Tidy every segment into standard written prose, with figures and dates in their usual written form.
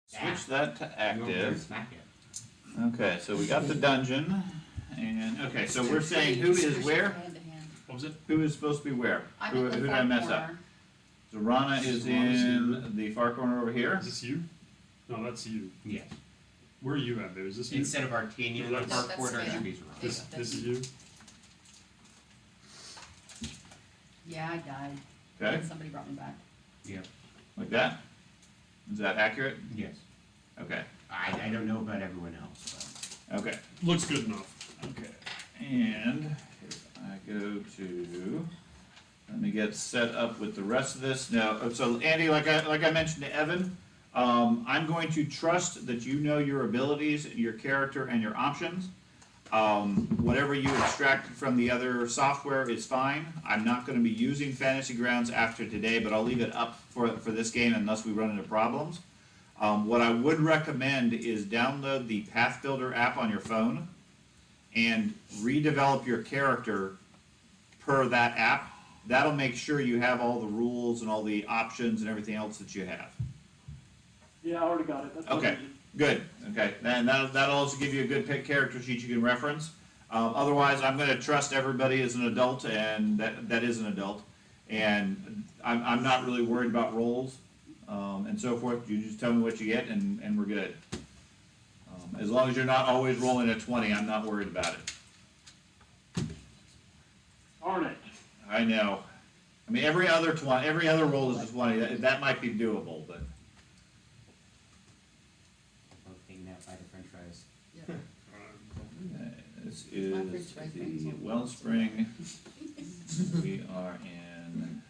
Switch that to You over there active. smack it. Okay, so we got the dungeon, and, okay, so we're saying who is where? Hand to hand. What was it? Who is supposed to be where? I'm Who in the did far I mess up? corner. So Rana is in the far corner over here. Is this you? No, that's you. Yes. Where are you at, babe? Is this you? Instead of Artania in the No, far that's corner, it fair. should be This, Zorana. this is you? Yeah, I died. Okay, And somebody brought me back. Yep. like that? Is that accurate? Yes. Okay, I don't know about everyone else, okay, Looks good enough. okay. And if I go to, let me get set up with the rest of this. Now, so Andy, like I mentioned to Evan, I'm going to trust that you know your abilities, your character, and your options. Whatever you extract from the other software is fine. I'm not gonna be using Fantasy Grounds after today, but I'll leave it up for this game unless we run into problems. What I would recommend is download the Path Builder app on your phone and redevelop your character per that app. That'll make sure you have all the rules and all the options and everything else that you have. Yeah, I already got it. That's Okay, good, okay, then that'll also give you a good character sheet you can reference. Otherwise, I'm gonna trust everybody as an adult, and that is an adult, and I'm not really worried about rolls, and so forth. You just tell me what you get, and we're good. As long as you're not always rolling a 20, I'm not worried about it. Darn it. I know, I mean, every other roll is a 20, that might be doable, but. Both hanging out by the french fries. Yep. This My fridge is fries the brings one. Wellspring. We are in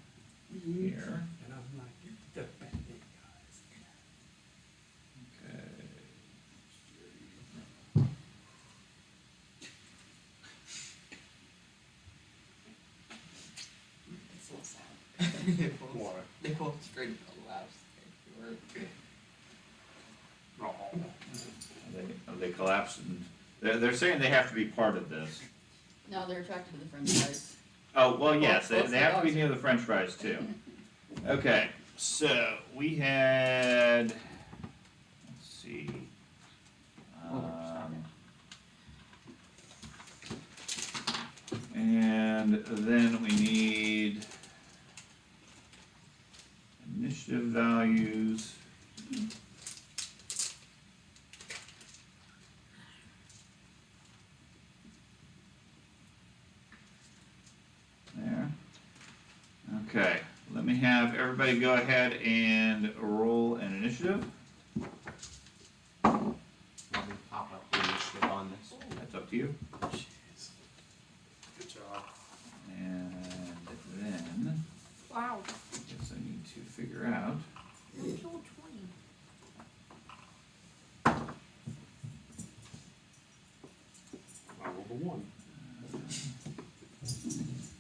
here. And I'm like, you're the bandit guys. Okay. It's so sad. What? They both straight collapsed. Oh. Are they collapsed and, they're saying they have to be part of this. No, they're attracted to the french fries. Oh, well, yes, Both they have to be dogs. near the french fries too. Okay, so we had, let's see. And then we need initiative values. There. Okay, let me have everybody go ahead and roll an initiative. Want me to pop up the initiative on this? That's up to you. Jeez. Good job. And then, Wow. I guess I need to figure out. You killed 20. I rolled a 1.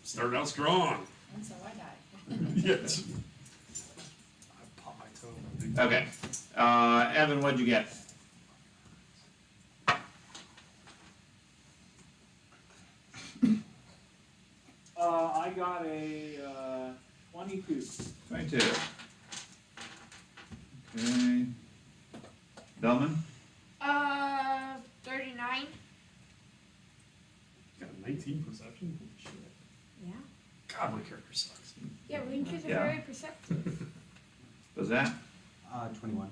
Started out strong. And so I died. Yes. I popped my toe. Okay, Evan, what'd you get? I got a 22. 22. Okay. Bellman? 39. Got a 19 perception? Holy shit. Yeah. God, my character sucks. Yeah, rangers are Yeah. very perceptive. Was that? 21.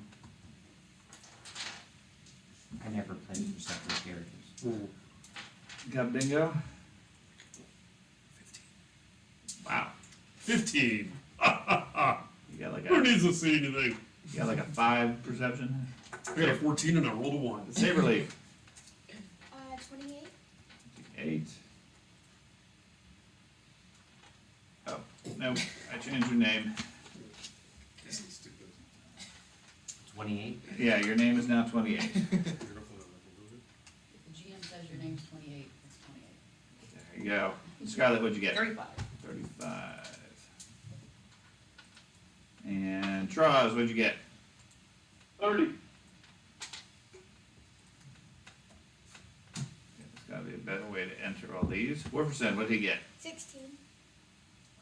I never played perceptive characters. Got bingo? 15. Wow. 15! You got like Who a, needs to see anything? you got like a 5 perception? I got a 14 and I rolled a 1. Saber leaf. 28. 8. Oh, no, I changed your name. This is stupid. 28. Yeah, your name is now 28. If the GM says your name's 28, it's 28. There you go. Scarlett, what'd you get? 35. 35. And Troz, what'd you get? 30. There's gotta be a better way to enter all these. Wolferson, what'd he get? 16.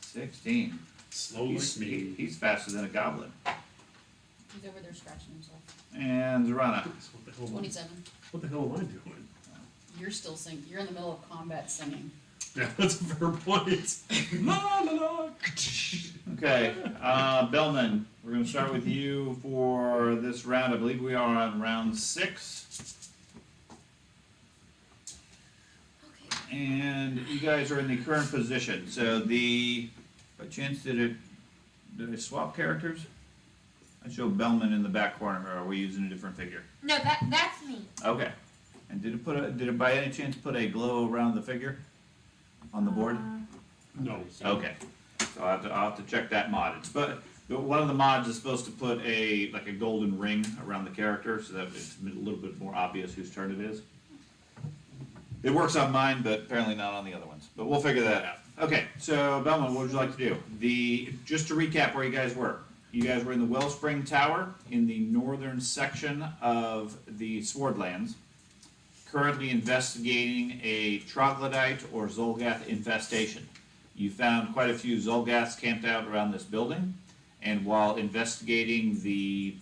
16. Slow like me. He's faster than a goblin. He's over there scratching himself. And Zorana. So what the hell? 27. What the hell am I doing? You're still singing. You're in the middle of combat singing. Yeah, that's a fair point. La la la. Okay, Bellman, we're gonna start with you for this round. I believe we are on round 6. Okay. And you guys are in the current position, so by chance did I swap characters? I show Bellman in the back corner, or are we using a different figure? No, that's me. Okay, and did it by any chance put a glow around the figure on the board? No. Okay, so I'll have to check that mod. One of the mods is supposed to put a golden ring around the character, so that it's a little bit more obvious whose turn it is. It works on mine, but apparently not on the other ones. But we'll figure that out. Okay, so Bellman, what would you like to do? Just to recap where you guys were. You guys were in the Wellspring Tower in the northern section of the Swordlands, currently investigating a troglodyte or Zolgath infestation. You found quite a few Zolgaths camped out around this building, and while investigating the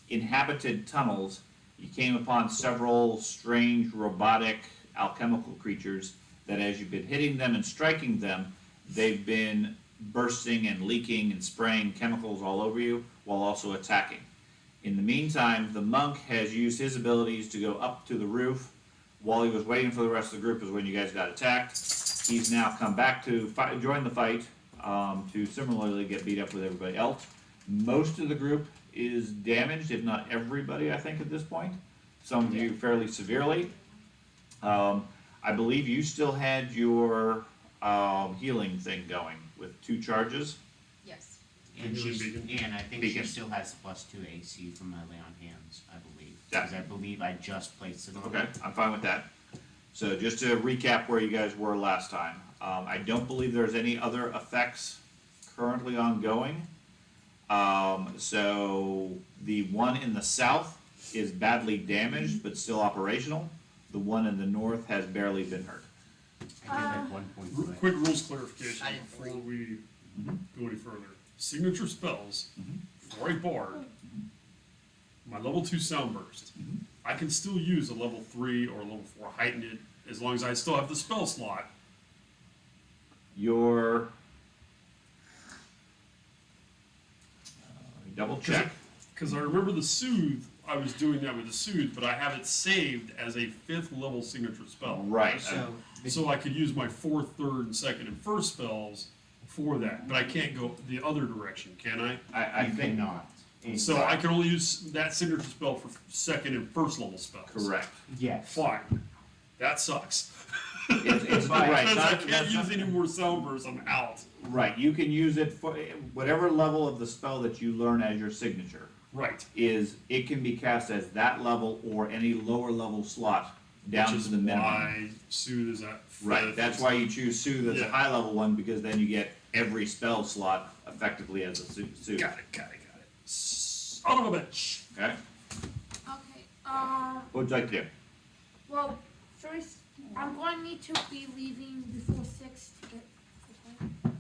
inhabited tunnels, you came upon several strange robotic alchemical creatures that as you've been hitting them and striking them, they've been bursting and leaking and spraying chemicals all over you while also attacking. In the meantime, the monk has used his abilities to go up to the roof. While he was waiting for the rest of the group is when you guys got attacked. He's now come back to join the fight to similarly get beat up with everybody else. Most of the group is damaged, if not everybody, I think, at this point. Some of you fairly severely. I believe you still had your healing thing going with 2 charges. Yes. And Healing she's, beacon. and I think Beacon. she still has +2 AC from my lay on hands, I believe. Yeah. Because I believe I just placed it on. Okay, I'm fine with that. So just to recap where you guys were last time, I don't believe there's any other effects currently ongoing. So the one in the south is badly damaged but still operational. The one in the north has barely been hurt. I did like 1 point to it. Quick rules clarification I did before 3. we Mhm. go any further. Signature spells Mhm. for a bard. My level 2 sound burst. Mhm. I can still use a level 3 or level 4 heightened as long as I still have the spell slot. Your double check. Because I remember the soothe, I was doing that with the soothe, but I have it saved as a 5th level signature spell. Right. So I could use my 4th, 3rd, and 2nd, and 1st spells for that, but I can't go the other direction, can I? I You think cannot. So I can only use that signature spell for 2nd and 1st level spells. correct. Yes. Fine. That sucks. It's right. Because I Not- can't that's use not- any more sound bursts, I'm out. Right. You can use it for whatever level of the spell that you learn as your signature. Right. It can be cast as that level or any lower level slot down Which to is the minimum. why soothe is at Right. 5th. That's why you choose soothe as a Yeah. high level one, because then you get every spell slot effectively as a soothe. Got it. Son of a bitch. Okay. Okay. What would you like to do? Well, first, I'm going to need to be leaving before 6 to get the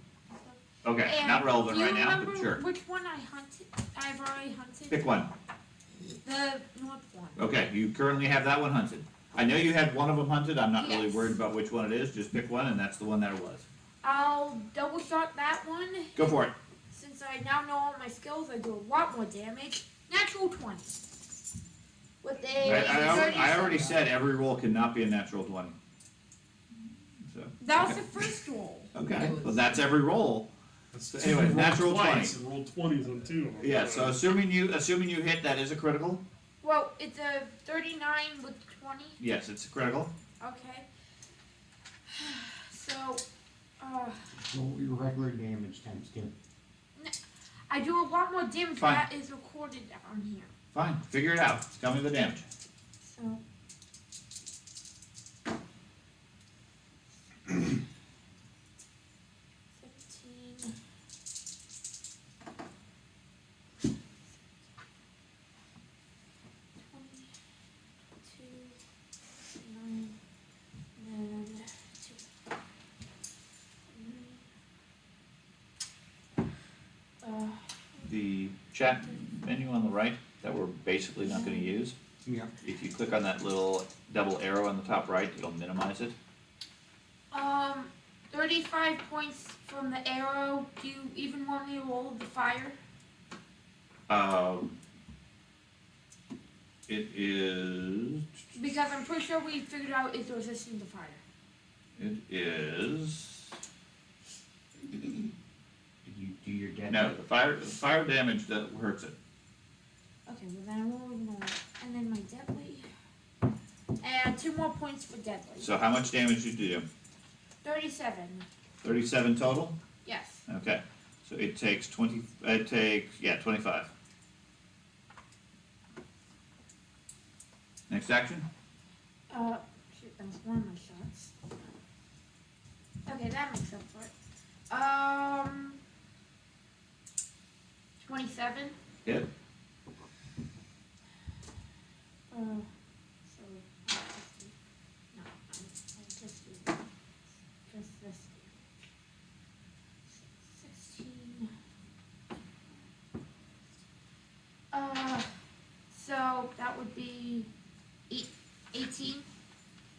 Okay. And Not relevant do you right now, but remember sure. which one I hunted? I've already hunted. Pick one. The north one. Okay. You currently have that one hunted. I know you had one of them hunted. I'm not really Yes. worried about which one it is. Just pick one, and that's the one that it was. I'll double shot that one. Go for it. Since I now know all my skills, I do a lot more damage. Natural 20. With a I already said every roll cannot be a natural 20. So. That was the first roll. Okay. Well, that's every roll. That's So anyway, rolled natural twice 20. And rolled 20s on 2 of them. Yeah. So assuming you hit, that is a critical. Well, it's a 39 with 20. Yes, it's a critical. Okay. So, Roll your regular damage times 2. I do a lot more damage Fine. that is recorded on here. Fine. Figure it out. Tell me the damage. So. The chat menu on the right that we're basically not gonna use. Yeah. If you click on that little double arrow on the top right, it'll minimize it. 35 points from the arrow. Do you even want me to roll the fire? It is, Because I'm pretty sure we figured out it's resistant to fire. it is, Did you do your dead? no, the fire damage that hurts it. Okay, well then I won't ignore it. And then my deadly. And 2 more points for deadly. So how much damage did you do? 37. 37 total? Yes. Okay, so it takes 25. Next action? Shoot, that was one of my shots. Okay, that makes up for it. 27. Hit. So I'll just do just this. 16. So that would be 18.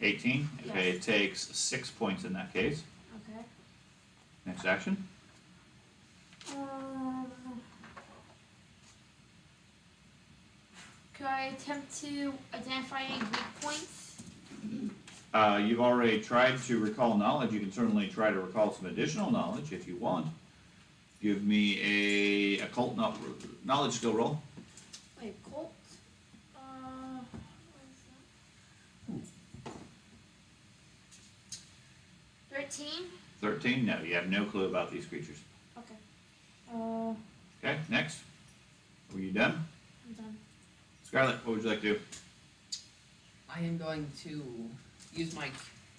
18? Okay, Yes. it takes 6 points in that case. Okay. Next action? Could I attempt to identify any weak points? You've already tried to recall knowledge. You can certainly try to recall some additional knowledge if you want. Give me a occult knowledge skill roll. Wait, Colt? What is that? 13? 13? No, you have no clue about these creatures. Okay. Okay, next. Were you done? I'm done. Scarlett, what would you like to do? I am going to use my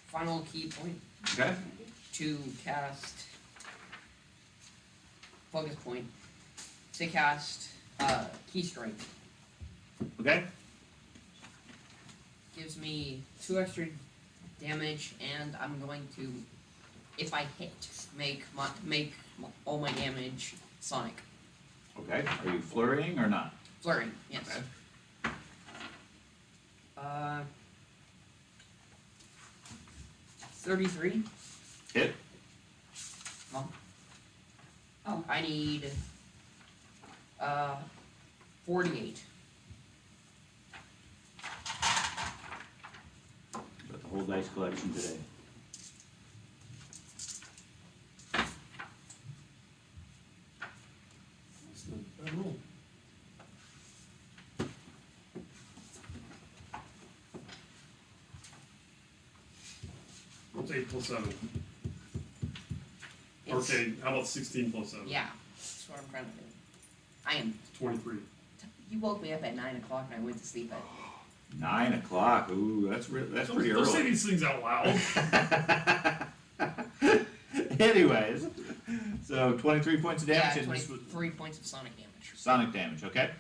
final key point Okay? to cast focus point to cast key strike. Okay? Gives me 2 extra damage, and I'm going to, if I hit, make all my damage sonic. Okay. Are you flurrying or not? Flurry, yes. Okay. 33. Hit. Oh, I need 48. Got the whole dice collection today. That's not a bad roll. What's 8 plus 7? It's- Okay, how about 16 plus 7? Yeah, that's what I'm trying to do. I am. 23. You woke me up at 9 o'clock and I went to sleep at. 9 o'clock. Ooh, that's pretty Don't say early. these things out loud. Anyways, so 23 points of damage. Yeah, and this was 23 points of sonic damage. sonic damage, okay?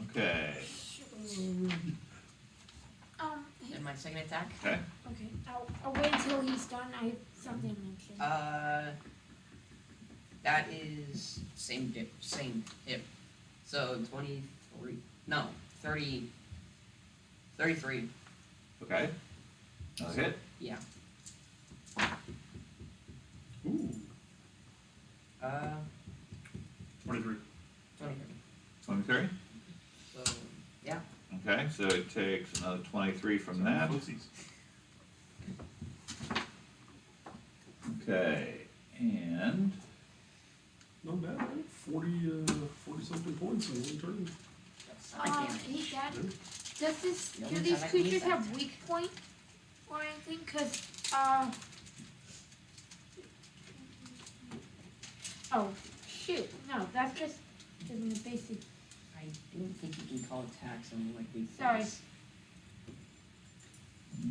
Okay. And my second attack, Okay. Okay. I'll wait until he's done. I have something to mention. that is same hit. So 23, no, 30, 33, Okay. Another hit. yeah. Ooh, 23. 23. 23. So, yeah. Okay, so it takes another 23 from that. Footsies. Okay, and Not bad, right? 40 something points in one turn. That's sonic damage. Hey Dad, Yeah. The do only these time I can use creatures that. have weak point or anything? Cause, oh, shoot, no, that's just giving me basic, I don't think you can call attacks on like weak sorry, points.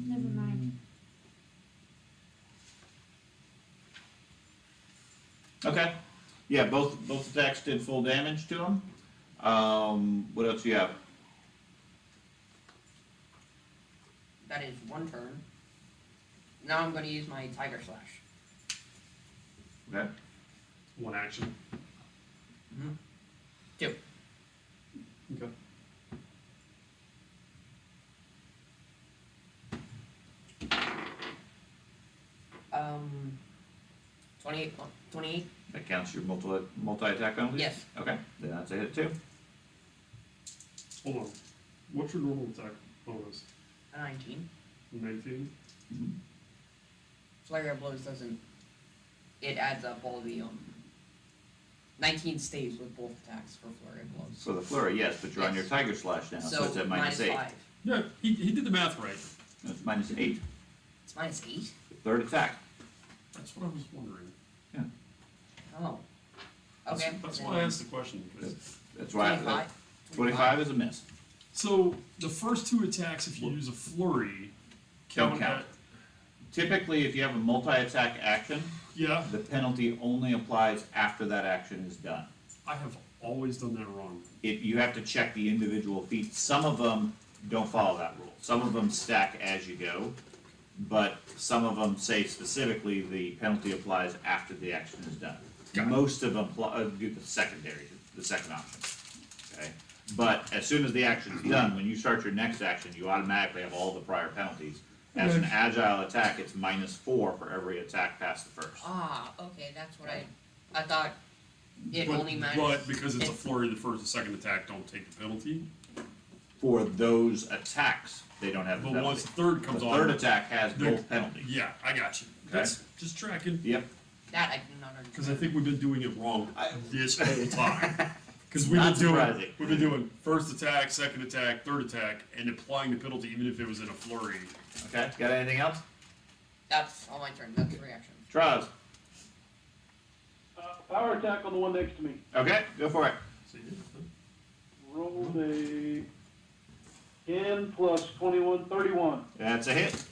never mind. okay, yeah, both attacks did full damage to him. What else do you have? That is one turn. Now I'm going to use my Tiger Slash. Okay, One action. Two. Okay. Um, 28. 28. That counts your multi-attack penalty? Yes. Okay, then that's a hit too. Hold on. What's your normal attack bonus? 19. 19? Flurry of blows doesn't. It adds up all the 19 stays with both attacks for flurry of blows. For the flurry, yes, but you're on your Yes. tiger slash now, so it's at minus -8. 5. Yeah, he did the math right. It's -8. It's minus 8. Third attack. That's what I was wondering. Oh. That's, Okay. that's then why I asked the question, because That's why, 25. 25 is a miss. so the first two attacks, if you use a flurry, Don't count. at- Typically, if you have a multi-attack action, yeah, the penalty only applies after that action is done. I have always done that wrong. You have to check the individual feats. Some of them don't follow that rule. Some of them stack as you go, but some of them say specifically the penalty applies after the action is done. Got it. Most of them do the second option, okay? But as soon as the action's done, when you start your next action, you automatically have all the prior penalties. As an agile attack, it's -4 for every attack past the first. Ah, okay, that's what I thought. It but, only matters. but because it's a it- flurry, the first and second attack don't take the penalty. For those attacks, they don't have the But once penalty. the third The comes on, third attack has they're- both penalties. yeah, I got you. Okay. That's just tracking. Yep. That I do not understand. Because I think we've been doing it wrong this whole time. Because Not surprising. we've been doing first attack, second attack, third attack, and applying the penalty even if it was in a flurry. Okay, got anything else? That's all my turn. That's 3 actions. Trials. Power attack on the one next to me. Okay, go for it. So you did, huh? Rolled a 10 plus 21, 31. That's a hit.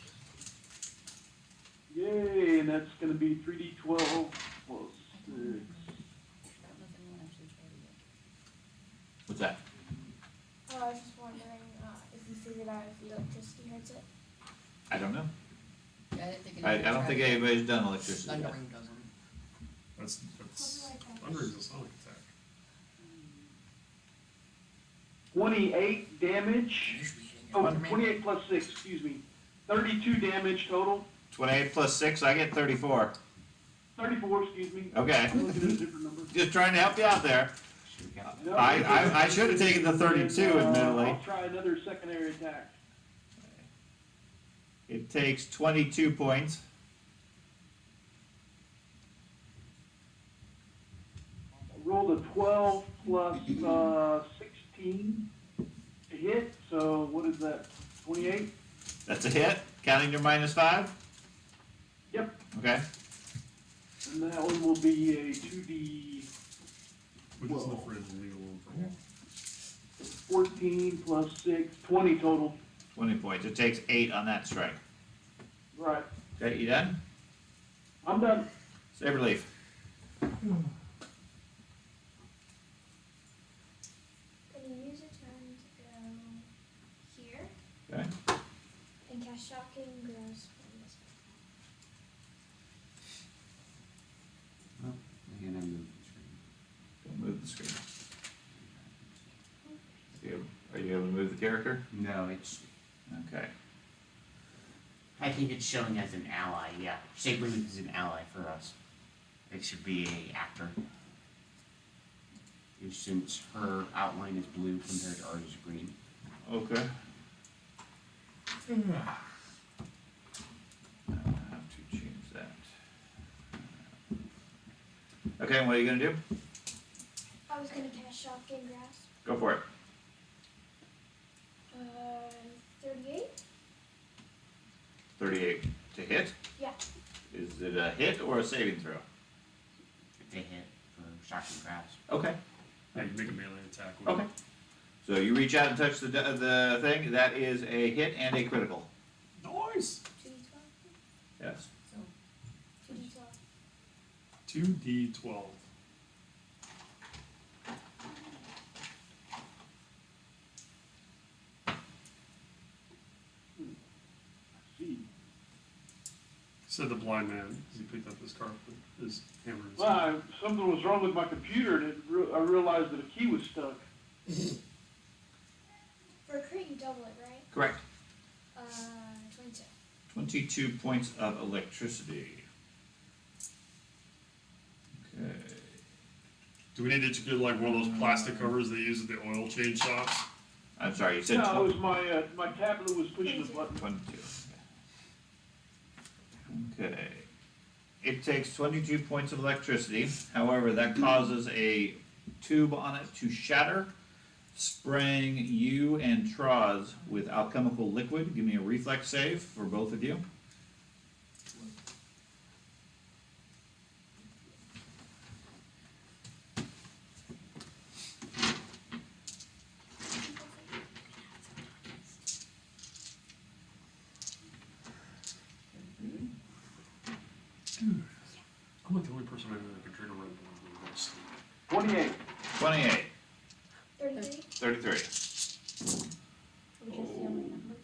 Yay, and that's gonna be 3d12 plus 6. I don't know if anyone actually tried it yet. What's that? I was just wondering if you figured out if the electricity hurts it. I don't know. Yeah, I didn't think I anyone don't tried think it yet. anybody's done electricity yet. Thundering doesn't. That's How do I count Thundering's this? a sonic attack. 28 damage. Usually hitting Oh, your command. 28 plus 6, excuse me. 32 damage total. 28 plus 6, I get 34. 34, excuse me. Okay. I'm looking at a different number. Just trying to help you out there. Should we count? No, I should have taken the 32, admittedly. I'll try another secondary attack. It takes 22 points. Rolled a 12 plus 16 to hit, so what is that, 28? That's a hit, counting your -5. Yep, Okay. and that one will be a 2d Which is in the Whoa. fridge and leave it alone for a while. 14 plus 6, 20 total. 20 points. It takes 8 on that strike. Right, Okay, you done? I'm done. Saber leaf. Gonna use a turn to go here Okay. and cast shocking grasp on this Oh, and I moved the screen. Don't move the screen. Are you able to move the character? No, it's. Okay. I think it's showing as an ally. Yeah, Saberleaf is an ally for us. It should be a actor. Since her outline is blue compared to ours is green. Okay. I have to change that. Okay, what are you gonna do? I was gonna cast shocking grasp. Go for it. 38? 38 to hit? Yeah. Is it a hit or a saving throw? It's a hit for shocking grasp. Okay. Yeah, you make a melee attack with Okay. it. So you reach out and touch the thing. That is a hit and a critical. Nice! 2d12? Yes. So, 2d12. 2d12. See, Said the blind man as he picked up his car, his hammer. and Well, something was wrong with my computer, and I realized that a key was stuck. For a crit, you double it, right? Correct. 22. 22 points of electricity. Okay. Do we need to get like one of those plastic covers they use at the oil change shops? I'm sorry, you said No, it was my tablet was pushing the button. 22. Okay. It takes 22 points of electricity. However, that causes a tube on it to shatter, spraying you and Troz with alchemical liquid. Give me a reflex save for both of you. I'm like the only person I know that can drink a Red Bull and go to sleep. 28. 28. 33. 33. Which is the only number.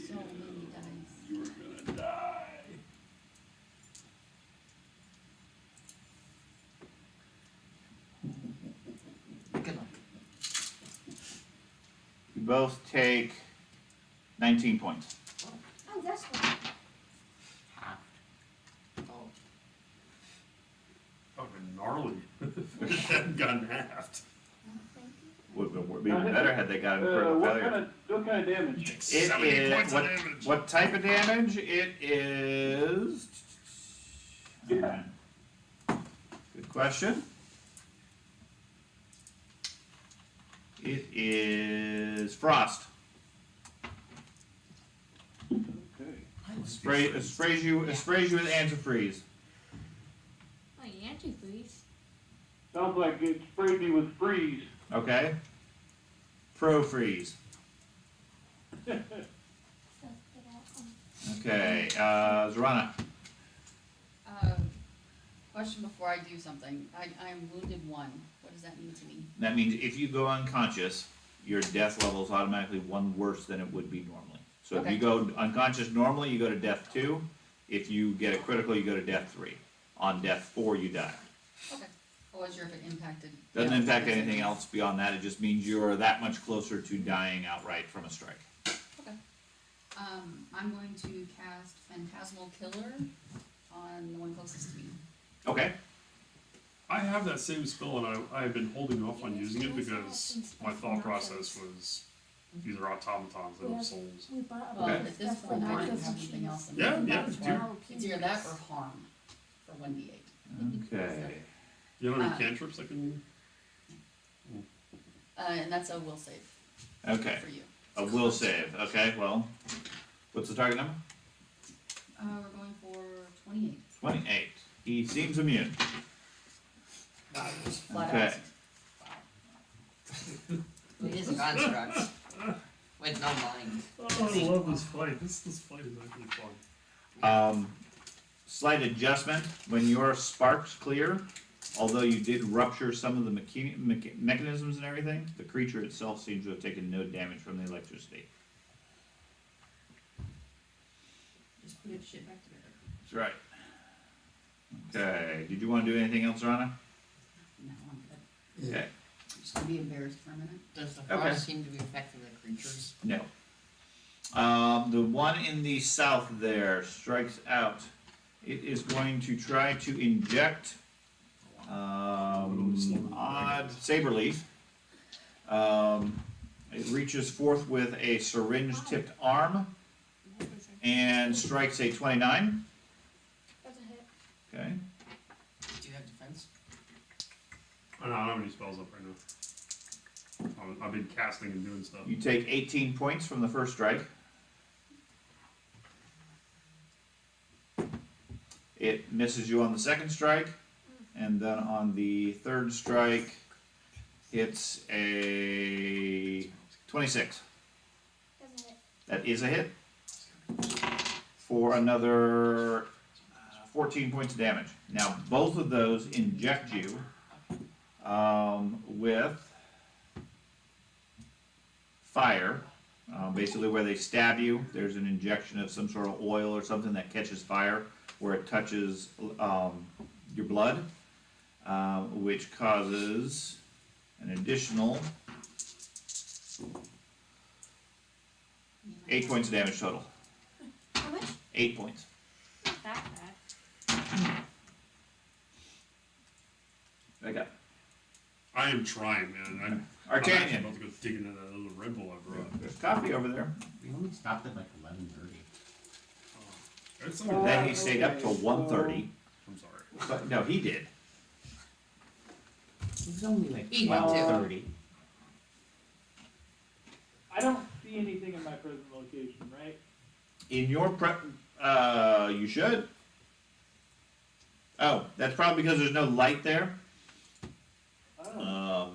So many dice. You were gonna die. Good luck. You both take 19 points. Oh, that's one. Half. Oh, That would've been gnarly if it hadn't gotten halved. Would have been even better had they got it for What failure. kind of damage? It 70 is points what, of damage. what type of damage? It is. Yeah. Good question. It is frost. Okay. It sprays you with antifreeze. Oh, antifreeze. Sounds like it sprayed me with freeze. Okay. Pro freeze. Okay. Zorana. Question before I do something. I am wounded 1. What does that mean to me? That means if you go unconscious, your death level is automatically 1 worse than it would be normally. So if Okay. you go unconscious normally, you go to death 2. If you get a critical, you go to death 3. On death 4, you die. Okay. I wasn't sure if it impacted. Doesn't impact anything else beyond that. It just means you're that much closer to dying outright from a strike. Okay. I'm going to cast Phantasmal Killer on the one closest to me. Okay. I have that same spell and I have been holding off on using it because my thought process was these are automatons that have souls. Well, Okay. at this point, I don't have anything else. in Yeah, mind. yeah, It's either that or harm for 1d8. Okay. You know any cantrips I can And that's a will save Okay. for you. A will save. Okay, well, what's the target number? We're going for 28. 28. He seems immune. Wow, just flat Okay. out. it is a construct with no mind. Oh, I love this fight. This fight is actually fun. Slight adjustment. When your sparks clear, although you did rupture some of the mechanisms and everything, the creature itself seems to have taken no damage from the electricity. Just put shit back together. That's right. Okay. Did you want to do anything else, Rana? No, I'm good. Okay. I'm just gonna be embarrassed for a minute. Does the Okay. frost seem to be affecting the creatures? No. The one in the south there strikes out. It is going to try to inject odd saber leaf. It reaches forth with a syringe-tipped arm and strikes a 29. That's a hit. Okay. Do you have defense? I don't have any spells up right now. I've been casting and doing stuff. You take 18 points from the first strike. It misses you on the second strike, and then on the third strike, it's a 26. That's a hit. That is a hit for another 14 points of damage. Now, both of those inject you with fire, Basically where they stab you, there's an injection of some sort of oil or something that catches fire where it touches your blood, which causes an additional 8 points of damage total. How much? 8 points. Not that bad. Okay. I am trying, man. I'm actually Artanian. about to go dig into that little Red Bull I brought. There's coffee over there. We only stopped at like 11:30. It's Then he stayed up till 1:30. I'm sorry. But no, he did. It was only like He went to. 12:30. I don't see anything in my present location, right? In your you should. Oh, that's probably because there's no light there. Oh.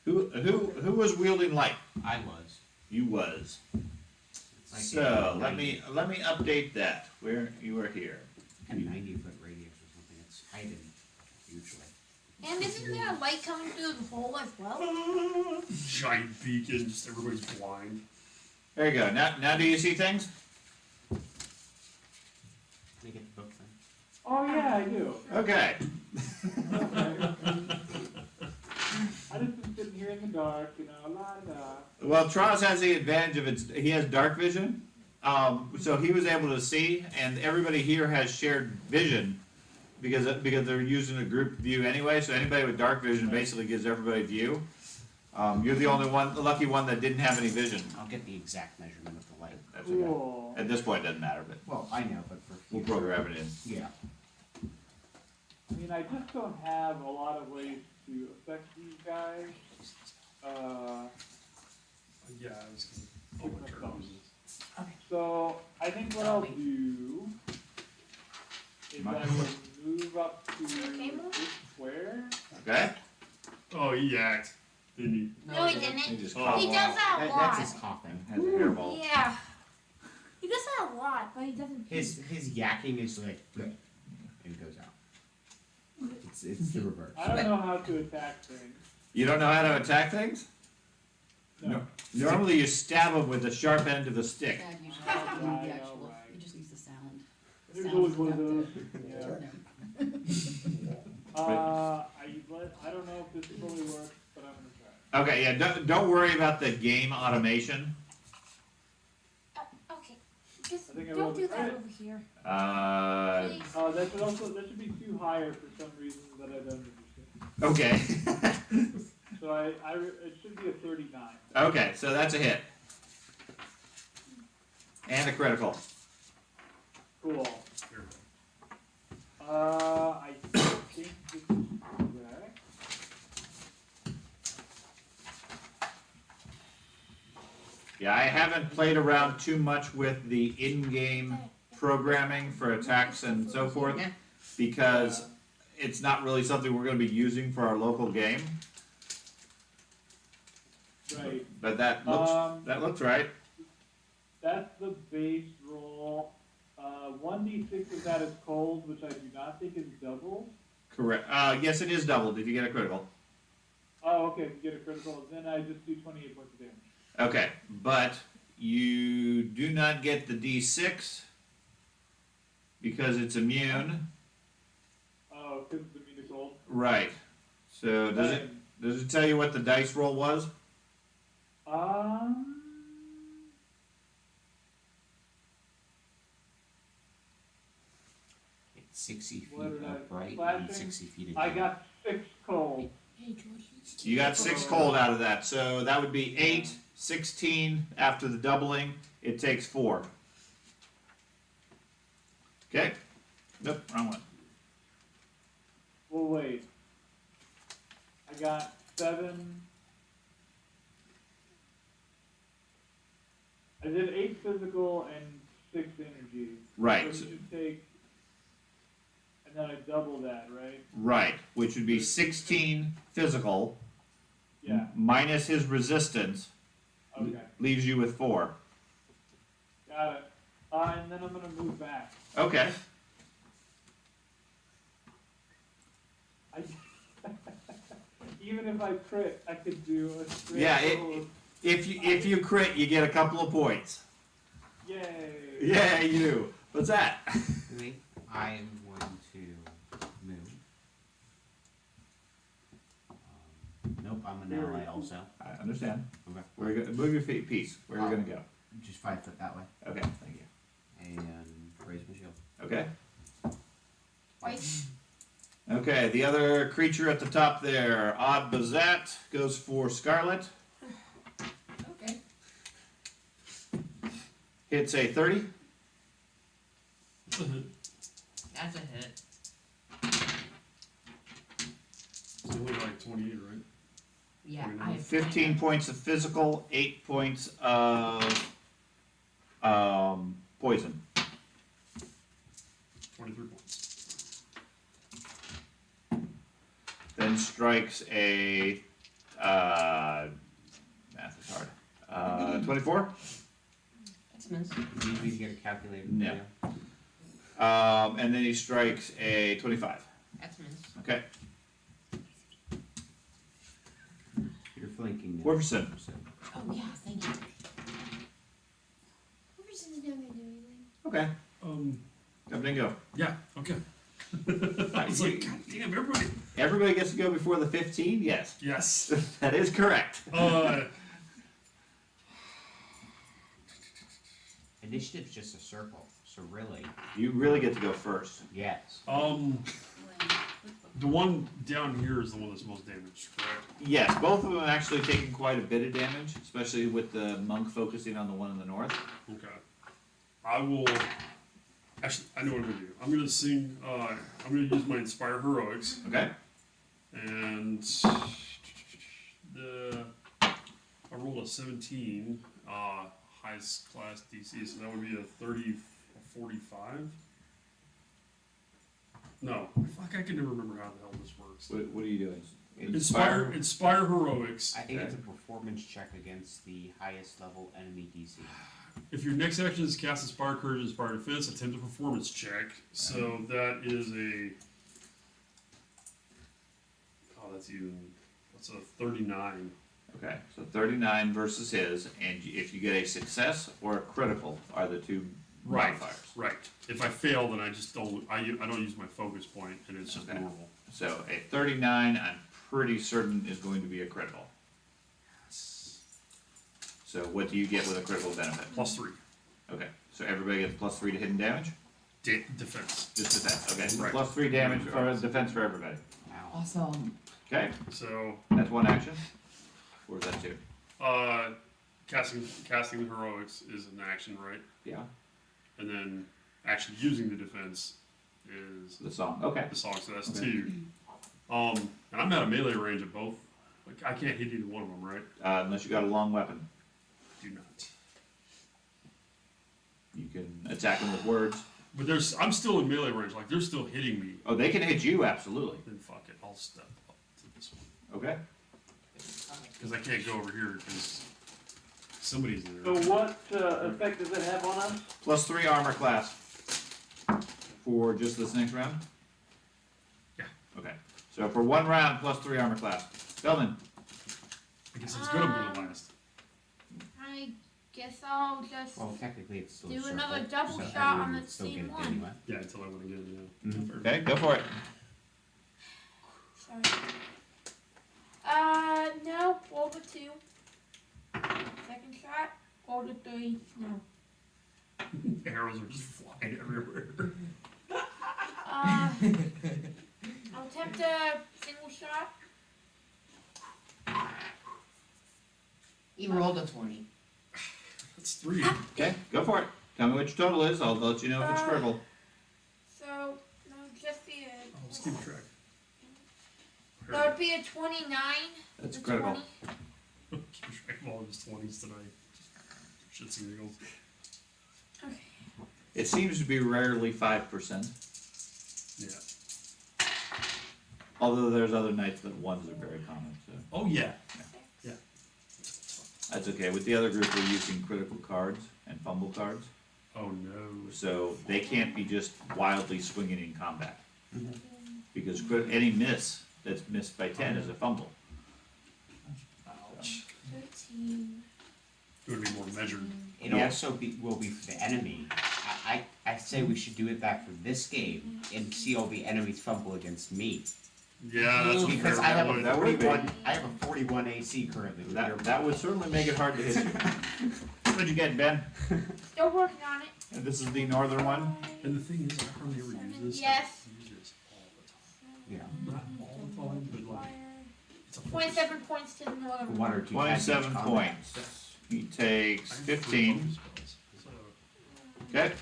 Who was wielding light? I was. You was. It's like So a let me update that. Where you are here. a 90-foot radius or something. It's hidden hugely. And isn't there a light coming through the hole as well? Giant beacon, just everybody's blind. There you go. Now do you see things? Can I get the book then? Oh yeah, I do. Okay. I just been sitting here in the dark, you know, la da. Well, Troz has the advantage of he has dark vision, so he was able to see, and everybody here has shared vision because they're using a group view anyway. So anybody with dark vision basically gives everybody view. You're the only one, the lucky one that didn't have any vision. I'll get the exact measurement of the light. That's okay. Cool. At this point, it doesn't matter, but Well, I know, but for we'll future. program it in. Yeah. I mean, I just don't have a lot of ways to affect these guys. Yeah, I was gonna. Oh, my turn. So I think what I'll do is I will move up to Okay, Mom? this square. Okay. Oh, he yacked, didn't he? No, he He didn't. just Oh. coughed. He does that a That, lot. that's his coughing. Has a hairball. Yeah. He does that a lot, but he doesn't. His yakking is like and goes out. It's the reverse. I don't know how to attack things. You don't know how to attack things? No. Normally, you stab them with the sharp end of the stick. Dad usually I doesn't know, need the actual, right. he just needs the sound. The There's sound always is one of enough those. to Yeah. turn him. I don't know if this really works, but I'm gonna try. Okay, yeah. Don't worry about the game automation. Okay. Just I think I don't rolled do a that crit. over here. Uh, Please. That should be too higher for some reason that I don't understand. Okay. So it should be a 39. Okay, so that's a hit. And a critical. Cool. Here. I think this is correct. Yeah, I haven't played around too much with the in-game programming for attacks and so forth Yeah. because it's not really something we're going to be using for our local game. Right. But that looks right. That's the base roll. 1d6 of that is cold, which I do not think is double. Correct. Yes, it is doubled if you get a critical. Oh, okay. If you get a critical, then I just do 28 points of damage. Okay, but you do not get the D6 because it's immune. Oh, because it's immune to cold. Right. So does it tell you what the dice roll was? It's 60 feet What did I- upright and flashing? 60 feet in I depth. got 6 cold. Hey, George. You got 6 cold out of that, so that would be 8, 16 after the doubling. It takes 4. Okay. Nope, wrong one. Well, wait. I got 7. I did 8 physical and 6 energy. Right. So you should take. And then I double that, right? Right, which would be 16 physical Yeah. minus his resistance Okay. leaves you with 4. Got it. And then I'm gonna move back. Okay. I, even if I crit, I could do a straight Yeah, roll of If you crit, you get a couple of points. Yay. Yeah, you do. What's that? Wait, I am going to move. Nope, I'm an Very ally cool. also. I understand. Okay. Where you gonna move your feet piece? Where are you gonna go? Just 5 foot that way. Okay, thank you. And raise my shield. Okay. Twice. Okay, the other creature at the top there, Odd Bazat, goes for Scarlet. Okay. Hits a 30. That's a hit. It's only like 28, right? Yeah, 29. I have 15 points of physical, 8 points of poison. 23 points. Then strikes a math is hard. 24. That's a miss. You need to get a calculator. No. And then he strikes a 25. That's a miss. Okay. You're flanking now. Warperson. Oh yeah, thank you. Whoever's in the damage doing anything. Okay. Come and go. Yeah, okay. I was like, God damn, everybody. Everybody gets to go before the 15? Yes. Yes. That is correct. Initiative's just a circle, so really, You really get to go first. yes. The one down here is the one that's most damaged, correct? Yes, both of them actually taking quite a bit of damage, especially with the monk focusing on the one in the north. Okay. I will. Actually, I know what I'm gonna do. I'm gonna sing. I'm gonna use my Inspire Heroics, Okay? and I rolled a 17, highest class DC, so that would be a 30, 45. No, fuck, I can never remember how the hell this works. What are you doing? Inspire Heroics. I think it's a Okay. performance check against the highest level enemy DC. If your next action is cast Inspire Courage, Inspire Defense, attempt a performance check. So that is a. Oh, that's a 39. Okay, so 39 versus his, and if you get a success or a critical are the two modifiers. Right. If I fail, then I just don't. I don't use my focus point, and it's just Okay. normal. So a 39, I'm pretty certain is going to be a critical. So what do you get with a critical benefit? +3. Okay, so everybody gets +3 to hidden damage? Defense. Just defense, okay, so Right. +3 damage or defense for everybody. Wow. Awesome. Okay, So, that's one action. Or is that two? casting the heroics is an action, right? Yeah, And then actually using the defense is the song, okay. the song. So that's Okay. 2. And I'm at a melee range of both. Like I can't hit either one of them, right? Unless you got a long weapon. Do not. You can attack them with words. But I'm still in melee range. Like they're still hitting me. Oh, they can hit you, absolutely. Then fuck it. I'll step up to this one Okay. because I can't go over here because somebody's in So there. what effect does it have on us? +3 armor class. For just this next round? Yeah. Okay, so for one round, +3 armor class. Feldman, I guess it's gonna be the last. I guess I'll just Well, technically it's still a do circle, another double so shot on everyone the would still same get it one. anyway. Yeah, until I win again. Yeah. Mhm. okay, go for it. Sorry. No, roll the 2. Second shot, roll the 3. No. Arrows are just flying everywhere. I'll attempt a single shot. He rolled a 20. That's 3. Okay, go for it. Tell me what your total is, I'll let you know if it's critical. So, no, just be a. Oh, let's keep track. That would be a 29. That's a critical. 20. Keep track of all of his 20s tonight. Shits and giggles. Okay. It seems to be rarely 5%, Yeah. although there's other nights that ones are very common, so Oh yeah. that's okay. With the other group, we're using critical cards and fumble cards, Oh no. so they can't be just wildly swinging in combat. Mhm. Because any miss that's missed by 10 is a fumble. Ouch. 13. It would be more measured. It Yeah. also will be for the enemy. I say we should do it back for this game and see all the enemies fumble against me. Yeah, that's a fair Because I have point. That would be- 41 AC currently. with your- That would certainly make it hard to hit you. What'd you get, Ben? Still working on it. And this is the northern one? And the thing is, I hardly ever use this. Yes. I use this all the time. Yeah. Not all the time, but like, it's a focus. 27 points to the northern One or two. times 27 each combat. points. He takes I have 15. three spells, so Okay.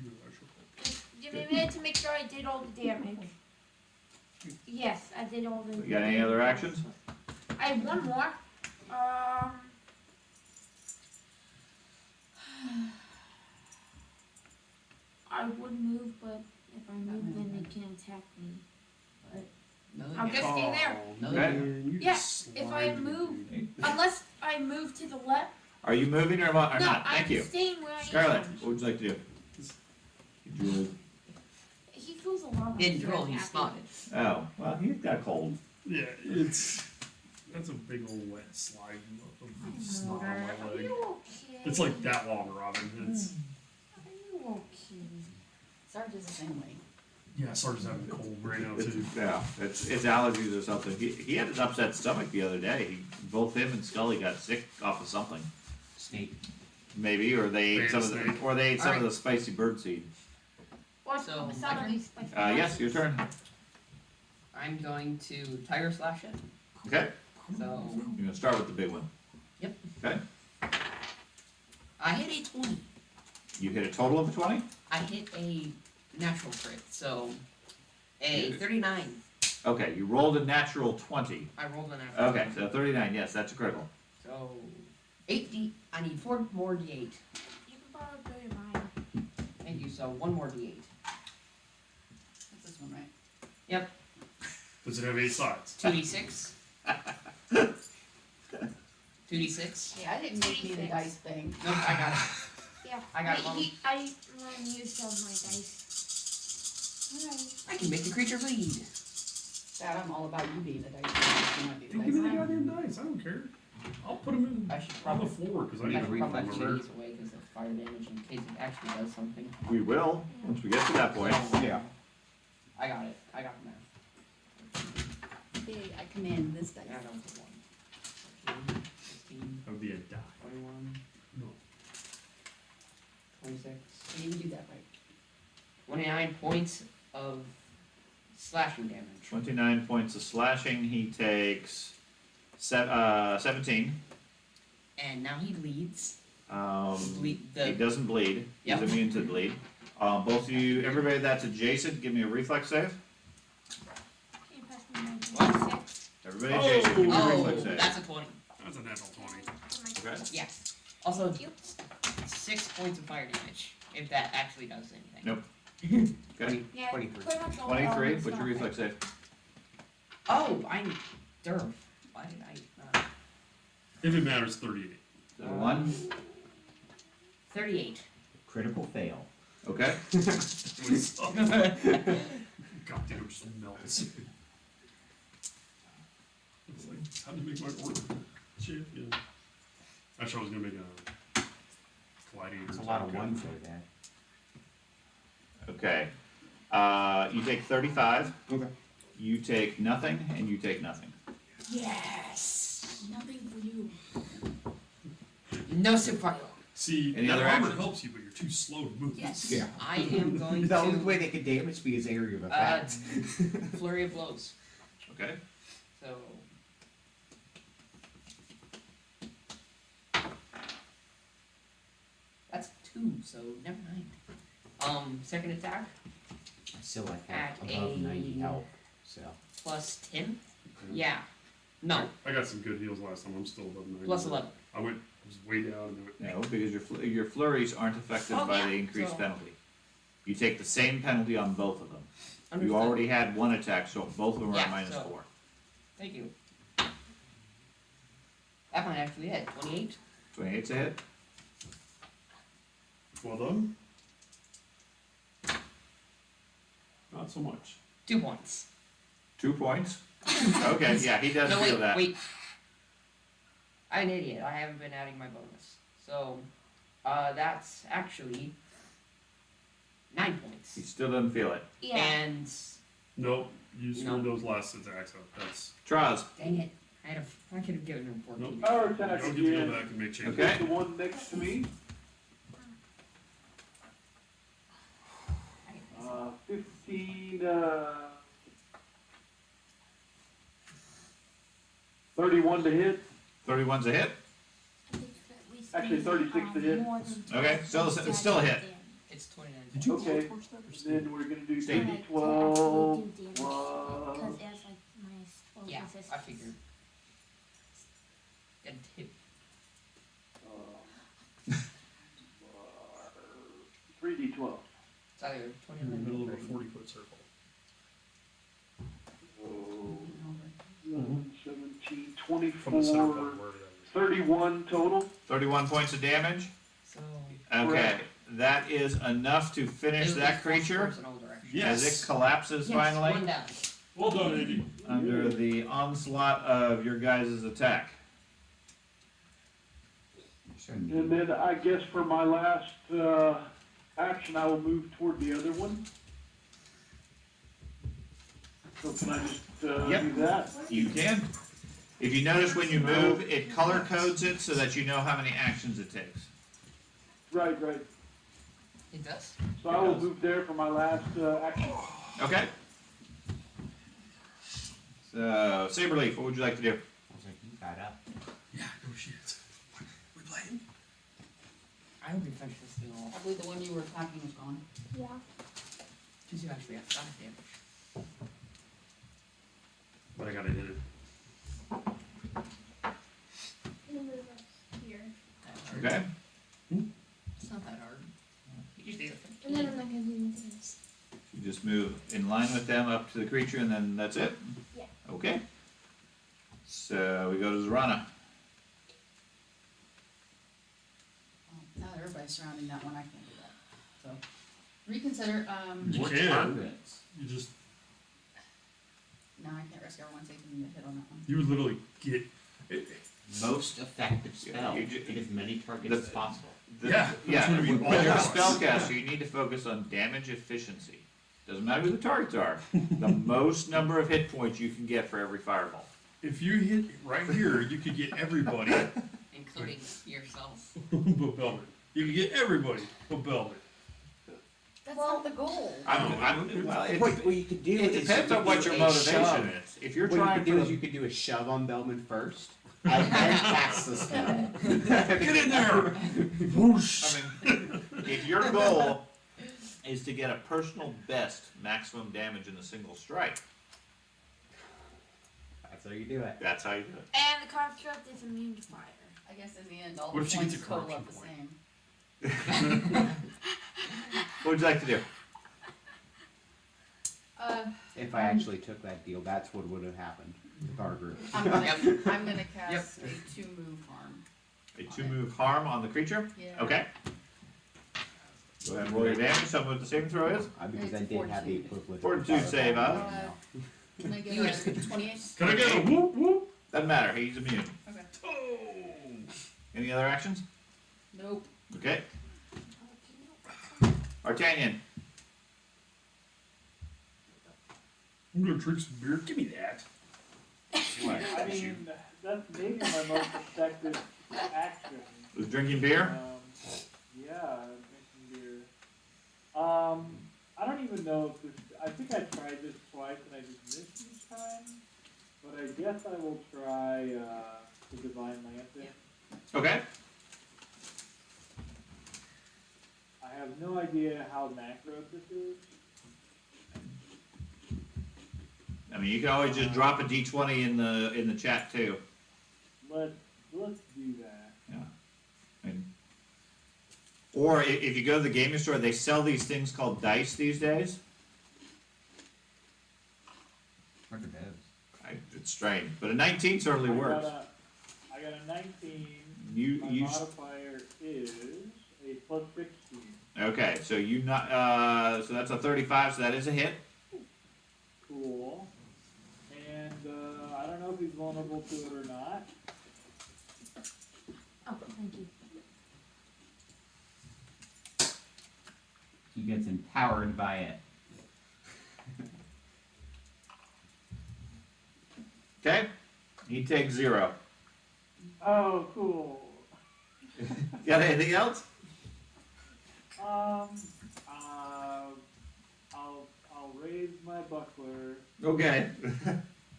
you actually- Just give me a minute to make sure I did all the damage. Yes, I did all the. You got any other actions? I have one more. I would move, but if I move, then they can attack me. No, I'll just stay there. No, Okay. Man, you Yeah, just if I slide move- me. Unless I move to the left. Are you moving or not? No, Thank I'm you. staying where I Scarlett, am. what would you like to do? Drool. He feels a lot. in drill, he snotted. Oh, well, he's got cold. Yeah, that's a big old wet slide of snot on my Are leg. you okay? It's like that long, Robin. It's Are you okay? Sarge is the same way. yeah, Sarge's having a cold right now It's, too. yeah, it's allergies or something. He had an upset stomach the other day. Both him and Scully got sick off of something. Snake. Maybe, or they ate some of Snake. the, or they ate some of Alright. the spicy birdseed. What's So, some my of turn? these spicy Yes, your turn. I'm going to Tiger Slash it. Okay, So you're gonna start with the big one. Yep. Okay, I hit a 20. you hit a total of 20? I hit a natural crit, so a 39. Okay, you rolled a natural 20. I rolled a natural. Okay, so 39, yes, that's a critical. So 8d. I need 4 more d8. You can borrow a billion mine. Thank you. So 1 more d8. That's this one, right? Does it have 8 sides? 2d6. 2d6. Yeah, I didn't make me the 26. dice thing. Nope, I got it. Yeah. I got one. I used all my dice. I can make the creature bleed. Dad, I'm all about you being the dice thing. You might be the Don't dice give me the thing. goddamn dice. I don't care. I'll put them in I should on the probably. floor because I I need to should read probably them change over. these away because of fire damage in case it actually does something. We will, once we get to that point. Yeah. I got it. I got it now. Hey, I command this dice. Yeah, that was a 1. 16, That would be a die. 21, No. 26. I didn't do that right. 29 points of slashing damage. 29 points of slashing, he takes 17. And now he bleeds. He The doesn't bleed, he's Yep. immune to bleed. Both of you, everybody that's adjacent, give me a reflex save. Can you pass me my D6? Everybody adjacent, give me a oh, reflex save. that's a 20. That's a natural 20. Okay. Yes. Also, 6 points of fire damage if that actually does anything. Nope. Okay. Yeah, 23. pretty much all 23, elements what's your not reflex save? Oh, I'm derf. Why did I not? If it matters, 38. Is it a 1? 38. Critical fail. Okay. What's up? Goddamn, it just melts. It's like, how to make my order? Champion. Actually, I was gonna make a gladiator. There's a lot of type ones guy. like that. Okay. You take 35. Okay. You take nothing, and you take nothing. Yes. Nothing for you. No surprise. See, Any that other armor actions? helps you, but you're too slow to move. Yes. Yeah. I am going The only to way they could damage me is area of effect. flurry of blows. Okay. So. That's 2, so never mind. Second attack Still like At above 90 a- health. So. plus 10. Yeah. No, I got some good heals last time. I'm still above 90. plus 11. I was way down and then No, because your flurries aren't affected Oh, by yeah, the increased so- penalty. You take the same penalty on both of them. Understood. You already had one attack, so both of them are Yeah, at so- -4. Thank you. That might actually hit. 28. 28's a hit. well done. Not so much. 2 points. 2 points. Okay, yeah, he does No, feel wait, that. wait. I'm an idiot. I haven't been adding my bonus. So, that's actually 9 points. He still doesn't feel it. Yeah. And Nope, you No. scored those last attacks up. That's Traz. dang it, I could have given him 14. Nope. Power you attack don't get to go again. back and make changes. Okay. The one next to me, 15, 31 to hit. 31's a hit. Actually, 36 to hit. Okay, it's still a hit. It's 29. Did you Okay, torch that or then we're gonna do Stay. 12 Because plus. it has like minus 12 Yeah, I resistance. figured. Good tip. 3d12. It's either in the 29 middle of a or 40-foot circle? So, Mhm. 17, From the center 24, point, wherever that is. 31 total. 31 points of damage. So, Okay, Correct. that is enough to finish it'll be that forced creature towards an all direction. as Yes. it collapses Yes, finally one down. Well done, Andy. under the onslaught of your guys' attack. And then I guess for my last action, I will move toward the other one. So can I just Yep. do that? You can. If you notice when you move, it color codes it so that you know how many actions it takes. Right, right. It does. So I will move there for my last action. Okay. So, Saberleaf, what would you like to do? I was like, you got up. Yeah, no shit. We playing? I hope you finish this thing off. I believe the one you were attacking is gone. Yeah. Because you actually have 5 damage. But I gotta hit it. Here. Okay. It's not that hard. You just need to And then I'm not gonna do anything else. You just move in line with them up to the creature and then that's it? Yeah. Okay. So we go to Zorana. Now that everybody's surrounding that one, I can't do that. So, reconsider, You What can. targets? You just, no, I can't risk everyone taking the hit on that one. you would literally get. Most effective spell. You ju- Get as many targets the- as possible. Yeah, that's gonna be when all you're a of us. spellcaster, you need to focus on damage efficiency. Doesn't matter who the targets are. The most number of hit points you can get for every fireball. If you hit right here, you could get everybody including yourself. but Belmont. You could get everybody but Belmont. That's not the goal. What you could do it is depends you on could what do your a motivation shove. is. If you're What you trying could do is to, you could do a shove on Bellman first, and then cast the spell. Get in there! Whoosh! I mean, if your goal is to get a personal best maximum damage in a single strike, That's how you do it. that's how you do it. And the construct is immune to fire. I guess in the end, all What the if she gets points a total corruption up the point? same. What would you like to do? If I actually took that deal, that's what would have happened with our group. I'm gonna, Yep. I'm gonna cast a 2-move harm. A 2-move harm on the creature? Yeah. Okay. Go ahead and roll your damage. Tell me what the saving throw is. Because I It's did have the fortitude. equivalent. Fortitude of save, huh? Can I You get would've- a 28? Can I get a whoop whoop? Doesn't matter. He's immune. Okay. Oh! Any other actions? Nope. Okay. Artanian. I'm gonna drink some beer. Give me that. I mean, that's maybe my most effective action. Was drinking beer? Yeah, drinking beer. I don't even know if this. I think I tried this twice and I just missed each time. But I guess I will try the Divine Lantern. Okay. I have no idea how macro this is. I mean, you can always just drop a d20 in the chat too. Let's do that. Or if you go to the gaming store, they sell these things called dice these days. What are those? It's strange, but a 19 certainly works. I got a 19. You My modifier is a plus 16. okay? So you not so that's a 35. So that is a hit. Cool. And I don't know if he's vulnerable to it or not. gets empowered by it. Okay, he takes 0. Oh, cool. Got anything else? I'll raise my buckler. Okay.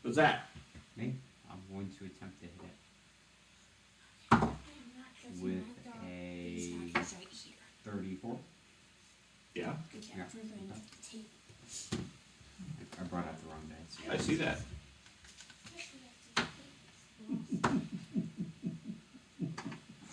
What's that? Me? I'm going to attempt to hit it with a 34. Yeah, I brought out the wrong dice. I see that.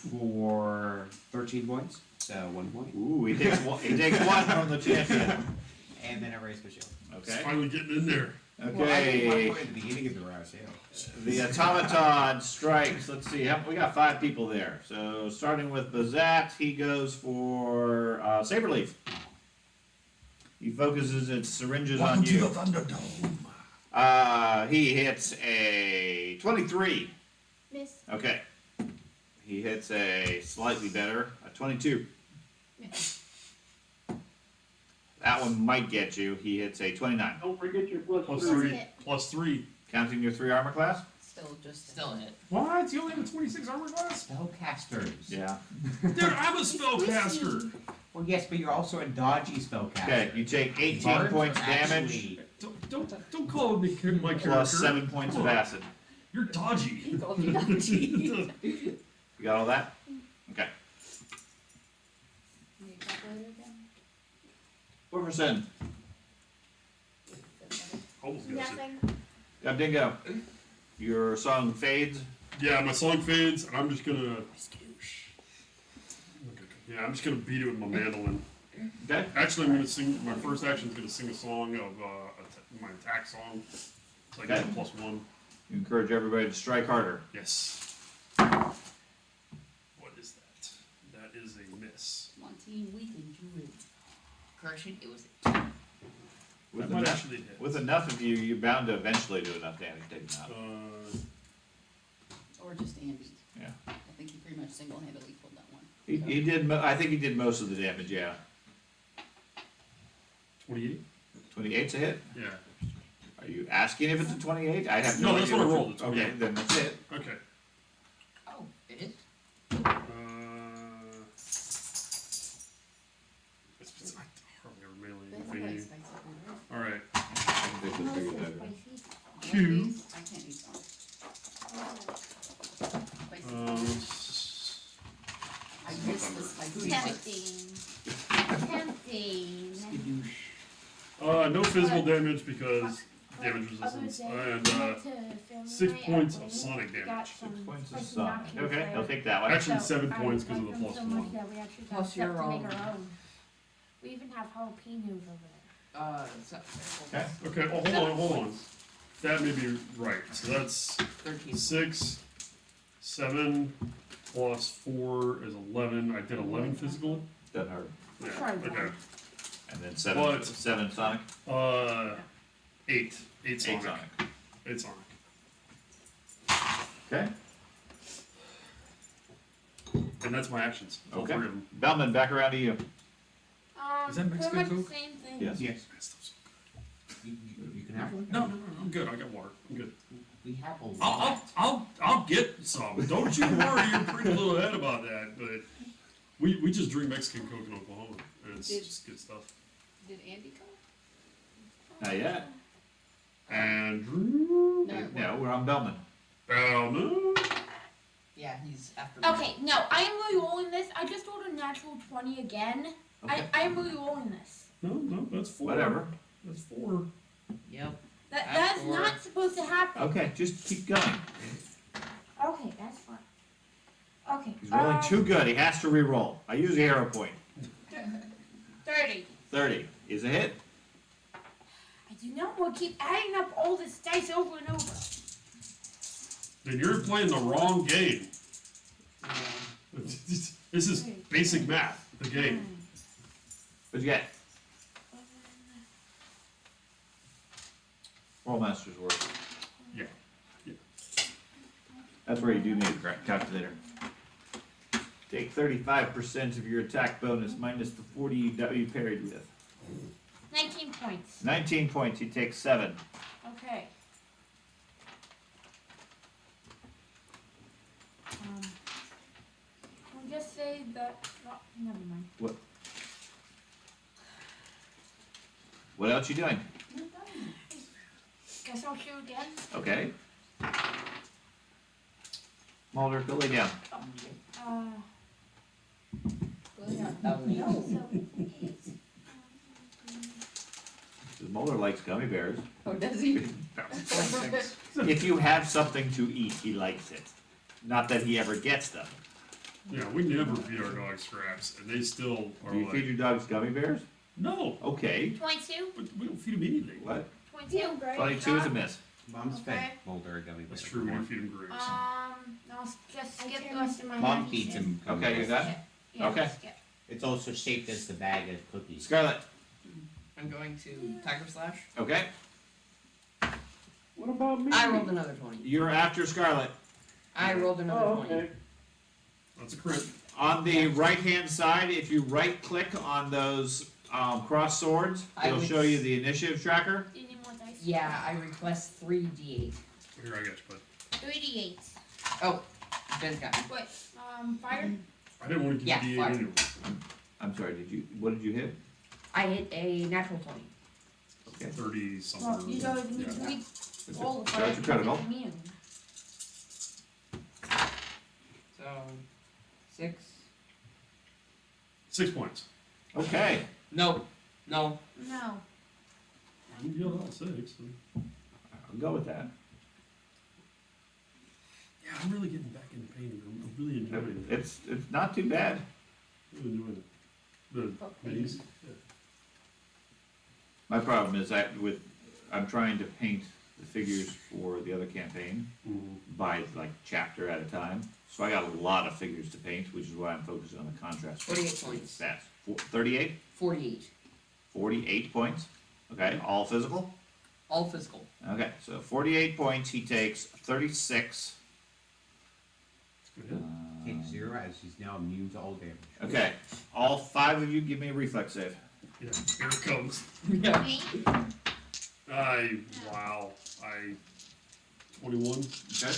For 13 points, so 1 point. Ooh, he takes 1. He takes 1 from the champion. And then I raise my shield. It's Okay. finally getting in there. Well, I did 1 Okay. point at the beginning of the round, so. The automaton strikes. Let's see. We got 5 people there. So starting with Bazat, he goes for Saberleaf. He focuses its syringes on you. Thunderdome. He hits a 23. Miss. Okay. He hits a slightly better, a 22. That one might get you. He hits a 29. Don't forget your plus Plus 3. 3. Plus 3. Counting your 3 armor class? Still a hit. What? You only have a 26 armor class? Spellcasters. Yeah. Dude, I'm a spellcaster. Well, yes, but you're also a dodgy spellcaster. Okay, you take 18 Bards points are damage actually- Don't call me my character. plus 7 points of acid. You're dodgy. He called you dodgy. You got all that? Okay. Need a calculator again? What percent? Almost got you. Nothing. Got Dingo. Your song fades. Yeah, my song fades, and I'm just gonna. Yeah, I'm just gonna beat it with my mandolin. Okay. Actually, I'm gonna sing. My first action is gonna sing a song of my attack song, so I get Okay. a +1. You encourage everybody to strike harder. Yes. What is that? That is a miss. Come on, team, we can do it. Correction, it was With That might enough, actually hit. with enough of you, you're bound to eventually do enough damage to take him out. Or just Andy. Yeah. I think he pretty much single-handedly killed that one. He did. I think he did most of the damage. Yeah. 28. 28's a hit. Yeah. Are you asking if it's a 28? I have No, no that's idea. what I rolled, it's Okay, 28. then that's it. Okay. oh, it is. It's I hardly ever melee That's thingy. like spicy food, right? All right. I think that's bigger than that. Q. These, I can't eat them. Spicy Um, food. I miss the spicy parts. Tempting. no physical damage because damage resistance, and 6 points of sonic damage. 6 points of sonic. Okay, I'll take that one. Actually, 7 points because of the +1. Plus your own. We even have jalapenos over there. So, Okay. Okay, oh, hold on. That may be right. So that's 13. 6, 7 plus 4 is 11. I did 11 physical. Doesn't hurt. Yeah. Try Okay. one. And then 7. What? 7 sonic. 8. 8 8 sonic. sonic. 8 sonic. Okay. And that's my actions. All Okay. 3 of them. Bellman, back around to you. Is that Pretty Mexican much Coke? the same thing. Yes. Yes. You can have one. No, I'm good. I got water. I'm good. We have a lot. I'll get some. Don't you worry your pretty little head about that. But we just drink Mexican Coke in Oklahoma, and it's Did- just good stuff. Did Andy come? Not yet. Andrew. No, we're on Bellman. Bellman. Yeah, he's after me. Okay, no, I am re-rolling this. I just rolled a natural 20 again. Okay. I am re-rolling this. No, that's 4. Whatever. That's 4. Yep. That's That's not supposed to happen. Okay, just keep going. Okay, that's fine. Okay. He's rolling too good. He has to re-roll. I use the arrow point. 30. 30 is a hit. I do not want to keep adding up all this dice over and over. Then you're playing the wrong game. This is basic math. The game. What'd you get? Roll master's work. Yeah. That's where you do need a calculator. Take 35% of your attack bonus minus the 40 you parried with. 19 points. 19 points, you take 7. Okay. I'll just say that. Oh, never mind. What else you doing? Guess I'll shoot again. Okay. Mulder, go lay down. So, Mulder likes gummy bears. Oh, does he? If you have something to eat, he likes it. Not that he ever gets them. Yeah, we never feed our dogs scraps, and they still are Do you like, feed your dogs gummy bears? no, Okay. 22. but we don't feed them anything. What? 22. 22 is a miss. Mom's Okay. fed Mulder a gummy That's bear true, we before. don't feed them grapes. I'll just skip the rest of my Mom hand. feeds him. gummy Okay, you're bears. done? Yeah, Okay. skip. It's also shaped as the bag of cookies. Scarlet. I'm going to Tiger Slash. Okay. What about me? I rolled another 20. You're after Scarlet. I rolled another Oh, 20. okay. That's a crit. On the right-hand side, if you right-click on those cross swords, I it'll would- show you the initiative tracker. Do you need more dice? Yeah, I request 3d8. Here, I got you, bud. 3d8s. Oh, Ben's got it. Wait, fire? I didn't want to give Yeah, you fire. D8 anyway. I'm sorry, what did you hit? I hit a natural 20. Okay. 30 something. Well, you guys need to Yeah. read That's all the it. fire. That's your critical. Immune. So, 6. 6 points. Okay. No. No. No. You yelled out 6. So. I'll go with that. Yeah, I'm really getting back into painting. I'm really enjoying it. It's not too bad. Really enjoying it. The minis. Yeah. My problem is I'm trying to paint the figures for the other campaign by like chapter at a time. So I got a lot of figures to paint, which is why I'm focusing on the contrast. 48 points. That's 38? 48. 48 points. Okay, all physical? All physical. Okay, so 48 points, he takes 36. It's good hit. Take 0 as he's now immune to all damage. Okay, all 5 of you give me a reflex save. Yeah, here it comes. Yeah. Me? Wow. 21. Okay?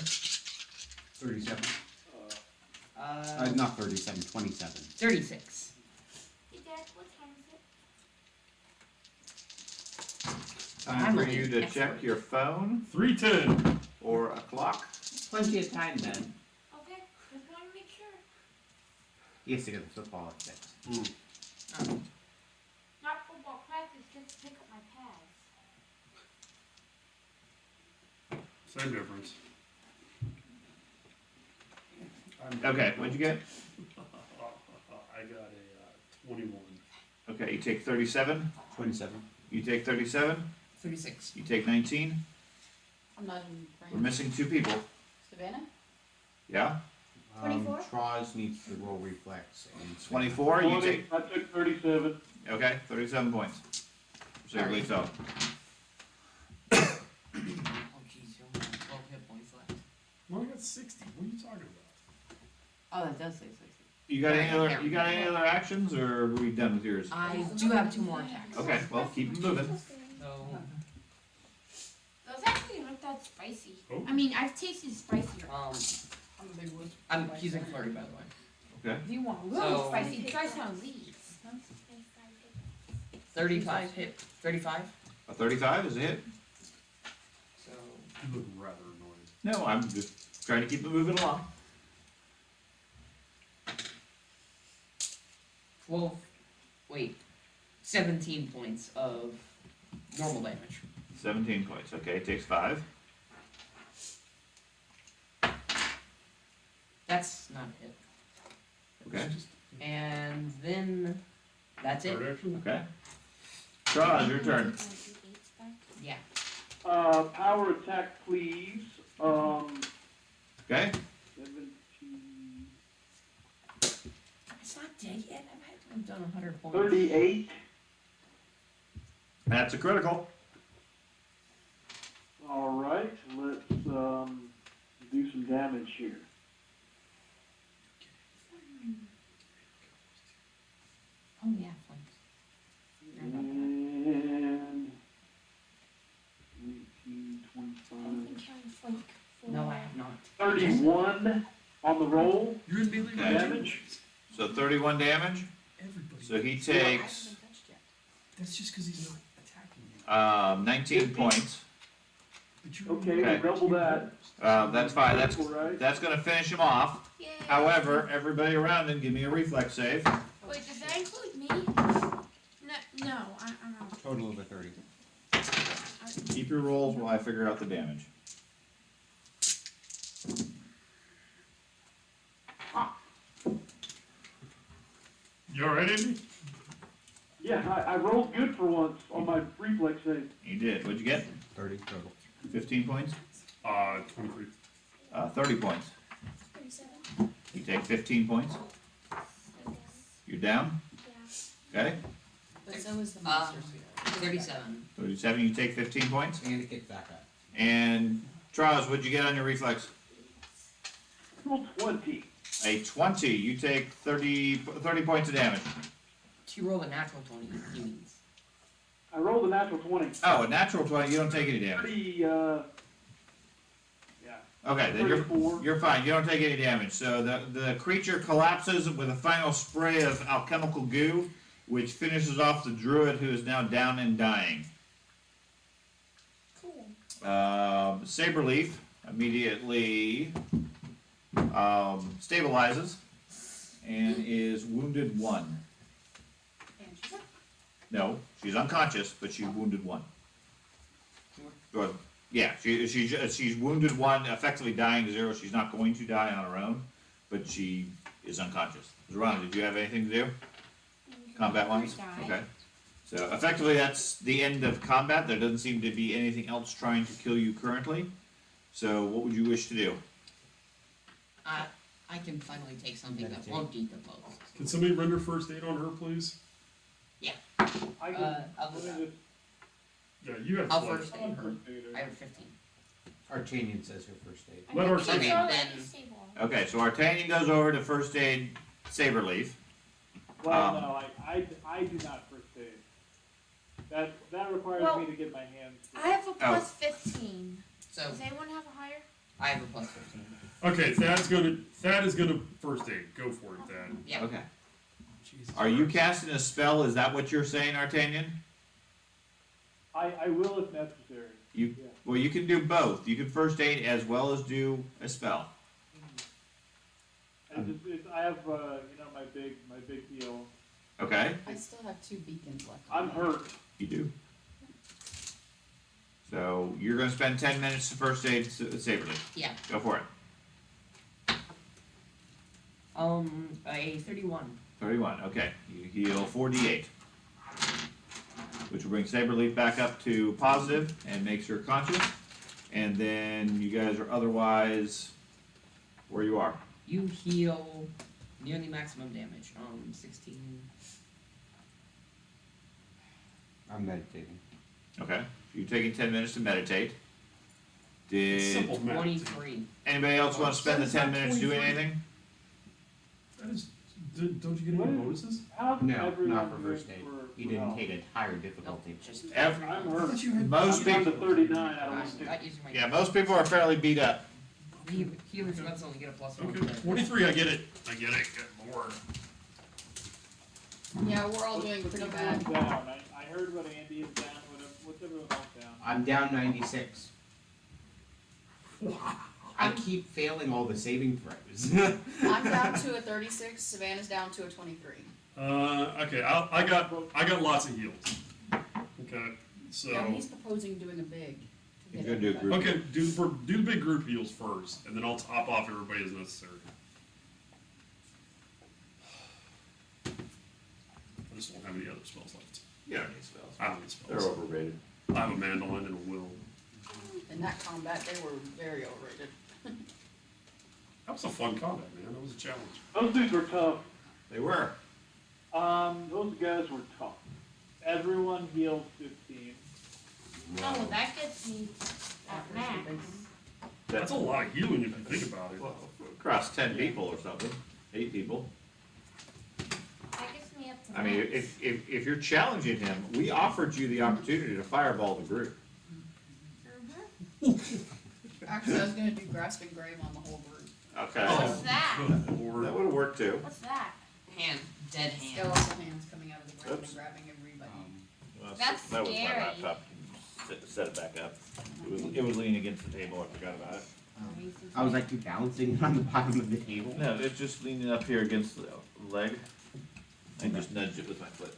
37. Uh, Not 37, 27. 36. Hey, Dad, what time is it? Time I'm for an you to expert. check your phone 310. or a clock. Plenty of time then. Okay, just want to make sure. He has to get the football fixed. Oh. Not football practice, just pick up my pads. Same difference. Okay, what'd you get? I got a 21. Okay, you take 37. 27. You take 37. 36. You take 19. I'm not in We're frame. missing 2 people. Savannah? Yeah? 24? Traws needs to roll reflex. And 24. You 20, take. I took 37. Okay, 37 points. So you bleed out. Oh, jeez, you only have 12 hit points left. Well, I got 60. What are you talking about? Oh, that does say 60. You got any I other? can't You got any remember. other actions, or are we done with yours? I do have 2 more attacks. Okay, well keep moving. So, Those actually aren't that spicy. Oh. I mean, I've tasted spicier. I'm using flurry, by the way. Okay. If you want really So- spicy, try some of these. 35 hit. 35. A 35 is a hit. So, You look rather annoyed. No, I'm just trying to keep it moving along. 12. Wait. 17 points of normal damage. 17 points. Okay, it takes 5. That's not a hit. Okay. And then that's it. Third action? Okay. Charles, your turn. Yeah. Power attack, please. Okay. 17, It's not dead yet. I've done 100 points. 38. That's a critical. All right, let's do some damage here. Oh yeah, flanks. And 18, I've 25, been counting flank for No, I have not. 31 on the roll. You're in melee Okay. Damage? So 31 damage. Everybody. So he I takes haven't been touched yet. That's just because he's not attacking you. 19 points. But you're Okay, Okay. double that. That's fine. That's Right. gonna finish him off. Yay. However, everybody around him, give me a reflex save. Wait, does that include me? No, I'm out. Total of a 30. Keep your rolls while I figure out the damage. You alright, Andy? Yeah, I rolled good for once on my reflex save. You did. What'd you get? 30 total. 15 points? 23. 30 points. 37. You take 15 points. You're down. Yeah. Okay. But so is the monster suit. 37. 37. You take 15 points. And it gets back up. And Charles, what'd you get on your reflex? Roll 20. A 20. You take 30 points of damage. To roll a natural 20, he means. I rolled a natural 20. Oh, a natural 20. You don't take any damage. 30, yeah. Okay, then 34. you're fine. You don't take any damage. So the creature collapses with a final spray of alchemical goo, which finishes off the druid who is now down and dying. Cool. Saberleaf immediately stabilizes and is wounded 1. And she's up. No, she's unconscious, but she's wounded 1. Or, yeah, she's wounded 1, effectively dying 0. She's not going to die on her own, but she is unconscious. Zorana, did you have anything to do? Combat wise? Die. Okay. So effectively that's the end of combat. There doesn't seem to be anything else trying to kill you currently. So what would you wish to do? I can finally take something that Meditate. won't decompose. Can somebody render first aid on her, please? I can, I'll let do me that. just, Yeah, you have I'll flesh. first aid I'll her. first aid her. I have 15. Artanian says her first aid. Let her Okay, then. Okay, so Artanian goes over to first aid Saberleaf. Well, no, I do not first aid. That requires Well, me to get my hands. I have a plus 15. So Does anyone have a higher? I have a plus 15. Okay, Thad is gonna first aid. Go for it, Thad. Yeah. Okay. Jesus Are you Christ. casting a spell? Is that what you're saying, Artanian? I will if necessary. You Yeah. well, you can do both. You can first aid as well as do a spell. I have, my big heal. Okay, I still have 2 beacons left. I'm hurt. you do. So you're going to spend 10 minutes to first aid Saberleaf. Yeah. Go for it. A 31. 31. Okay, you heal 4d8, which will bring Saberleaf back up to positive and makes her conscious. And then you guys are otherwise where you are. You heal nearly maximum damage. 16. I'm meditating. Okay, you're taking 10 minutes to meditate. Did Simple math. 23. anybody else want to spend the 10 minutes doing anything? That is. Don't you get any bonuses? How's No, everyone not for doing first aid. for He didn't health? take a higher Nope, difficulty. just I'm I hurt. thought you had. Most I'm down to people, 39 out of I'm 150. not using my yeah, most people are fairly beat up. healer's guns only get a plus 1. Okay, 23. I get it. Good lord. Yeah, we're all doing pretty bad. Everyone's down. I heard what Andy is down. What's everyone else down? I'm down 96. I keep failing all the saving throws. I'm down to a 36, Savannah's down to a 23. Okay. I got lots of heals. Okay. So. Yeah, he's proposing doing a big. to He's get gonna do a everybody. group. Okay, do the big group heals first, and then I'll top off everybody as necessary. I just don't have any other spells left. You don't need spells. I don't need They're spells. overrated. I have a mandolin and a will. In that combat, they were very overrated. That was a fun combat, man. That was a challenge. Those dudes were tough. They were. Those guys were tough. Everyone healed 15. Oh, that gets me at max. That's a lot of healing if you think about it. Well, across 10 people or something. 8 people. That gets me up I mean, if you're challenging him, we offered you the opportunity to fireball the group. Actually, I was gonna do grasping grave on the whole group. Okay. What's that? Good That lord. would have worked too. What's that? Hand, dead hand. Skeletal hands coming out of the ground Oops. and grabbing everybody. Well, That's that was my scary. laptop. Set it back up. It was leaning against the table. I forgot about it. I was actually balancing on the bottom of the table. No, it's just leaning up here against the leg. I just nudged it with my foot.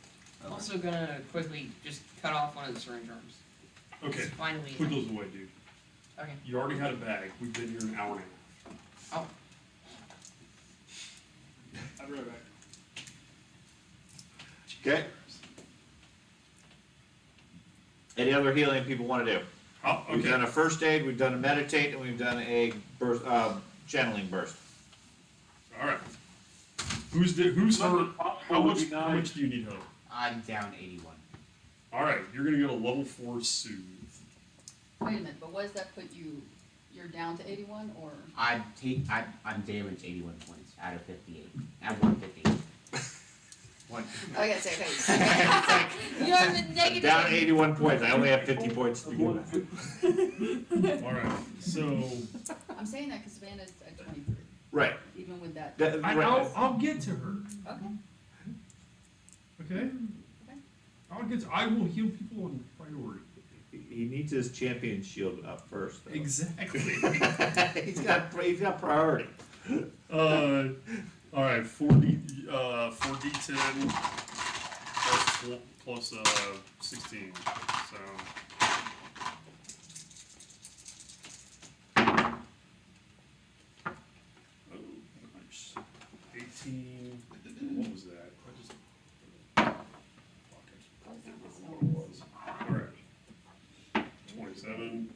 Also gonna quickly just cut off one of the syringe arms. Okay, Finally. put those away, dude. Okay. You already had a bag. We've been here an hour and a half. I'll be right back. Okay. Any other healing people want to do? Oh, We've okay. done a first aid, we've done a meditate, and we've done a burst, channeling burst. All right. Who's hurt? How much? Would be How nice. much do you need help? I'm down 81. All right, you're gonna get a level 4 soothe. Wait a minute, but what does that put you, you're down to 81 or? I'm damaged 81 points out of 58. At 158. I gotta say, okay. You're in the negative. Down 81 points, I only have 50 points to begin with. All right. So I'm saying that because Savannah's at 23, Right. even with that. Right. I'll get to her. Okay. Okay. I will heal people on priority. He needs his champion shield up first, though. Exactly. he's got priority. All right. 4d10 plus 16. So. Oh, nice. 18. What was that? What it was. All right. 27.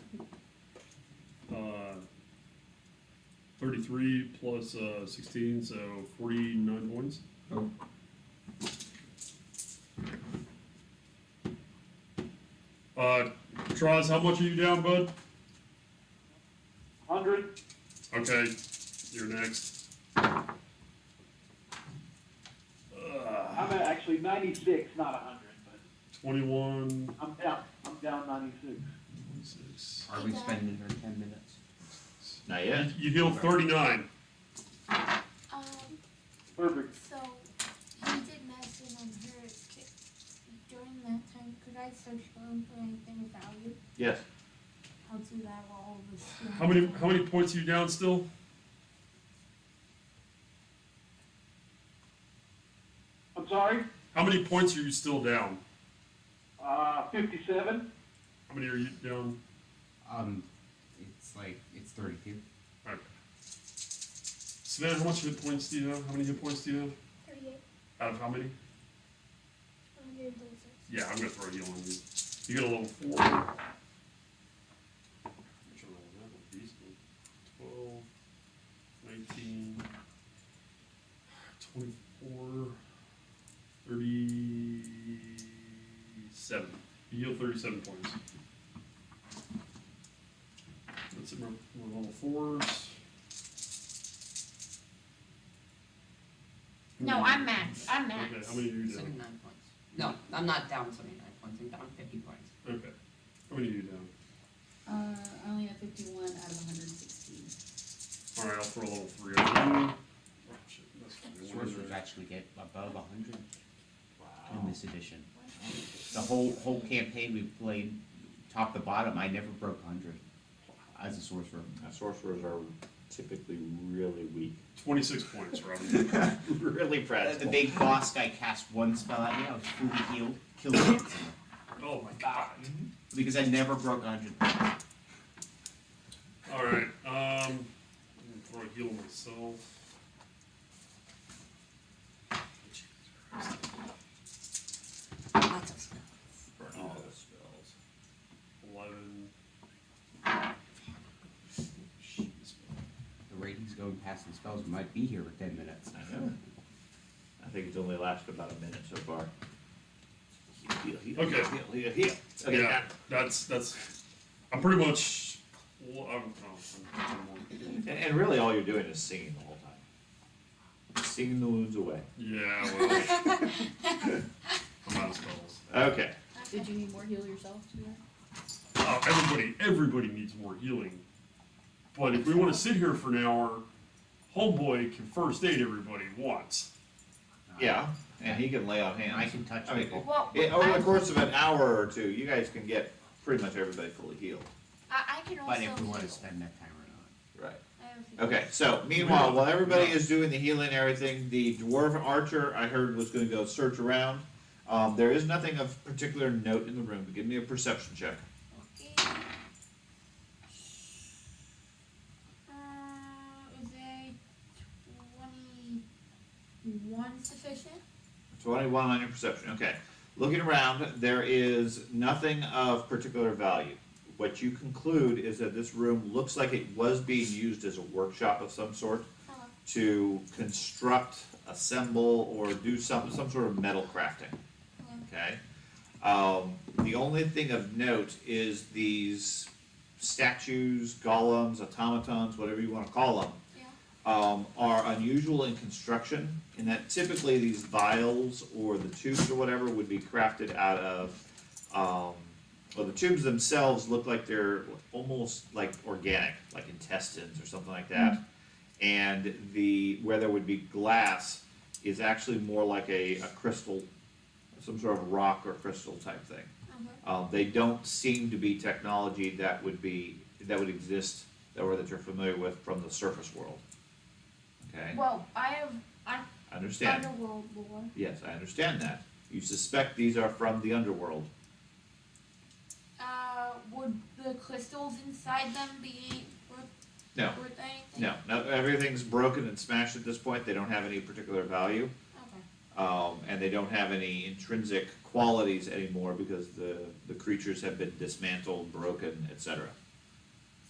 33 plus 16, so 49 points. Traz, how much are you down, bud? 100. Okay, you're next. I'm at actually 96, not 100, but 21. I'm down 96. 26. Are we spending her 10 minutes? Not yet. You heal 39. Perfect. So he did medicine on her during that time. Could I search for him for anything of value? Yes. I'll do that while all of this. How many points are you down still? I'm sorry? How many points are you still down? 57. How many are you down? It's 32. Okay. Savannah, how much hit points do you have? How many hit points do you have? 38. Out of how many? 136. Yeah, I'm gonna throw a heal on you. You get a level 4. Which one was that? Beast one. 12, 19, 24, 37. You heal 37 points. That's it, we're level 4s. No, I'm max. I'm max. Okay, how many are you down? 79 points. No, I'm not down 79 points. I'm down 50 points. Okay. How many are you down? I only have 51 out of 116. Alright, I'll throw a level 3 on you. Oh, shit, that's fine. Sorcerers actually get above 100 in this edition. The whole campaign we played, top to bottom, I never broke 100 as a sorcerer. Sorcerers are typically really weak. 26 points, Robin. Really The practical. big boss guy cast one spell at me, I was fully healed, killed it, Oh my god. because I never broke 100. Alright, I'm gonna throw a heal on myself. Lots of spells. Burn all the spells. 11. The ratings going past the spells, we might be here for 10 minutes. I know. I think it's only lasted about a minute so far. Heal, Okay. heal. Okay, Yeah, that's, I'm pretty much, well, and really all you're doing is singing the whole time. Singing the wounds away. Yeah, well, I'm out of spells. Okay. Did you need more heal yourself to that? Oh, everybody needs more healing. But if we want to sit here for an hour, homeboy can first aid everybody once. Yeah, and he can lay on hands. I can touch I mean, people. Well, over the course of an hour or two, you guys can get pretty much everybody fully healed. I can also But if we want to heal. spend that time or not. Right. I have a few- Okay, so meanwhile, while everybody is doing the healing and everything, the dwarf archer I heard was gonna go search around. There is nothing of particular note in the room, but give me a perception check. Okay. Is a 21 sufficient? 21 on your perception, okay. Looking around, there is nothing of particular value. What you conclude is that this room looks like it was being used as a workshop of some sort to construct, assemble, or do some sort of metal crafting, okay? The only thing of note is these statues, golems, automatons, whatever you wanna call them, are unusual in construction, in that typically these vials or the tubes or whatever would be crafted out of, well, the tubes themselves look like they're almost like organic, like intestines or something like that. And where there would be glass is actually more like a crystal, some sort of rock or crystal type thing. They don't seem to be technology that would exist that you're familiar with from the surface world. Okay, Well, I have understand? underworld lore. Yes, I understand that. You suspect these are from the underworld. Would the crystals inside them be worth anything? No, everything's broken and smashed at this point. They don't have any particular value. Okay. And they don't have any intrinsic qualities anymore because the creatures have been dismantled, broken, etc.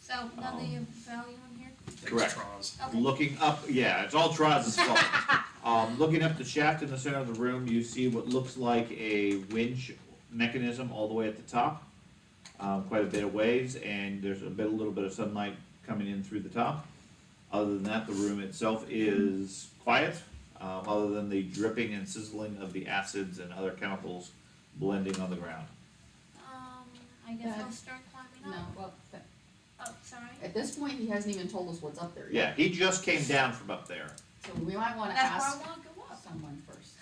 So nothing of value in here? Correct. Straws. Okay. Looking up, yeah, it's all Traz's fault. Looking up the shaft in the center of the room, you see what looks like a winch mechanism all the way at the top, quite a bit of ways, and there's a little bit of sunlight coming in through the top. Other than that, the room itself is quiet, other than the dripping and sizzling of the acids and other chemicals blending on the ground. I guess I'll That- start climbing No, up. well, Oh, sorry. at this point, he hasn't even told us what's up there yet. Yeah, he just came down from up there. So we might wanna That's ask why I wanna go up. someone first.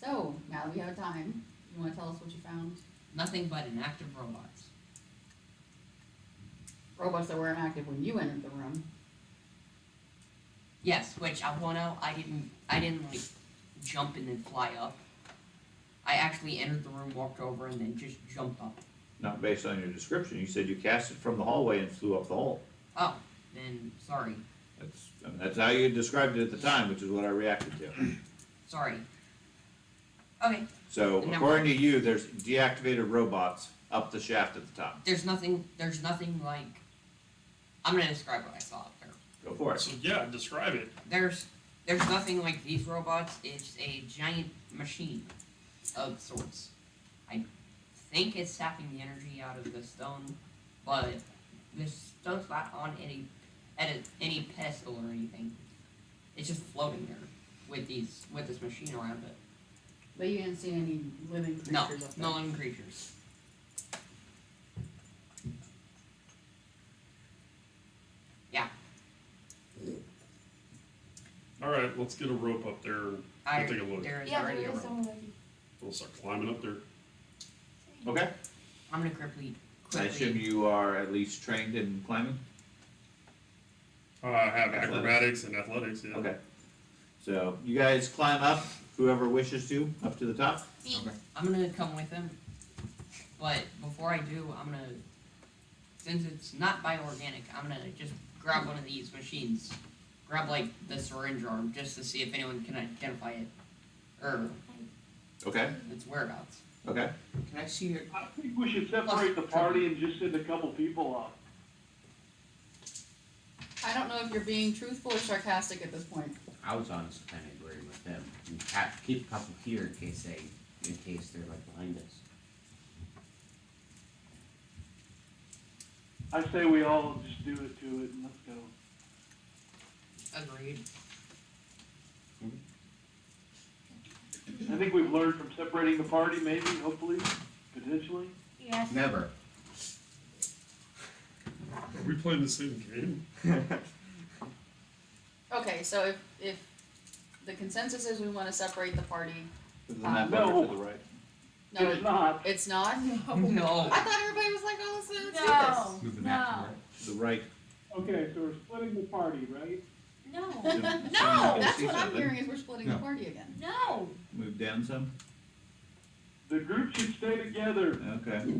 So, now that we have time, you wanna tell us what you found? Nothing but inactive robots. Robots that weren't active when you entered the room. Yes, which I want to. I didn't like jump and then fly up. I actually entered the room, walked over, and then just jumped up. Not based on your description. You said you cast it from the hallway and flew up the hole. Oh, then sorry, That's how you described it at the time, which is what I reacted to. sorry. Okay, So Never according to you, there's deactivated robots up the shaft at the top. there's nothing like. I'm gonna describe what I saw up there. Go for it. So yeah, describe it. There's nothing like these robots. It's a giant machine of sorts. I think it's sapping the energy out of the stone, but this stone's not on any pedestal or anything. It's just floating there with this machine around it. But you didn't see any living creatures No, up there. no living creatures. Yeah, Alright, let's get a rope up there and we'll take a look. there is Yeah, already there a is rope. already. We'll start climbing up there. Okay. I'm gonna quickly. I assume you are at least trained in climbing? I have acrobatics and athletics, yeah. Okay. So you guys climb up, whoever wishes to, up to the top. Me. Okay. I'm gonna come with him, but before I do, I'm gonna, since it's not bioorganic, I'm gonna just grab one of these machines, grab like the syringe arm, just to see if anyone can identify it, or Okay, its whereabouts. okay. Can I see your? I think we should separate the party and just send a couple people up. I don't know if you're being truthful or sarcastic at this point. I was honestly kind of agreeing with them. And keep a couple here in case they're like behind us. I say we all just do it to it and let's go. Agreed. I think we've learned from separating the party, maybe, hopefully, potentially. Yes. Never. Are we playing the same game? Okay, so if the consensus is we wanna separate the party, Is the map No. over to the right? no, It's not. it's not? No. I thought everybody was like, oh, let's do this. No. Move the map to the No. right. The right. Okay, so we're splitting the party, right? No. So No, you can that's see what I'm something. hearing is we're splitting the No. party again. No. Move down some? The group should stay together. Okay.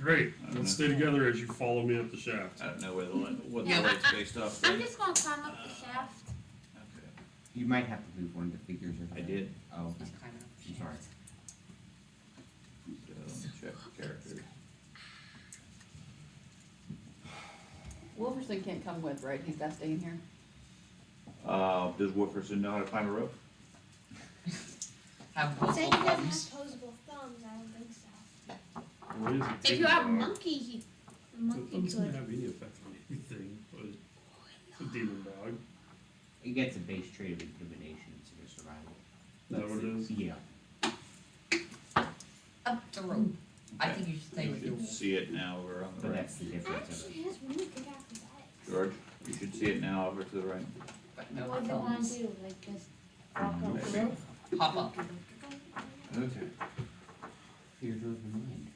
Great. I don't Let's know. stay together as you follow me up the shaft. I don't know where what Yeah, the light's based off. I'm Right? just gonna climb up the shaft. Okay. You might have to move one of the figures over I there. did. Oh, okay. He's kind of. I'm sorry. So let me check characters. Wolferson can't come with, right? He's gotta stay in here. Does Wolferson know how to climb a rope? Have Say multiple he doesn't have thumbs. posable thumbs, I don't think so. Why is it If taking you have a a while? monkey, the It monkey doesn't could. have any effect on anything, but it's a demon dog. It gets a base trait of intimidation instead of survival. Is that what it is? Yeah. Up the rope. I Okay. think you should stay with You your can see it now over on the But right. that's the difference of it. Actually, has really good acrobatics. George, you should see it now over to the right. but no What do they want thumbs. to do? Like just walk up the Maybe. rope? Hop up. Okay. Theater of the mind.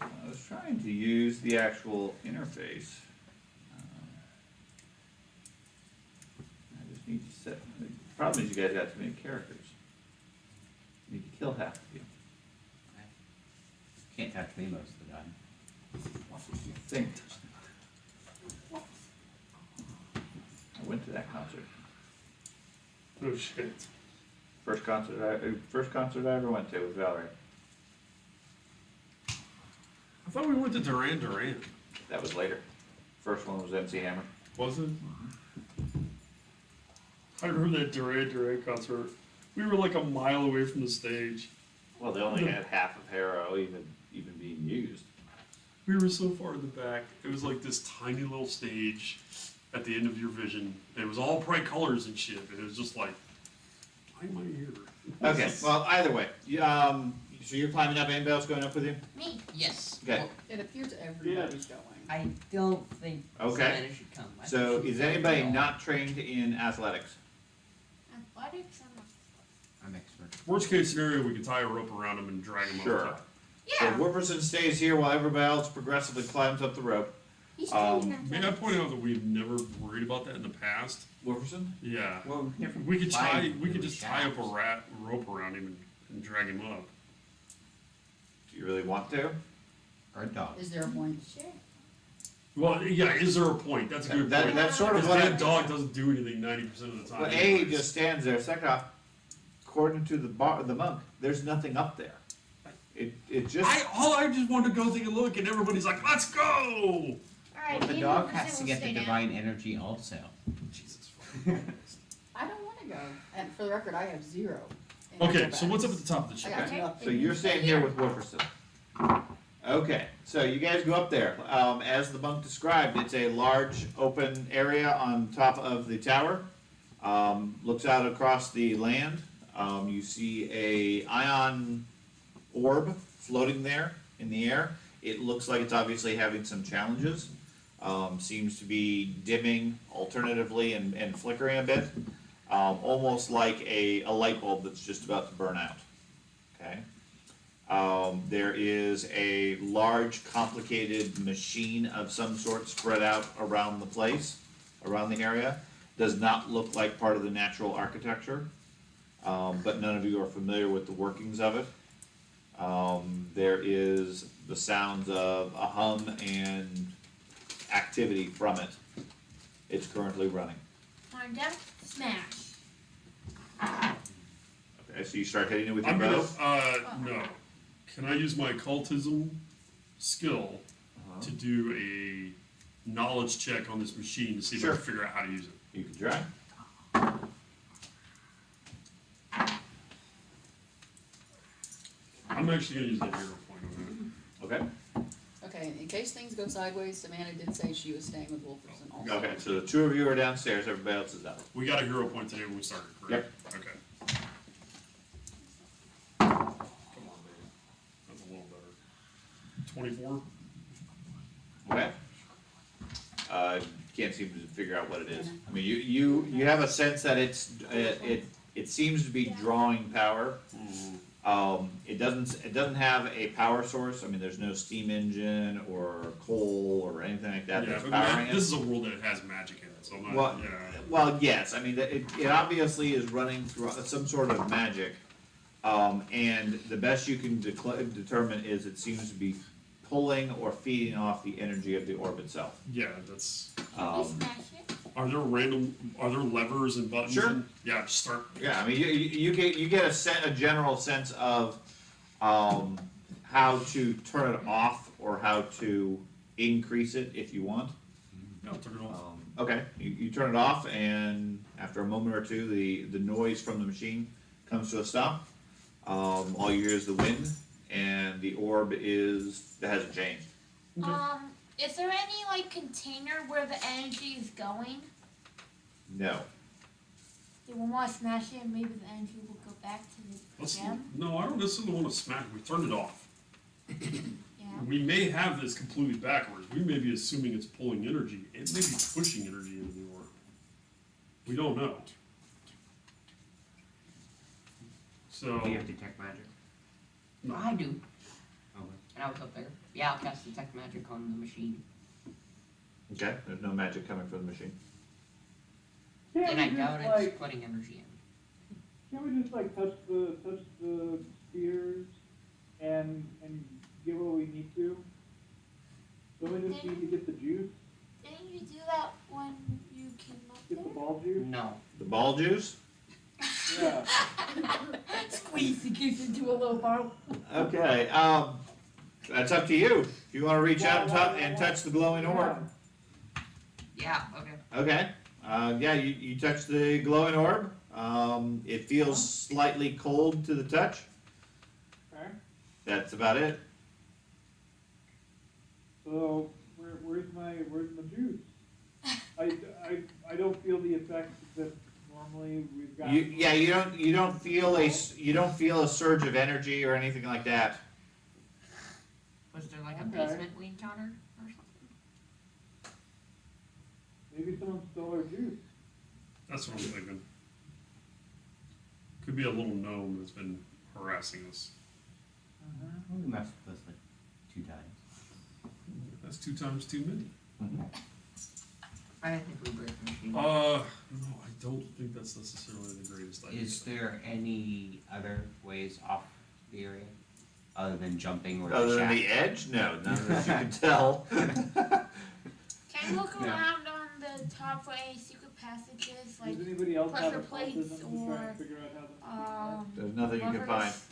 I was trying to use the actual interface. I just need to set, the problem is you guys got too many characters. You need to kill half of you. Can't touch me most of the time. What did you think? I went to that concert. Oh shit. First concert I ever went to was Valerie. I thought we went to Duran Duran. That was later. First one was MC Hammer. Was it? I remember that Duran Duran concert. We were like a mile away from the stage. Well, they only had half of Harrow even being used. We were so far in the back. It was like this tiny little stage at the end of your vision. It was all bright colors and shit. And it was just like, why am I here? Okay, well, either way, so you're climbing up, anybody else going up with you? Me. Yes. Okay. Well, It appears everybody's going. I don't think Okay. Savannah should come. I So think she's is very anybody tall. not trained in athletics? Athletics, I'm expert. Worst case scenario, we could tie a rope around him and drag him Sure. up top. So yeah. Wolferson stays here while everybody else progressively climbs up the rope. He's Um, taking May I point out that we've never worried about that in the past? Wolferson? Yeah. Well, never We could fly tie. him We through could the just tie up a shafts. rope around him and drag him up. Do you really want to? Or a dog. Is there a point? Sure. Well, yeah. Is there a point? That's a good point. That's sort of Because what that I, dog doesn't do anything 90% of the time. well, A, he anyways. just stands there. Second off, according to the monk, there's nothing up there. It just, All I just wanted to go take a look, and everybody's like, "Let's go!" Alright, Well, the me dog and has to will get the stay down. divine energy also. Jesus. fucking I don't wanna go. And for the record, I have 0. in Okay, so acrobatics. what's up at the top of the I ship? got Okay. nothing. so you're staying here with Wolferson. Okay, so you guys go up there. As the monk described, it's a large open area on top of the tower. Looks out across the land. You see a ion orb floating there in the air. It looks like it's obviously having some challenges. Seems to be dimming alternatively and flickering a bit. Almost like a light bulb that's just about to burn out. Okay. There is a large, complicated machine of some sort spread out around the place, around the area. Does not look like part of the natural architecture, but none of you are familiar with the workings of it. There is the sounds of a hum and activity from it. It's currently running. On deck, smash. Okay, so you start hitting it with your I'm gonna. bow. No. Can I use my cultism skill Uh-huh. to do a knowledge check on this machine to see if I Sure. can figure out how to use it? You can try. I'm actually gonna use that hero point on Okay. Okay, in case things go sideways, Savannah did say she was staying with Wolferson also. Okay, so the two of you are downstairs, everybody else is up. that. We got a hero point today when we started, correct? Okay. 24. Okay. Can't seem to figure out what it is. I mean, you have a sense that it seems to be drawing power. It doesn't have a power source. I mean, there's no steam engine or coal or anything like that Yeah, that's but powering this it. is a world that has magic in it, so I'm not. Well, yeah. well, yes, I mean, it obviously is running through some sort of magic. And the best you can determine is it seems to be pulling or feeding off the energy of the orb itself. Yeah, that's. Can we smash it? Are there levers and buttons? Sure. Yeah, just start. Yeah, I mean, you get a general sense of how to turn it off or how to increase it if you want. Yeah, turn it off. Okay, you turn it off, and after a moment or two, the noise from the machine comes to a stop. All you hear is the wind, and the orb hasn't changed. Is there any like container where the energy is going? No. Do we want to smash it and maybe the energy will go back to the gem? No, I don't necessarily want to smack it. We turned it off. Yeah. We may have this completely backwards. We may be assuming it's pulling energy. It may be pushing energy into the orb. We don't know. So. Do you have detect magic? No. I do, Okay. and I was up there. Yeah, I'll cast detect magic on the machine. Okay, there's no magic coming from the machine. Can't And I we doubt just it's like, putting energy in. can't we just like touch the spheres and get what we need to? Don't we just need to get the juice, Didn't you do that when you came up get the there? ball juice? No. The ball juice? Yeah. Squeeze the goose into a little bottle. Okay, that's up to you. If you wanna reach out and touch the glowing orb. Yeah, okay. Okay, yeah, you touch the glowing orb. It feels slightly cold to the touch. Okay. That's about it. So where's my juice? I don't feel the effects that normally we've got. You don't feel a surge of energy or anything like that. Was there like a Okay. basement we encountered or something? Maybe someone stole our juice. That's what I'm thinking. Could be a little gnome that's been harassing us. We messed with this like 2 times. That's 2 times too many. I think we break the machine. No, I don't think that's necessarily the greatest idea. Is there any other ways off the area other than jumping or Other the than shaft? the edge, no, none that you can tell. Can you look Yeah. around on the top for any secret passages, like Does anybody else have pressure a plates cultism to try or and figure out how to There's nothing you can find. levers?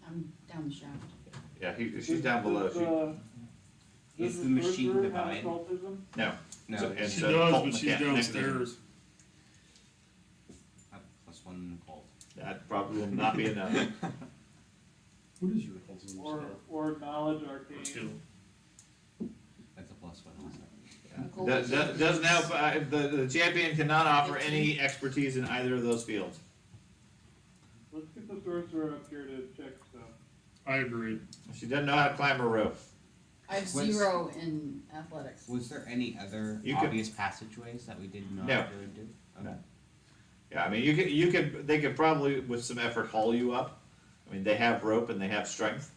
I'm down the shaft. Yeah, she's down below. Is the machine sorcerer divine? have cultism? No. No, So- it's She a does, cult but she's mechanism. downstairs. +1 in the cult. That probably will not be enough. What is your cultism? Or knowledge Or arcane. skill? That's a +1 also. Doesn't help, the champion cannot offer any expertise in either of those fields. Let's get the sorcerer up here to check stuff. I agree. She doesn't know how to climb a rope. I have What's- 0 in athletics. Was there any other You could- obvious passageways that we did not No. go into? Okay. No. Yeah, I mean, they could probably, with some effort, haul you up. I mean, they have rope and they have strength.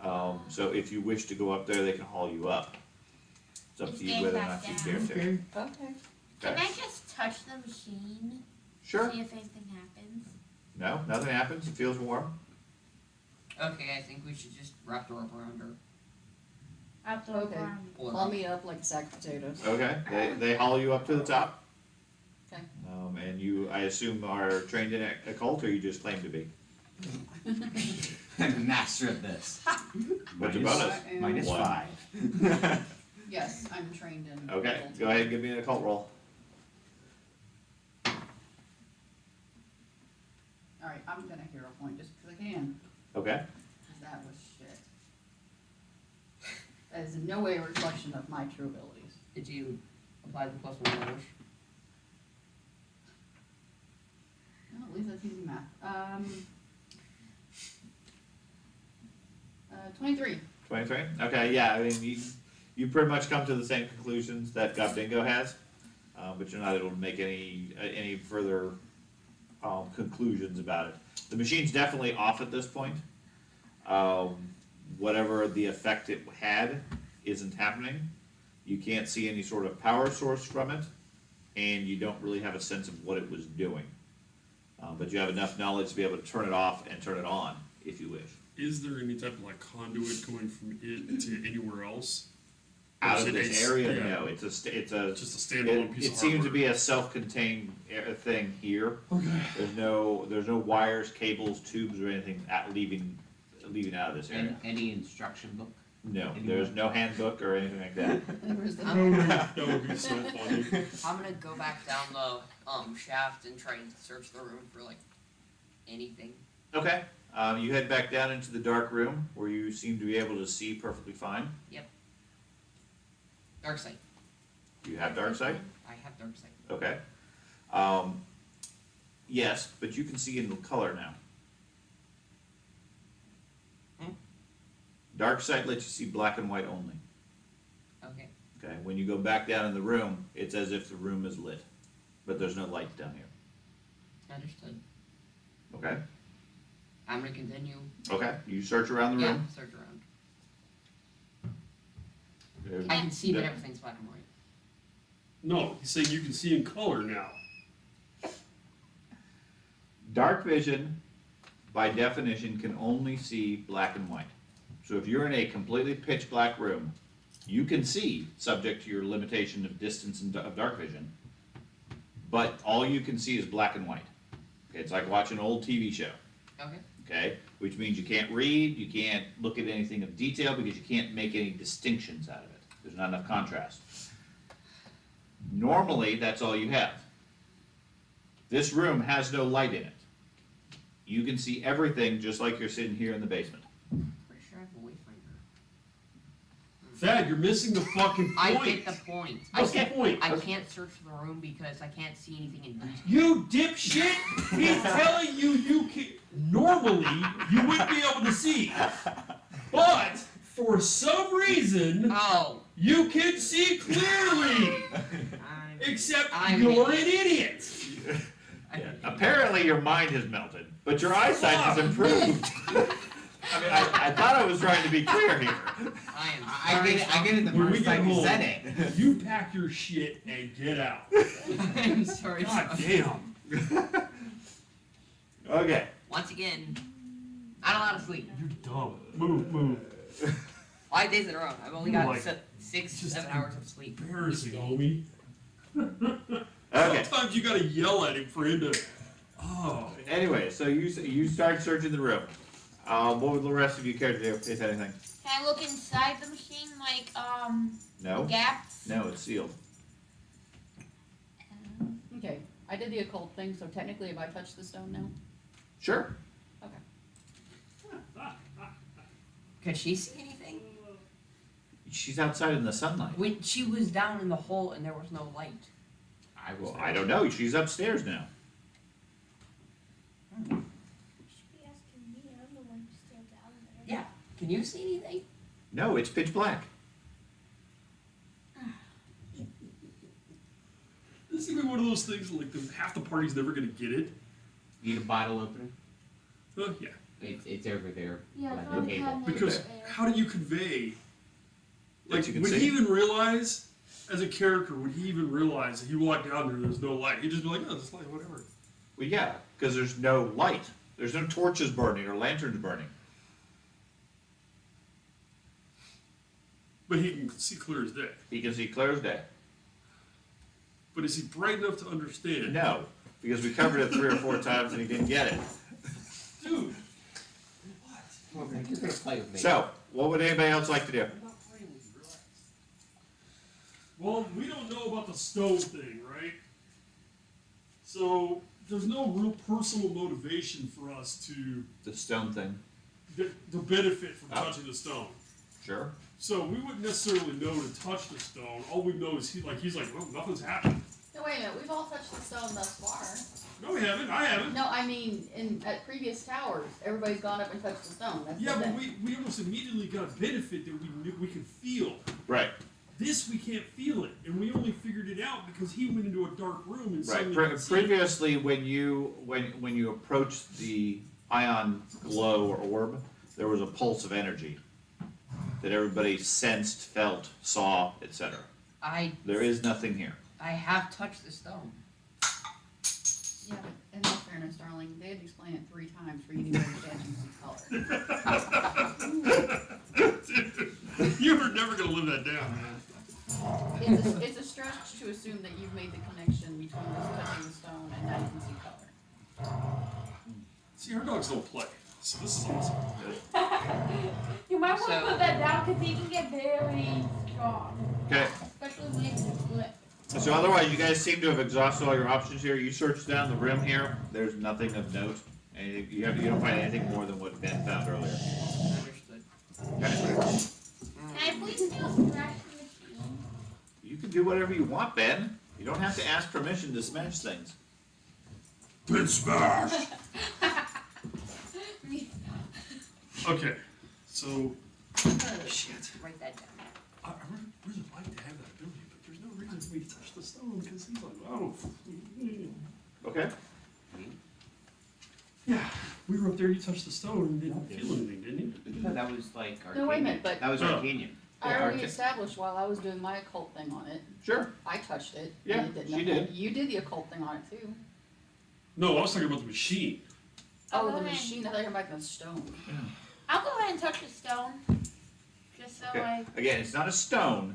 So if you wish to go up there, they can haul you up. It's up to you whether or not you care to. Okay. Can Okay. I just touch the machine? Sure. See if anything happens. No, nothing happens. It feels warm. Okay, I think we should just wrap the rope around her. After Okay. Pull her Haul up. me up like a sack of potatoes. Okay, they haul you up to the top. Okay. And you, I assume, are trained in occult, or you just claim to be? I'm master of this. What's your Minus- bonus? I am- minus One. 5. Yes, I'm trained in. Okay, occult. go ahead and give me an occult roll. Alright, I'm gonna hero point just because I can. Okay. That was shit. That is in no way a reflection of my true abilities. Did you apply the +1 damage? No, at least that's easy math. 23. 23? Okay, yeah, I mean, you pretty much come to the same conclusions that Gobdingo has, but you're not able to make any further conclusions about it. The machine's definitely off at this point. Whatever the effect it had isn't happening. You can't see any sort of power source from it, and you don't really have a sense of what it was doing. But you have enough knowledge to be able to turn it off and turn it on, if you wish. Is there any type of like conduit going from it to anywhere else? Or Out is of it this a- area, yeah, no, it's a just a standalone piece it of seems to hardware. be a self-contained thing here. Okay. There's no wires, cables, tubes, or anything leaving out of this area. Any instruction book? No, there's no handbook or anything like that. There was the- That would be so funny. I'm gonna go back down the shaft and try and search the room for like anything. Okay, you head back down into the dark room where you seem to be able to see perfectly fine. Dark sight. Do you have dark sight? I have dark sight. Okay. Yes, but you can see in the color now. Dark sight lets you see black and white only. Okay. Okay, when you go back down in the room, it's as if the room is lit, but there's no light down here. Understood. Okay? I'm gonna continue. Okay, you search around the Yeah, room. search around. There's- I can see that there- everything's black and white. No, he's saying you can see in color now. Dark vision, by definition, can only see black and white. So if you're in a completely pitch black room, you can see, subject to your limitation of distance and of dark vision, but all you can see is black and white. Okay, it's like watching an old TV show. Okay. Okay, which means you can't read, you can't look at anything of detail because you can't make any distinctions out of it. There's not enough contrast. Normally, that's all you have. This room has no light in it. You can see everything just like you're sitting here in the basement. Pretty sure I have a wayfinder. Thad, you're missing the fucking point. I get the point. What's the point? I can't search the room because I can't see anything in detail. You dipshit! He's telling you you can. Normally, you wouldn't be able to see. But, for some reason, Oh. you can see clearly! Except I'm you're an an idiot! Apparently, your mind has melted, but your eyesight has improved. I mean, I thought I was trying to be clear here. I am. I get it the When we first get time you home, said it. You pack your shit and get out. I'm sorry. God damn. Okay. Once again, not allowed to sleep. You're dumb. Move. 5 days in a row. I've only got Like, 6, just 7 hours of sleep. Embarrassing, each day. homie. Okay. Sometimes you gotta yell at him for him to. Oh. Anyway, so you start searching the room. What would the rest of you care to do, if anything? Can I look inside the machine, like, No? gaps? No, it's sealed. Okay, I did the occult thing, so technically have I touched the stone now? Sure. Could she see anything? She's outside in the sunlight. When she was down in the hole and there was no light. I was Well, there. I don't know. She's upstairs now. You should be asking me. I'm the one who's still down there. Yeah. Can you see anything? No, it's pitch black. This is gonna be one of those things like half the party's never gonna get it. Need a bottle opener? Yeah. It's over there Yeah, by it's the on the table. cabinet. Because there. how do you convey? Like, That you can would see. he even realize, as a character, would he even realize that he walked down there and there's no light? He'd just be like, oh, there's light, whatever. Well, yeah, because there's no light. There's no torches burning or lanterns burning. But he can see clear as day. He can see clear as day. But is he bright enough to understand? No, because we covered it 3 or 4 times and he didn't get it. Dude, Come on, man, you're gonna play with me. So, what would anybody else like to do? I'm not playing with you, relax. Well, we don't know about the stove thing, right? So, there's no real personal motivation for us to The stone thing. benefit from Oh. touching the stone. Sure. So we wouldn't necessarily know to touch the stone. All we know is he's like, well, nothing's happened. No, wait a minute, we've all touched the stone thus far. No, we haven't. I haven't. No, I mean, at previous towers, everybody's gone up and touched the stone, that's Yeah, the but thing. we almost immediately got a benefit that we could feel. Right. This we can't feel it, and we only figured it out because he went into a dark room and Right. suddenly could see it. Previously, when you approached the ion glow or orb, there was a pulse of energy that everybody sensed, felt, saw, etc. There is nothing here. I have touched the stone. Yeah, but in all fairness, darling, they had to explain it 3 times for you to understand and see color. You were never gonna live that down, man. It's a stretch to assume that you've made the connection between just touching the stone and now you can see color. See, our dogs don't play, so this is awesome. You might want to So- put that down because he can get very strong, Okay. especially when it's split. So otherwise, you guys seem to have exhausted all your options here. You search down the rim here. There's nothing of note. And you don't find anything more than what Ben found earlier. Understood. Can I please do a scratch machine? You can do whatever you want, Ben. You don't have to ask permission to smash things. Ben smash! Okay, so, shit. Write that down. I really like to have that ability, but there's no reason for me to touch the stone, because he's like, oh. Okay. Yeah, we were up there, you touched the stone and didn't feel anything, didn't you? No, that was like Arcanian. No, wait a minute, but- That was Oh. Arcanian. I Yeah, already Arca- established while I was doing my occult thing on it, Sure. I touched it. Yeah, and it did she nothing. did. You did the occult thing on it too. No, I was talking about the machine. Oh, the Okay. machine, I thought you were back in the stone. I'll go ahead and touch the stone, just so Okay. Again, it's not a stone.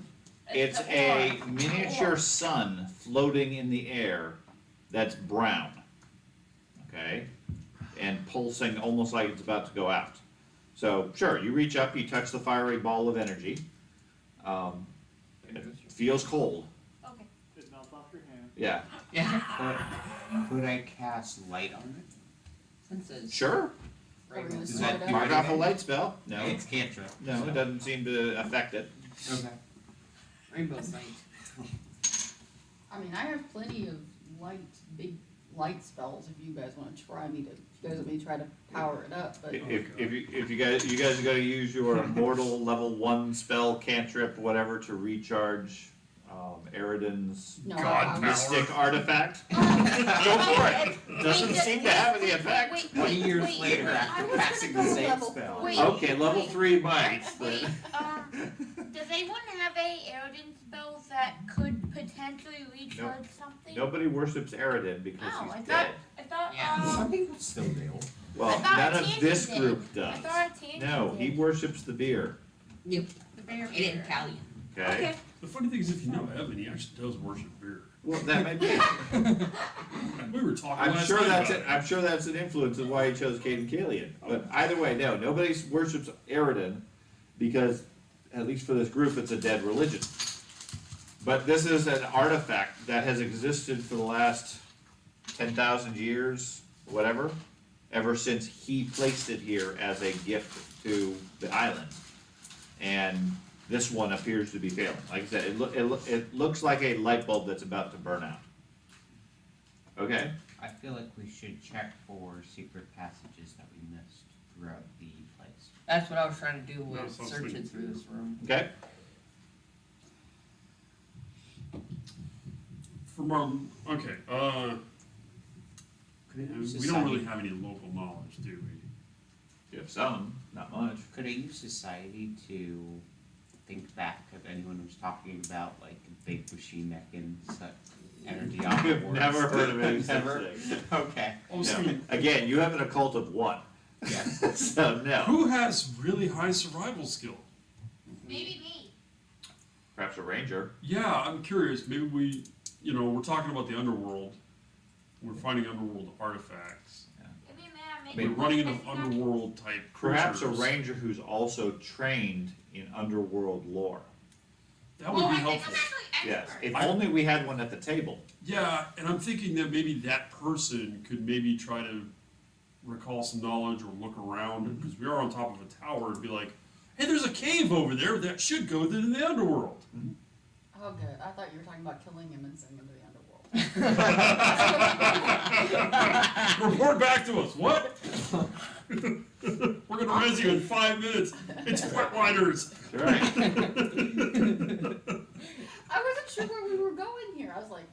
It's the a ore. miniature sun floating in the air that's brown. Okay? And pulsing almost like it's about to go out. So, sure, you reach up, you touch the fiery ball of energy. It feels cold. Okay. It melts off your hand. Yeah. Yeah. Could I cast light on it? Since it's Sure. Are we gonna fragrance. Is start that it up? Mark off a light spell. No. It's cantrip. No, it doesn't seem to affect it. Okay. Rainbow sight. I mean, I have plenty of big light spells if you guys wanna try me to, if you guys want me to try to power it up, but. If you guys are gonna use your mortal level 1 spell cantrip, whatever, to recharge Eridan's No, God, I- no. mystic artifact, Go for it. Doesn't Wait, seem to have any effect. Wait, 20 years wait, later, I after was casting gonna the go same level spell. four. Wait. Okay, level 3 might, Wait, but does anyone have a Eridan spells that could potentially recharge something? nobody worships Eridan because Oh, he's I thought, dead. I thought, Yeah. Some people still do. Well, I thought none of Tandy this did. group I does. thought Tandy No, did. he worships the beer. Yep. The bear In bear. Italian. Okay. Okay. The funny thing is, if you know Evan, he actually does worship beer. Well, that may be. We were talking I'm last sure night that's about it. I'm sure that's an influence of why he chose Caden Kalian. But either way, no, nobody worships Eridan because, at least for this group, it's a dead religion. But this is an artifact that has existed for the last 10,000 years, whatever, ever since he placed it here as a gift to the island. And this one appears to be failing. Like I said, it looks like a light bulb that's about to burn out. Okay? I feel like we should check for secret passages that we missed throughout the place. That's what I was trying to do with That's what I was searching thinking. through this room. Okay? From our, okay, Could I we use don't society? really have any local knowledge, do we? You have some, not much. Could I use society to think back if anyone was talking about like a big machine that can suck energy off I've of never words? heard of any such Never? thing. Okay. I was No. thinking, Again, you have an occult of 1. Yes. So, no. who has really high survival skill? Maybe me. Perhaps a ranger. Yeah, I'm curious, maybe we, we're talking about the underworld. We're finding underworld artifacts. Maybe man, Maybe We're running into underworld type Perhaps a creatures. ranger who's also trained in underworld lore. That would be I think I'm helpful. actually Yes, expert. if only we had one at the table. Yeah, and I'm thinking that maybe that person could maybe try to recall some knowledge or look around, because we are on top of a tower, and be like, hey, there's a cave over there that should go to the underworld. Oh, good. I thought you were talking about killing him and sending him to the underworld. Report back to us, what? We're gonna res you in 5 minutes. It's wetliners. That's right. I wasn't sure where we were going here. I was like,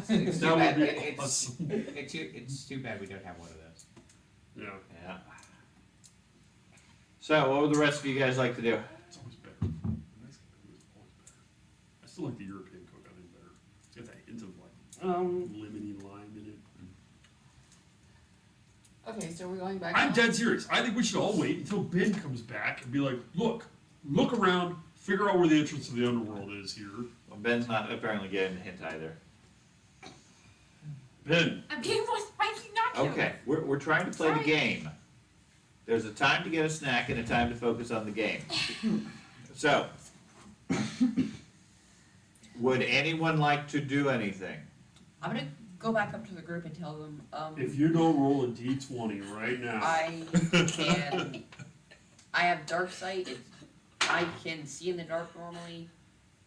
It's too That would bad, be it's, awesome. it's too bad we don't have one of those. Yeah, Yeah. So, what would the rest of you guys like to do? it's always better. Mexican food is always better. I still like the European Coke, I think, better. It's got that hint of like lemony lime in it. okay, so we're going back. I'm now? dead serious. I think we should all wait until Ben comes back and be like, look around, figure out where the entrance to the underworld is here. Well, Ben's not apparently getting a hint either. Ben, I'm getting more spicy nachos. Okay, we're trying to play the Sorry. game. There's a time to get a snack and a time to focus on the game. So, would anyone like to do anything? I'm gonna go back up to the group and tell them, if you don't roll a d20 right now. I have dark sight. I can see in the dark normally,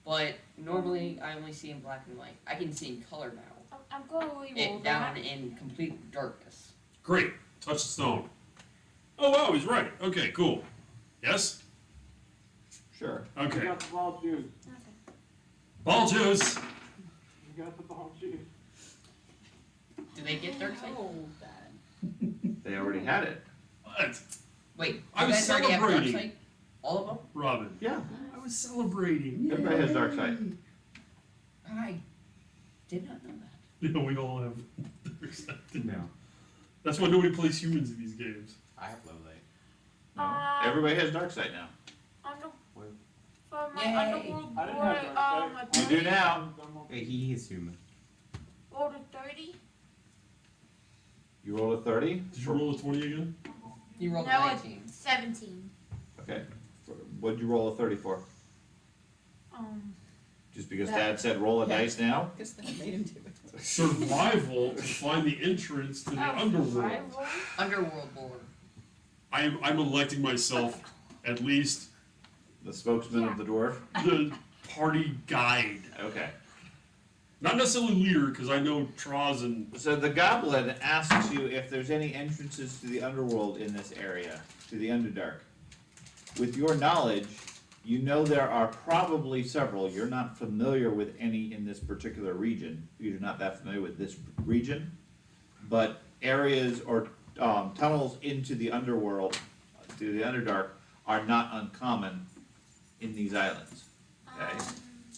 but normally I only see in black and white. I can see in color now. I'm going to roll It down in complete darkness. Great. Touch the stone. Oh wow, he's right. Okay, cool. Yes? Sure. You Okay. got the ball juice. Okay. Ball juice. You got the ball juice. Do they get dark sight? Oh, bad. They already had it. What? Wait, I you was guys already have dark celebrating. sight? All of them? Robin. Yeah, I was celebrating. everybody has dark sight. I did not know that. Yeah, we all have dark side. No, That's why nobody plays humans in these games. I have low light. Everybody has dark sight now. Under, Where- for my Yay. underworld I didn't boy, have dark my sight. You do now. He is human. rolled a 30. You roll a 30? Did you roll a 20 again? You rolled a No, 19. 17. Okay. What'd you roll a 30 for? Just because Dad said roll a dice now? Guess that made him do it. Survival to find the entrance to the underworld. Survival? Underworld board. I'm electing myself at least The spokesman of the dwarf? the party guide. Okay. Not necessarily leader, because I know Troz and So the goblin asks you if there's any entrances to the underworld in this area, to the Underdark. With your knowledge, you know there are probably several. You're not familiar with any in this particular region. You're not that familiar with this region. But areas or tunnels into the underworld, to the Underdark, are not uncommon in these islands. Okay?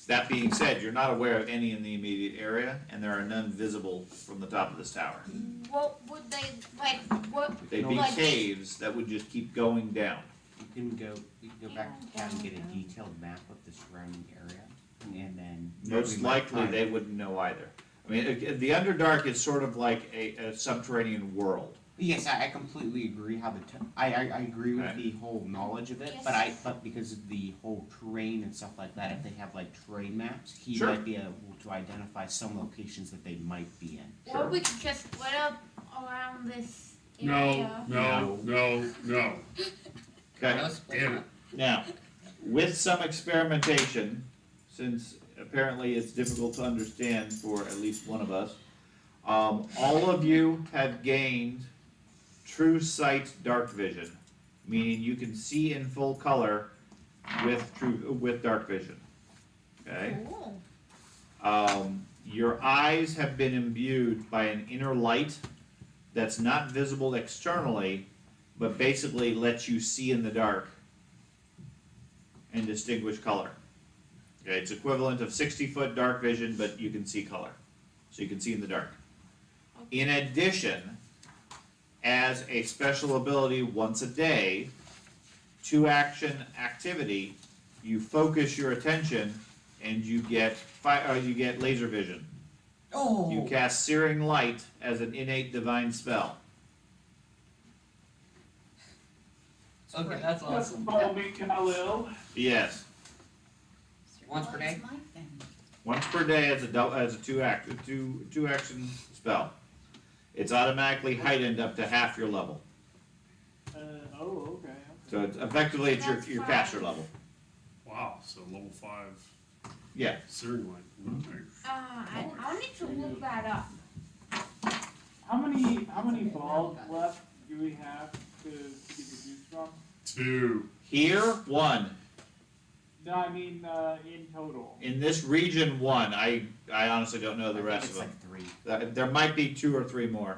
That being said, you're not aware of any in the immediate area, and there are none visible from the top of this tower. What would they, like, what? They'd be Like- caves that would just keep going down. You can go back to town and get a detailed map of the surrounding area, and then. Most we might likely, find- they wouldn't know either. I mean, the Underdark is sort of like a subterranean world. Yes, I completely agree how I agree with Right. the whole knowledge of it, Yes. but because of the whole terrain and stuff like that, if they have like terrain maps, he Sure. might be able to identify some locations that they might be in. Sure. Or we could just split up around this no, area. no, no, no. Okay? No split Damn it. up. Now, with some experimentation, since apparently it's difficult to understand for at least one of us, all of you have gained true sight dark vision, meaning you can see in full color with dark vision. Okay? Cool. Your eyes have been imbued by an inner light that's not visible externally, but basically lets you see in the dark and distinguish color. Okay, it's equivalent of 60-foot dark vision, but you can see color. So you can see in the dark. In addition, as a special ability once a day, 2-action activity, you focus your attention and you get laser vision. Oh! You cast Searing Light as an innate divine spell. Okay, that's awesome. Follow me, Khalil. Yes, Once per day? That's my thing. once per day as a 2-action spell. It's automatically heightened up to half your level. Oh, okay. So it's effectively it's your caster level. Wow, so level 5. Yeah, Searing light. Nice. I'll need to look that up. How many balls left do we have to get the juice from? 2. here, 1. No, I mean, in total. In this region, 1. I honestly don't know the I think rest it's of them. like 3. There might be 2 or 3 more.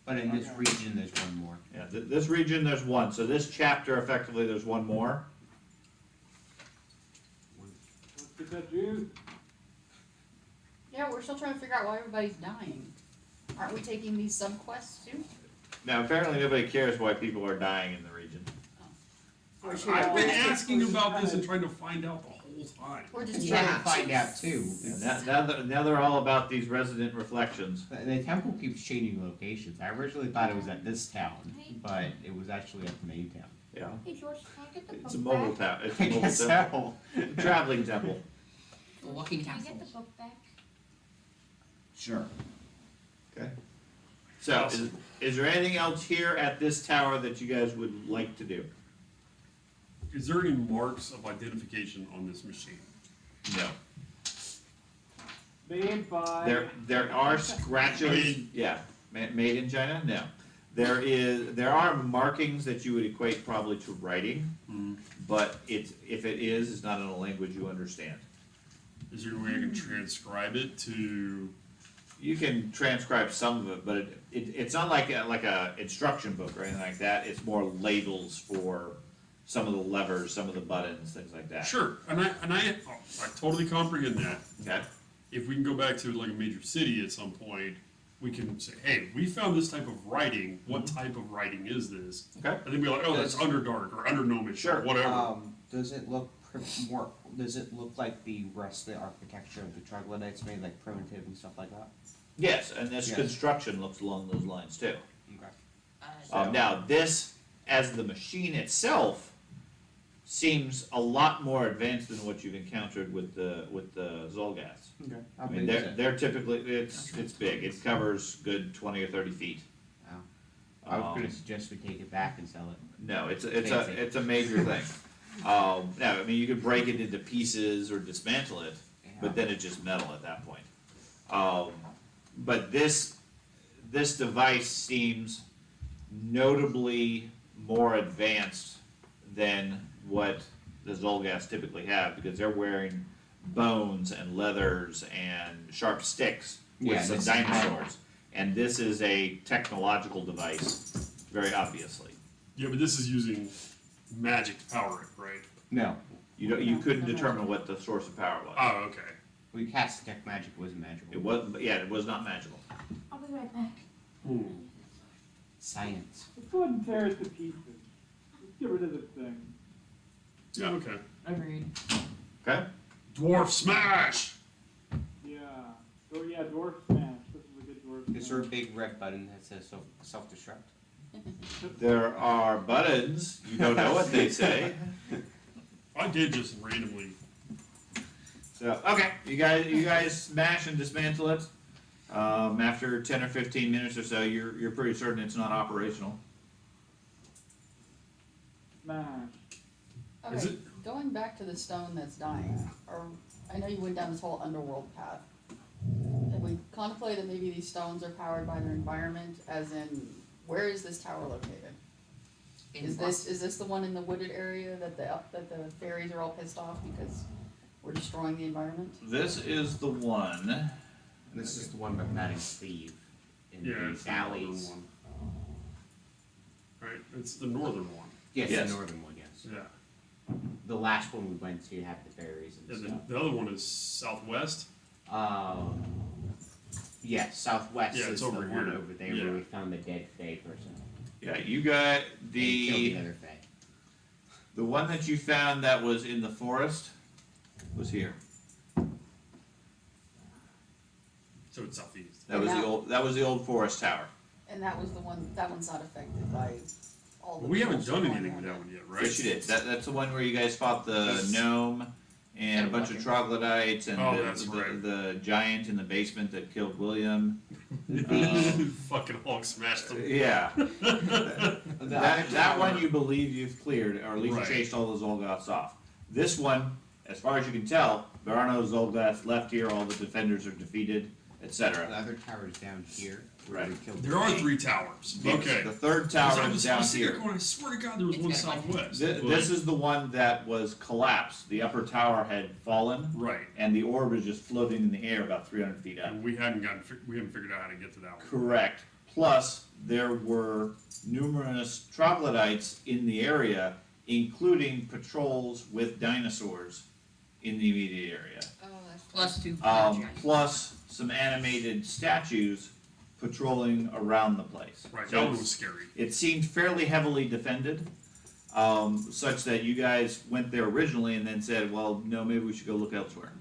But in this Okay. region, there's one more. Yeah, this region, there's 1. So this chapter, effectively, there's 1 more. Let's get that juice. Yeah, we're still trying to figure out why everybody's dying. Aren't we taking these sub-quests too? Now, apparently nobody cares why people are dying in the region. We're sure- I've been we're just- asking we're just about this kinda- and trying to find out the whole time. We're just I'm trying trying to find out too. Now they're all about these resident reflections. The temple keeps changing locations. I originally thought it was at this town, but it was actually at the main town. Yeah, Hey George, can I get the book it's a mobile back? town. It's I a mobile guess temple. so. Traveling temple. Walking Can I get the castles. book back? Sure. Okay. So, is there anything else here at this tower that you guys would like to do? Is there any marks of identification on this machine? No. Made by. There are scratches. Made- Yeah, made in China. No, there are markings that you would equate probably to writing, but if it is, it's not in a language you understand. Is there a way I can transcribe it to? You can transcribe some of it, but it's not like a instruction book or anything like that. It's more labels for some of the levers, some of the buttons, things like that. Sure, and I totally comprehend that. Okay. If we can go back to like a major city at some point, we can say, hey, we found this type of writing. What type of writing is this? Okay. And then be like, oh, that's Underdark or Undergnomish Sure. or whatever. Does it look more? Does it look like the rest of the architecture of the troglodytes made, like primitive and stuff like that? Yes, and this Yes. construction looks along those lines too. Okay. Now, this, as the machine itself, seems a lot more advanced than what you've encountered with the Zolgaths. Okay. I How mean, big is it? they're typically, it's big, it covers good 20 or 30 feet. Wow. I was Um, gonna suggest we take it back and sell it. No, it's Fancy. a major thing. No, I mean, you could break it into pieces or dismantle it, but then it's just metal at that point. But this device seems notably more advanced than what the Zolgaths typically have, because they're wearing bones and leathers and sharp sticks with Yeah, some this is dinosaurs. And this is a technological device, very obviously. Yeah, but this is using magic to power it, right? No, You couldn't determine what the source of power was. Oh, okay. we cast detect magic wasn't magical. It was, yeah, it was not magical. I'll be right back. Science. Let's go ahead and tear it to pieces. Let's get rid of this thing. Yeah, okay. Agreed. Okay? Dwarf smash! Yeah. Oh yeah, dwarf smash. This is a good dwarf Is there a smash. big red button that says self-destruct? There are buttons, you don't know what they say. I did just randomly. So, okay, you guys smash and dismantle it. After 10 or 15 minutes or so, you're pretty certain it's not operational. Smash. Is Okay, going back to the stone that's dying, or, I know you went down this whole underworld path. Have we contemplated that maybe these stones are powered by their environment, as in, where is this tower located? Is this the one in the wooded area that the fairies are all pissed off because we're destroying the environment? This is the one. This is the one with Matting Steve in Yeah, the it's the northern valleys. one. Right, it's the northern one. Yes, Yes. the northern one, yes. Yeah. The last one we went to had the fairies Yeah, and stuff. the other one is southwest. Yes, southwest Yeah, is it's the over one here. over there Yeah. where we found the dead Fae person. Yeah, you got And killed the the other Fae. one that you found that was in the forest was here. So it's southeast. That was And the old forest tower. And that was the one, that one's not affected by all the. But we haven't bullshit done going anything on with that there. one yet, right? Yes, you did. That's the one where you guys fought the Yes. gnome and a bunch of troglodytes and Oh, that's right. the giant in the basement that killed William. Fucking Hulk smashed them. Yeah. That one you believe you've cleared, or at least Right. chased all those Olgoths off. This one, as far as you can tell, there are no Zolgaths left here, all the defenders are defeated, The etc. other tower's down here. where Right. we killed There are the- 3 towers. Yes, Okay. the third 'Cause tower I is was down sitting there here. going, I swear to God, there was It's one got a bunch of- southwest. This is the one that was collapsed. The upper tower had fallen, Right. and the orb was just floating in the air about 300 feet up. And we hadn't figured out how to get to that one. Correct. Plus, there were numerous troglodytes in the area, including patrols with dinosaurs in the immediate area. Oh, that's. Plus 2 giants. Plus some animated statues patrolling around the place. Right, So that one it's- was scary. It seemed fairly heavily defended, such that you guys went there originally and then said, well, no, maybe we should go look elsewhere.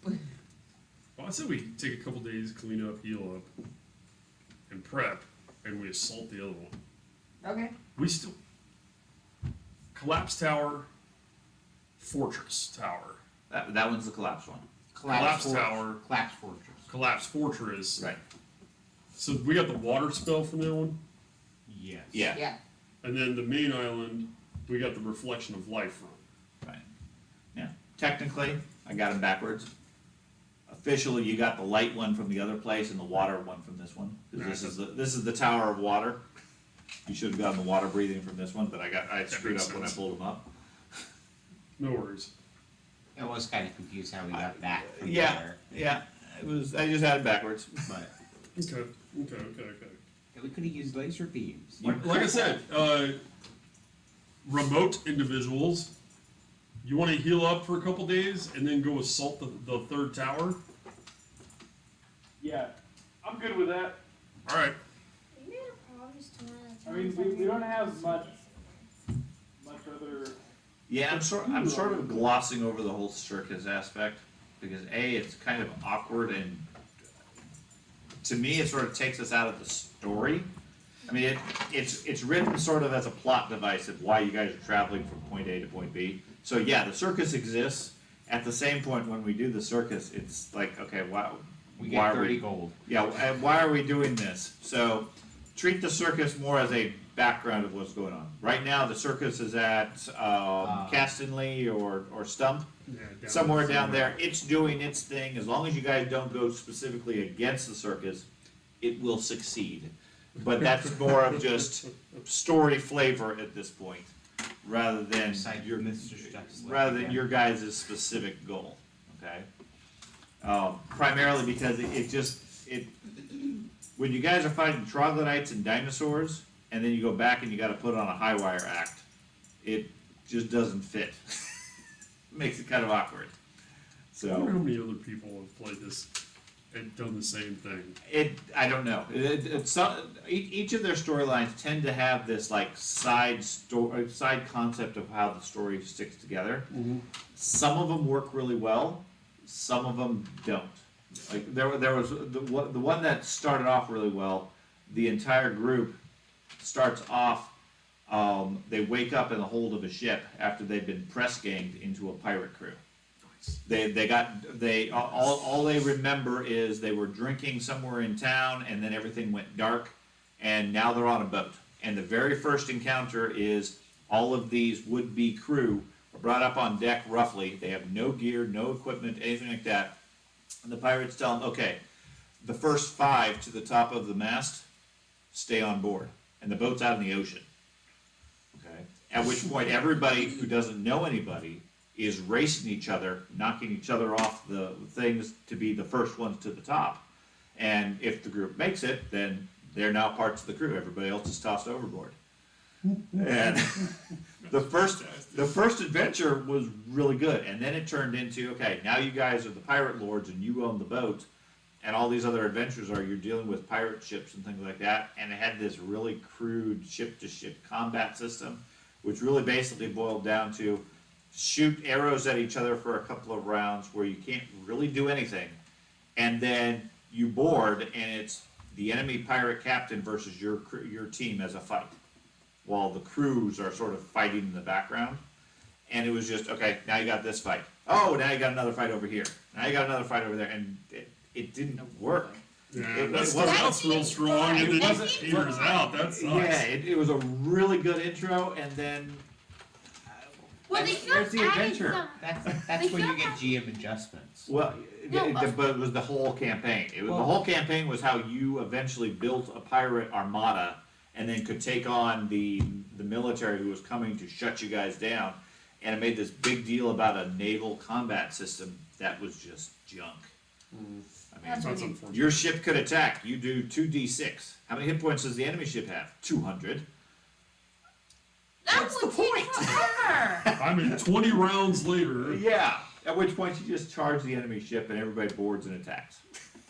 Well, I said we take a couple days, clean up, heal up, and prep, and we assault the other one. Okay. We still collapse tower, fortress tower, That one's the collapsed one. collapse Fort- tower, Collapse fortress. collapse fortress. Right. So we got the water spell from that one, Yes. Yeah. Yeah. and then the main island, we got the reflection of life from. Right. Yeah. Technically, I got them backwards. Officially, you got the light one from the other place and the water one from this one. 'Cause this is the Tower of Water. You should have gotten the water breathing from this one, but I screwed makes up when I sense. pulled them up. No worries. I was kind of confused how we got that from Yeah. there, Yeah, it was. I just had it backwards. but Okay. we could have used laser beams. Like I said, remote individuals, you want to heal up for a couple days and then go assault the third tower? Yeah, I'm good with that. All right. We made a promise to one of the I mean, times we that don't have much other. Yeah, I'm sort of glossing over the whole circus aspect because A, it's kind of awkward, and to me, it sort of takes us out of the story. I mean, it's written sort of as a plot device of why you guys are traveling from point A to point B. So yeah, the circus exists. At the same point, when we do the circus, it's like, okay, wow, We why get are 30 gold. Yeah, and why are we doing this? So treat the circus more as a background of what's going on. Right now, the circus is at Castonley or Stump, Yeah, somewhere down there. It's doing its thing. As long as you guys don't go specifically against the circus, it will succeed. But that's more of just story flavor at this point, rather than Besides your Mr. Stuck's left rather than again. your guys' specific goal. Okay. Primarily because it when you guys are fighting troglodytes and dinosaurs, and then you go back and you got to put on a high wire act, it just doesn't fit. Makes it kind of awkward. I wonder So how many other people have played this and done the same thing. I don't know. Each of their storylines tend to have this like side concept of how the story sticks together. Some of them work really well. Some of them don't. Like there was the one that started off really well. The entire group starts off. They wake up in the hold of a ship after they've been press ganged into a pirate crew. All they remember is they were drinking somewhere in town and then everything went dark and now they're on a boat. And the very first encounter is all of these would-be crew are brought up on deck roughly. They have no gear, no equipment, anything like that. And the pirates tell them, okay, the first 5 to the top of the mast stay on board. And the boat's out in the ocean. Okay. At which point everybody who doesn't know anybody is racing each other, knocking each other off the things to be the first ones to the top. And if the group makes it, then they're now parts of the crew. Everybody else is tossed overboard. And the first adventure was really good, and then it turned into, okay, now you guys are the pirate lords and you own the boat, and all these other adventures you're dealing with pirate ships and things like that, and it had this really crude ship-to-ship combat system, which really basically boiled down to shoot arrows at each other for a couple of rounds where you can't really do anything, and then you board, and it's the enemy pirate captain versus your team as a fight, while the crews are sort of fighting in the background. And it was just, okay, now you got this fight. Oh, now you got another fight over here. Now you got another fight over there, and it didn't work. Yeah, It that wasn't- starts out real strong and It then wasn't- just peters out. That sucks. Yeah, it was a really good intro, and then Well, they That's- should where's the have added adventure? some. That's when you get GM adjustments. Well, No, but it was the whole campaign. The Well- whole campaign was how you eventually built a pirate armada and then could take on the military who was coming to shut you guys down. And it made this big deal about a naval combat system that was just junk. I That's mean, what you, unfortunate. your ship could attack. You do 2d6. How many hit points does the enemy ship have? 200. That What's would the take point? forever. I mean, 20 rounds later. Yeah. At which point you just charge the enemy ship and everybody boards and attacks.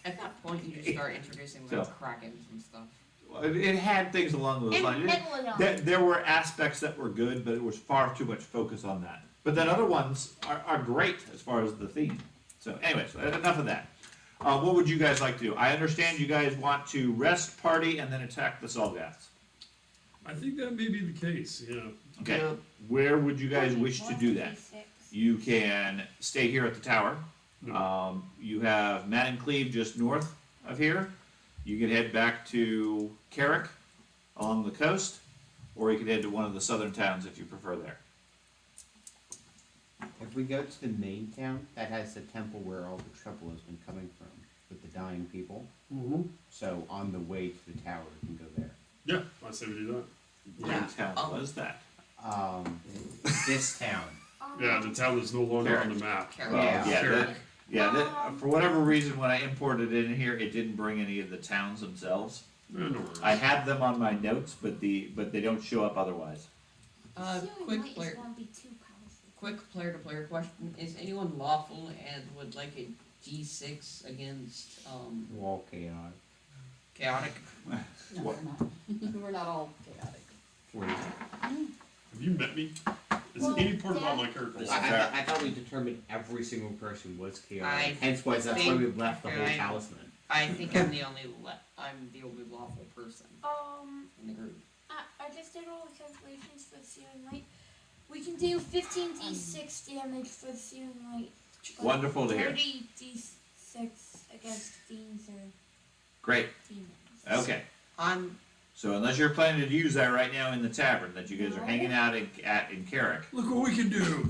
At that point, you just start introducing like So- krakens and stuff. Well, it had things along those And lines. Megalodon. There were aspects that were good, but it was far too much focus on that. But then other ones are great as far as the theme. So anyways, enough of that. What would you guys like to do? I understand you guys want to rest, party, and then attack the Solgaths. I think that may be the case, yeah. Okay, Yeah. where would you guys wish to do that? You can stay here at the tower. You have Matt and Cleve just north of here. You can head back to Carrick along the coast, or you can head to one of the southern towns if you prefer there. If we go to the main town, that has the temple where all the trouble has been coming from with the dying people. Mm-hmm. So on the way to the tower, we can go there. Yeah, I say we do that. What town was that? This town. Yeah, the town that's no longer on the map. Carrick. Yeah, Carrick. for whatever reason, when I imported it in here, it didn't bring any of the towns themselves. Yeah, no worries. I had them on my notes, but they don't show up otherwise. Quick player-to-player question: is anyone lawful and would like a D6 against Wall chaos. chaotic? no, we're not. We're not all chaotic. 40. Have you met me? Is Well, any part about yeah. my character? I thought we determined every single person was chaotic. I Hence why that's why we think left the whole I'm- talisman. I think I'm the only lawful person in the group. I just did all the calculations for the searing light. We can do 15d6 damage for the searing light. but Wonderful to hear. 30d6 against fiends or Great. demons. Okay. I'm So unless you're planning to use that right now in the tavern that you guys are hanging out in Carrick, Look what we can do.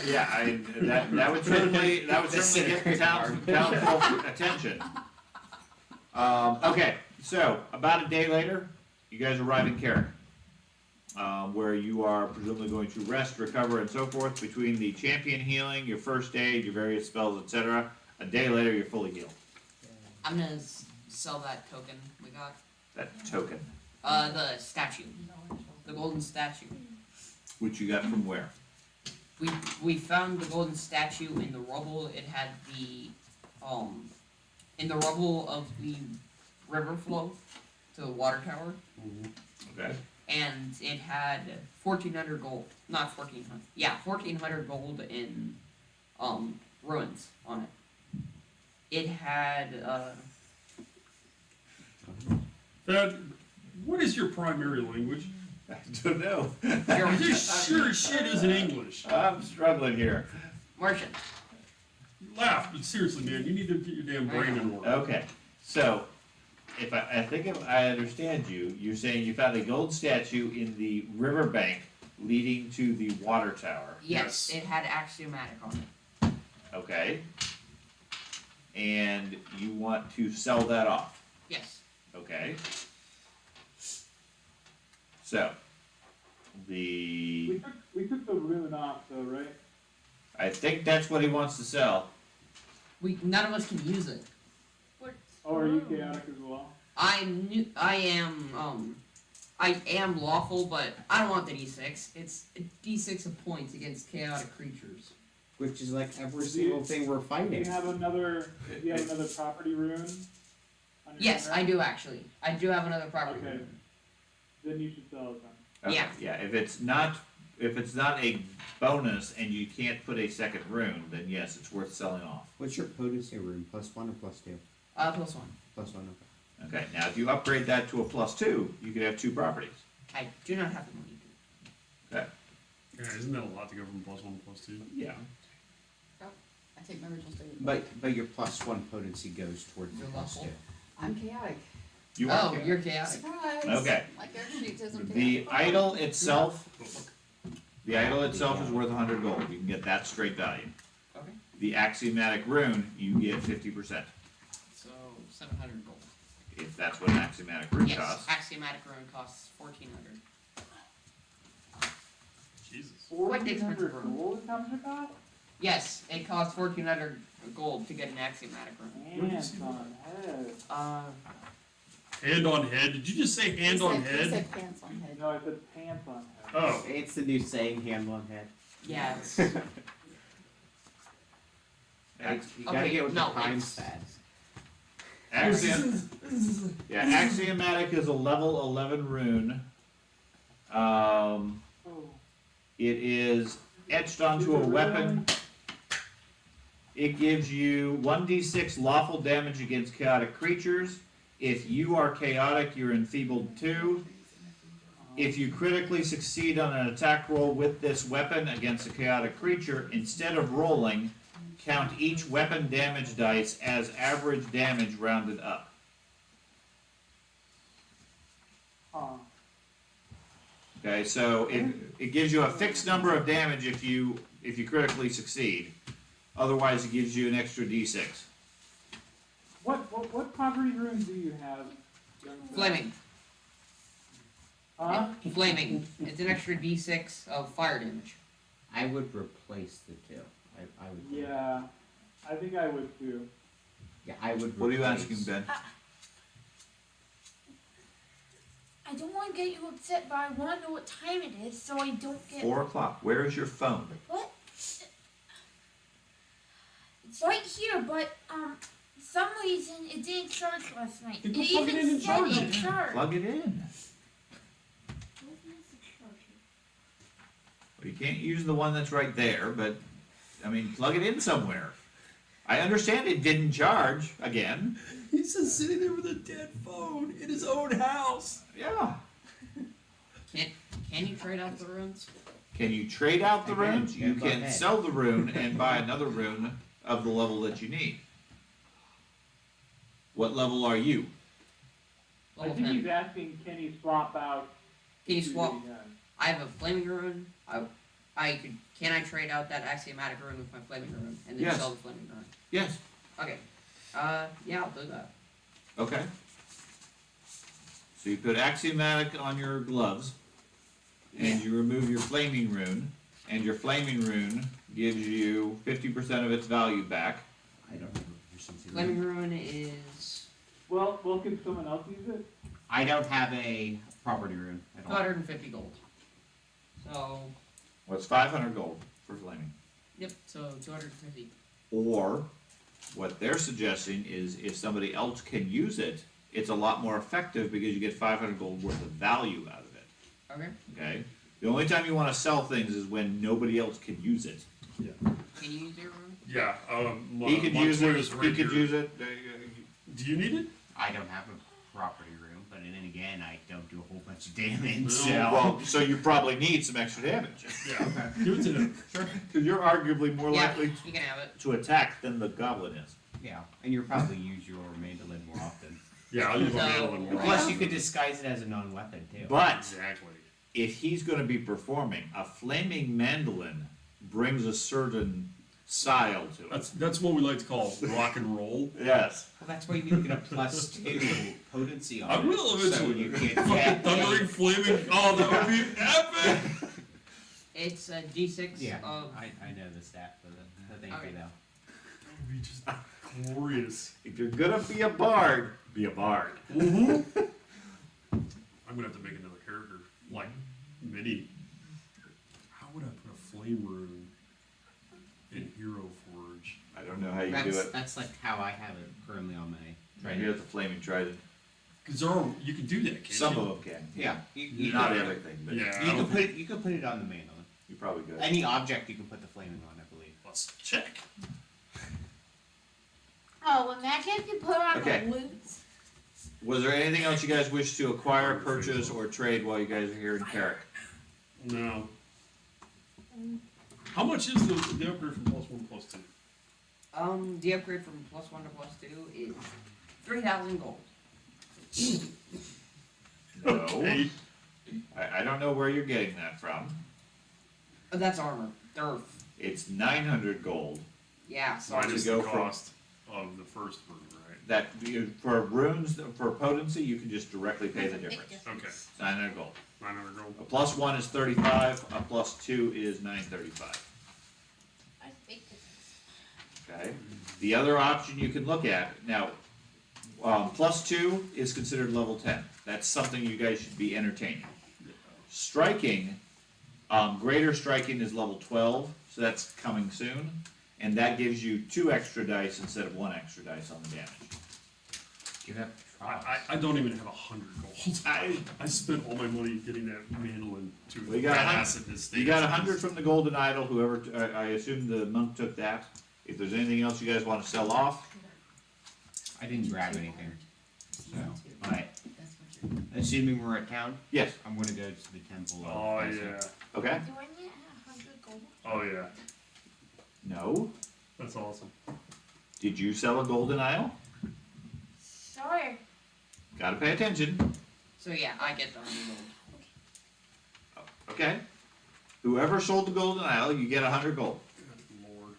yeah, that would certainly get the town's attention. Okay, so about a day later, you guys arrive in Carrick, where you are presumably going to rest, recover, and so forth between the champion healing, your first aid, your various spells, etc. A day later, you're fully healed. I'm gonna sell that token we got. That token, The statue, the golden statue. which you got from where? We found the golden statue in the rubble. It had in the rubble of the river flow to the water tower, Okay. and it had 1,400 gold. Not 1,400. Yeah, 1,400 gold in ruins on it. It had Thad, what is your primary language? I don't know. This sure as shit isn't English. I'm struggling here. Martian. You laugh, but seriously, man, you need to get your damn brain in order. Okay, so if I understand you, you're saying you found a gold statue in the riverbank leading to the water tower. Yes, Yes. it had axiomatic on it. Okay. And you want to sell that off. Yes. Okay. So We took the rune off though, right? I think that's what he wants to sell. None of us can use it. Oh, are you chaotic as well? I am lawful, but I don't want the D6. It's a D6 of points against chaotic creatures. Which is like every Do single you- thing we're Do fighting. you have another property rune? on your Yes, I hand? do actually. I do have another property. Okay. Then you should sell it then. Okay, Yeah. Yeah, if it's not a bonus and you can't put a second rune, then yes, it's worth selling off. What's your potency room? +1 or +2? +1. +1, okay. Okay, now if you upgrade that to a +2, you could have 2 properties. I do not have the money to. Okay. Yeah, isn't that a lot to go from +1 to +2? Yeah. I take my original statement. But your +1 potency goes towards the You're +2. I'm chaotic. You are Oh, chaotic. you're chaotic. Surprise! Okay. My character sheet says I'm The chaotic. idol itself The idol itself is worth 100 gold. You can get that straight value. Okay. The axiomatic rune, you get 50%, So 700 gold. if that's what an axiomatic rune Yes, costs. axiomatic rune costs 1400. Jesus. Quite expensive 1,400 room. gold is how much it costs? Yes, it costs 1400 gold to get an axiomatic rune. Hands on head. Hand on head. Did you just say hand He on said- He head? said pants on head. No, I said pants on head. Oh. It's the new saying, hand on head. Yeah, it's, You gotta Okay, get with no, the times it's- fast. Yeah, axiomatic is a level 11 rune. Oh. It is etched onto a weapon. It gives you 1d6 lawful damage against chaotic creatures. If you are chaotic, you're enfeebled 2. If you critically succeed on an attack roll with this weapon against a chaotic creature, instead of rolling, count each weapon damage dice as average damage rounded up. Huh. Okay, so it gives you a fixed number of damage if you critically succeed. Otherwise, it gives you an extra d6. What poverty rune do you have? young fella? flaming. Huh? Flaming. It's an extra d6 of fire damage. I would replace the two. I would. Yeah, I think I would too. Yeah, I would. What are you replace- asking, Ben? I don't want to get you upset, but I want to know what time it is so I don't get. 4 o'clock. Where is your phone? What? It's right here, but some reason it didn't charge last night. You It can plug it in even and said charge it it. charged. Plug it in. Well, you can't use the one that's right there, but, I mean, plug it in somewhere. I understand it didn't charge, again. He's just sitting there with a dead phone in his own house. Yeah. Can you trade out the runes? Can you trade out the I can. runes? Yeah, You go can ahead. sell the rune and buy another rune of the level that you need. What level are you? I Level think 10. he's asking, can he swap out? Can you two swap? guns? I have a flaming rune. Can I trade out that axiomatic rune with my flaming rune and then Yes. sell the flaming rune? Yes. Okay. Yeah, I'll do that. Okay. So you put axiomatic on your gloves, and you remove your flaming rune, and your flaming rune gives you 50% of its value back. I don't know. There's something. Flaming rune is Well, can someone else use it? I don't have a property room at all. 250 gold. So, Well, it's 500 gold for flaming. yep, so 250. Or, what they're suggesting is if somebody else can use it, it's a lot more effective because you get 500 gold worth of value out of it, Okay. okay? The only time you wanna sell things is when nobody else can use it. Can you use your rune? Yeah, He could use it, Montoya's right he could here. use it, Do you need it? I don't have a property room, but then again, I don't do a whole bunch of damage. No. So. well, so you probably need some extra damage. Yeah. Give it to him. Cause you're arguably more Yeah, likely you can have it. to attack than the goblin is. Yeah, and you'll probably use your mandolin more often. Yeah, I'll use my So- mandolin more. Plus, you could disguise it as a non-weapon too. But Exactly. if he's gonna be performing, a flaming mandolin brings a certain style to it. That's what we like to call rock and roll. Yes. Well, that's why you need to get a +2 potency on I it. will eventually. So you can Fucking get thundering flaming. Oh, that would be epic. It's a d6 Yeah, of. I know the stat for the thing Okay. though. That would be just glorious. If you're gonna be a bard, be a bard. I'm gonna have to make another character like Mini. How would I put a flame rune in Hero Forge? I don't know how you do it. That's like how I have it currently on my. Right here's the flaming trident. Because you can do that, can't Some you? of them can. Yeah, you Not can, everything, but Yeah, I You don't can put it. You can put it on the mandolin. you probably could. Any object you can put the flaming on, I believe. Let's check. Oh, in that case, you put on Okay. the loot. Was there anything else you guys wish to acquire, purchase, or trade while you guys are here in Carrick? No. How much is the upgrade from +1 to +2? The upgrade from +1 to +2 is 3,000 gold. No. Okay. I don't know where you're getting that from. Oh, that's armor. Derf. It's 900 gold. Yeah, sorry. Minus go the from- cost of the first rune, right? That, for runes, for potency, you can just directly pay the difference. Okay, It's 900 gold. 900 gold. A +1 is 35, a +2 is 935. I think it's Okay? The other option you can look at, now, +2 is considered level 10. That's something you guys should be entertaining. Striking, greater striking is level 12, so that's coming soon. And that gives you 2 extra dice instead of 1 extra dice on the damage. Give it a try. I don't even have 100 gold. I spent all my money getting that mandolin to Well, you got pass at this stage. You got 100 from the Golden Idol, whoever, I assume the monk took that. If there's anything else you guys wanna sell off, I didn't grab anything, so, but That's what you're. assuming we're at town, yes, I'm gonna go to the temple. of Oh Bessa. yeah. okay? Do I need 100 gold? Oh yeah. No? That's awesome. Did you sell a Golden Idol? Sure. Gotta pay attention, So yeah, I get the 100 gold. okay? Whoever sold the Golden Idol, you get 100 gold. Good lord.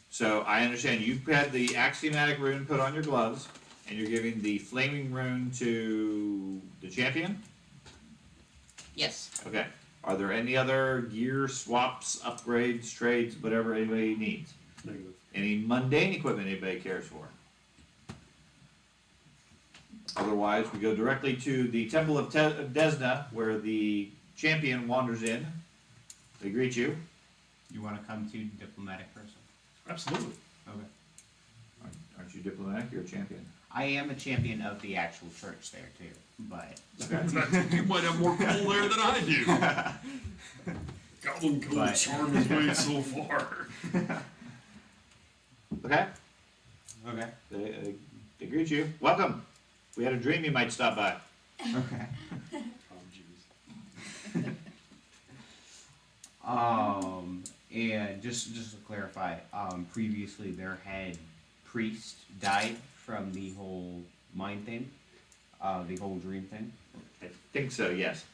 So I understand you've had the axiomatic rune put on your gloves, and you're giving the flaming rune to the champion? Yes. Okay. Are there any other gear swaps, upgrades, trades, whatever anybody needs? Negative. Any mundane equipment anybody cares for? Otherwise, we go directly to the Temple of Desna, where the champion wanders in. They greet you. You wanna come to diplomatic person? Absolutely. Okay. Aren't you diplomatic? You're a champion. I am a champion of the actual church there too, but You might have more pull there than I do. Goblin Code But- charm his way so far. Okay. okay, They greet you. Welcome. We had a dream you might stop by. okay. Oh jeez. And just to clarify, previously their head priest died from the whole mind thing, the whole dream thing. I think so, yes.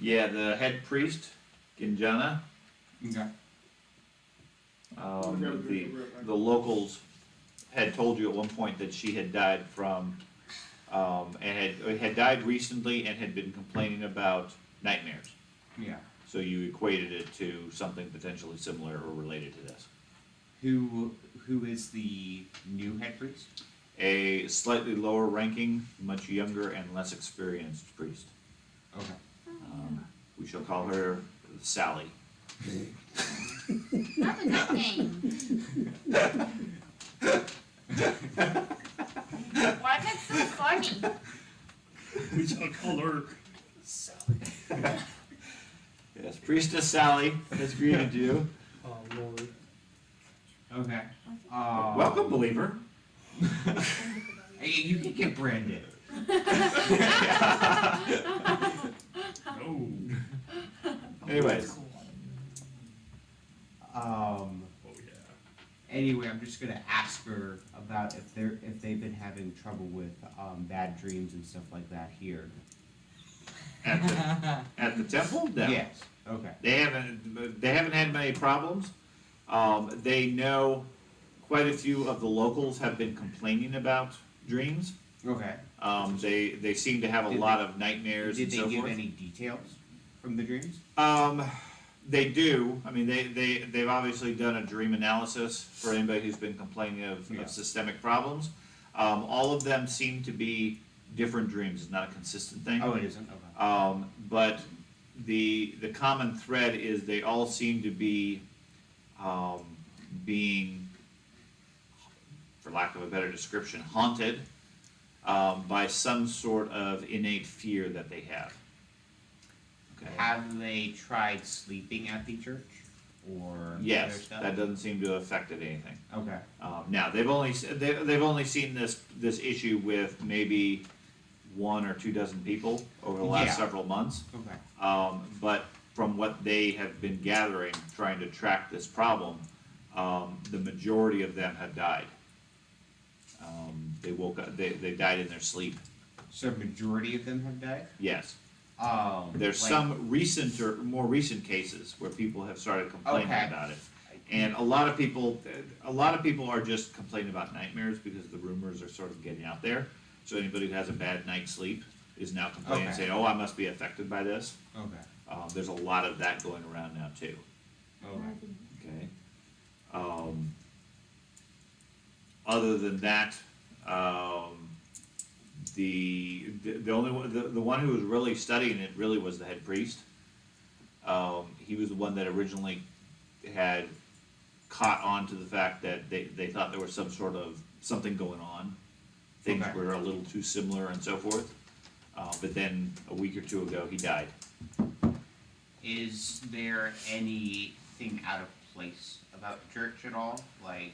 Yeah, the head priest, Ginjana, Okay. the locals had told you at one point that she had died from, and had died recently and had been complaining about nightmares. Yeah. So you equated it to something potentially similar or related to this. Who is the new head priest? A slightly lower ranking, much younger and less experienced priest. Okay. We shall call her Sally. That's a good name. Why is that so funny? We shall call her Sally. Yes, Priestess Sally has greeted you. Oh lord. Okay. Welcome, believer. Hey, you can get branded. No. Anyways, Oh yeah. Anyway, I'm just gonna ask her about if they've been having trouble with bad dreams and stuff like that here. at the temple? No. Yes. Okay. They haven't had many problems. They know quite a few of the locals have been complaining about dreams. Okay. They seem to have a Did lot of nightmares Did and they so give forth. any details from the dreams? They do. I mean, they've obviously done a dream analysis for anybody who's been complaining of, Yeah. of systemic problems. All of them seem to be different dreams. It's not a consistent thing. Oh, it isn't. Okay. But the common thread is they all seem to be being, for lack of a better description, haunted by some sort of innate fear that they have. Okay. Have they tried sleeping at the church or other Yes, stuff? that doesn't seem to have affected anything. Okay. Now they've only seen this issue with maybe 1 or 2 dozen people over the last Yeah. several months. Okay. But from what they have been gathering, trying to track this problem, the majority of them have died. They woke up, they died in their sleep, So majority of them have died? yes. There's Like- some recent or more recent cases where people have started complaining Okay. about it. And a lot of people are just complaining about nightmares because the rumors are sort of getting out there. So anybody who has a bad night's sleep is now complaining, Okay. saying, oh, I must be affected by this. Okay, There's a lot of that going around now too, okay. okay? Other than that, the only one, the one who was really studying it really was the head priest. He was the one that originally had caught on to the fact that they thought there was some sort of, something going on. Things Okay. were a little too similar and so forth. But then a week or two ago, he died. Is there anything out of place about the church at all? Like,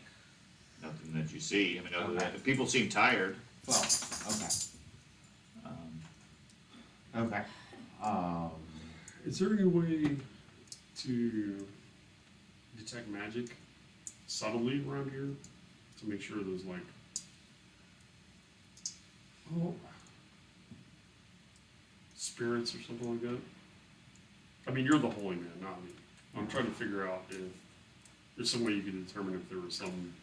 Nothing that you see, I mean, other Okay. than, people seem tired. well, okay, Um, okay. Is there any way to detect magic subtly around here to make sure there's like, spirits or something like that? I mean, you're the holy man, not me. I'm trying to figure out if there's some way you can determine if there was some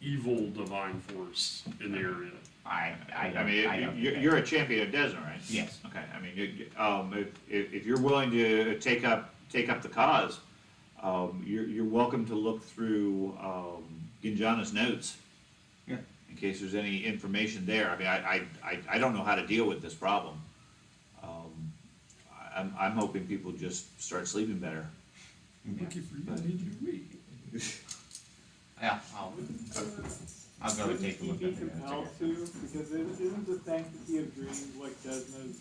evil divine force in the area. I I don't, mean, I don't. you're a champion of Desna, right? Yes. Okay, I mean, if you're willing to take up the cause, you're welcome to look through, Ginjana's notes. Yeah. In case there's any information there, I mean, I don't know how to deal with this problem. I'm hoping people just start sleeping better. Lucky for you, I need you to wait. Yeah, I'll go and take a look Be at the notes. compelled to, because isn't the sanctity of dreams like Desna's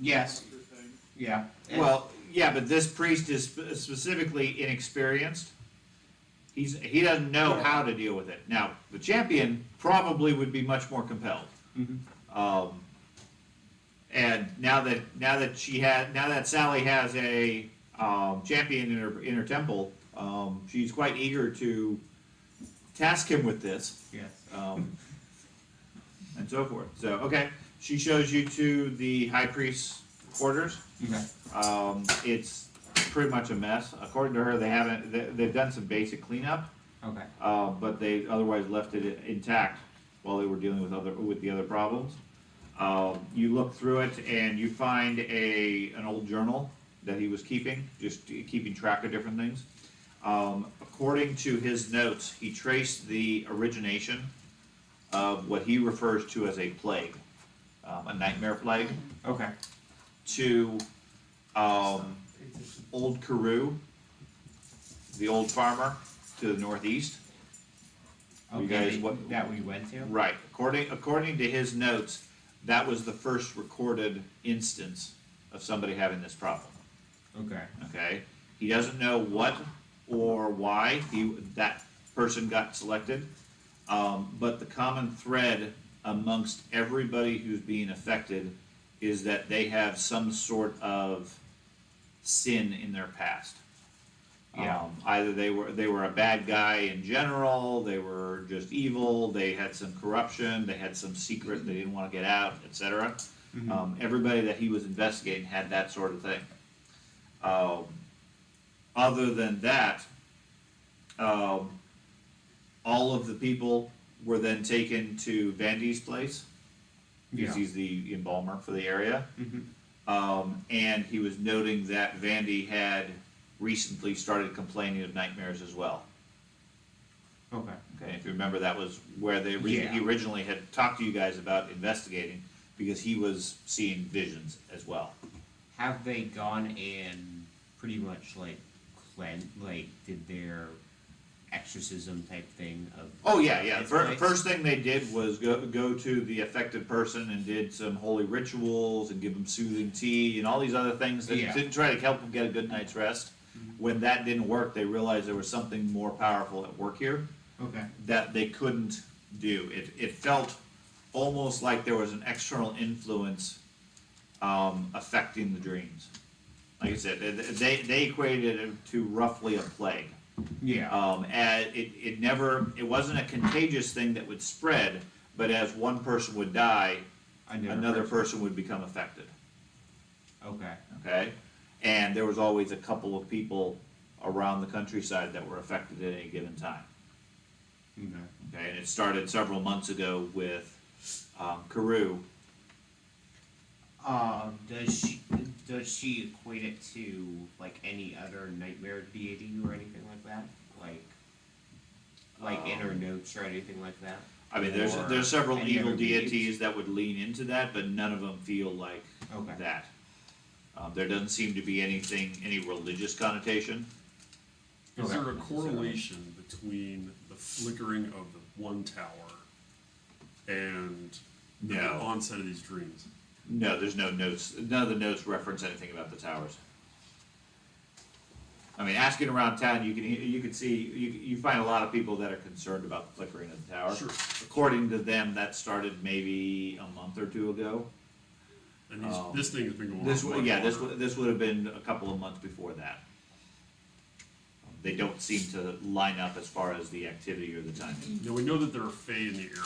Yes, thing? yeah. Well, yeah, but this priest is specifically inexperienced. He doesn't know how to deal with it. Now, the champion probably would be much more compelled. Mhm. And now that Sally has a champion in her temple, she's quite eager to task him with this, Yes. and so forth. So, okay, she shows you to the high priest's quarters. Okay. It's pretty much a mess. According to her, they've done some basic cleanup, Okay. but they otherwise left it intact while they were dealing with the other problems. You look through it and you find an old journal that he was keeping, just keeping track of different things. According to his notes, he traced the origination of what he refers to as a plague, a nightmare plague, Okay. to Old Carew, the old farmer to the northeast. You guys, Okay, what- that we went to? Right, according to his notes, that was the first recorded instance of somebody having this problem, Okay. okay? He doesn't know what or why that person got selected, but the common thread amongst everybody who's being affected is that they have some sort of sin in their past. Yeah. Either they were a bad guy in general, they were just evil, they had some corruption, they had some secret they didn't want to get out, etc. Everybody that he was investigating had that sort of thing. Other than that, all of the people were then taken to Vandy's place, because Yeah. he's the embalmer for the area. Mhm. And he was noting that Vandy had recently started complaining of nightmares as well. Okay. Okay, if you remember, that was where he Yeah. originally had talked to you guys about investigating, because he was seeing visions as well. Have they gone and pretty much did their exorcism type thing of? Oh, yeah. its place? First thing they did was go to the affected person and did some holy rituals and give them soothing tea and all these other things that Yeah. didn't try to help them get a good night's rest. Mhm. When that didn't work, they realized there was something more powerful at work here Okay. that they couldn't do. It felt almost like there was an external influence affecting the dreams. like I said, they equated it to roughly a plague. Yeah. And it wasn't a contagious thing that would spread, but as one person would die, another person would become affected, Okay. okay? And there was always a couple of people around the countryside that were affected at any given time, Okay. okay? And it started several months ago with, Carew. Does she equate it to like any other nightmare deity or anything like that? Like in her notes or anything like that? I mean, there's Or several any evil other beings? deities that would lean into that, but none of them feel like Okay. that. There doesn't seem to be any religious connotation. Is Okay. there a correlation between the flickering of the one tower and the No. onset of these dreams? No, there's no notes. None of the notes reference anything about the towers. I mean, asking around town, you can see you find a lot of people that are concerned about the flickering of the tower. Sure. According to them, that started maybe a month or two ago. And this thing has been going on. This much would, yeah, longer. this would have been a couple of months before that. They don't seem to line up as far as the activity or the timing. Now we know that there are fae in the area.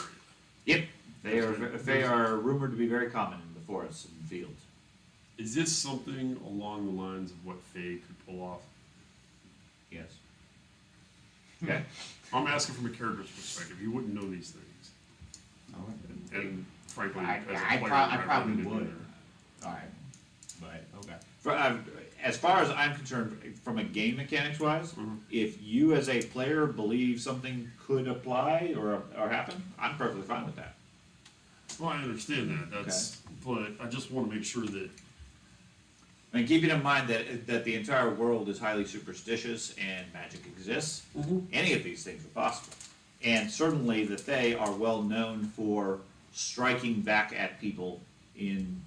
Yep, they are rumored to be very common in the forests and fields. Is this something along the lines of what fae could pull off? Yes. Okay. I'm asking from a character's perspective. You wouldn't know these things, and frankly, I as a player, I I probably didn't would. either. Alright. But okay. As far as I'm concerned, from a game mechanics wise, Mhm. if you as a player believe something could apply or happen, I'm perfectly fine with that. Well, I understand that. But I just want to make sure that I mean, keeping in mind that the entire world is highly superstitious and magic exists, any of these things are possible. And certainly the Fae are well known for striking back at people in,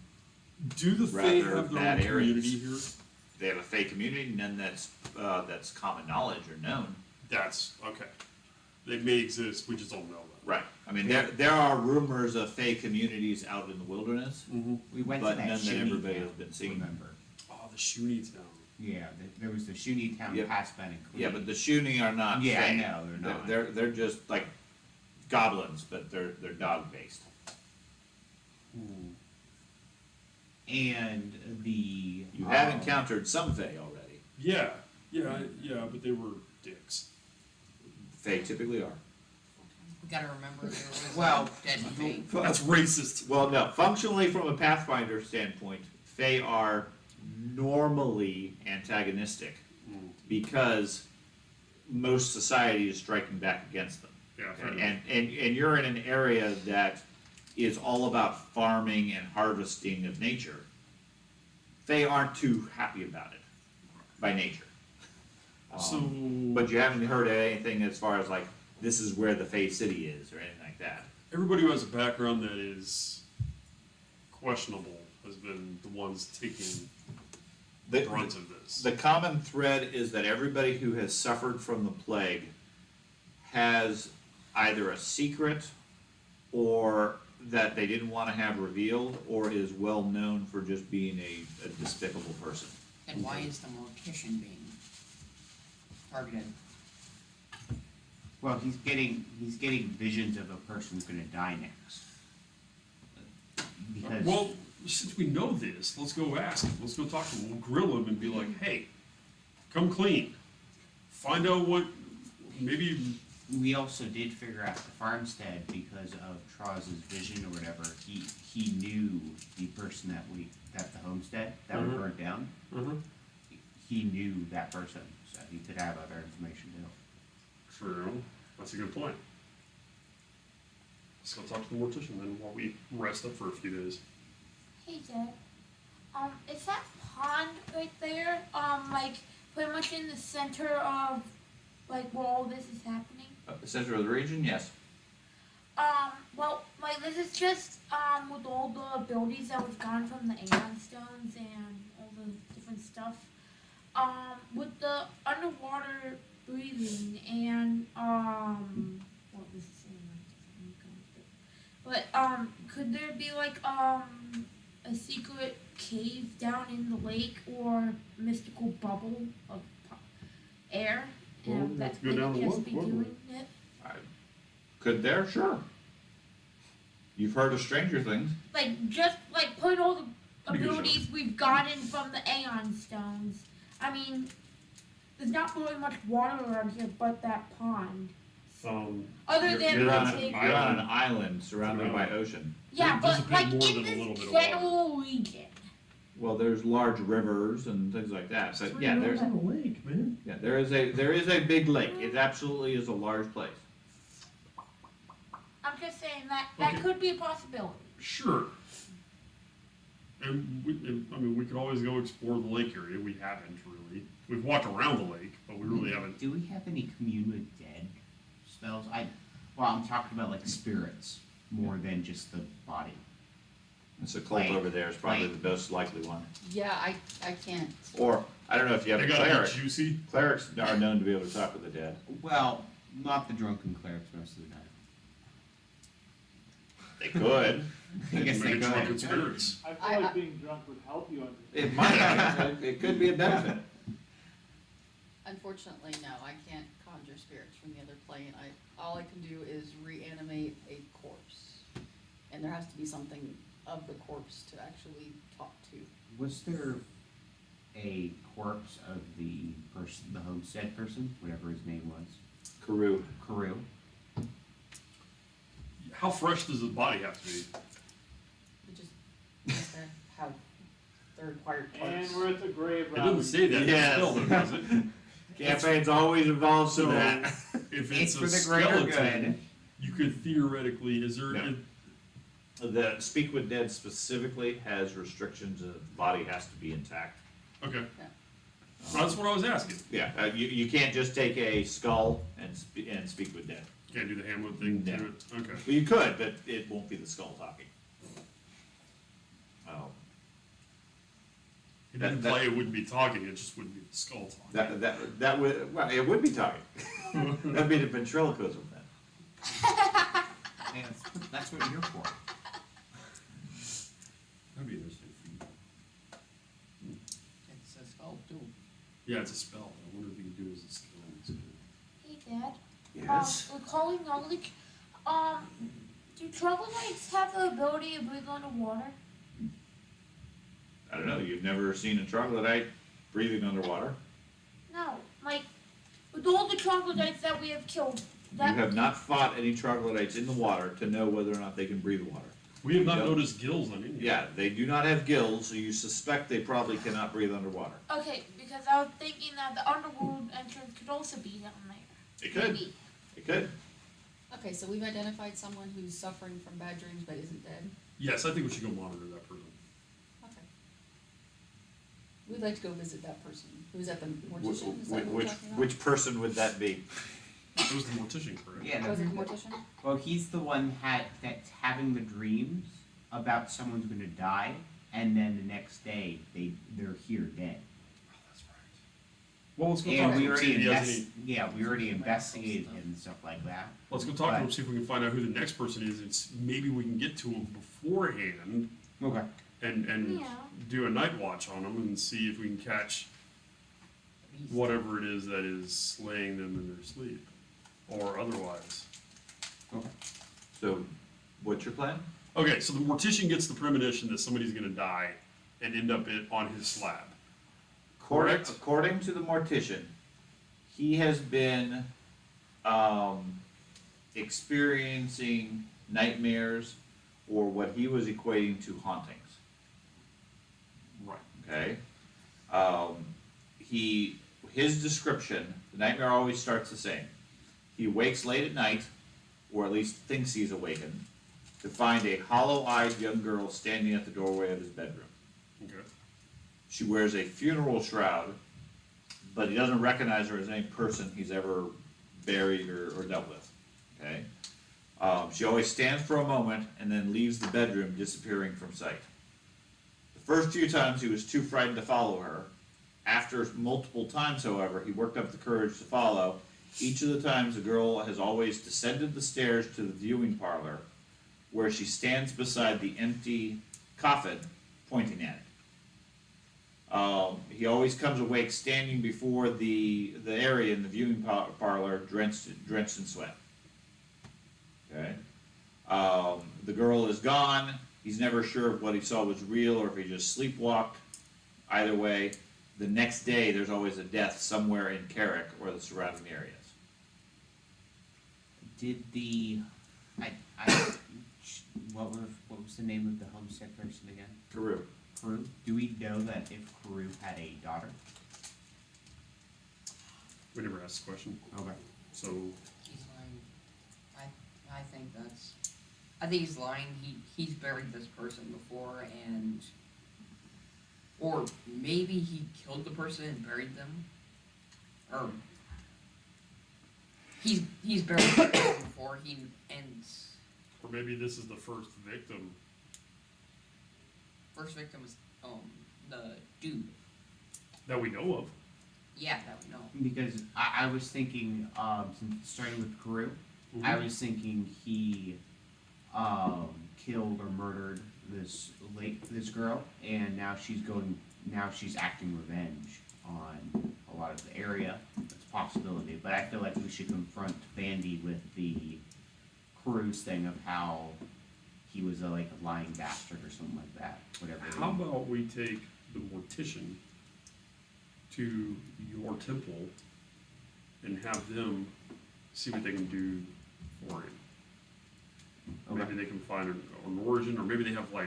do the fae rather have their bad own areas. community here? they have a Fae community, none that's common knowledge or known. That's okay. They may exist. We just don't know them. Right. I mean, there are rumors of Fae communities out in the wilderness, We went but to that none that Shuni everybody town, has been seen. remember? Oh, the Shuni town. Yeah, there was the Shuni town Yep. past Ben and Cleve. Yeah, but the Shuni are not Yeah, I Fae. know, they're not. They're just like goblins, but they're dog based. And the You have encountered some Fae already. Yeah, but they were dicks. Fae typically are. We gotta remember there was Well, a dead fate. That's racist. Well, no, functionally from a Pathfinder standpoint, Fae are normally antagonistic because most society is striking back against them. Yeah, fair Okay, enough. and you're in an area that is all about farming and harvesting of nature. They aren't too happy about it by nature. So, But you haven't heard anything as far as like, this is where the Fae City is or anything like that. everybody who has a background that is questionable has been the ones taking the The, brunt of this. the common thread is that everybody who has suffered from the plague has either a secret or that they didn't want to have revealed, or is well known for just being a despicable person. And why is the mortician being targeted? well, he's getting visions of a person who's gonna die next. Because Well, since we know this, let's go ask him. Let's go talk to him. We'll grill him and be like, hey, come clean. Find out what, maybe, we also did figure out the farmstead because of Troz's vision or whatever. He knew the person that the homestead that was Mhm. burnt down. He knew that person, so he could have other information too. true, that's a good point. Let's go talk to the mortician then while we rest up for a few days. Hey Dad, is that pond right there, like pretty much in the center of like where all this is happening? The center of the region, yes. Well, like this is just with all the abilities that we've gotten from the Aeon Stones and all the different stuff. With the underwater breathing and well, this is saying like, but could there be like a secret cave down in the lake or mystical bubble of air, Well, and we that have to go they down could and just look, be wouldn't we? doing it. Could there? Sure. You've heard of Stranger Things. Like just like put all the Pretty good abilities we've gotten from the Aeon Stones. I mean, there's not really much water around here but that pond. Other You're- than You're the on, cave. you're on an island surrounded by ocean. Yeah, There's a but bit like more in than a this little bit of water. general region. Well, there's large rivers and things like that. But yeah, there's on a lake, man. yeah, there is a big lake. It absolutely is a large place. I'm just saying that Okay. could be a possibility. Sure. And we could always go explore the lake area. We haven't really. We've walked around the lake, but we really haven't. Do we have any commune with dead spells? I'm talking about like spirits more than just the body. And so cult Like- over there is probably like- the most likely one. Yeah, I can't. Or I don't know if you have They a gotta cleric. be juicy. Clerics are known to be able to talk with the dead. Well, not the drunken clerics most of the time. They could. I guess they Maybe drunken could. spirits. I feel I- like being drunk would help you understand. It might. It could be a benefit. Unfortunately, no, I can't conjure spirits from the other plane. All I can do is reanimate a corpse. And there has to be something of the corpse to actually talk to. Was there a corpse of the person, the homestead person, whatever his name was? Karoo. Carew? How fresh does the body have to be? It just has to have the required And parts. we're at the grave It round. doesn't say that. Yes. Still, though, does it? Campaigns always involve some So, of that. if It's it's for a the greater skeleton, good. you could theoretically. Is there? No. The Speak with Dead specifically has restrictions that the body has to be intact. Okay. Yeah. That's what I was asking. Yeah, you can't just take a skull and speak with dead. Can't do the Hamlet thing No. to it. Okay. Well, you could, but it won't be the skull talking. Oh, It That- didn't that- play. It wouldn't be talking. It just wouldn't be the skull talking. that would, well, it would be talking. That'd be the ventriloquism then. Hey, that's what you're for. That'd be interesting. It's a skull too. Yeah, it's a spell. I wonder if you can do it as a skill. Hey, Dad. Yes. Recalling knowledge. Do troglodytes have the ability to breathe underwater? I don't know, you've never seen a troglodyte breathing underwater? No. Like, with all the troglodytes that we have killed, You that have not fought any troglodytes in the water to know whether or not they can breathe water. We have not Yep. noticed gills on any. Yeah, they do not have gills, so you suspect they probably cannot breathe underwater. okay, because I was thinking that the underworld entrance could also be down there. It could, Maybe. it could. Okay, so we've identified someone who's suffering from bad dreams but isn't dead. Yes, I think we should go monitor that person. Okay. We'd like to go visit that person. Who's at the Wh- mortician? Is that what we're Which, talking about? which person would that be? It was the mortician, correct? Yeah, Was it the mortician? well, he's the one that's having the dreams about someone's gonna die, and then the next day they're here dead. Oh, that's right. Well, let's go talk And to we him, see already if he has any. we already investigated him and stuff like that. Let's go talk to him, Right. see if we can find out who the next person is. It's maybe we can get to him beforehand Okay. and Yeah. do a night watch on them and see if we can catch whatever it is that is slaying them in their sleep or otherwise. Okay. So, what's your plan? Okay, so the mortician gets the premonition that somebody's going to die and end up on his slab. Correct. According to the mortician, he has been experiencing nightmares or what he was equating to hauntings. Right. Okay. His description, the nightmare always starts the same. He wakes late at night, or at least thinks he's awakened, to find a hollow-eyed young girl standing at the doorway of his bedroom. Okay. She wears a funeral shroud, but he doesn't recognize her as any person he's ever buried or dealt with. Okay? She always stands for a moment and then leaves the bedroom, disappearing from sight. The first few times he was too frightened to follow her. After multiple times, however, he worked up the courage to follow. Each of the times, the girl has always descended the stairs to the viewing parlor, where she stands beside the empty coffin, pointing at it. He always comes awake standing before the area in the viewing parlor, drenched in sweat. Okay? The girl is gone. He's never sure if what he saw was real or if he just sleepwalked. Either way, the next day there's always a death somewhere in Carrick or the surrounding areas. Did what was the name of the homestead person again? Carew. Carew? Do we know that if Carew had a daughter? We never asked the question, Okay. so He's lying. I think he's lying. He's buried this person before, or maybe he killed the person and buried them, or he's buried the person before or maybe this is the first victim. first victim was the dude. That we know of. Yeah, that we know. Because I was thinking, since starting with Carew, I was thinking he killed or murdered this girl, and now she's acting revenge on a lot of the area. That's a possibility, but I feel like we should confront Vandy with the Crew's thing of how he was a lying bastard or something like that. Whatever. How about we take the mortician to your temple and have them see what they can do for him? Okay. Maybe they can find an origin, or maybe they have the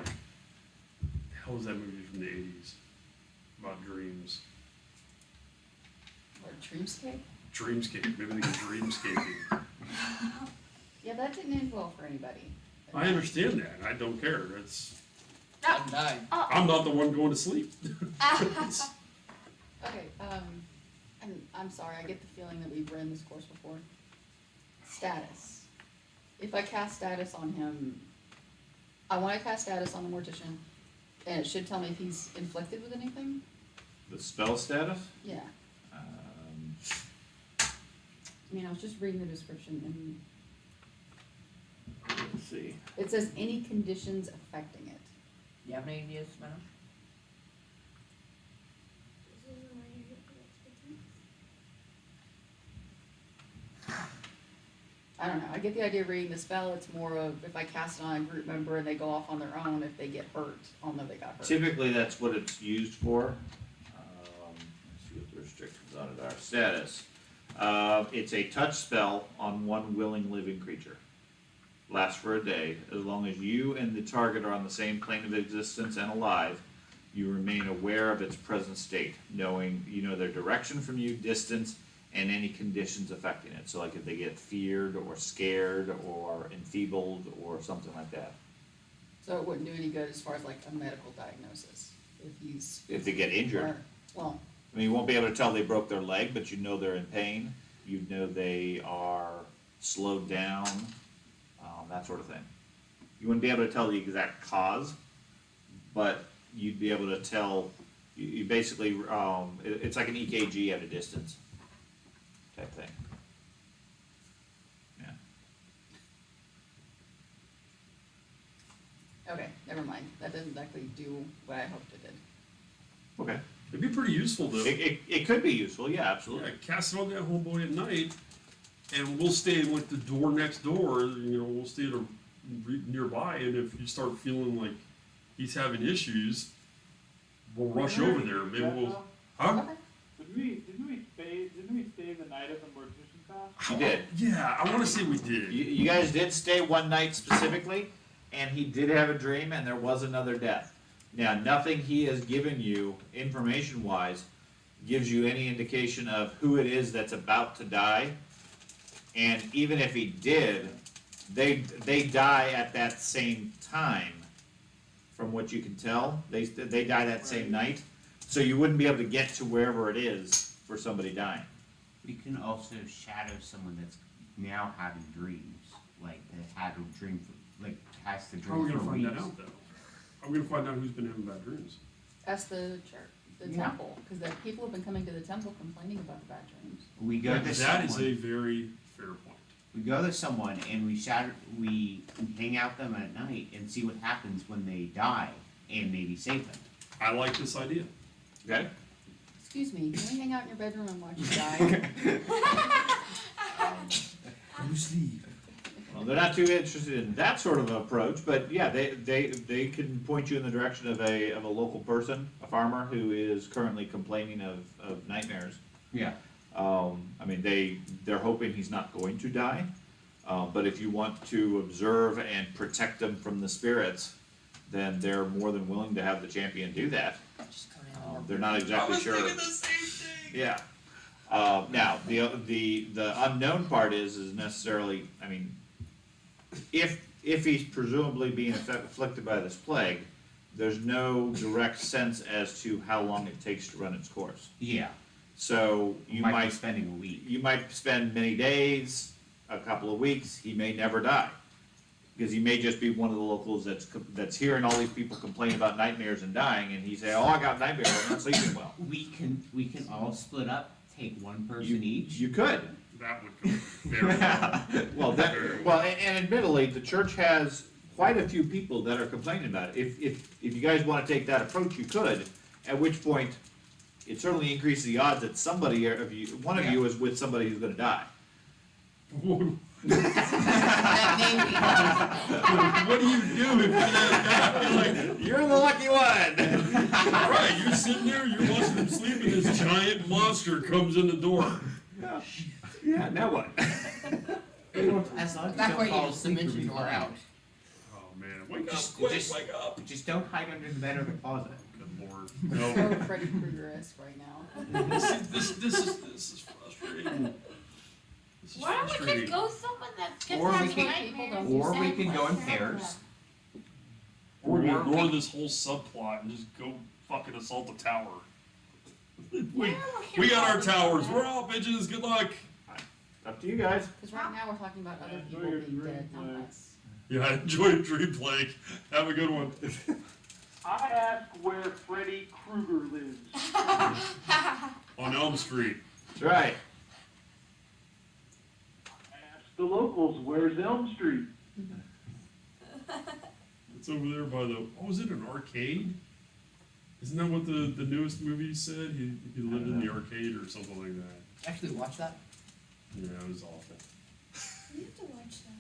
hell was that movie from the 80s about dreams? Or Dreamscape? Dreamscape. Maybe they can dreamscaping. Yeah, that didn't end well for anybody. I understand that. I don't care. I'm dying. I'm not the one going to sleep. Okay, and I'm sorry, I get the feeling that we've ran this course before. Status. If I cast status on him, I wanna cast status on the mortician, and it should tell me if he's inflicted with anything? The spell status? Yeah, I mean, I was just reading the description, and Let's see. it says any conditions affecting it. You have any ideas, Madam? I don't know, I get the idea of reading the spell, it's more of if I cast it on a group member and they go off on their own, if they get hurt, I'll know they got hurt. Typically, that's what it's used for. Let's see what the restrictions on it are. Status. It's a touch spell on one willing living creature. Lasts for a day. As long as you and the target are on the same plane of existence and alive, you remain aware of its present state, knowing you know their direction from you, distance, and any conditions affecting it. So like if they get feared or scared or enfeebled or something like that. So it wouldn't do any good as far as like a medical diagnosis, If they get injured. or- well, I mean, you won't be able to tell they broke their leg, but you know they're in pain. You know they are slowed down, that sort of thing. You wouldn't be able to tell the exact cause, but you'd be able to tell, you basically, it's like an EKG at a distance type thing. Yeah. okay, never mind, that doesn't exactly do what I hoped it did. Okay. It'd be pretty useful though. It could be useful, yeah, absolutely. Yeah, cast it on that homeboy at night, and we'll stay like the door next door. We'll stay nearby, and if you start feeling like he's having issues, we'll rush over there. Maybe we'll. Huh? Okay. Didn't we stay the night of the mortician class? You did. Yeah, I want to say we did. You guys did stay one night specifically, and he did have a dream, and there was another death. Now, nothing he has given you, information-wise, gives you any indication of who it is that's about to die. And even if he did, they die at that same time, from what you can tell. They die that same night, so you wouldn't be able to get to wherever it is for somebody dying. We can also shadow someone that's now having dreams, like that had a dream, has the How are we dream gonna for find weeks. that out though? How are we gonna find out who's been having bad dreams? Ask the church, the Yeah. temple, because the people have been coming to the temple complaining about the bad dreams. We go to That someone. is a very fair point. We go to someone and we hang out them at night and see what happens when they die and maybe save them. I like this idea. Okay? Excuse me, can we hang out in your bedroom and watch you die? Well, they're not too interested in that sort of approach, but yeah, they can point you in the direction of a local person, a farmer who is currently complaining of nightmares. Yeah. I mean, they're hoping he's not going to die, but if you want to observe and protect them from the spirits, then they're more than willing to have the champion do that. Just go down. They're not exactly sure. the same thing. Yeah. Now, the unknown part is necessarily, I mean, if he's presumably being afflicted by this plague, there's no direct sense as to how long it takes to run its course. Yeah. So you Might be might spending a week. you might spend many days, a couple of weeks. He may never die, because he may just be one of the locals that's hearing all these people complain about nightmares and dying, and he say, "Oh, I got nightmares. I'm not sleeping well." We can all split up, take one person each. You could. That would go very well. Well, and admittedly, the church has quite a few people that are complaining about it. If you guys want to take that approach, you could. At which point, it certainly increases the odds that one of you is with somebody who's going to die. What do you do if you're like, You're the lucky one. right, you're sitting there, you're watching them sleep, and this giant monster comes in the door. Yeah. Now what? As long as That you way don't fall you just asleep, dimension you'll be door fine. out. Oh man, wake up, Just- quick, just- wake up. Just don't hide under the bed or the closet. Good lord. So No. Freddy Krueger-esque right now. This is frustrating. This is Why don't we frustrating. just go somewhere that just Or we has can- nightmares? or we instead can of go in us pairs. Or we Or ignore we- this whole subplot and just go fucking assault the tower. Yeah, We got our can towers. go We're out, bitches. Good luck. Up to you guys. Because right now we're talking about other Enjoy people your being dead, dream, not Mike. us. Yeah, enjoy Dream Plague. Have a good one. I ask where Freddy Krueger lives. On Elm Street. That's right. I ask the locals, where's Elm Street? It's over there by the. Oh, is it an arcade? Isn't that what the newest movie said? He lived in the arcade or something like that. Actually, watch that. Yeah, it was awful. We have to watch that.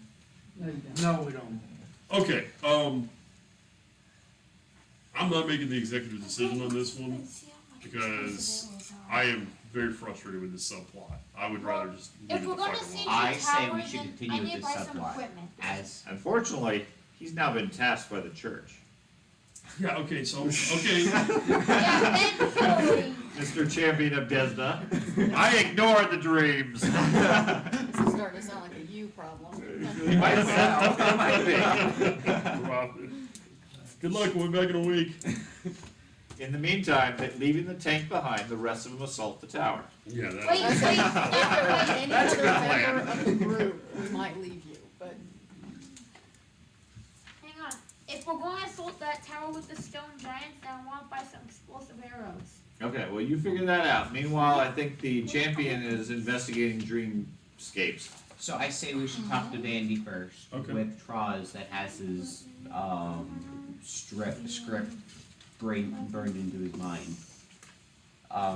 No, you don't. No, we don't. Okay, I'm not making the executive decision on this one because I am very frustrated with this subplot. I would rather just leave If it we're the gonna fuck see alone. I the say we tower, should then continue I with need to this buy some subplot. equipment. As Unfortunately, he's now been tasked by the church. Yeah, okay, so, okay, Yeah, eventually. Mr. Champion of Desna, I ignored the dreams. This is starting to sound like a you problem. He might as well. It might be. Well, good luck, we'll be back in a week. In the meantime, leaving the tank behind, the rest of them assault the tower. Yeah, Wait, that, wait, If there was any That's a other good plan. member of the group, we might leave you, but hang on. If we're going to assault that tower with the stone giants, then I want to buy some explosive arrows. Okay, well, you figure that out. Meanwhile, I think the champion is investigating dreamscapes. so, I say we should talk to Vandy first Okay. with Troz that has his script burned into his mind.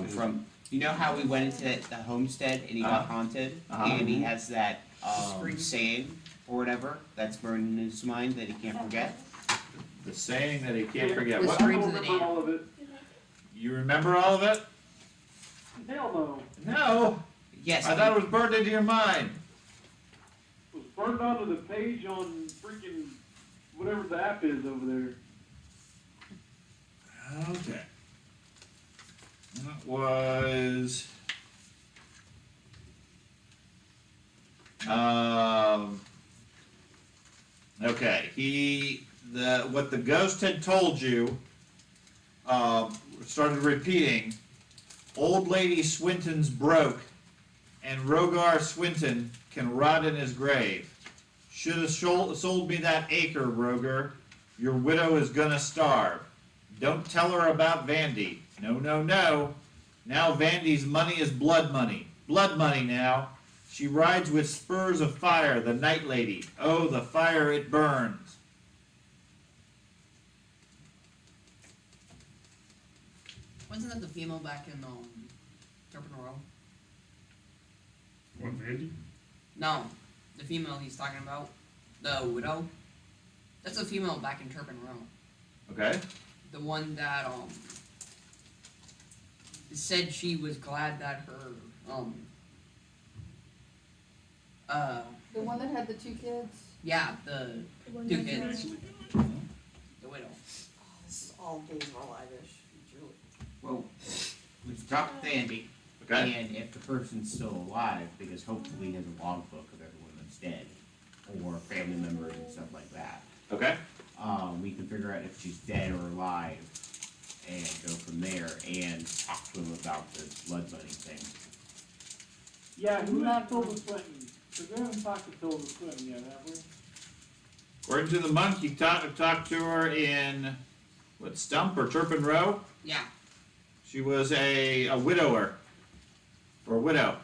From you know how we went into the homestead and he got haunted, and he has that saying or whatever that's burned in his mind that he can't forget. The saying that he can't forget. With What? I Screams don't of the remember Damned. all of it. You remember all of it? Hell no. No. Yes. I thought it was burned into your mind. It was burned onto the page on freaking whatever the app is over there. Okay. That was. Okay. What the ghost had told you. Started repeating. Old Lady Swinton's broke, and Rogar Swinton can rot in his grave. Should have sold me that acre, Rogar. Your widow is gonna starve. Don't tell her about Vandy. No, no, no. Now Vandy's money is blood money. Blood money now. She rides with spurs of fire, the night lady. Oh, the fire it burns. Wasn't that the female back in Turpin Row? What, Vandy? No, the female he's talking about, the widow. That's a female back in Turpin Row. Okay, The one that said she was glad that her The one that had the 2 kids? yeah, the One two that's kids, right. the widow. Oh, this is all days of our life-ish. Julie. Well, we've talked to Andy, okay, and if the person's still alive, because hopefully he has a logbook of everyone that's dead, or family members and stuff like that, okay, we can figure out if she's dead or alive, and go from there, and talk to him about the blood money thing. Yeah, who not Tilda Swinton? Because we haven't talked to Tilda Swinton yet, have we? according to the monk, he talked to her in, what, Stump or Turpin Row? Yeah, She was a widower, or widow.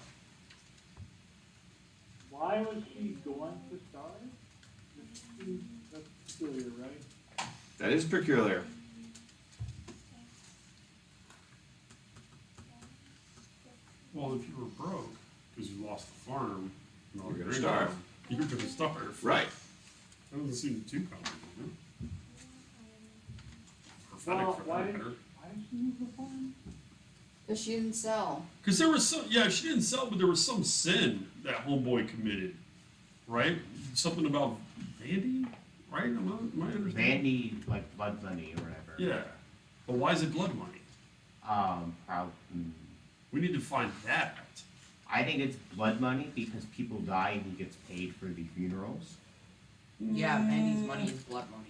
Why was she going to starve? That's peculiar, right? That is peculiar. Well, if you were broke, because you lost the farm, and all You're your gonna income, starve. You're gonna starve. Right. That doesn't seem too common, Prophetic Well, for why that did matter. she lose the farm? Because she didn't sell. Because there was some, yeah, she didn't sell, but there was some sin that homeboy committed, right? Something about Vandy, right? Am I understanding? Vandy, like blood money or whatever. Yeah. But why is it blood money? Probably. We need to find that. I think it's blood money because people die and he gets paid for the funerals. yeah. Vandy's money is blood money.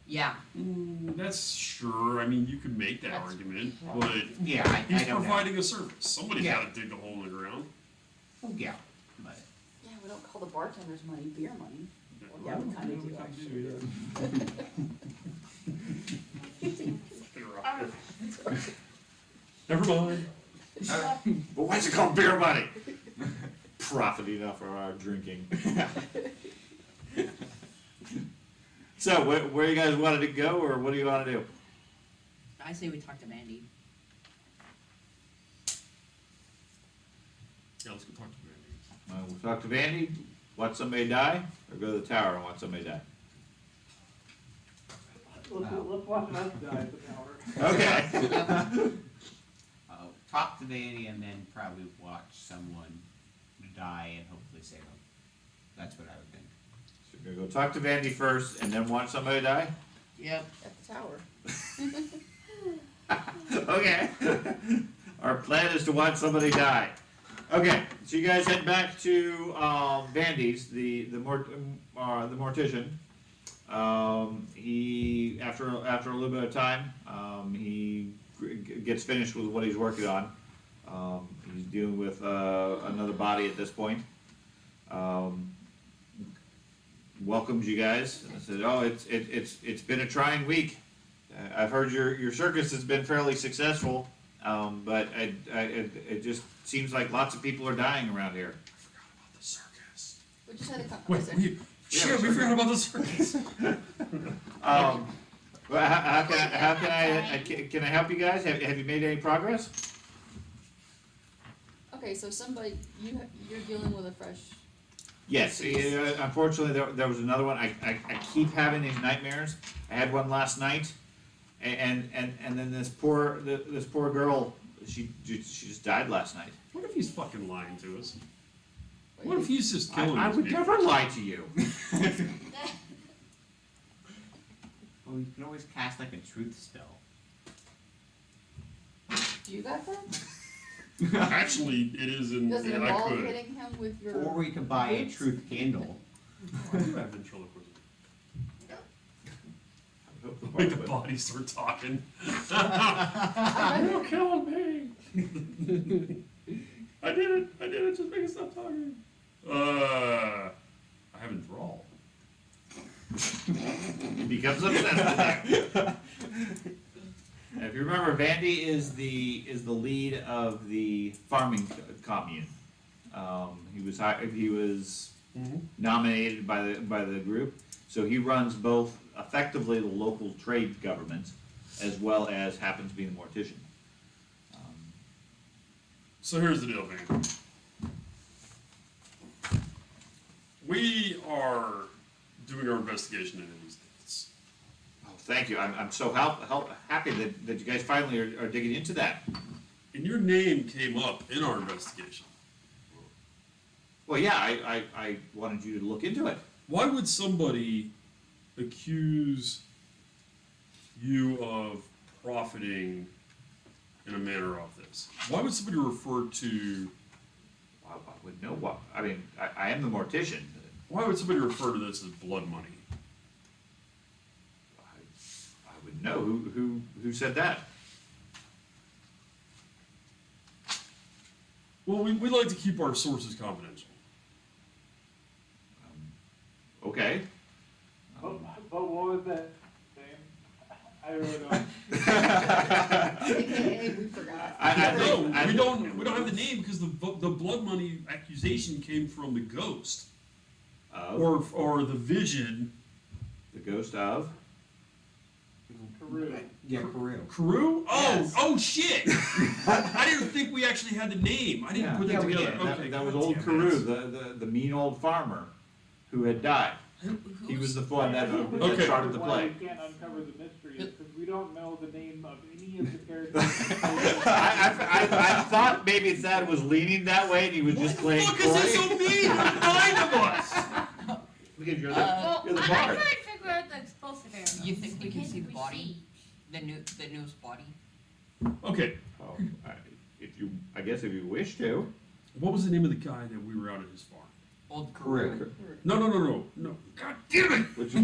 Yeah, That's sure. I mean, you could make that That's- argument, but Yeah, I he's don't know. providing a service. Somebody's Yeah. got to dig the hole in the ground. Oh, yeah, but Yeah, we don't call the bartender's money beer money. Well, yeah, we Well, kind of we do, kinda actually. do, yeah. Never mind. But why's it called beer money? Profiting off of our drinking. So, where you guys wanted to go, or what do you want to do? I say we talk to Vandy. Yeah, let's go talk to Vandy. We'll talk to Vandy, watch somebody die, or go to the tower and watch somebody die. Let's watch us die at the tower. Okay. talk to Vandy and then probably watch someone die and hopefully save them. That's what I would think. So you're gonna go talk to Vandy first, and then watch somebody die? Yep. At the tower. Okay. Our plan is to watch somebody die. Okay, so you guys head back to Vandy's, the mortician. He after a little bit of time, he gets finished with what he's working on. He's dealing with another body at this point. Welcomes you guys. I said, "Oh, it's been a trying week. I've heard your circus has been fairly successful, but it just seems like lots of people are dying around here." I forgot about the circus. We just had a Wait, conversation. we forgot about the circus. Well, can I help you guys? Have you made any progress? Okay, so somebody, you're dealing with a fresh, Yes. Unfortunately, there was another one. I keep having these nightmares. I had one last night, and then this poor girl. She just died last night. What if he's fucking lying to us? wait, What if he's just killing I these would people? never lie to you. Well, you can always cast like a truth spell. do you got that? Actually, it is in. Does it Yeah, I involve could. hitting him with your? Or we could buy a boots? truth candle. I do have ventriloquism. Make the body start talking. You killed me. I did it. Just make it stop talking. I have enthralled. He becomes obsessed with you. If you remember, Vandy is the lead of the farming commune. He was nominated by the group, so he runs both effectively the local trade government, as well as happens to be the mortician. So here's the deal, man. We are doing our investigation into these deaths. Oh, thank you. I'm so happy that you guys finally are digging into that. And your name came up in our investigation. Well, yeah, I wanted you to look into it. Why would somebody accuse you of profiting in a manner of this? Why would somebody refer to, I would know what. I mean, I am the mortician. why would somebody refer to this as blood money? I would know who said that. Well, we'd like to keep our sources confidential. Okay. But what was that name? I really don't. AKA, we forgot. We don't have the name because the blood money accusation came from the ghost or the vision. The ghost of? Peru. Yeah, Peru. Carew? Oh, Yes. oh shit! I didn't think we actually had the name. I didn't put that we together. did. Okay, That was God old damn Carew, it. the mean old farmer who had died. He was the one that Okay. started the Why plague. we can't uncover the mystery is because we don't know the name of any of the characters. I thought maybe Thad was leaning that way and he was just playing Fuck is this so coy. mean? There's 9 of us! Because you're Well, you're the I'm bard. trying to figure out the explosive area. You think we can Can't see the we body? see? The newest body? Okay, Oh, I guess if you wish to. what was the name of the guy that we were out at his farm? Old Carew. No. God damn it! Which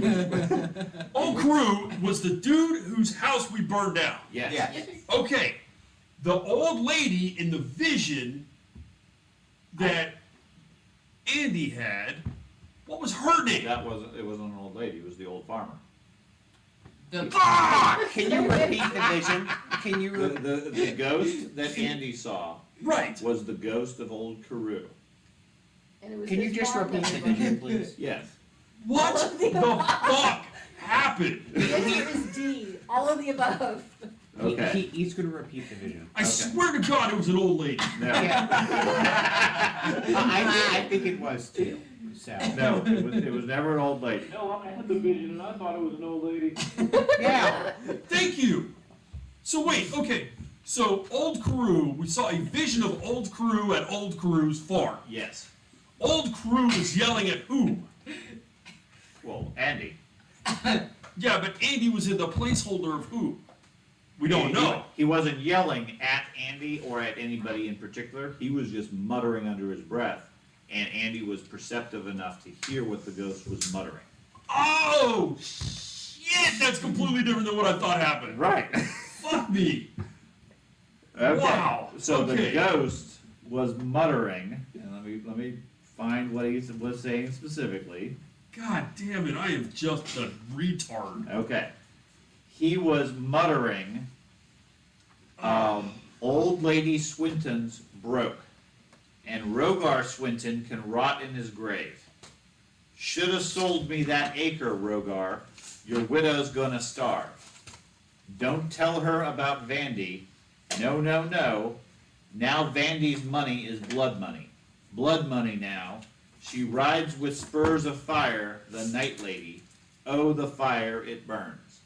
Old Carew was the dude whose house we burned down. yes. Yeah. Okay, the old lady in the vision that Andy had, what was her name? It wasn't an old lady, it was the old farmer. The Can you repeat the vision? Can you? The ghost that Andy saw Right. was the ghost of old Carew. And it was Can you his just farm repeat that the was vision, please? Yes. What the fuck happened? The answer is D, all of the above. Okay. He's going to repeat the vision. I swear to God, it was an old lady. No, I think it was too. So. no, it was never an old lady. No, I had the vision and I thought it was an old lady. Yeah. Thank you. So wait, okay. So old Carew, we saw a vision of old Carew at old Carew's farm. Yes. Old Carew was yelling at who? Well, Andy. Yeah, but Andy was in the placeholder of who? We don't know. He wasn't yelling at Andy or at anybody in particular. He was just muttering under his breath. And Andy was perceptive enough to hear what the ghost was muttering. Oh shit! That's completely different than what I thought happened. Right. Fuck me. Okay. Wow, So okay. the ghost was muttering, and let me find what he was saying specifically. God damn it! I am just a retard. Okay. He was muttering, old lady Swinton's broke, and Rogar Swinton can rot in his grave. Shoulda sold me that acre, Rogar. Your widow's gonna starve. Don't tell her about Vandy. No. Now Vandy's money is blood money. Blood money now. She rides with spurs of fire, the night lady. Oh, the fire it burns.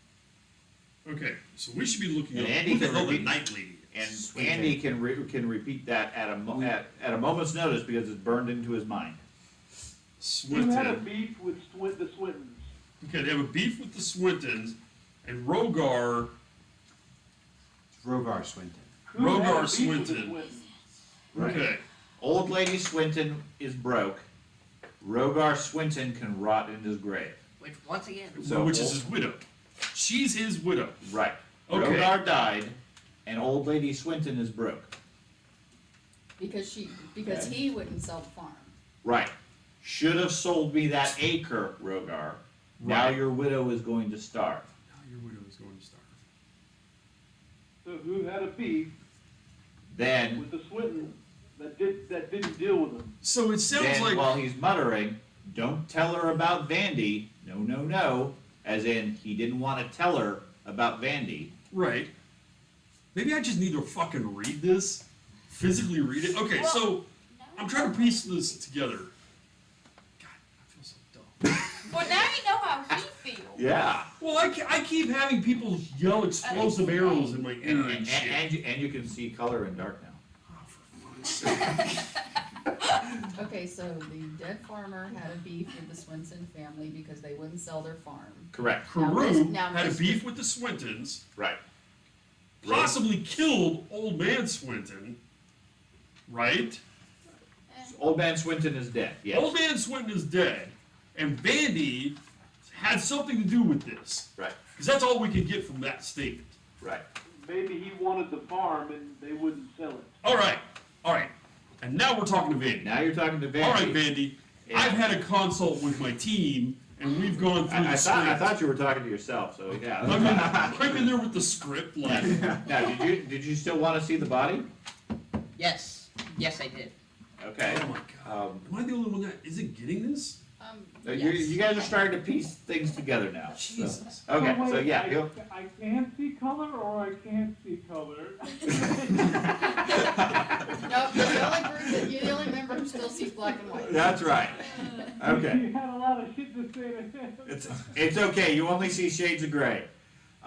Okay, so we should be looking And up Andy who the can hell the repeat- night lady And is. Andy can repeat that at a moment's notice because it's burned into his mind. Who had a Swinton. beef with the Swintons? Okay, they have a beef with the Swintons, and Rogar. Rogar Swinton. Who had a Rogar beef with the Swinton. Swintons? Okay. Old lady Swinton is broke. Rogar Swinton can rot in his grave. which once again, So- which is his widow. She's his widow. Right. Okay. Rogar died, and old lady Swinton is broke. Because Okay. he wouldn't sell the farm. Right. Should have sold me that acre, Rogar. Now Right. your widow is going to starve. Now your widow is going to starve. So who had a beef Then, with the Swintons that didn't deal with them? So it sounds like. while he's muttering, don't tell her about Vandy. No. As in, he didn't want to tell her about Vandy. Right. Maybe I just need to fucking read this, physically read it. Okay, Well, so No. I'm trying to piece this together. God, I feel so dumb. Well, now you know how he feels. Yeah. Well, I keep having people yell explosive arrows in my ear and shit. And you can see color in dark now. Oh, for fuck's sake. Okay, so the dead farmer had a beef with the Swenson family because they wouldn't sell their farm. Correct. Now had a this- beef with the Swintons, Right. possibly killed old man Swinton, right? Old man Swinton is dead. Yes. Old man Swinton is dead, and Vandy had something to do with this. Right. Because that's all we can get from that statement. Right. Maybe he wanted the farm and they wouldn't sell it. All right. And now we're talking to Vandy. Now you're talking to Vandy. All right, Vandy. Yeah. I've had a consult with my team, and we've gone through the I script. thought you were talking to yourself. So yeah. I'm in there with the script, like. Now, did you still want to see the body? Yes, I did. Okay. Oh my god. Am I the only one that isn't getting this? You guys are starting to piece things together now. so- Jesus. Okay. Oh, So wait, yeah, go. I can't see color or I can't see color. No, you're the only member who still sees black and white. That's right. Okay. You had a lot of shit to say to him. It's okay. You only see shades of gray.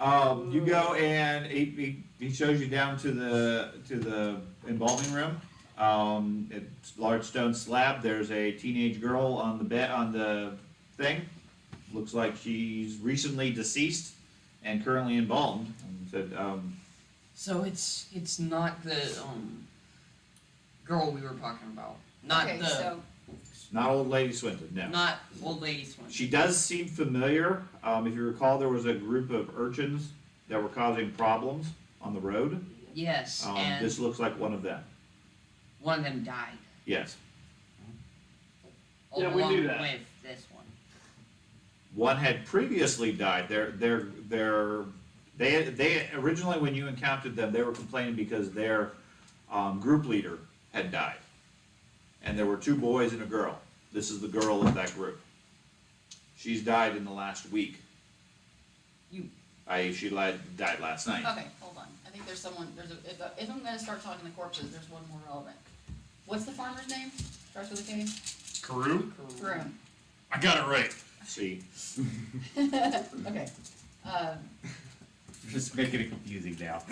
You go and he shows you down to the embalming room. It's a large stone slab. There's a teenage girl on the bed on the thing. Looks like she's recently deceased and currently embalmed. And said, So it's not the girl we were talking about. Not Okay, the so, not old lady Swinton. No. not old lady Swinton. She does seem familiar. If you recall, there was a group of urchins that were causing problems on the road. Yes, and This looks like one of them. one of them died. Yes. Yeah, we along knew that. with this one. One had previously died. They originally, when you encountered them, they were complaining because their group leader had died, and there were 2 boys and a girl. This is the girl of that group. She's died in the last week. Died last night. okay, hold on. I think there's someone, if I'm gonna start talking to corpses, there's one more relevant. What's the farmer's name? Starts with a K? Karu? Varun. I got it right. See, Okay. Just making it confusing now.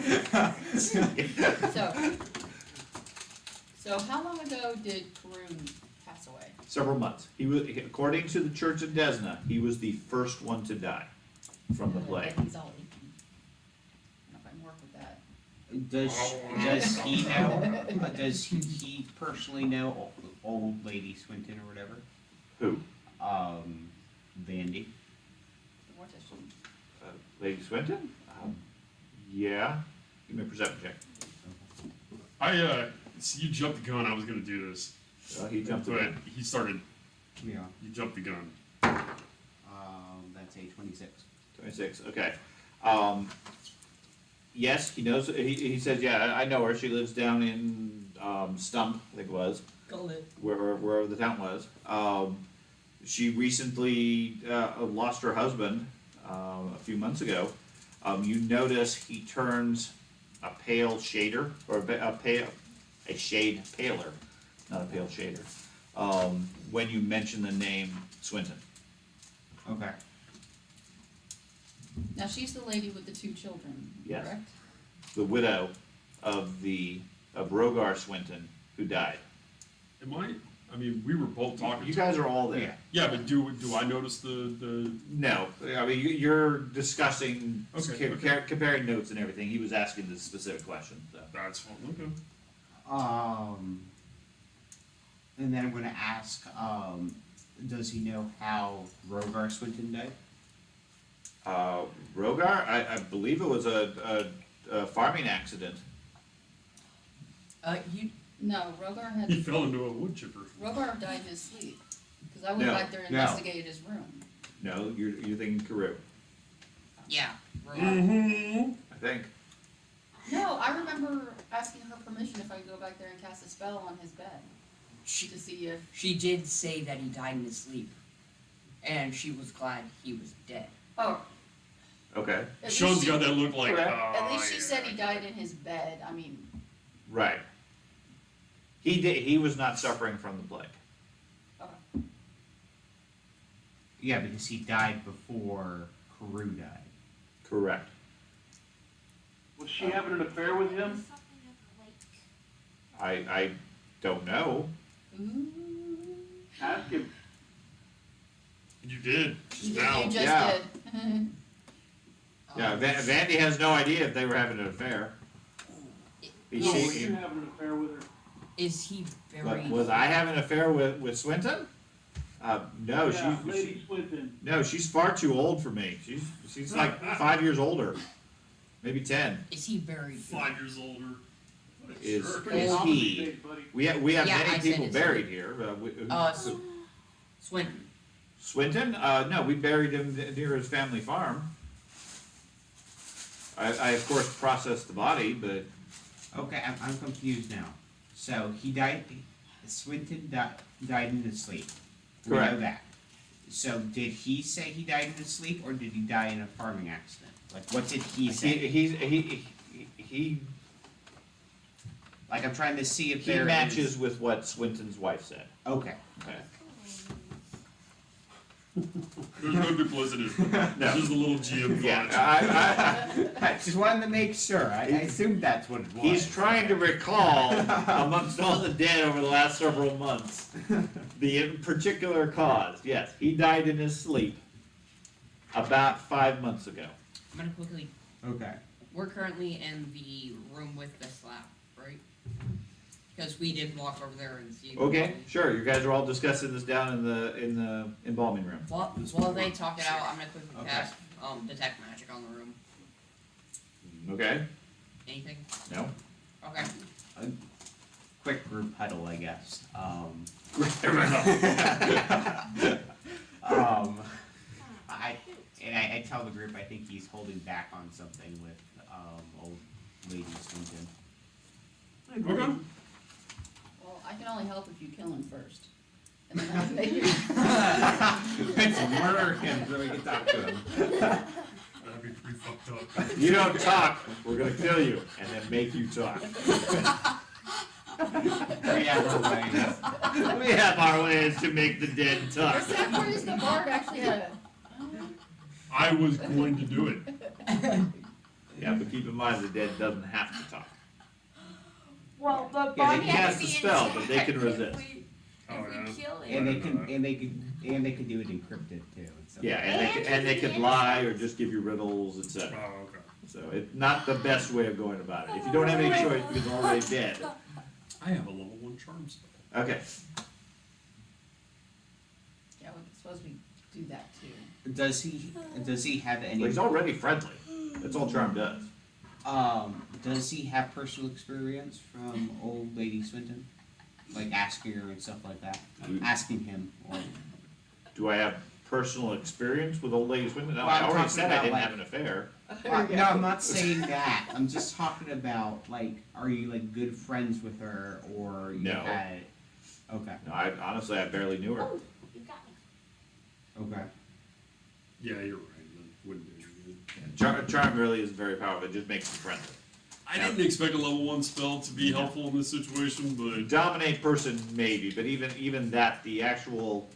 So how long ago did Karun pass away? several months. According to the Church of Desna, he was the first one to die from the plague. He's all 18. I don't know if I can work with that. Does he know? Does he personally know old lady Swinton or whatever? Who? Vandy. The mortician. Lady Swinton? Yeah. Give me a perception check. So you jumped the gun. I was gonna do this, He jumped the but gun. he started. Yeah. You jumped the gun. That's a 26. 26, okay. Yes, he knows, he says, yeah, I know her, she lives down in, Stump, I think it was, wherever the town was. She recently, lost her husband, a few months ago. You notice he turns a pale shader, or a shade paler, not a pale shader, when you mention the name Swinton. Okay. Now, she's the lady with the 2 children, Yes. correct? The widow of Rogar Swinton, who died. Am I? I mean, we were both talking. You guys are all there. Yeah, but do I notice the? No, I mean, you're discussing, Okay, comparing notes and everything. He was asking the specific question, so. That's fine. Okay. And then I'm gonna ask, does he know how Rogar Swinton died? Rogar, I believe it was a farming accident. You No, Rogar had, He fell into a wood chipper. Rogar died in his sleep, because I went No, back there and no. investigated his room. No, you're thinking Carew, yeah. Mm-hmm. I think. No, I remember asking her permission if I could go back there and cast a spell on his bed, She to see if, she did say that he died in his sleep, and she was glad he was dead. oh, Okay, At Sean's least got that look like. Correct. At least she yeah. said he died in his bed. I mean, right. He was not suffering from the plague. Yeah, because he died before Karu died. Correct. Was she having an affair with him? I don't know. ooh. Ask him. You did. You, Just now. you just Yeah. did. Yeah, Vandy has no idea if they were having an affair. He- No, she- were you having an affair with her? Is he very? was I having an affair with Swinton? No, Yeah, she, Lady Swinton. no, she's far too old for me. She's like 5 years older, maybe 10. Is he very? 5 years older. Is Pretty is awesome he? big, buddy. We have Yeah, many I said people it's- buried here. Swinton. Swinton? No, we buried him near his family farm. I of course processed the body, but Okay, I'm confused now. So he died. Swinton died in his sleep. We know Correct. that. So did he say he died in his sleep, or did he die in a farming accident? Like, what did he say? he Like, I'm trying to see if there matches is. with what Swinton's wife said. Okay. Okay. There's no duplicity. No. Just a little GM Yeah, fudge. I just wanted to make sure. I assumed that's what it was. He's trying to recall amongst all the dead over the last several months the particular cause. Yes, he died in his sleep about 5 months ago. I'm gonna quickly. Okay. We're currently in the room with the slab, right? Because we did walk over there and see. the Okay, body. sure. You guys are all discussing this down in the embalming room. While they talk it out, I'm gonna quickly Okay. cast detect magic on the room. Okay. Anything? No. Okay. Quick group huddle, I guess. I tell the group I think he's holding back on something with old lady Swinton. Okay. Well, I can only help if you kill him first. And then I can make you. Let's murder him so we can talk to him. That'd be pretty fucked up. You don't talk, we're gonna kill you, and then make you talk. We have our ways. We have our ways to make the dead The talk. sad part is the bard actually had a. I was going to do it. Yeah, but keep in mind, the dead doesn't have to talk. Well, the Yeah, body they has cast to the be spell, but they can intact resist. If Oh, yeah. we kill it. And they can do it encrypted too. And stuff. Yeah, and they could lie or just give you riddles, etc. Oh, okay. So it's not the best way of going about it. If you don't have any choice because they're already dead. I have a level 1 charm spell. Okay. Yeah, we're supposed to do that too. Does he have any? Well, he's already friendly. That's all charm does. Does he have personal experience from old lady Swinton? Like asking her and stuff like that? Asking him or Do I have personal experience with old lady Swinton? No, Well, I I'm already talking said I about, didn't like- have an affair. No, I'm not saying that. I'm just talking about like, are you like good friends with her, or you No. had? Okay, No, honestly, I barely knew her. Oh, you got me. okay. Yeah, you're right. That wouldn't do any good. Charm really is very powerful. It just makes you friendly. I didn't expect a level 1 spell to be helpful in this situation, but Dominate person maybe, but even that, the actual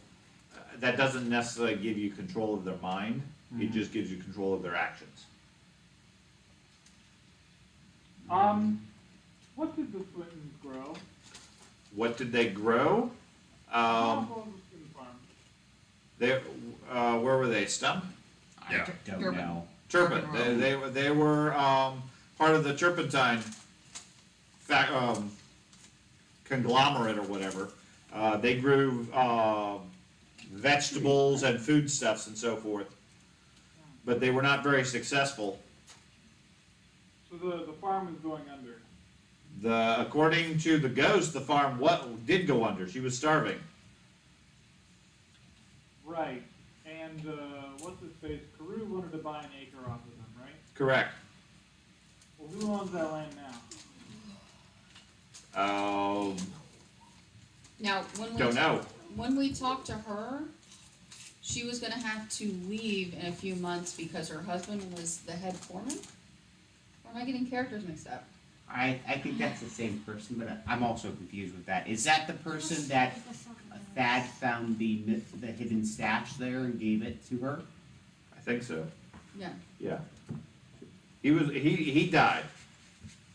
that doesn't necessarily give you control of their mind. It Mhm. just gives you control of their actions. What did the Swintons grow? What did they grow? How close was Swinton Farm? They where were they? Stump? Yeah. I don't Turpin. know. Turpin. They were part of the turpentine conglomerate or whatever. They grew vegetables and foodstuffs and so forth, but they were not very successful. So the farm is going under. According to the ghost, the farm did go under. She was starving. Right. And what's his face? Karu wanted to buy an acre off of them, right? Correct. Well, who owns that land now? Now, when we Don't know. when we talked to her, she was gonna have to leave in a few months because her husband was the head foreman? Or am I getting characters mixed up? I think that's the same person, but I'm also confused with that. Is that the person that Thad found the hidden stash there and gave it to her? I think so, Yeah. yeah. He died.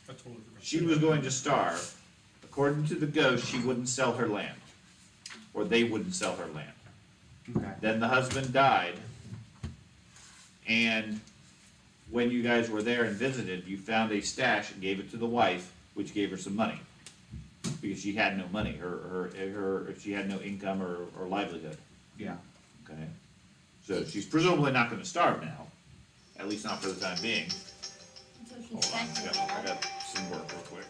I totally forgot. She was going to starve. According to the ghost, she wouldn't sell her land. Or they wouldn't sell her land. Okay. Then the husband died. And when you guys were there and visited, you found a stash and gave it to the wife, which gave her some money. Because she had no money, she had no income or livelihood, Yeah. okay? So she's presumably not gonna starve now, at least not for the time being. Until she Hold on, spends it I all. got some work real quick.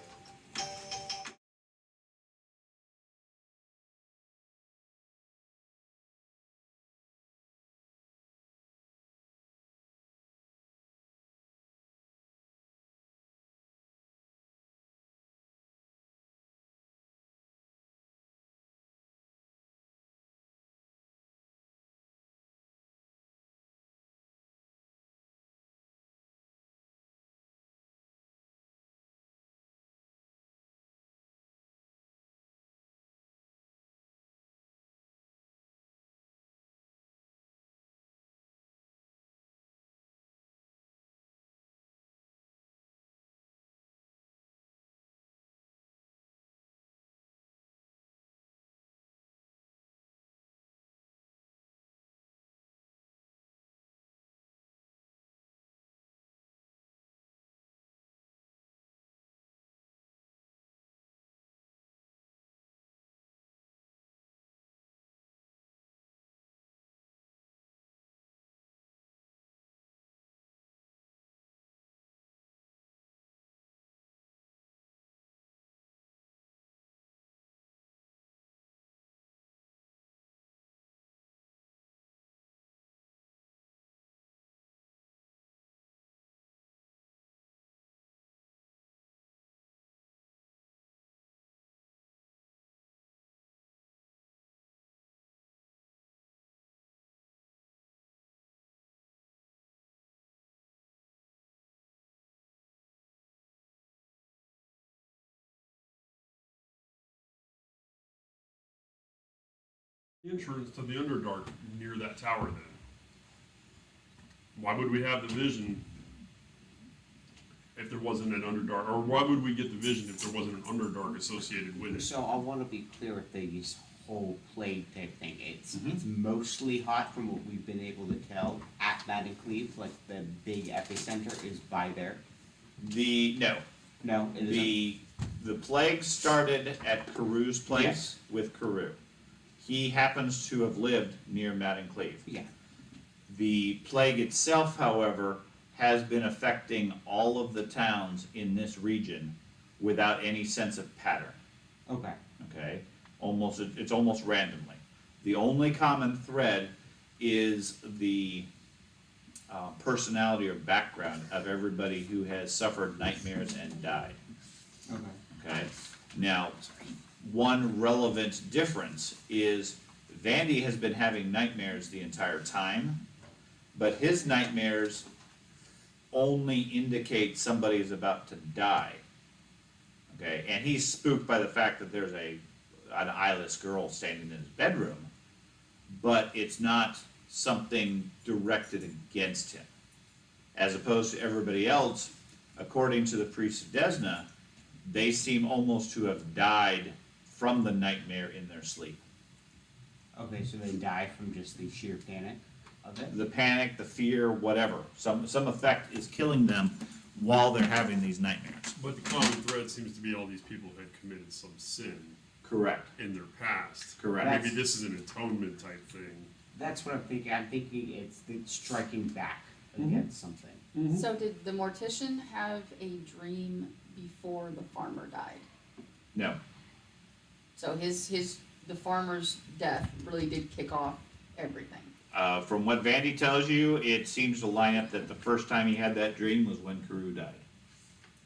Entrance to the Underdark near that tower then? Why would we have the vision if there wasn't an Underdark? Or why would we get the vision if there wasn't an Underdark associated with it? So I want to be clear with this whole plague type thing. It's Mhm. it's mostly hot from what we've been able to tell at Madden Cleve, like the big epicenter is by there. No, it isn't. The plague started at Caru's place Yes. with Caru. He happens to have lived near Maddencleve. Yeah. The plague itself, however, has been affecting all of the towns in this region without any sense of pattern, Okay. okay? It's almost randomly. The only common thread is the personality or background of everybody who has suffered nightmares and died. Okay. Okay, now, one relevant difference is Vandy has been having nightmares the entire time, but his nightmares only indicate somebody is about to die. Okay, and he's spooked by the fact that there's an eyeless girl standing in his bedroom, but it's not something directed against him. As opposed to everybody else, according to the priest of Desna, they seem almost to have died from the nightmare in their sleep. Okay, so they die from just the sheer panic of it? The panic, the fear, whatever, some effect is killing them while they're having these nightmares. But the common thread seems to be all these people had committed some sin Correct, in their past. correct. Maybe this is an atonement type thing. That's what I'm thinking. I'm thinking it's the striking back against something. So did the mortician have a dream before the farmer died? No, So the farmer's death really did kick off everything. from what Vandy tells you, it seems to line up that the first time he had that dream was when Caru died.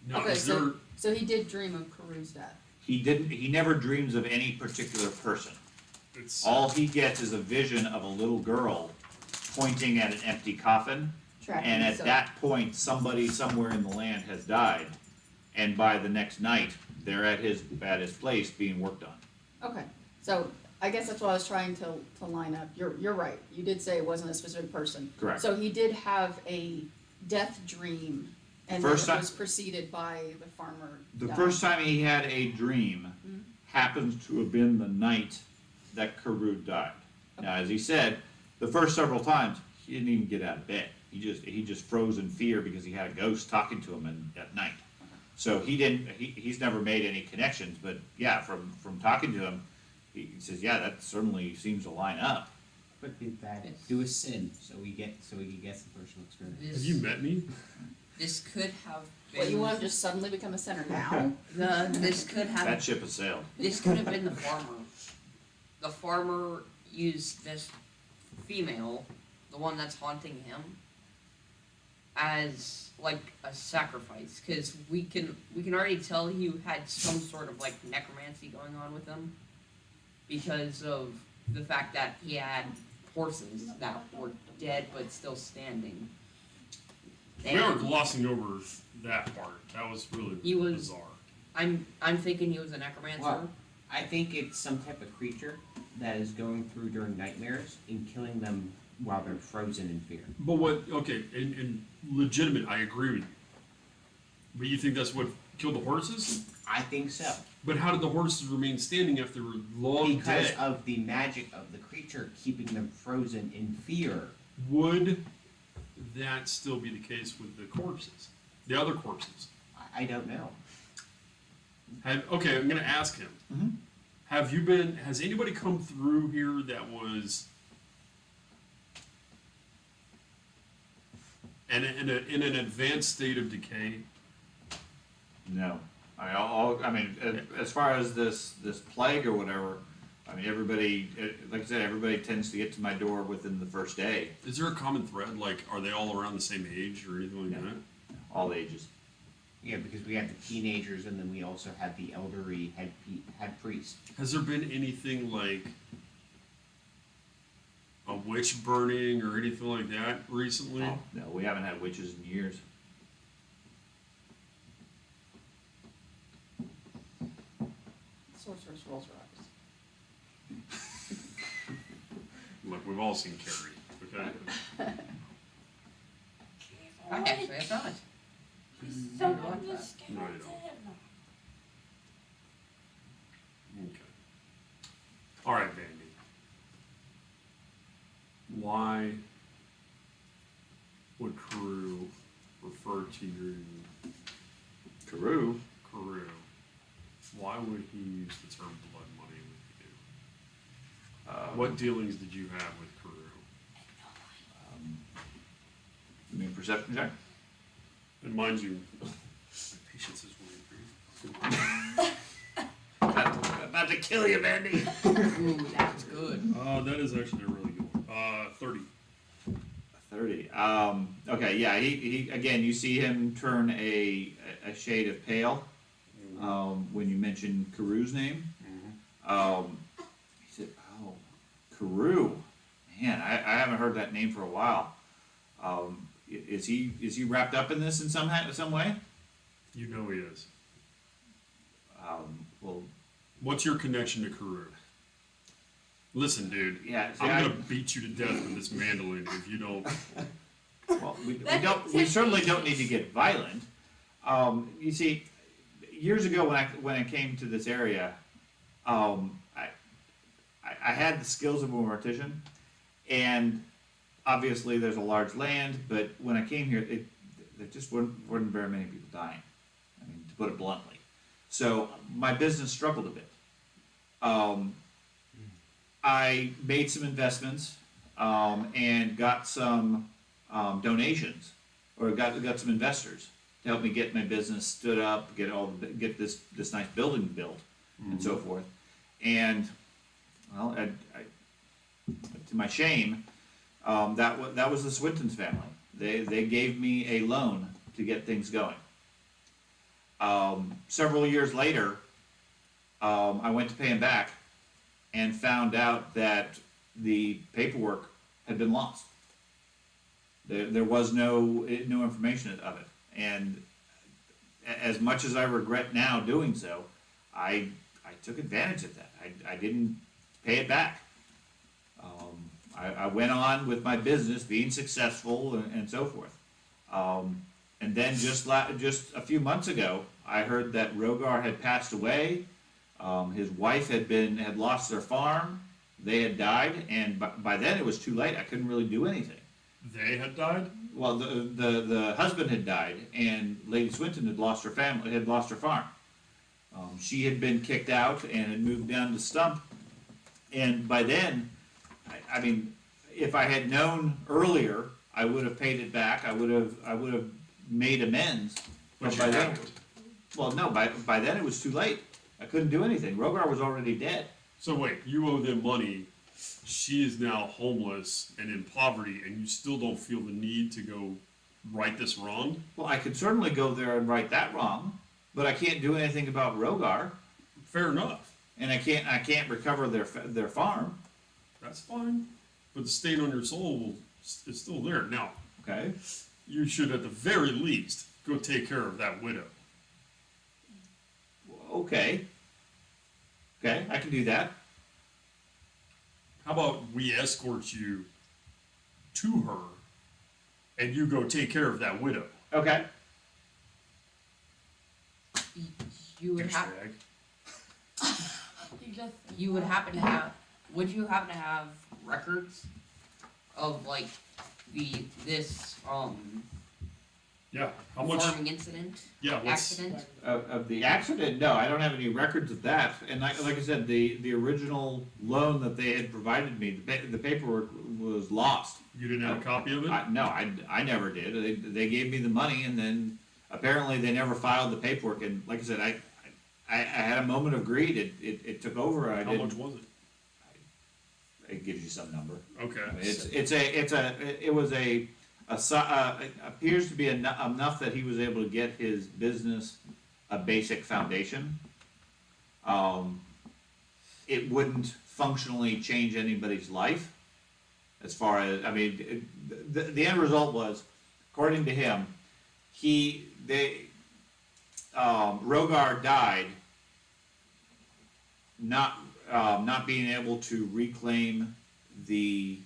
Now, Okay, is there, so he did dream of Caru's death. He never dreams of any particular person. it it's All he gets is a vision of a little girl pointing at an empty coffin, Tracking, and at so- that point, somebody somewhere in the land has died, and by the next night, they're at his place being worked on. Okay, so I guess that's what I was trying to line up. You're right. You did say it wasn't a specific person. Correct. So he did have a death dream, and then First it time- was preceded by the farmer The dying. first time he had a dream Mhm. happens to have been the night that Karud died. Now, as he said, the first several times, he didn't even get out of bed. He just froze in fear because he had a ghost talking to him at night. So he's never made any connections, but yeah, from talking to him, he says, yeah, that certainly seems to line up. But did that do a sin so we can get some personal experience? have you met me? This could have been. What, you want to just suddenly become a center now? This could have. That ship has sailed. This could have been the farmer. The farmer used this female, the one that's haunting him, as like a sacrifice, because we can already tell he had some sort of like necromancy going on with him, because of the fact that he had horses that were dead but still standing. We are And glossing over that part. That was really He was- bizarre. I'm thinking he was a necromancer. Well, I think it's some type of creature that is going through during nightmares and killing them while they're frozen in fear. But what? Okay, and legitimate. I agree with you. But you think that's what killed the horses? I think so. But how did the horses remain standing after they were long Because dead? of the magic of the creature keeping them frozen in fear. Would that still be the case with the corpses, the other corpses? I don't know. Okay, I'm gonna ask him. Mhm. Has anybody come through here that was in an advanced state of decay? No, I mean, as far as this plague or whatever, I mean, everybody, like I said, everybody tends to get to my door within the first day, Is there a common thread? Like, are they all around the same age or anything like No. that? all ages. Yeah, because we have the teenagers and then we also have the elderly head priest. Has there been anything like a witch burning or anything like that recently? Oh, no, we haven't had witches in years. Sorcerer's rolls her eyes. Look, we've all seen Carrie. Okay. I actually have not. Someone like that. was scared No, you of don't. him. Okay. All right, Vandy. Why would Carew refer to you, Karoo, Carew? Why would he use the term blood money with you? What dealings did you have with Carew? you mean perception check? And mind you, my patience is really brief. About to kill you, Mandy. Ooh, that's good. That is actually a really good one. 30. 30. Okay, yeah, he again, you see him turn a shade of pale when you mention Karoo's name. He said, "Oh, Karoo, man, I haven't heard that name for a while. Is he wrapped up in this in some way?" You know he is. Well, What's your connection to Carew? Listen, dude. yeah. See, I'm gonna beat you to death with this mandolin if you don't. Well, we certainly don't need to get violent. You see, years ago when I came to this area, I had the skills of a mortician, and obviously there's a large land, but when I came here, there just weren't very many people dying. I mean, to put it bluntly. So my business struggled a bit. I made some investments and got some donations, or got some investors to help me get my business stood up, get this nice building built, and so forth. And well, to my shame, that was the Swintons family. They gave me a loan to get things going. Several years later, I went to pay them back, and found out that the paperwork had been lost. There was no information of it, and as much as I regret now doing so, I took advantage of that. I didn't pay it back. I went on with my business, being successful and so forth. And then just a few months ago, I heard that Rogar had passed away. His wife had lost their farm. They had died, and by then it was too late. I couldn't really do anything. They had died? Well, the husband had died, and Lady Swinton had lost her family, had lost her farm. She had been kicked out and had moved down to Stump, and by then, I mean, if I had known earlier, I would have paid it back. I would have made amends. But by you then, haven't. well, no, by then it was too late. I couldn't do anything. Rogar was already dead. So wait, you owe them money. She is now homeless and in poverty, and you still don't feel the need to go right this wrong? Well, I could certainly go there and right that wrong, but I can't do anything about Rogar, Fair enough. and I can't recover their farm. That's fine. But the stain on your soul is still there. Now, Okay. you should at the very least go take care of that widow. Okay. Okay, I can do that. How about we escort you to her and you go take care of that widow? Okay. You would have. Douchebag. You just You would happen to have. Would you happen to have records of like this Yeah. How much? farming incident Yeah. What's, accident? Of the accident, no, I don't have any records of that. And like I said, the original loan that they had provided me, the paperwork was lost. you didn't have a copy of it? No, I never did. They gave me the money, and then apparently they never filed the paperwork. And like I said, I had a moment of greed. It took over. How much was it? It gives you some number. Okay. I mean, it was appears to be enough that he was able to get his business a basic foundation. It wouldn't functionally change anybody's life, as far as, I mean, the end result was, according to him, Rogar died not being able to reclaim the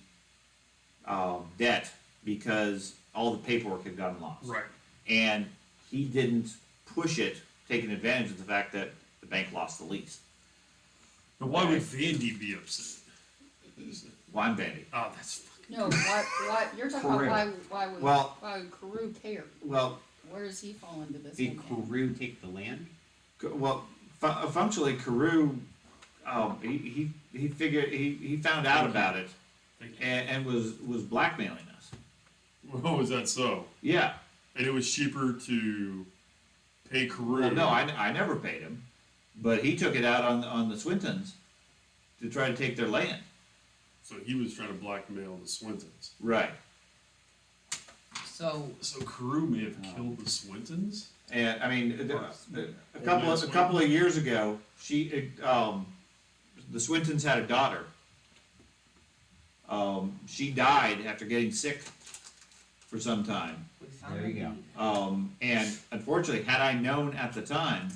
debt because all the paperwork had gotten lost. Right. And he didn't push it, taking advantage of the fact that the bank lost the lease. Now, why would Vandy be upset? Wine Vandy. Oh, that's fucking. No, why, you're talking Carew. about why would Well- Carew care? Well, Where does he fall into this? Did whole game? Carew take the land? functionally, Carew, he figured, he found out about it Thank you. and was blackmailing us. Oh, is that so? Yeah. And it was cheaper to pay Carew. Well, no, I never paid him, but he took it out on the Swintons to try to take their land. So he was trying to blackmail the Swintons. Right. So So Carew may have killed the Swintons? And I mean, a couple Old man of years ago, the Swintons had a daughter. She died after getting sick for some time. we found There you a go. lead. And unfortunately, had I known at the time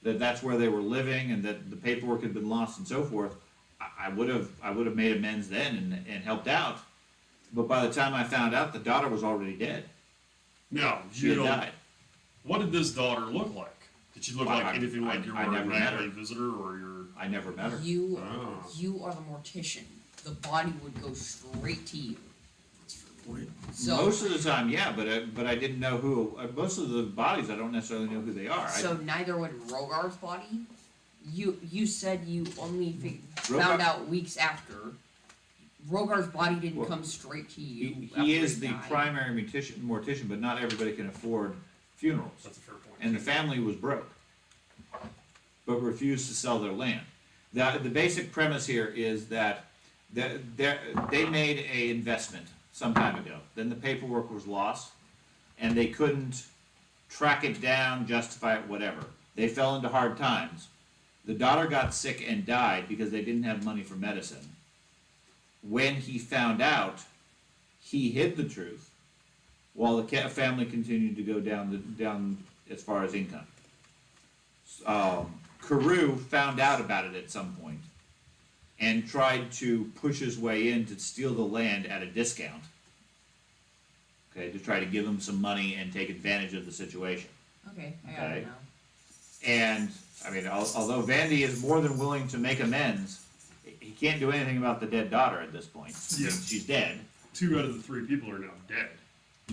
that that's where they were living and that the paperwork had been lost and so forth, I would have made amends then and helped out. But by the time I found out, the daughter was already dead. Now, She you had know, died. what did this daughter look like? Did she look Well, like anything like I your never met her. nightly visitor or your? I never met her. You Oh, you are the mortician. The body would go straight to you. that's a fair point. So Most of the time, yeah, but I didn't know who. Most of the bodies, I don't necessarily know who they are. so neither would Rogar's body. You said you only Rogar- found out weeks after. Rogar's body didn't Well, come straight to you. after he is the died. primary mortician, but not everybody can afford funerals. That's a fair point. And the family was broke, but refused to sell their land. The basic premise here is that they made a investment some time ago. Then the paperwork was lost, and they couldn't track it down, justify it, whatever. They fell into hard times. The daughter got sick and died because they didn't have money for medicine. When he found out, he hid the truth, while the family continued to go down as far as income. Carew found out about it at some point and tried to push his way in to steal the land at a discount. Okay, to try to give him some money and take advantage of the situation. Okay, I got Okay. it now. And, I mean, although Vandy is more than willing to make amends, he can't do anything about the dead daughter at this point. Yeah. She's dead, 2 out of the 3 people are now dead.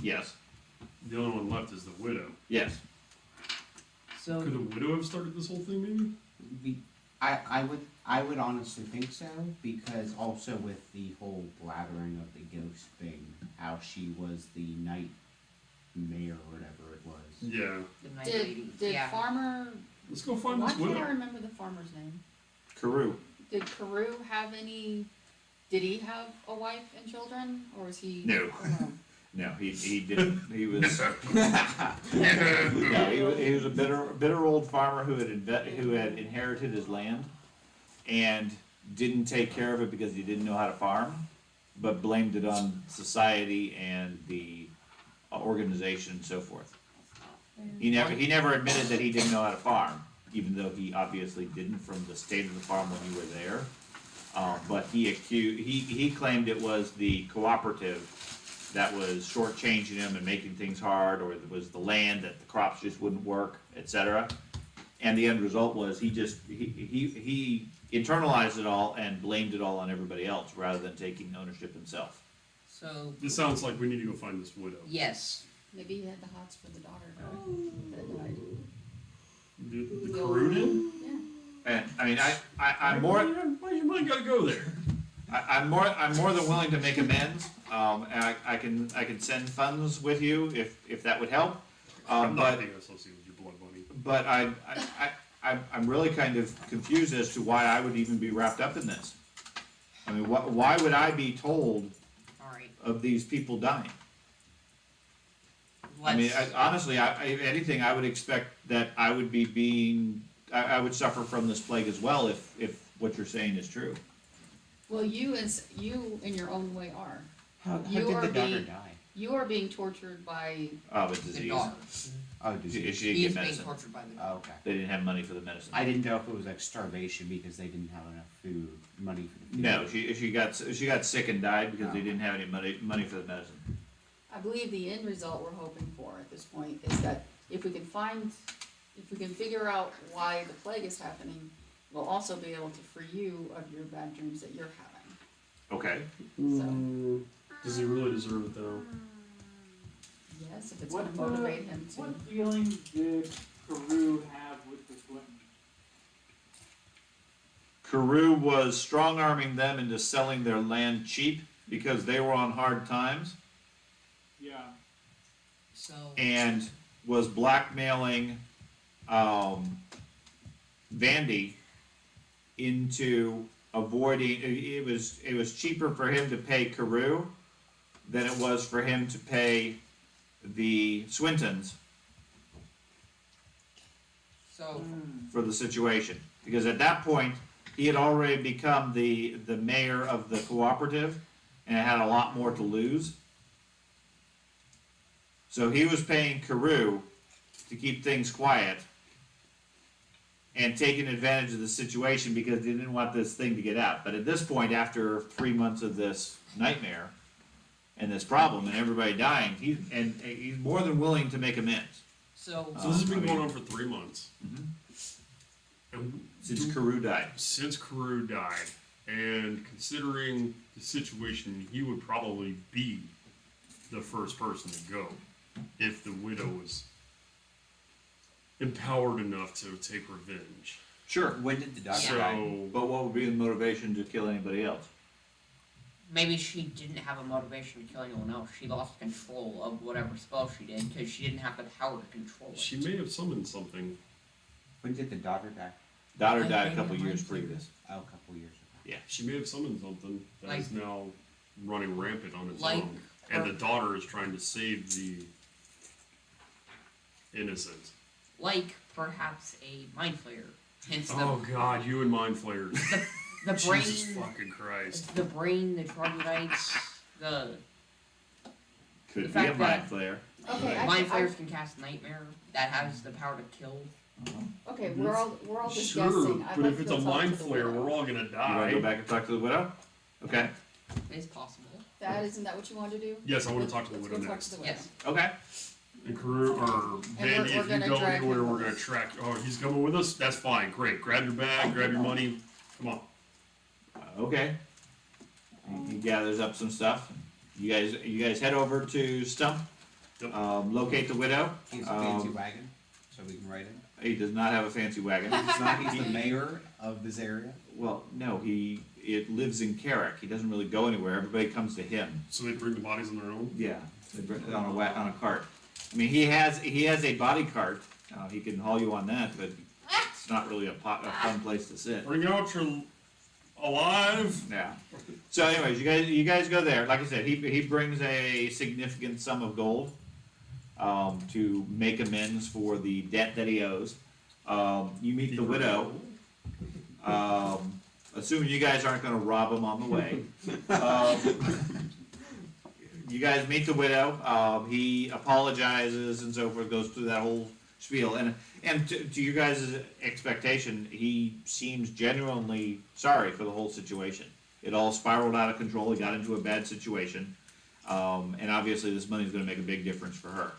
yes, The only one left is the widow. yes. So Could the widow have started this whole thing, maybe? I would honestly think so, because also with the whole blathering of the ghost thing, how she was the night mayor or whatever it was. Yeah. The night lady. Did Yeah. Farmer, Let's go find why this can't I widow. remember the farmer's name? Carew, Did Carew have any, did he have a wife and children, or was he? No. alone? no, he didn't, he was, no, he was a bitter old farmer who had inherited his land and didn't take care of it because he didn't know how to farm, but blamed it on society and the organization and so forth. He never admitted that he didn't know how to farm, even though he obviously didn't from the state of the farm when you were there. But he claimed it was the cooperative that was shortchanging him and making things hard, or it was the land that the crops just wouldn't work, etc. And the end result was he internalized it all and blamed it all on everybody else rather than taking ownership himself. So, This sounds like we need to go find this widow. yes. Maybe he had the hots for the daughter that died. The Carew did? Yeah. And I mean, I'm more. Why you might gotta go there? I'm more than willing to make amends. And I can send funds with you if that would help. I'm not But being associated with your blood money. but I'm really kind of confused as to why I would even be wrapped up in this. I mean, why would I be told Alright. of these people dying? I Let's. mean, honestly, if anything, I would expect that I would I would suffer from this plague as well if what you're saying is true. Well, you in your own way are. How You did are the daughter being- die? You are being tortured by, Of a the disease. daughter. Oh, She disease. didn't He's get being medicine. tortured by the Oh, daughter. okay. They didn't have money for the medicine. I didn't know if it was like starvation because they didn't have enough food, money for the food. No, she got sick and died because they Oh. didn't have any money for the medicine. I believe the end result we're hoping for at this point is that if we can figure out why the plague is happening, we'll also be able to free you of your bad dreams that you're having. Okay. So, Does he really deserve it though? yes, if it's gonna What, motivate him to. What feelings did Carew have with the Swintons? Carew was strong arming them into selling their land cheap because they were on hard times Yeah. So, and was blackmailing Vandy into avoiding it was cheaper for him to pay Carew than it was for him to pay the Swintons so, for the situation. Because at that point, he had already become the mayor of the cooperative and had a lot more to lose. So he was paying Carew to keep things quiet and taking advantage of the situation because he didn't want this thing to get out. But at this point, after 3 months of this nightmare and this problem and everybody dying, he's more than willing to make amends. so, So this has been I mean- going on for 3 months. Mhm. And Since Carew died. since Carew died, and considering the situation, he would probably be the first person to go if the widow was empowered enough to take revenge. Sure. When did the daughter So, die? But what would be the motivation to kill anybody else? maybe she didn't have a motivation to kill anyone else. She lost control of whatever spell she did because she didn't have the power to control it. she may have summoned something. When did the daughter die? Daughter I died a think couple it years might be- previous. Oh, a couple years ago. She may have summoned something that Like- is now running rampant on its Like own. And her- the daughter is trying to save the innocent. Like perhaps a mind flayer Hence Oh God, you and mind flayers. the Jesus brain, fucking Christ. the brain, the troglodytes, the Could The be fact a mind that- flayer. Okay, mind flayers can cast nightmare that has the power to kill. okay, we're all just Sure, guessing. I'd but like if to it's go a talk mind to the flare, widow. we're all gonna You wanna go die. back and talk to the widow? Okay, It's possible. Thad, isn't that what you wanted to do? Yes, I wanna Let's- talk to the let's widow go talk next. to the widow. Yes. okay. And Karu, or Vandy, we're if you gonna go drag anywhere, him we're with gonna us. track. Oh, he's coming with us. That's fine. Great. Grab your bag. Grab your money. Come on. Okay. He gathers up some stuff. You guys head over to Stump. Yep. Locate the widow. He's a fancy wagon, so we can ride it. He does not have a fancy wagon. He's the mayor of this area. Well, no, it lives in Carrick. He doesn't really go anywhere. Everybody comes to him. So they bring the bodies on their own. Yeah, they bring it on a cart. I mean, he has a body cart. He can haul you on that, but it's not really a fun place to sit. Bring out your alive. Yeah. So, anyways, you guys go there. Like I said, he brings a significant sum of gold to make amends for the debt that he owes. You meet the widow. Assuming you guys aren't going to rob him on the way. You guys meet the widow. He apologizes and so forth. Goes through that whole spiel, and to you guys' expectation, he seems genuinely sorry for the whole situation. It all spiraled out of control. He got into a bad situation, and obviously this money is going to make a big difference for her.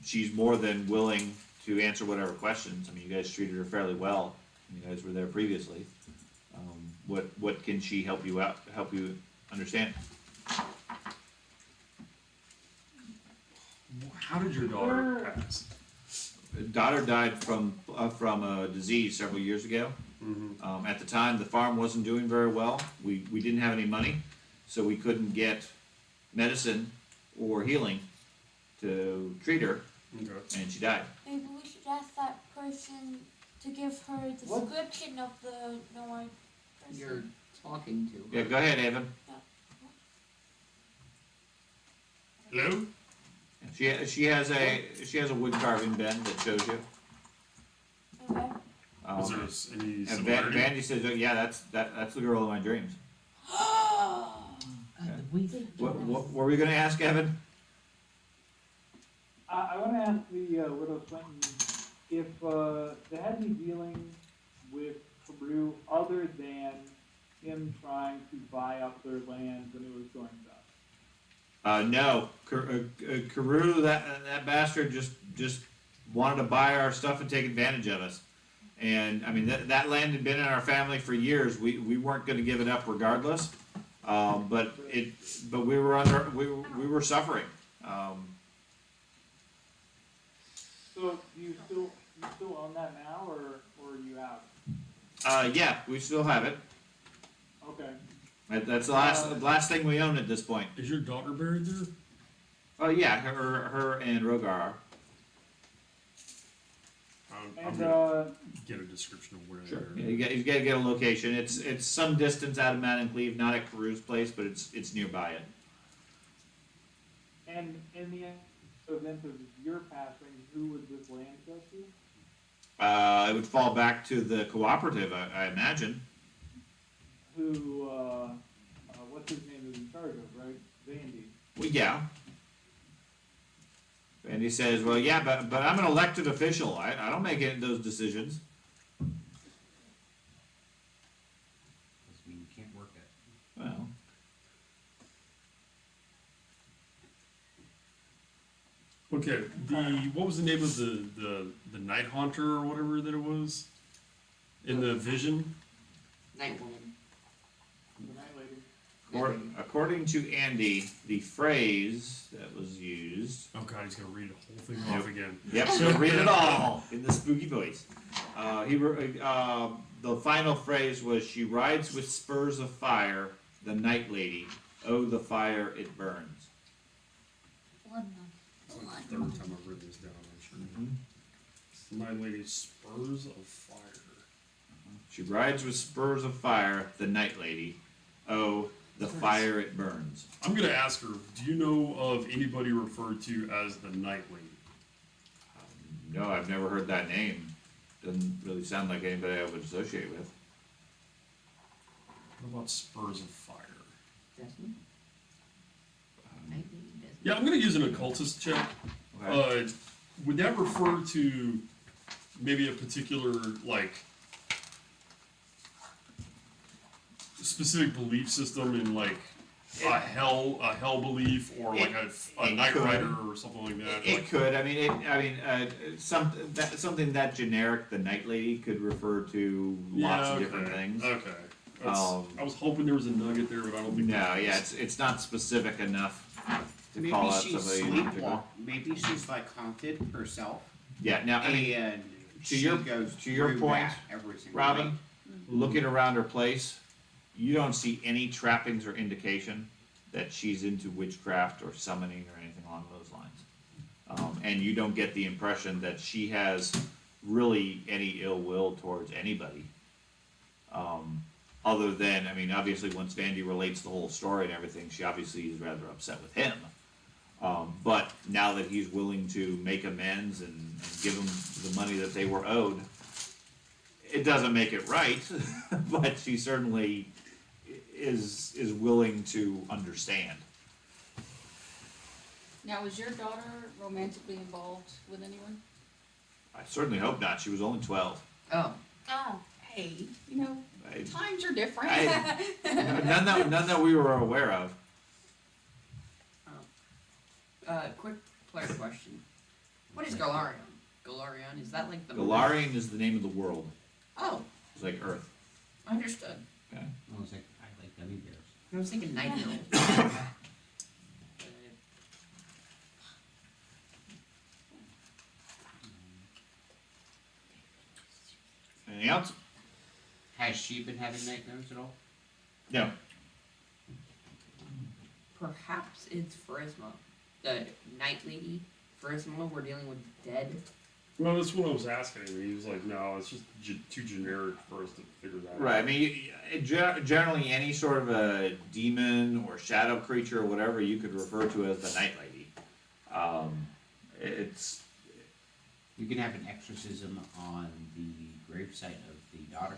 She's more than willing to answer whatever questions. I mean, you guys treated her fairly well. You guys were there previously. What can she help you out? Help you understand? How did your daughter pass? Daughter died from a disease several years ago. Mm-hmm. At the time, the farm wasn't doing very well. We didn't have any money, so we couldn't get medicine or healing to treat her, Okay. Maybe and she died. we should ask that person to give her a What? description of the Noah person. You're talking to. Yeah, go ahead, Evan. Hello. She has a wood carving bend that shows you. Okay. Is there any And similarity? Vandy says, oh, "Yeah, that's the girl of my dreams." What were we gonna ask, Evan? I want to ask the widow Swinton if they had any dealings with Peru other than him trying to buy up their land when it was going south. No, Carew, that bastard just wanted to buy our stuff and take advantage of us. And I mean that land had been in our family for years. We weren't going to give it up regardless. But we were suffering. So do you still own that now, or are you out? Yeah, we still have it. Okay. That's the last thing we own at this point. Is your daughter buried there? Oh yeah, her and Rogar are. I'm And gonna get a description of where Sure. they're. Yeah, you gotta get a location. It's some distance out of Mount and Cleve, not at Carew's place, but it's nearby it. and in the event of your passing, who would this land go to? It would fall back to the cooperative, I imagine. Who what's his name is in charge of, right? Vandy. Well, yeah. And he says, well, yeah, but I'm an elected official. I don't make any of those decisions. Doesn't mean you can't work it. Well, Okay. What was the name of the night haunter or whatever that it was? In the vision. Night woman. The night lady. according to Andy, the phrase that was used. Oh God, he's gonna read the whole thing off again. Yep, so read it all in the spooky voice. The final phrase was, "She rides with spurs of fire, the night lady. Oh, the fire it burns." It's like the third time I've written this down. I'm sure. My lady's spurs of fire. She rides with spurs of fire, the night lady. Oh, the fire it burns. I'm gonna ask her. Do you know of anybody referred to as the night lady? No, I've never heard that name. doesn't really sound like anybody I would associate with. What about Spurs of Fire? Desmond? Night Lady Desmond. Yeah, I'm gonna use an occultist check. Okay. Would that refer to maybe a particular, like, specific belief system in, like, a hell belief, or like a it Knight could. Rider or something like that? It Like, could, something that generic, the Night Lady could refer to lots of different things. Okay. Um, I was hoping there was a nugget there, but I don't think No, there yeah, is. it's not specific enough to Maybe call out she's somebody in particular. sleepwalk. Maybe she's like haunted herself, Yeah, now, I mean, and to she your- goes to your through point, that every single Robin, night. looking around her place, you don't see any trappings or indication that she's into witchcraft or summoning or anything along those lines. And you don't get the impression that she has really any ill will towards anybody. Other than, I mean, obviously once Vandy relates the whole story and everything, she obviously is rather upset with him. But now that he's willing to make amends and give them the money that they were owed, it doesn't make it right, but she certainly is willing to understand. Now, was your daughter romantically involved with anyone? I certainly hope not. She was only 12. Oh, Oh. Hey, you know, I- times are different. none that we were aware of. quick player question. What is Galarian? Galarian, is that like the... Galarian is the name of the world. Oh, It's like Earth. understood. Okay. I was like, I like gummy bears. I was thinking Night Elf. Anything else? Has she been having nightmares at all? No. Perhaps it's Pharasma. The Night Lady, Pharasma, we're dealing with dead. Well, that's what I was asking him. He was like, no, it's just too generic for us to figure that out. Right. I mean, generally any sort of a demon or shadow creature or whatever you could refer to as the Night Lady. It's You can have an exorcism on the gravesite of the daughter.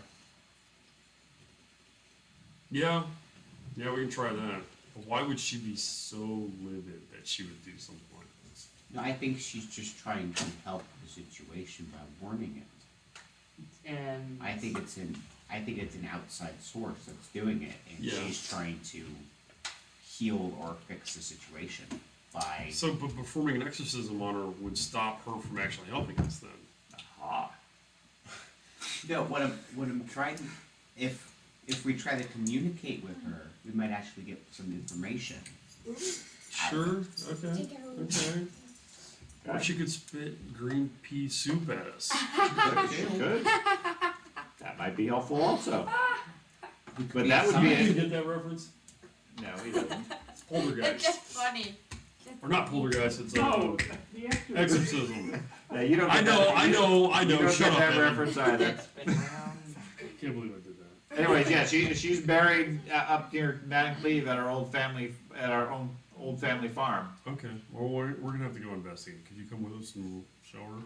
Yeah, we can try that. But why would she be so livid that she would do something like this? No, I think she's just trying to help the situation by warning it. And I think it's an outside source that's doing it, and Yeah. she's trying to heal or fix the situation by. So, but performing an exorcism on her would stop her from actually helping us then. ah. No, what I'm trying to, if we try to communicate with her, we might actually get some information. Sure. Okay. Okay. Or she could spit green pea soup at us. She could. That might be helpful also. But be that would Do be you it. get that reference? No, he doesn't. It's poltergeist. It's just funny. Or not poltergeist. It's No, the extra. exorcism. Yeah, you don't. I get know. that. I know. I You know. don't Shut get up, that Evan. reference either. it's been around. I can't believe I did that. Anyways, yeah, she's buried up near Madden Cleve at our old family farm. Okay. Well, we're gonna have to go investigate. Could you come with us and we'll show her?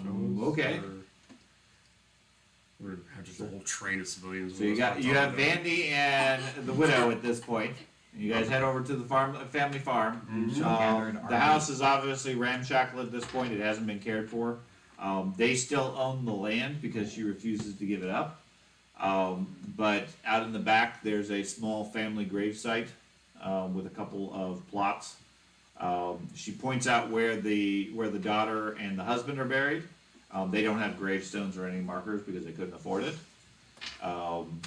Show us, Okay. or we're gonna have just a whole train of civilians. So with us you have on top of that. Vandy and the widow at this point. You guys head over to the family farm. Mhm. Gathered The army. house is obviously ramshackle at this point. It hasn't been cared for. They still own the land because she refuses to give it up. But out in the back, there's a small family gravesite with a couple of plots. She points out where the daughter and the husband are buried. They don't have gravestones or any markers because they couldn't afford it. And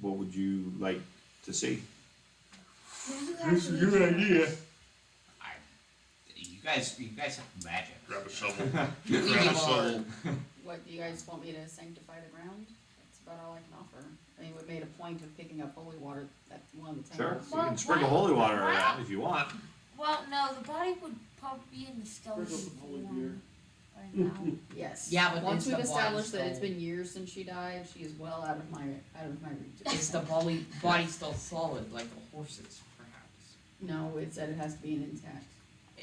what would you like to see? This is a good idea. You guys have magic. Grab a shovel. We Grab a need shovel. more. What, do you guys want me to sanctify the ground? That's about all I can offer. I mean, we made a point of picking up holy water at one of the Sure, temples. you can sprinkle holy water around if you want. Well, no, the body would probably be in the skeleton Sprinkle some holy form beer. right now. Yes. Yeah, but Once is we've the body established that it's still- been years since she died, she is well out of my reach. Is the body still solid like a horse's, perhaps? No, it said it has to be an intact.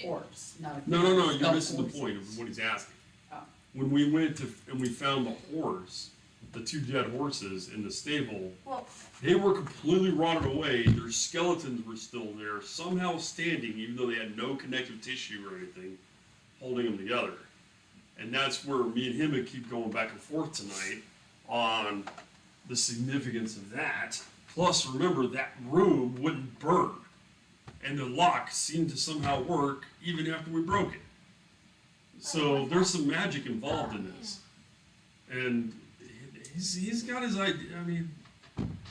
corpse, not a. No, you're skeleton. missing the point of what he's asking. Oh. When we went to, and we found the horse, the 2 dead horses in the stable, Well, they were completely rotted away, their skeletons were still there, somehow standing, even though they had no connective tissue or anything, holding them together. And that's where me and him would keep going back and forth tonight on the significance of that. Plus, remember, that room wouldn't burn. And the lock seemed to somehow work even after we broke it. So there's some magic involved in this. And he's got his idea. I mean,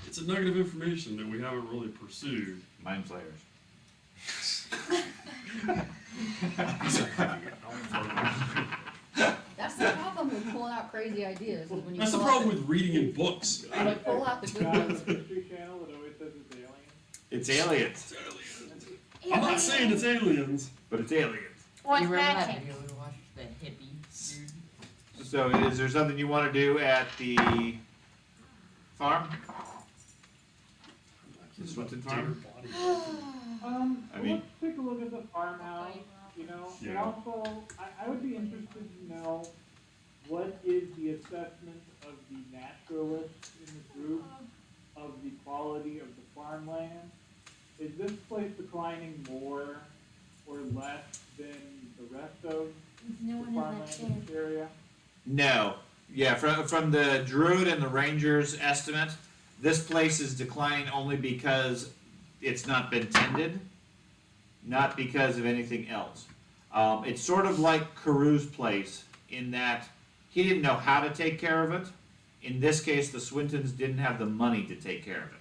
it's a nugget of information that we haven't really pursued. Mind flayers. These are heavy. That's the problem with pulling out crazy ideas, is when you That's the pull problem out with reading in books. when you pull out the good Guys, ones. the History Channel that always says it's alien. It's aliens, I'm not saying it's aliens. but it's aliens. well, You it's remember that magic. video we watched, the hippie dude? So is there something you want to do at the farm? The Swinton farm? I mean- Let's take a look at the farmhouse, you know, and Yeah. also, I would be interested to know what is the assessment of the naturalists in the group of the quality of the farmland? Is this place declining more or less than the rest of No the one in farmland that in chair. this area? No. Yeah, from the Druid and the Rangers estimate, this place is declining only because it's not been tended, not because of anything else. It's sort of like Carews' place in that he didn't know how to take care of it. In this case, the Swintons didn't have the money to take care of it.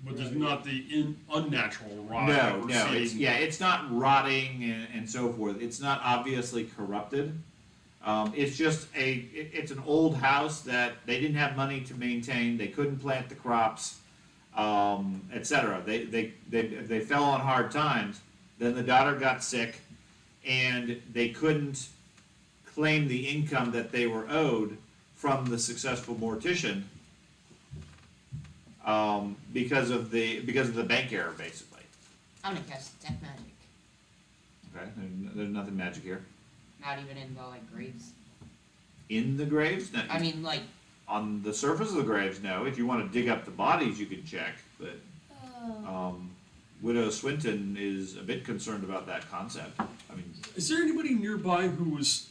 But there's not the unnatural rot. No, that we're no, seeing. it's not rotting and so forth. It's not obviously corrupted. It's just it's an old house that they didn't have money to maintain. They couldn't plant the crops, etc. They fell on hard times. Then the daughter got sick, and they couldn't claim the income that they were owed from the successful mortician. Because of the bank error, basically. I'm gonna cast detect magic. Okay, there's nothing magic here. Not even in the like graves. In the graves? No, I mean, like, on the surface of the graves, no. If you want to dig up the bodies, you can check. But Oh. Widow Swinton is a bit concerned about that concept. I mean, Is there anybody nearby who was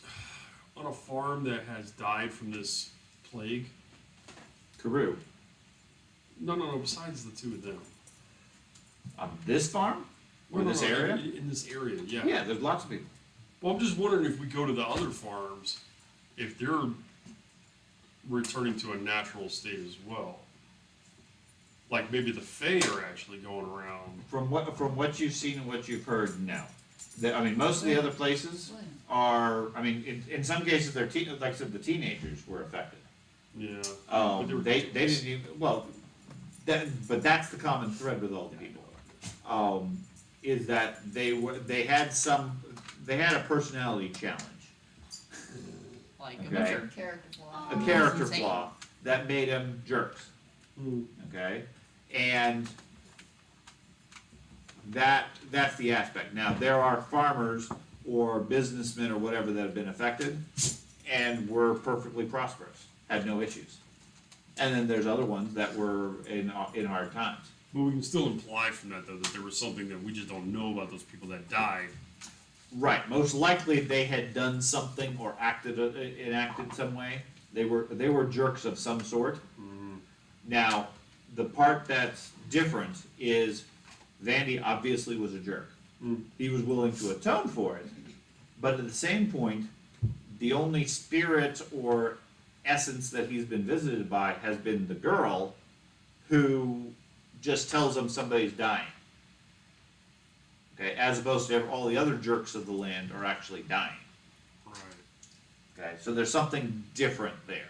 on a farm that has died from this plague? Carew, No, besides the 2 of them. on this farm or No, this no, area? In this area, yeah. Yeah, there's lots of people. Well, I'm just wondering if we go to the other farms, if they're returning to a natural state as well. Like maybe the Fae are actually going around. From what you've seen and what you've heard, no. I mean, most of the other places are. I mean, in some cases, they're like I said, the teenagers were affected. Yeah. But they were They didn't even but that's the common thread with all the people. Is that they had a personality challenge, like Okay. a jerk. Character flaw. a Oh, character that's insane. flaw that made them jerks. Mm. Okay, and that's the aspect. Now there are farmers or businessmen or whatever that have been affected, and were perfectly prosperous, had no issues. And then there's other ones that were in hard times. But we can still imply from that though that there was something that we just don't know about those people that died. Right. Most likely they had done something or enacted some way. They were jerks of some sort. Mm. Now, the part that's different is Vandy obviously was a jerk. Mm. He was willing to atone for it, but at the same point, the only spirit or essence that he's been visited by has been the girl who just tells him somebody's dying. Okay, as opposed to all the other jerks of the land are actually dying. Right. Okay, so there's something different there.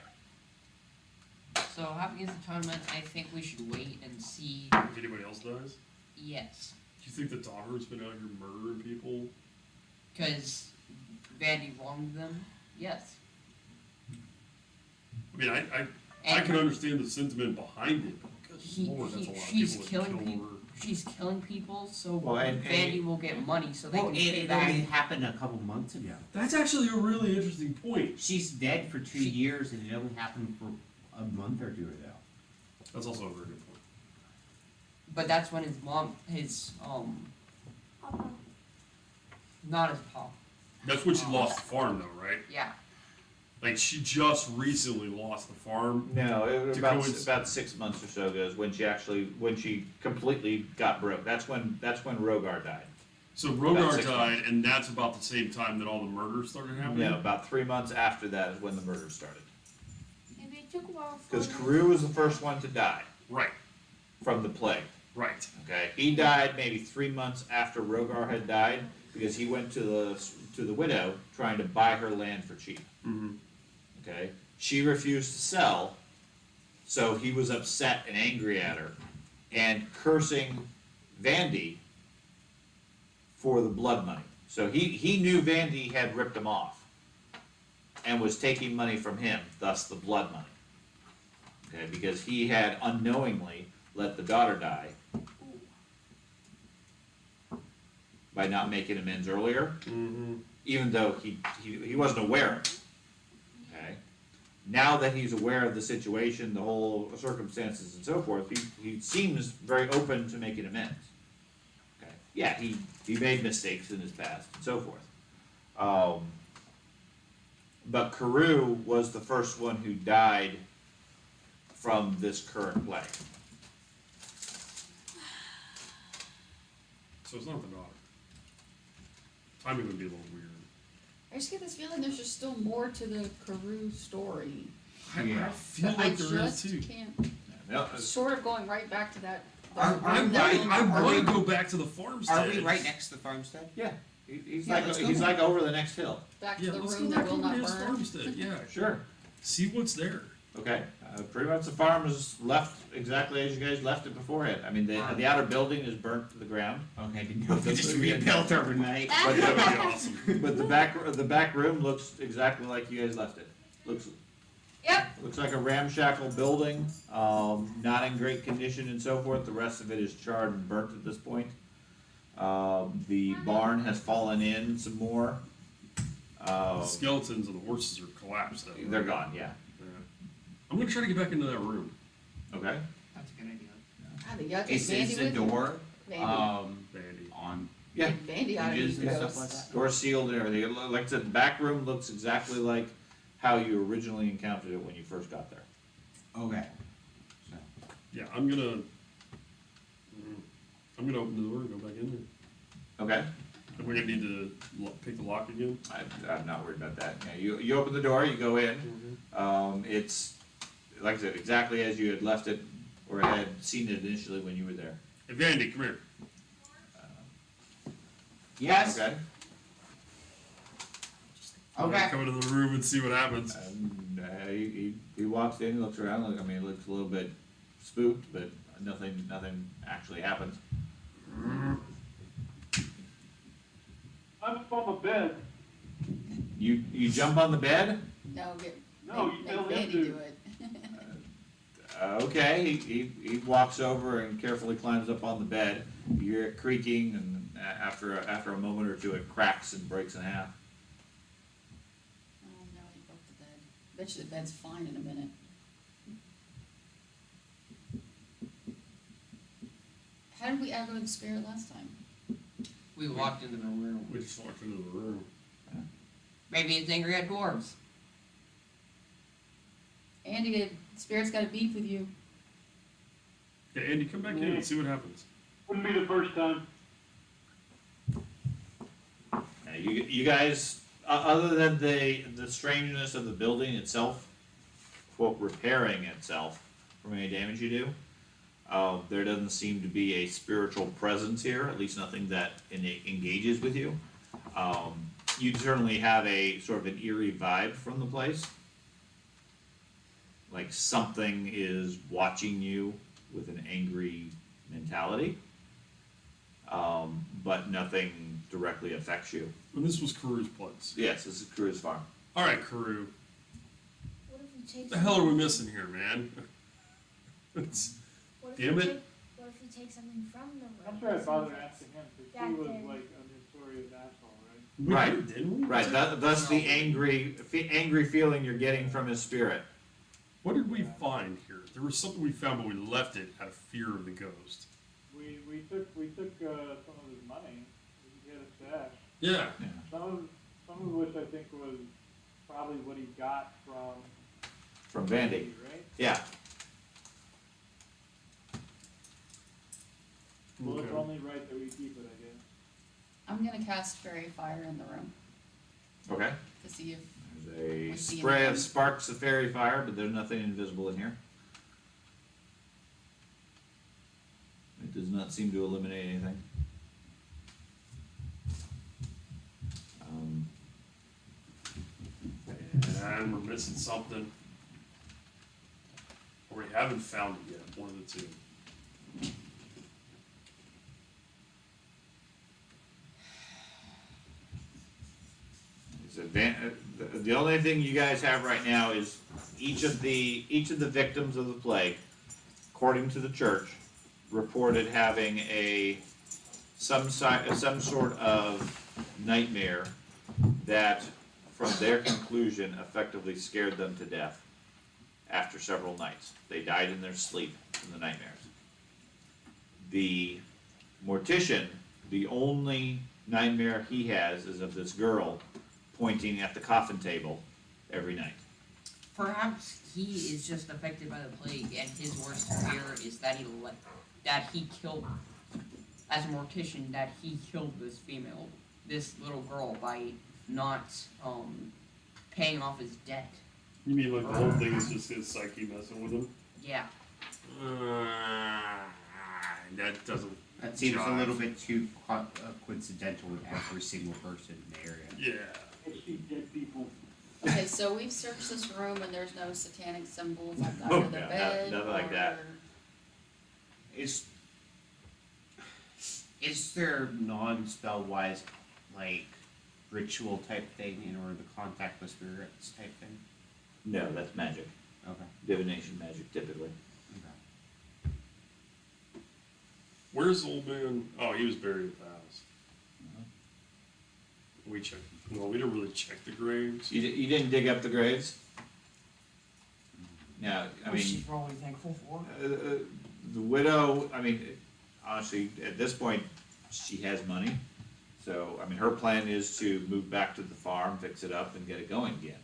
So having this atonement, I think we should wait and see. If anybody else dies? Yes, Do you think the daughter's been out here murdering people? because Vandy wronged them. Yes. I mean, I And can understand the sentiment behind it. Good He- Lord, that's a lot of she's people that killing kill people. over she's killing people, so Well, and- Vandy will get money so they Well, can pay it back. only happened a couple months ago. That's actually a really interesting point. She's dead for 2 years, and it only happened for a month or two ago. That's also a very good point. But that's when his not his pa. That's when she lost the farm, though, right? Yeah. Like she just recently lost the farm. No, it was To about, coinc- about 6 months or so ago is when she completely got broke. That's when Rogar died. So About Rogar 6 died, months. and that's about the same time that all the murders started happening. No, about 3 months after that is when the murder started. Maybe it took a while for Because them- Carew was the first one to die Right. from the plague. Right. Okay, he died maybe 3 months after Rogar had died because he went to the widow trying to buy her land for cheap. Mm-hmm. Okay, she refused to sell, so he was upset and angry at her, and cursing Vandy for the blood money. So he knew Vandy had ripped him off, and was taking money from him, thus the blood money. Okay, because he had unknowingly let the daughter die by not making amends earlier, Mm-hmm. even though he wasn't aware of it. Okay? Now that he's aware of the situation, the whole circumstances and so forth, he seems very open to making amends. Okay? Yeah, he made mistakes in his past and so forth. But Carew was the first one who died from this current plague. So it's not the daughter. Timing would be a little weird. I just get this feeling there's just still more to the Carew story. Yeah. I feel But I like there is just too. can't, No, sort of going right back to that. Are- room are that we- we- I are want we- to go back to the farmstead. Are we right next to the farmstead? yeah, he's Yeah, like let's go he's there. like over the next hill. Back to Yeah, the let's room go that back will over not to his burn. farmstead. Yeah, Sure. see what's there. Okay, pretty much the farm is left exactly as you guys left it beforehand. I mean, the outer building is burnt to the ground, Okay, didn't know if it just rebuilt overnight. but That would be the, awesome. but the back room looks exactly like you guys left it. Looks like a ramshackle building, not in great condition and so forth. The rest of it is charred and burnt at this point. The barn has fallen in some more. The skeletons and the horses are collapsed. Though, They're right? gone, yeah. Yeah. I'm gonna try to get back into that room. Okay. That's a good idea. I think you ought to take Is Vandy the with you. door, Vandy. Bandy. on Yeah. Vandy ought to hinges be and ghost. stuff like that? Door sealed and everything. Like I said, the back room looks exactly like how you originally encountered it when you first got there. Okay. So, Yeah, I'm gonna open the door and go back in there. Okay. Are we gonna need to pick the lock again? I'm not worried about that. Yeah, you open the door, you go in. It's, like I said, exactly as you had left it or had seen it initially when you were there. Hey, Vandy, come here. yes. Okay. I'm gonna Okay. come into the room and see what happens. He walks in, looks around. I mean, he looks a little bit spooked, but nothing actually happens. I'm up on the bed. You jump on the bed. No, No, make you tell him Vandy to. do it. Okay, he walks over and carefully climbs up on the bed. You hear it creaking, and after a moment or two, it cracks and breaks in half. Oh no, he broke the bed. Bet you the bed's fine in a minute. How did we aggro the spirit last time? We walked into the room. We just walked into the room. Maybe it's angry at dwarves. Andy, the spirit's got a beef with you. Yeah, Andy, come back in and see what happens. Wouldn't be the first time. You guys, other than the strangeness of the building itself, quote, repairing itself from any damage you do, there doesn't seem to be a spiritual presence here, at least nothing that engages with you. You certainly have a sort of an eerie vibe from the place. Like something is watching you with an angry mentality, but nothing directly affects you. And this was Karoo's place. Yes, this is Crew's farm. All right, Karoo. What if we take What the hell are we missing here, man? It's, What if Damn we it. Take, what if we take something from the room. I'm sure I so bothered that's- asking him, cause that he was thing. like a notorious asshole, right? We Right. did, didn't we? Right, thus the angry feeling you're getting from his spirit. What did we find here? There was something we found, but we left it out of fear of the ghost. We took some of his money, he had a stash. Yeah. Some of which I think was probably what he got From Vandy, right? yeah. Well, it's Okay. only right that we keep it, I guess. I'm gonna cast fairy fire in the room Okay. to see if, There's a Let's see spray of anything. sparks of fairy fire, but there's nothing invisible in here. It does not seem to eliminate anything. Um, And we're missing something. Or we haven't found it yet, one of the two. the only thing you guys have right now is each of the victims of the plague, according to the church, reported having some sort of nightmare that, from their conclusion, effectively scared them to death after several nights. They died in their sleep from the nightmares. The mortician, the only nightmare he has is of this girl pointing at the coffin table every night. Perhaps he is just affected by the plague, and his worst fear is that he killed, as a mortician, that he killed this little girl by not paying off his debt. You mean like the whole thing is just his psyche messing with him? Yeah. That doesn't. That seems a jive. little bit too coincidental with every single person in the area. Yeah. Actually, dead people. okay, so we've searched this room and there's no satanic symbols like Oh, under the no, bed nothing like that. or- Is there non-spell wise, like, ritual type thing in order to contact the spirits type thing? No, that's magic. Okay. Divination magic, typically. Okay. Where's the old man? Oh, he was buried at the house. We checked. Well, we didn't really check the graves. You didn't dig up the graves? Now, I Which she's mean, probably thankful for. the widow, I mean, honestly, at this point, she has money. So, I mean, her plan is to move back to the farm, fix it up, and get it going again.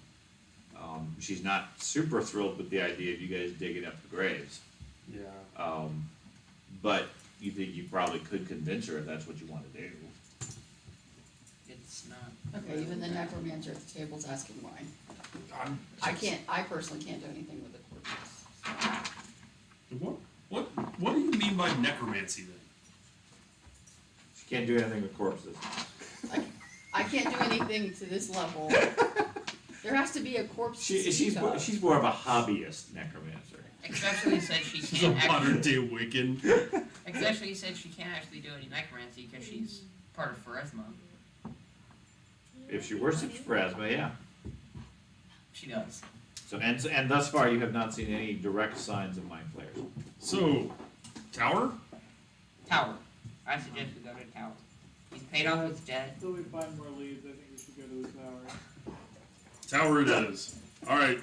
She's not super thrilled with the idea of you guys digging up the graves. Yeah. But you think you probably could convince her if that's what you want to do. It's not. Okay, even the necromancer at the table's asking why. I personally can't do anything with the corpses. What do you mean by necromancy then? She can't do anything with corpses. I can't do anything to this level. There has to be a corpse to She's speak of. more of a hobbyist necromancer. Especially said she She's a can't modern actually. day Wiccan. Especially said she can't actually do any necromancy because she's part of Pharasma. If she worships Pharasma, yeah. She does. So and thus far you have not seen any direct signs of mind flayers. So, tower? Tower. I suggest we go to the tower. He's paid off his debt. Until we find more leads, I think we should go to the tower. Tower it is. Alright.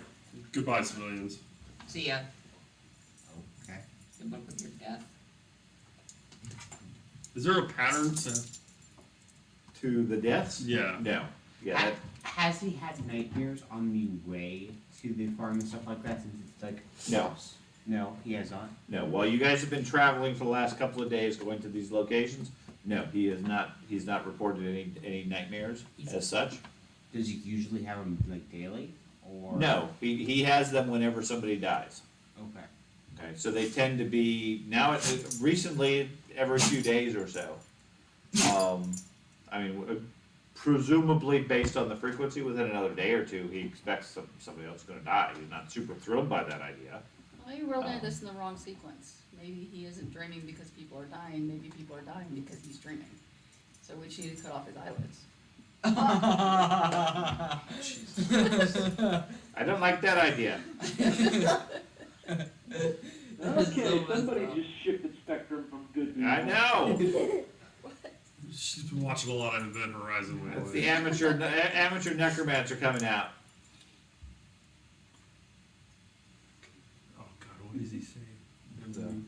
Goodbye, civilians. See ya. Okay. Good luck with your death. Is there a pattern to. To the deaths? Yeah. No. Yeah. That, Has he had nightmares on the way to the farm and stuff like that since it's like No. No, he has not. no. While you guys have been traveling for the last couple of days going to these locations, no, he is not. He's not reported any nightmares as such. Does he usually have them like daily? Or No, he has them whenever somebody dies. Okay. Okay, so they tend to be now. Recently, every few days or so. I mean, presumably based on the frequency, within another day or two, he expects somebody else is going to die. He's not super thrilled by that idea. Well, you rolled into this in the wrong sequence. Maybe he isn't dreaming because people are dying, maybe people are dying because he's dreaming. So we need to cut off his eyelids. I don't like that idea. Okay, somebody just shifted Spectrum from good She's been watching a lot of Event Horizon That's lately. the amateur necromancer coming out. Oh God, what is he saying?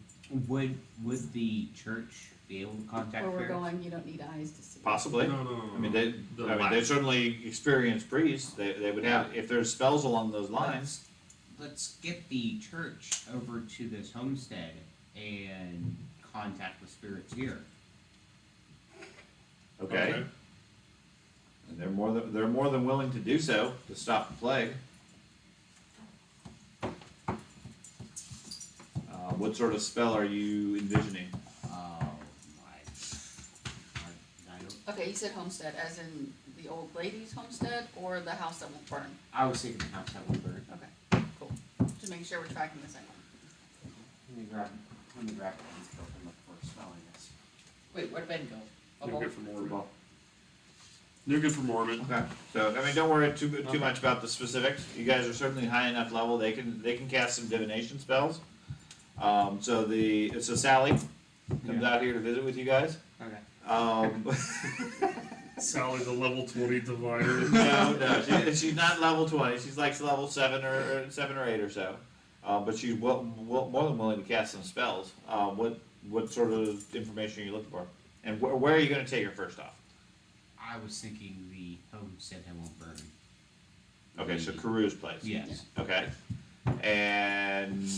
Would the church be able to contact Where we're spirits? going, you don't need eyes to see. Possibly. No. I mean, they certainly experienced priests. They would have, if there's spells along those lines. Let's get the church over to this homestead and contact the spirits here. Okay. And they're more than willing to do so to stop the plague. What sort of spell are you envisioning? I don't. Okay, you said homestead, as in the old lady's homestead, or the house that won't burn? I was thinking the house that would burn. Okay, cool. Just making sure we're tracking the same one. Let me grab Ben's book and look for a spell, I guess. Wait, where'd Ben go? No good for Mormon. No good for Mormon. Okay. So I mean, don't worry too much about the specifics. You guys are certainly high enough level. They can cast some divination spells. So Sally comes out here to visit with you guys. Okay. Sally, the level 20 diviner. No, she's not level 20. She's like level 7 or 8 or so. But she's more than willing to cast some spells. What sort of information are you looking for? And where are you going to take her first off? I was thinking the homestead that won't burn. Okay, so Caru's place. Yes. Okay. And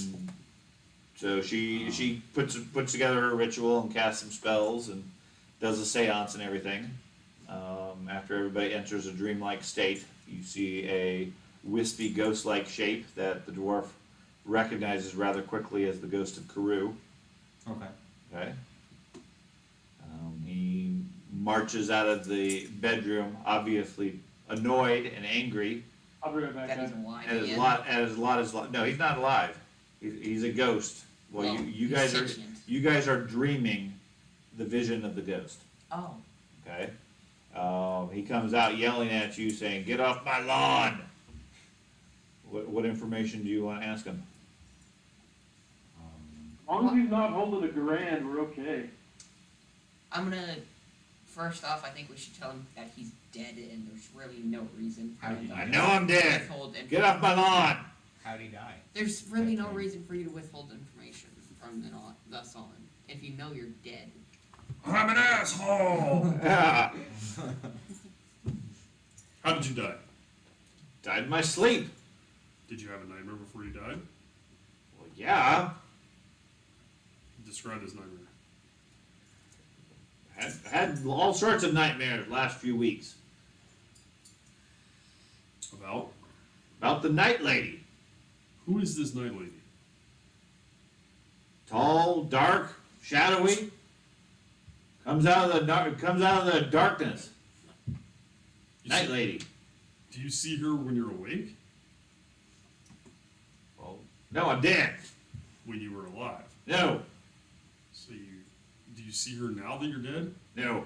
so she puts together her ritual and casts some spells and does a seance and everything. After everybody enters a dreamlike state, you see a wispy ghost-like shape that the dwarf recognizes rather quickly as the ghost of Caru. Okay. Okay. He marches out of the bedroom, obviously annoyed and angry. I'll be right back, That guys. he's alive And again. no, he's not alive. He's a ghost. Well, Well, you he's guys sentient. are dreaming the vision of the ghost. Oh. Okay. He comes out yelling at you, saying, "Get off my lawn!" What information do you want to ask him? As long as he's not holding a grand, we're okay. I'm gonna. First off, I think we should tell him that he's dead and there's really no reason for him to I know I'm dead. withhold information. Get off my lawn! How'd he die? There's really no reason for you to withhold information from thus on. If you know you're dead. I'm an asshole! Ah, How did you die? died in my sleep. Did you have a nightmare before you died? Well, yeah. Describe this nightmare. Had all sorts of nightmares last few weeks About? the night lady. Who is this night lady? Tall, dark, shadowy. Comes out of the darkness. You Night see- lady. Do you see her when you're awake? Well, no, I'm dead. When you were alive? No, So do you see her now that you're dead? no.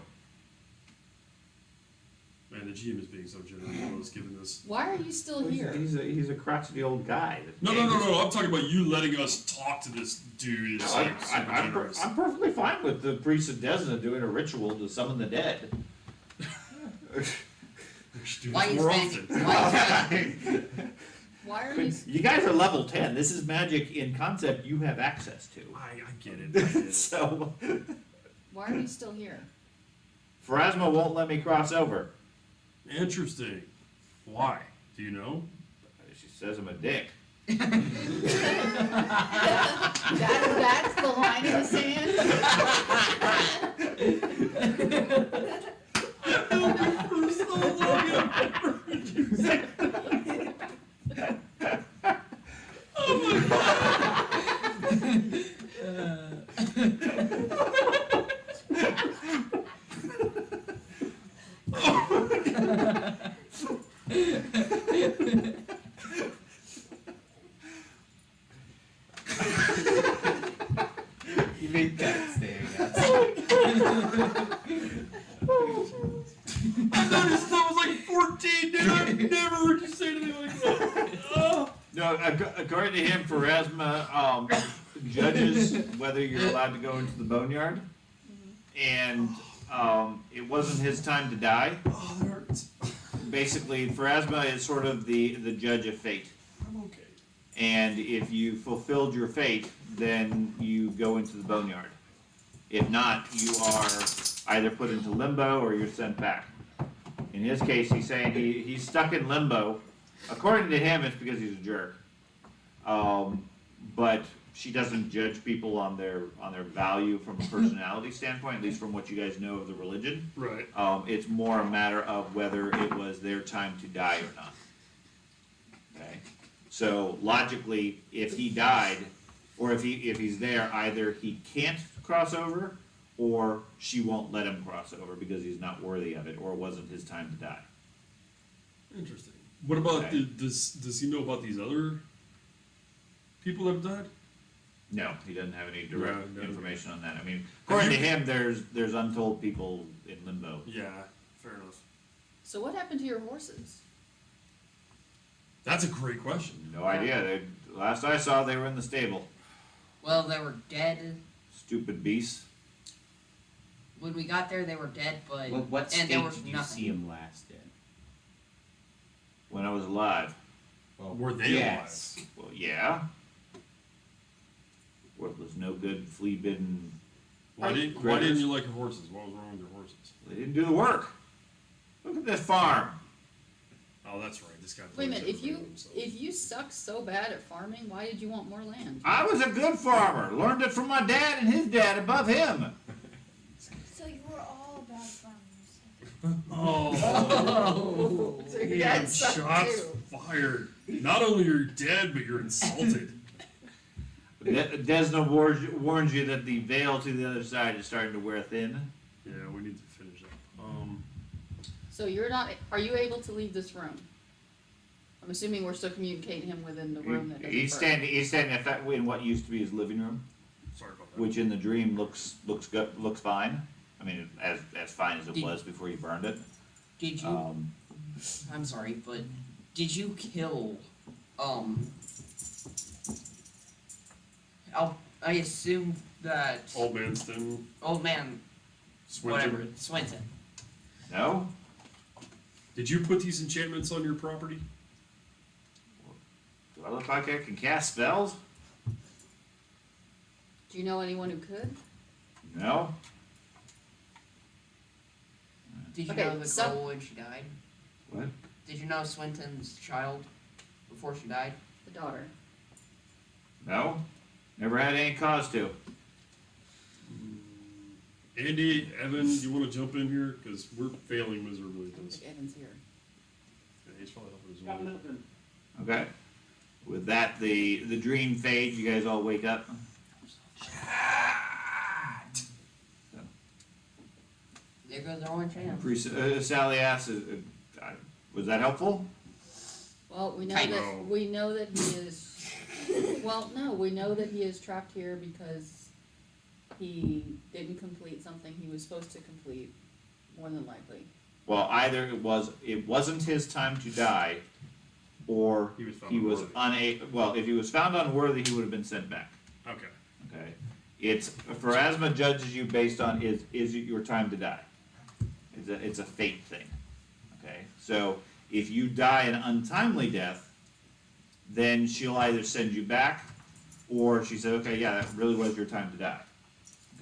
Man, the GM is being so generous giving this. Why are you still here? He's a crotchety old guy. No. I'm talking about you letting us talk to this dude. It's like super generous. I'm perfectly fine with the priest of Desna doing a ritual to summon the dead. We should do Why this is more that? often. Why are you? You guys are level 10. This is magic in concept you have access to. I get it. I get it. So, Why are you still here? Pharasma won't let me cross over. Interesting. Why? Do you know? She says I'm a dick. That's the line in the sand. You made that stay, I noticed that was like 14, dude. I've never heard you say anything like that. Oh. No, according to him, Pharasma judges whether you're allowed to go into the boneyard. And it wasn't his time to die. Oh, that hurts. Basically, Pharasma is sort of the judge of fate. I'm okay. And if you fulfilled your fate, then you go into the boneyard. If not, you are either put into limbo or you're sent back. In his case, he's saying he's stuck in limbo. According to him, it's because he's a jerk. But she doesn't judge people on their value from a personality standpoint, at least from what you guys know of the religion. Right. It's more a matter of whether it was their time to die or not. Okay? So logically, if he died, or if he's there, either he can't cross over, or she won't let him cross over because he's not worthy of it, or it wasn't his time to die. Interesting. What about Okay. does he know about these other people that have died? No, he doesn't have any direct No. information on that. I mean, according to him, there's untold people in limbo. Yeah, fair enough. So what happened to your horses? That's a great question. No idea. Last I saw, they were in the stable. Well, they were dead. Stupid beasts. When we got there, they were dead, but What and state there was did you nothing. see him last in? When I was alive. Well, Were they yes. Well, yeah. What was no good, flea-bitten. Why didn't you like your horses? What was wrong with your horses? They didn't do the work. Look at this farm. Oh, that's right. This guy. Wait a minute, blames if you everybody himself. if you suck so bad at farming, why did you want more land? I was a good farmer. Learned it from my dad and his dad above him. So you were all bad farmers. Oh, So your man, dad sucked shots too. fired. Not only are you dead, but you're insulted. Desna warns you that the veil to the other side is starting to wear thin. Yeah, we need to finish up. So you're not. Are you able to leave this room? I'm assuming we're still communicating him within the room that doesn't He's burn. standing. He's standing in what used to be his living room, Sorry about that. which in the dream looks fine. I mean, as fine as it Did- was before you burned it. Did you? I'm sorry, but did you kill? I assume that Old man Stin, old man, Swinton. whatever, Swinton. No. Did you put these enchantments on your property? Do I look like I can cast spells? Do you know anyone who could? No. Did you Okay, know the so- girl when she died? What? Did you know Swinton's child before she died? The daughter. No. Never had any cause to. Andy, Evan, you want to jump in here? Because we're failing miserably I at don't this. think Evan's here. Yeah, he's probably helping his Got wife. nothing. Okay. With that, the dream fades. You guys all wake up. There goes our one chance. Sally asks, "Was that helpful?" Well, we know Kind that of. we know that he is. Well, no, we know that he is trapped here because he didn't complete something he was supposed to complete, more than likely. Well, either it wasn't his time to die, or He was found he was unworthy. unable. Well, if he was found unworthy, he would have been sent back. Okay. Okay. It's Pharasma judges you based on is it your time to die? It's a fate thing. Okay. So if you die an untimely death, then she'll either send you back, or she said, okay, yeah, that really was your time to die.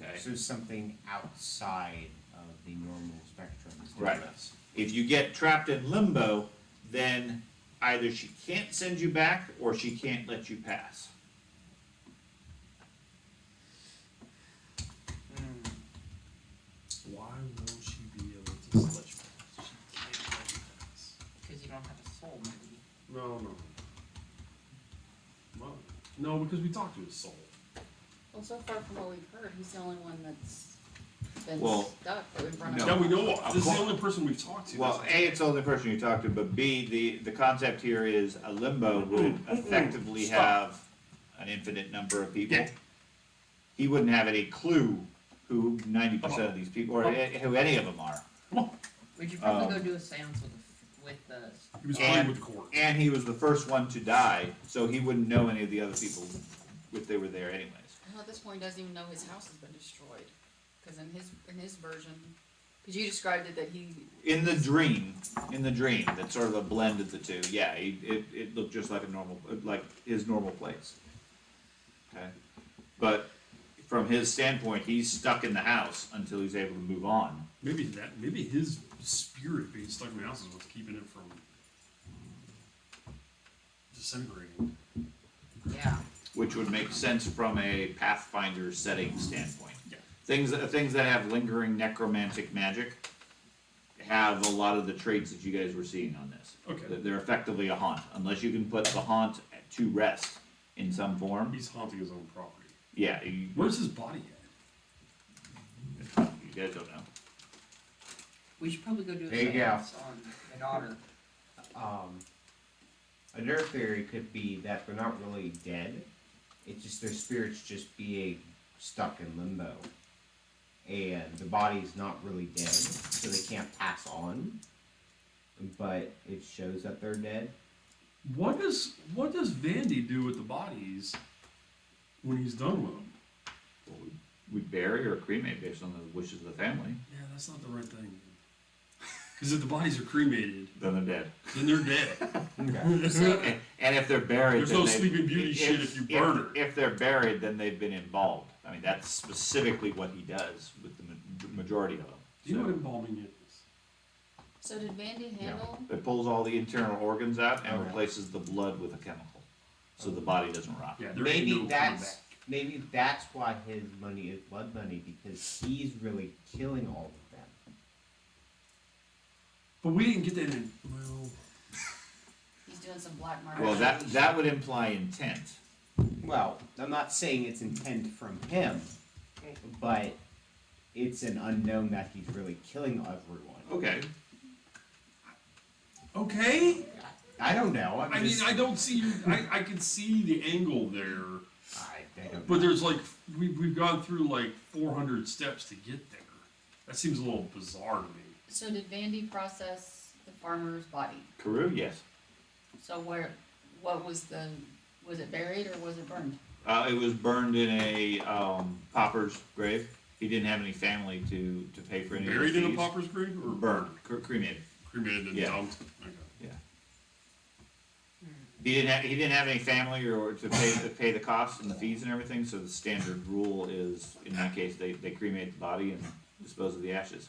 Okay. So something outside of the normal spectrum. is Right. dangerous. If you get trapped in limbo, then either she can't send you back or she can't let you pass. Why will she be able to let you pass? She can't let you pass. Because you don't have a soul, maybe. No. Well, no, because we talked to his soul. Well, so far from what we've heard, he's the only one that's been Well, stuck that we've run no. across. Yeah, we know. This is the course. only person we've talked to. Well, That's- A, it's the only person you talk to, but B, the concept here is a limbo would effectively have an infinite number of people. Yeah. He wouldn't have any clue who 90% of these people, or who any of them are. We should probably Um, go do a seance with the. he was and- playing with the court. And he was the first one to die, so he wouldn't know any of the other people if they were there anyways. Well, at this point, he doesn't even know his house has been destroyed, because in his version, Cause you described it that he, In the dream, that's sort of a blend of the two, yeah, it looked just like a normal, like his normal place. Okay, but from his standpoint, he's stuck in the house until he's able to move on. Maybe his spirit being stuck in the house is what's keeping it from disintegrating. Yeah. Which would make sense from a Pathfinder setting standpoint. Yeah. Things that have lingering necromantic magic have a lot of the traits that you guys were seeing on this. Okay. They're effectively a haunt, unless you can put the haunt to rest in some form. He's haunting his own property. Yeah, Where's his body at? you guys don't know. We should probably go do a There you go. seance on the daughter. Another theory could be that they're not really dead. It's just their spirits just being stuck in limbo. And the body's not really dead, so they can't pass on. But it shows that they're dead. What does Vandy do with the bodies when he's done with them? Well, we bury or cremate based on the wishes of the family, Yeah, that's not the right thing. Because if the bodies are cremated, then they're dead. then they're dead. And if they're buried, There's then no they- Sleeping Beauty shit if you burn her. If they're buried, then they've been embalmed. I mean, that's specifically what he does with the majority of them. Do you know what So embalming is? so did Vandy handle, it pulls all the internal organs out and Okay. replaces the blood with a chemical, so the body doesn't rot. Yeah, there ain't no coming back. Maybe that's why his money is blood money, because he's really killing all of them. But we didn't get that in. Well, he's doing some black market? Well, that would imply intent. Well, I'm not saying it's intent from him, but it's an unknown that he's really killing everyone. Okay. okay. I don't know. I mean, I don't see. I can see the angle there, I don't but know. there's like we've gone through like 400 steps to get there. That seems a little bizarre to me. So did Vandy process the farmer's body? Carew, yes. So was it buried or was it burned? It was burned in a pauper's grave. He didn't have any family to pay for any of the Buried in a fees. pauper's grave or Burned, cremated. cremated and Yeah. dumped. Okay. He didn't have any family or to pay the costs and the fees and everything, so the standard rule is, in that case, they cremate the body and dispose of the ashes.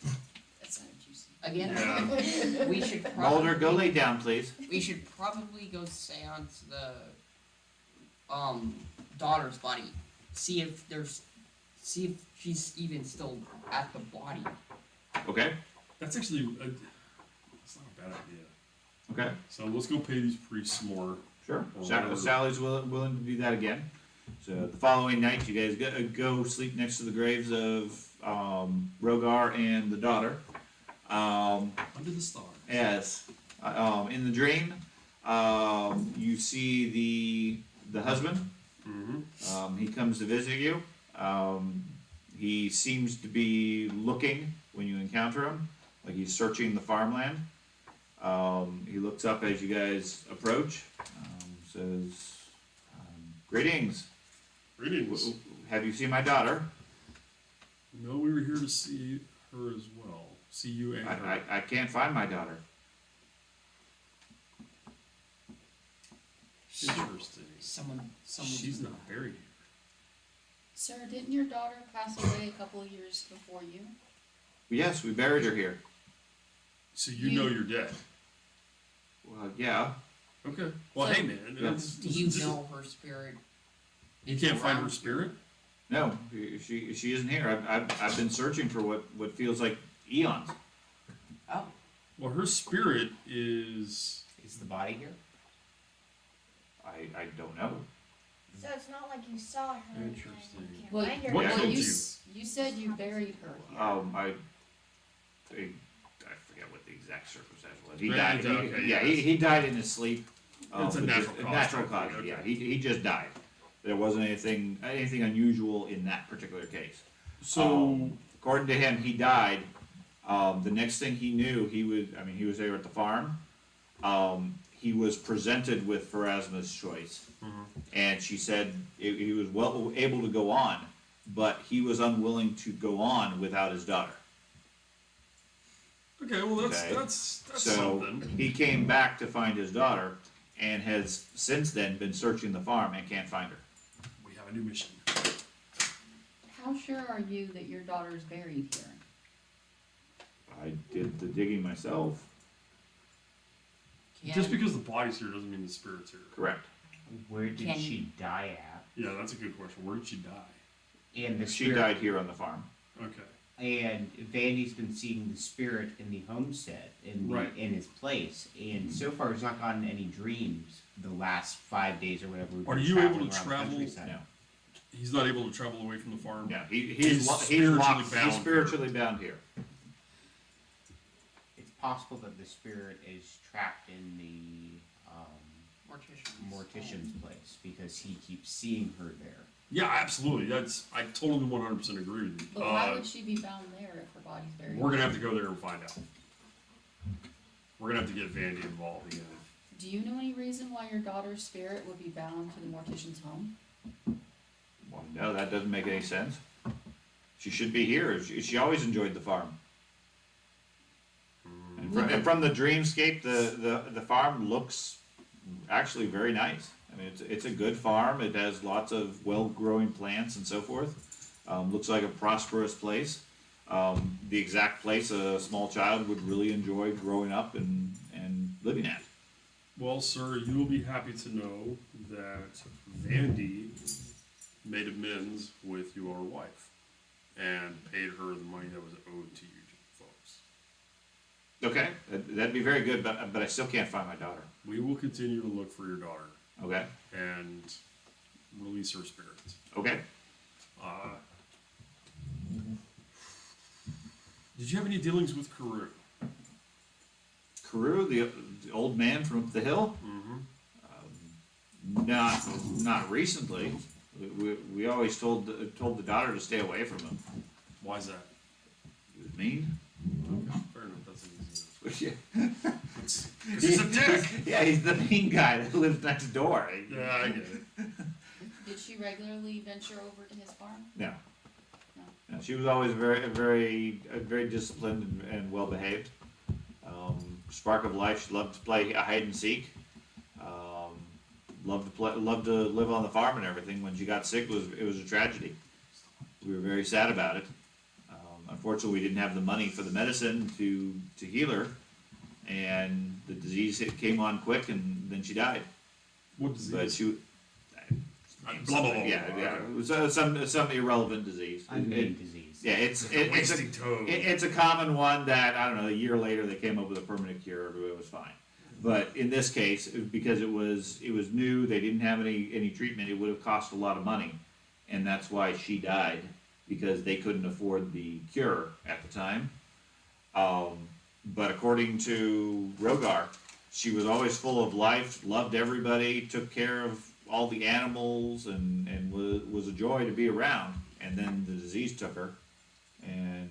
That sounded juicy. Again, Yeah. we should Mulder, go probably lay down, please. we should probably go seance the daughter's body. See if she's even still at the body. Okay, That's actually that's not a bad idea. okay, So let's go pay these priests some more. sure. Or Sal- whatever. Sally's willing to do that again. So the following night, you guys go sleep next to the graves of Rogar and the daughter. Under the stars. Yes. In the dream, you see the husband. Mm-hmm. He comes to visit you. He seems to be looking when you encounter him, like he's searching the farmland. He looks up as you guys approach, says, "Greetings. Greetings. Have you seen my daughter?" No, we were here to see her as well. See you and her. I can't find my daughter. Interesting. Someone. She's not buried here. Sir, didn't your daughter pass away a couple of years before you? Yes, we buried her here. So you know you're dead. Well, yeah. Okay. Well, So- hey man. Yeah. that's- Do you know her spirit? You is can't find her around? spirit? No, she isn't here. I've been searching for what feels like eons. Oh. Well, her spirit is. Is the body here? I don't know. So it's not like you saw her. and Interesting. you can't Well, find her. What Yeah. killed you you? you said you buried her here. I forget what the exact circumstance was. He Yeah, died. okay, Yeah, yeah. he died in his sleep. It's a but natural just- cause. Natural cause. Okay. Yeah, he just died. There wasn't anything unusual in that particular case. So. According to him, he died. The next thing he knew, he was there at the farm. He was presented with Pharasma's choice, Mhm. and she said he was able to go on, but he was unwilling to go on without his daughter. Okay, well Okay. that's So something. he came back to find his daughter and has since then been searching the farm and can't find her. We have a new mission. How sure are you that your daughter's buried here? I did the digging myself. Just because the body's here doesn't mean the spirit's here. Correct. Where did Can- she die at? Yeah, that's a good question. Where did she die? And the She spirit, died here on the farm. Okay. and Vandy's been seeing the spirit in the homestead Right. in his place, and so far he's not gotten any dreams the last 5 days or whatever. We've Are been you able traveling to around the travel? countryside. No. He's not able to travel away from the farm. Yeah, He's he's spiritually locked. bound He's spiritually bound here. It's possible that the spirit is trapped in the mortician's place because he keeps seeing her there. Yeah, absolutely. I totally 100% agree with you. But why would she be bound there if her body's buried? We're gonna have to go there and find out. We're gonna have to get Vandy involved again. Do you know any reason why your daughter's spirit would be bound to the mortician's home? Well, no, that doesn't make any sense. She should be here. She always enjoyed the farm. And from the dreamscape, the farm looks actually very nice. I mean, it's a good farm. It has lots of well-growing plants and so forth. Looks like a prosperous place. The exact place a small child would really enjoy growing up and living at. Well, sir, you will be happy to know that Vandy made amends with your wife and paid her the money that was owed to you folks. Okay, that'd be very good, but I still can't find my daughter. We will continue to look for your daughter Okay, and release her spirit. okay. Did you have any dealings with Carew? Carew, the old man from up the hill? Mm-hmm. Not recently. We always told the daughter to stay away from him. Why is that? He was mean. Okay, fair enough. That's an easy answer. Yeah, Because he's a dick. yeah, he's the mean guy that lives next door. Yeah, I get it. Did she regularly venture over to his farm? No. No. No, she was always very disciplined and well behaved. Spark of life. She loved to play hide and seek. Loved to live on the farm and everything. When she got sick, it was a tragedy. We were very sad about it. Unfortunately, we didn't have the money for the medicine to heal her, and the disease came on quick, and then she died. What disease? But she, Blah, blah, blah, yeah, blah, yeah, okay. it was some irrelevant disease. Unnamed disease. Yeah, it's Wasting toad. it's a common one that I don't know. A year later, they came up with a permanent cure. It was fine. But in this case, because it was new, they didn't have any treatment. It would have cost a lot of money, and that's why she died, because they couldn't afford the cure at the time. But according to Rogar, she was always full of life, loved everybody, took care of all the animals, and was a joy to be around. And then the disease took her, and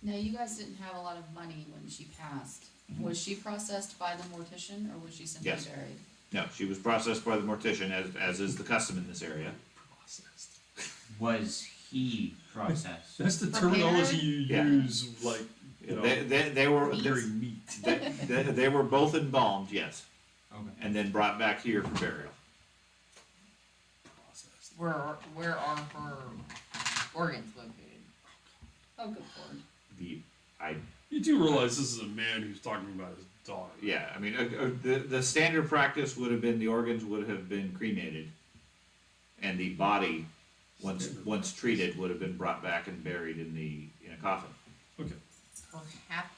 Now, you guys didn't have a lot of money when she passed. Was she processed by the mortician, or was she simply Yes. buried? no, she was processed by the mortician, as is the custom in this area. Processed. Was he processed? That's the Prepared? terminology you Yeah. use, like, you know, They were very neat. they were both embalmed, yes, Okay. and then brought back here for burial. Processed. Where are her organs located? Oh, good lord. You do realize this is a man who's talking about his daughter. Yeah, I mean, the standard practice would have been the organs would have been cremated, and the body, once treated, would have been brought back and buried in a coffin. Okay. Perhaps,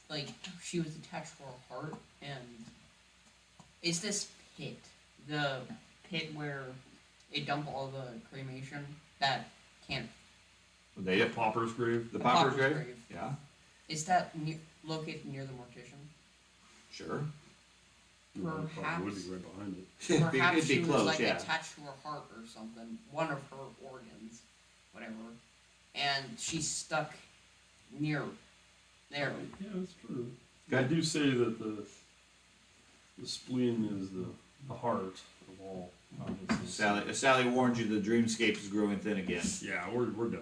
like, she was attached to her heart, and is this pit the pit where they dump all the cremation that can't? They The pauper's grave. the The pauper's pauper's grave. grave. Yeah, Is that located near the mortician? sure. No, it probably would be Perhaps. right behind it. Perhaps It'd be she was close, like yeah. attached to her heart or something, one of her organs, whatever, and she's stuck near there. Yeah, that's true. Good. I do say that the spleen is the heart of all Sally warned you the dreamscape is growing thin again. Yeah, we're done.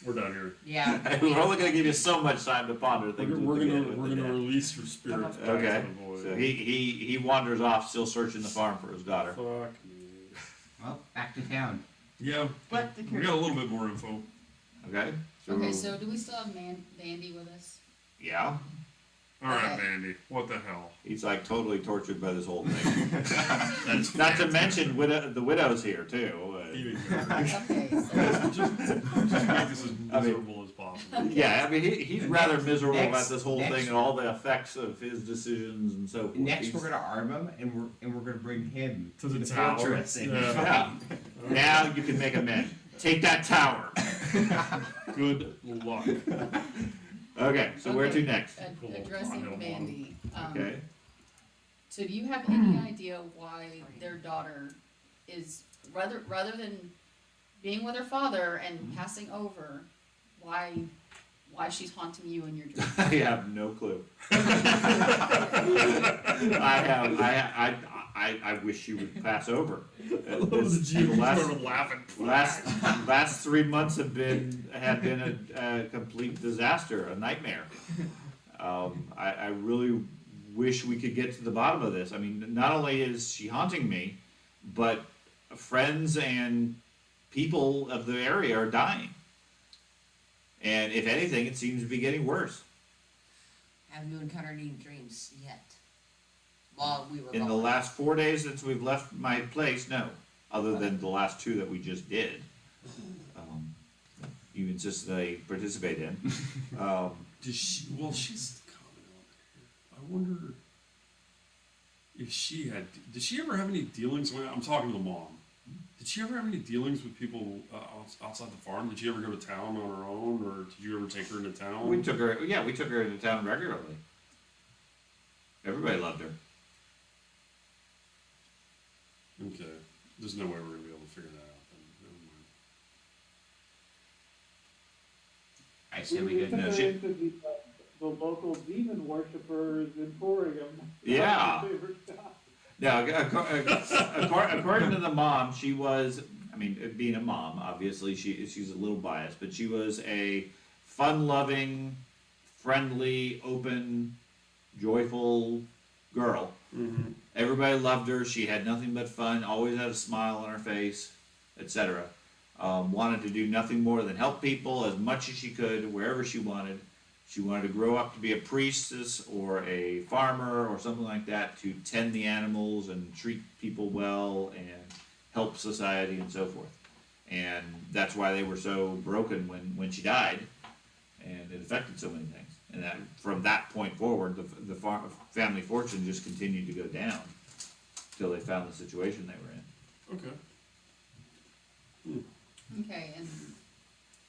We're done here. Yeah. We're only gonna give you so much time to ponder things. We're with the gonna dead. release your spirits back Okay. to the void. So he wanders off, still searching the farm for his daughter. Fuck me. Well, back to town. Yeah, But the we got a little bit more info. Okay. Okay, so do we still have Vandy with us? Yeah, All right, Okay. Bandy. What the hell? he's like totally tortured by this whole thing. That's Not to mention the widow's here too. Even better. Okay, so, just make this as I mean- miserable as possible. Yeah, I mean he's rather miserable Next- about this whole next- thing and all the effects of his decisions and so forth. Next, He's- we're gonna arm him, and we're gonna bring him To the tower. fortress. And Yeah. Now you can make amends. Take that tower. Good luck. Okay, so where to Okay. next? Addressing Cool. Vandy. Okay. So do you have any idea why their daughter is, rather than being with her father and passing over, why she's haunting you in your dreams? I have no clue. I wish she would pass over. I love the GM last, started laughing. last 3 months have been a complete disaster, a nightmare. I really wish we could get to the bottom of this. I mean, not only is she haunting me, but friends and people of the area are dying. And if anything, it seems to be getting worse. Have you encountered any dreams yet? While we were In the gone? last 4 days since we've left my place, no, other than the last 2 that we just did. You insist that I participate in. Does she? Well, she's the common element here. I wonder if she had. Did she ever have any dealings with? I'm talking to the mom. Did she ever have any dealings with people outside the farm? Did she ever go to town on her own, or did you ever take her into town? We took her into town regularly. Everybody loved her. Okay. There's no way we're gonna be able to figure that out. Then. Never mind. I said we We did. took No, her she- into the local demon worshippers emporium. Yeah. Her favorite stop. Now, according to the mom, she was, I mean, being a mom, obviously, she's a little biased, but she was a fun-loving, friendly, open, joyful girl. Mm-hmm. Everybody loved her. She had nothing but fun, always had a smile on her face, etc. Wanted to do nothing more than help people as much as she could, wherever she wanted. She wanted to grow up to be a priestess or a farmer or something like that to tend the animals and treat people well and help society and so forth. And that's why they were so broken when she died, and it affected so many things. And that from that point forward, the family fortune just continued to go down till they found the situation they were in. Okay. Okay, and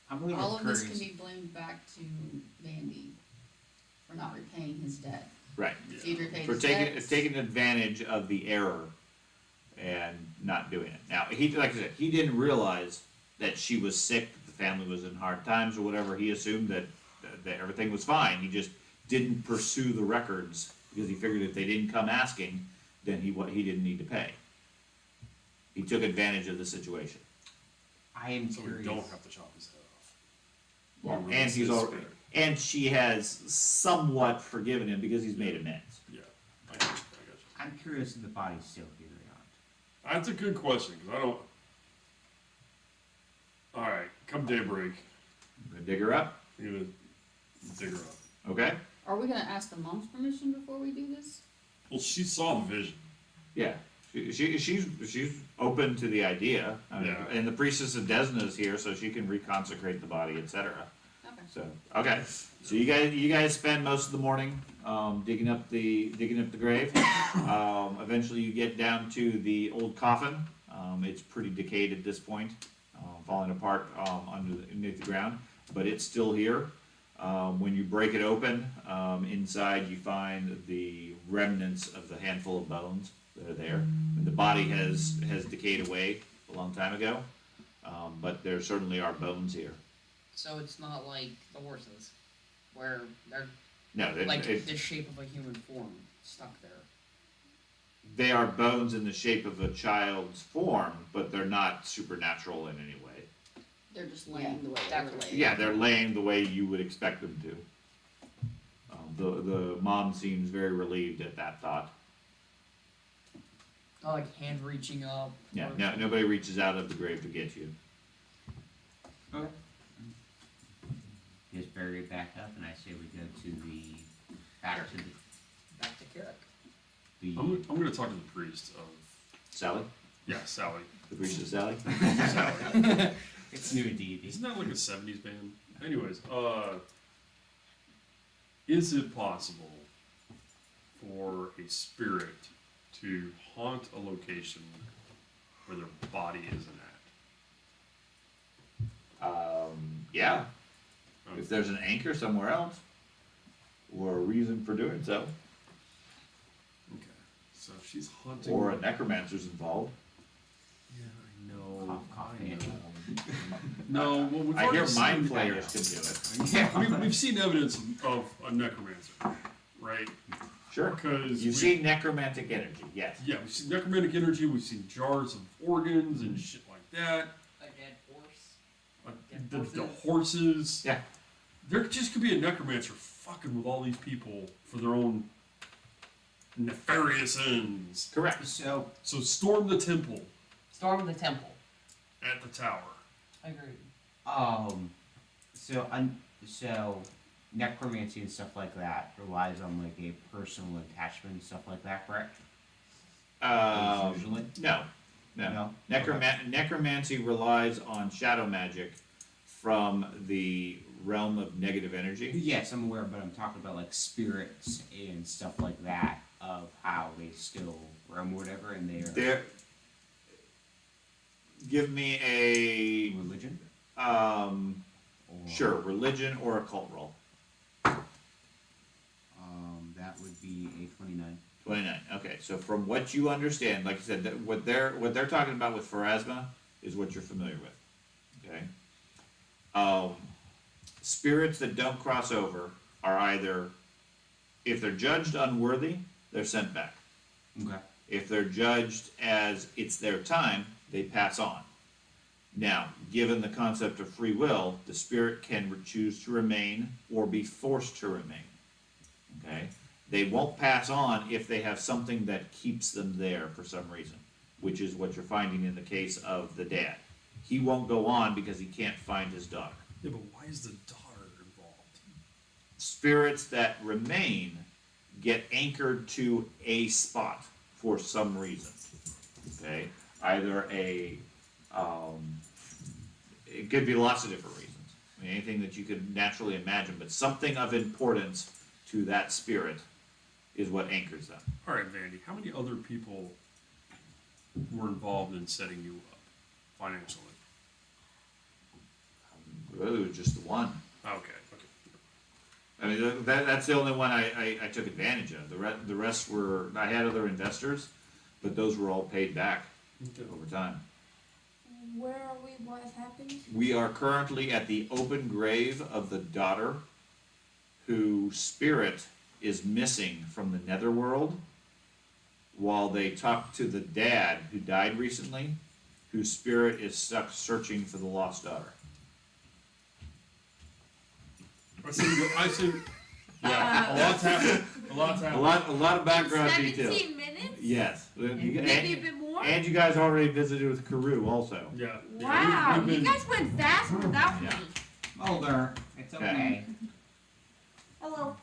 I'm a little all of this can curious. be blamed back to Vandy for not repaying his debt. Right. If he'd repaid For his taking debts, taking advantage of the error and not doing it. Now like I said, he didn't realize that she was sick, that the family was in hard times or whatever. He assumed that everything was fine. He just didn't pursue the records because he figured if they didn't come asking, then he didn't need to pay. He took advantage of the situation. I am So we curious. don't have to chop his head off. Well, Or and release he's his already, spirit. and she has somewhat forgiven him because he's made amends. Yeah. I got you. I'm curious if the body's still here or not. That's a good question, because I don't. Alright, come daybreak, I'm gonna dig her up, I'm gonna dig her up. okay? Are we gonna ask the mom's permission before we do this? Well, she saw the vision. Yeah, she's open to the idea. I mean, Yeah. and the priestess of Desna is here, so she can reconsecrate the body, etc. Okay. So okay, so you guys spend most of the morning digging up the grave. Eventually, you get down to the old coffin. It's pretty decayed at this point, falling apart underneath the ground, but it's still here. When you break it open, inside you find the remnants of the handful of bones that are there. And the body has decayed away a long time ago, but there certainly are bones here. So it's not like the horses, where they're No, like the shape of a human form stuck there. they are bones in the shape of a child's form, but they're not supernatural in any way. They're just laying the way they that's were what- laying. Yeah, they're laying the way you would expect them to. The mom seems very relieved at that thought. Oh, like hand reaching up. Yeah, or- no, nobody reaches out of the grave to get you. Just bury it back up, and I say we go to the back to Back to Kirak. the. I'm gonna talk to the priest of, Sally? yeah, Sally. The priest of Sally? Sally. It's new deity. Isn't that like a 70s band? Anyways, is it possible for a spirit to haunt a location where their body isn't Yeah. If there's an anchor somewhere else, or a reason for doing so, Okay. So if she's haunting. or a necromancer's involved. Yeah, I know. Cough, cough, I Andy. know. No, well, we've I hear already mind seen- flayers can do it. Yeah. We've seen evidence of a necromancer, right? Sure. Because You've seen necromantic energy, yes. yeah, we've seen necromantic energy. We've seen jars of organs and shit like that. A dead horse. The horses. Yeah. There just could be a necromancer fucking with all these people for their own nefarious ends. Correct. So, So storm the temple Storm the temple. at the tower. Agreed. so necromancy and stuff like that relies on like a personal attachment and stuff like that, correct? Usually? No. No? Necromancy relies on shadow magic from the realm of negative energy. Yes, I'm aware, but I'm talking about like spirits and stuff like that of how they still roam or whatever, and they're There. Give me a religion. Or, sure, religion or occult roll. That would be a 29. 29. Okay, so from what you understand, like I said, that what they're talking about with Pharasma is what you're familiar with. Okay. Spirits that don't cross over are either, if they're judged unworthy, they're sent back. Okay. If they're judged as it's their time, they pass on. Now, given the concept of free will, the spirit can choose to remain or be forced to remain. Okay? They won't pass on if they have something that keeps them there for some reason, which is what you're finding in the case of the dad. He won't go on because he can't find his daughter. Yeah, but why is the daughter involved? Spirits that remain get anchored to a spot for some reason. Okay? Either it could be lots of different reasons. I mean, anything that you could naturally imagine, but something of importance to that spirit is what anchors them. All right, Vandy, how many other people were involved in setting you up financially? Really, it was just the one. Okay. I mean, that's the only one I took advantage of. The rest were, I had other investors, but those were all paid back over time. Where are we? What has happened? We are currently at the open grave of the daughter whose spirit is missing from the netherworld while they talk to the dad who died recently, whose spirit is stuck searching for the lost daughter. I see. Yeah, a lot's happened. A lot's A happened. lot of background details. 17 minutes? Yes. Maybe a bit more? And you guys already visited with Karoo also. Yeah. Wow, We've you been- guys went fast without me. Yeah. Mulder, it's Okay. okay. Hello.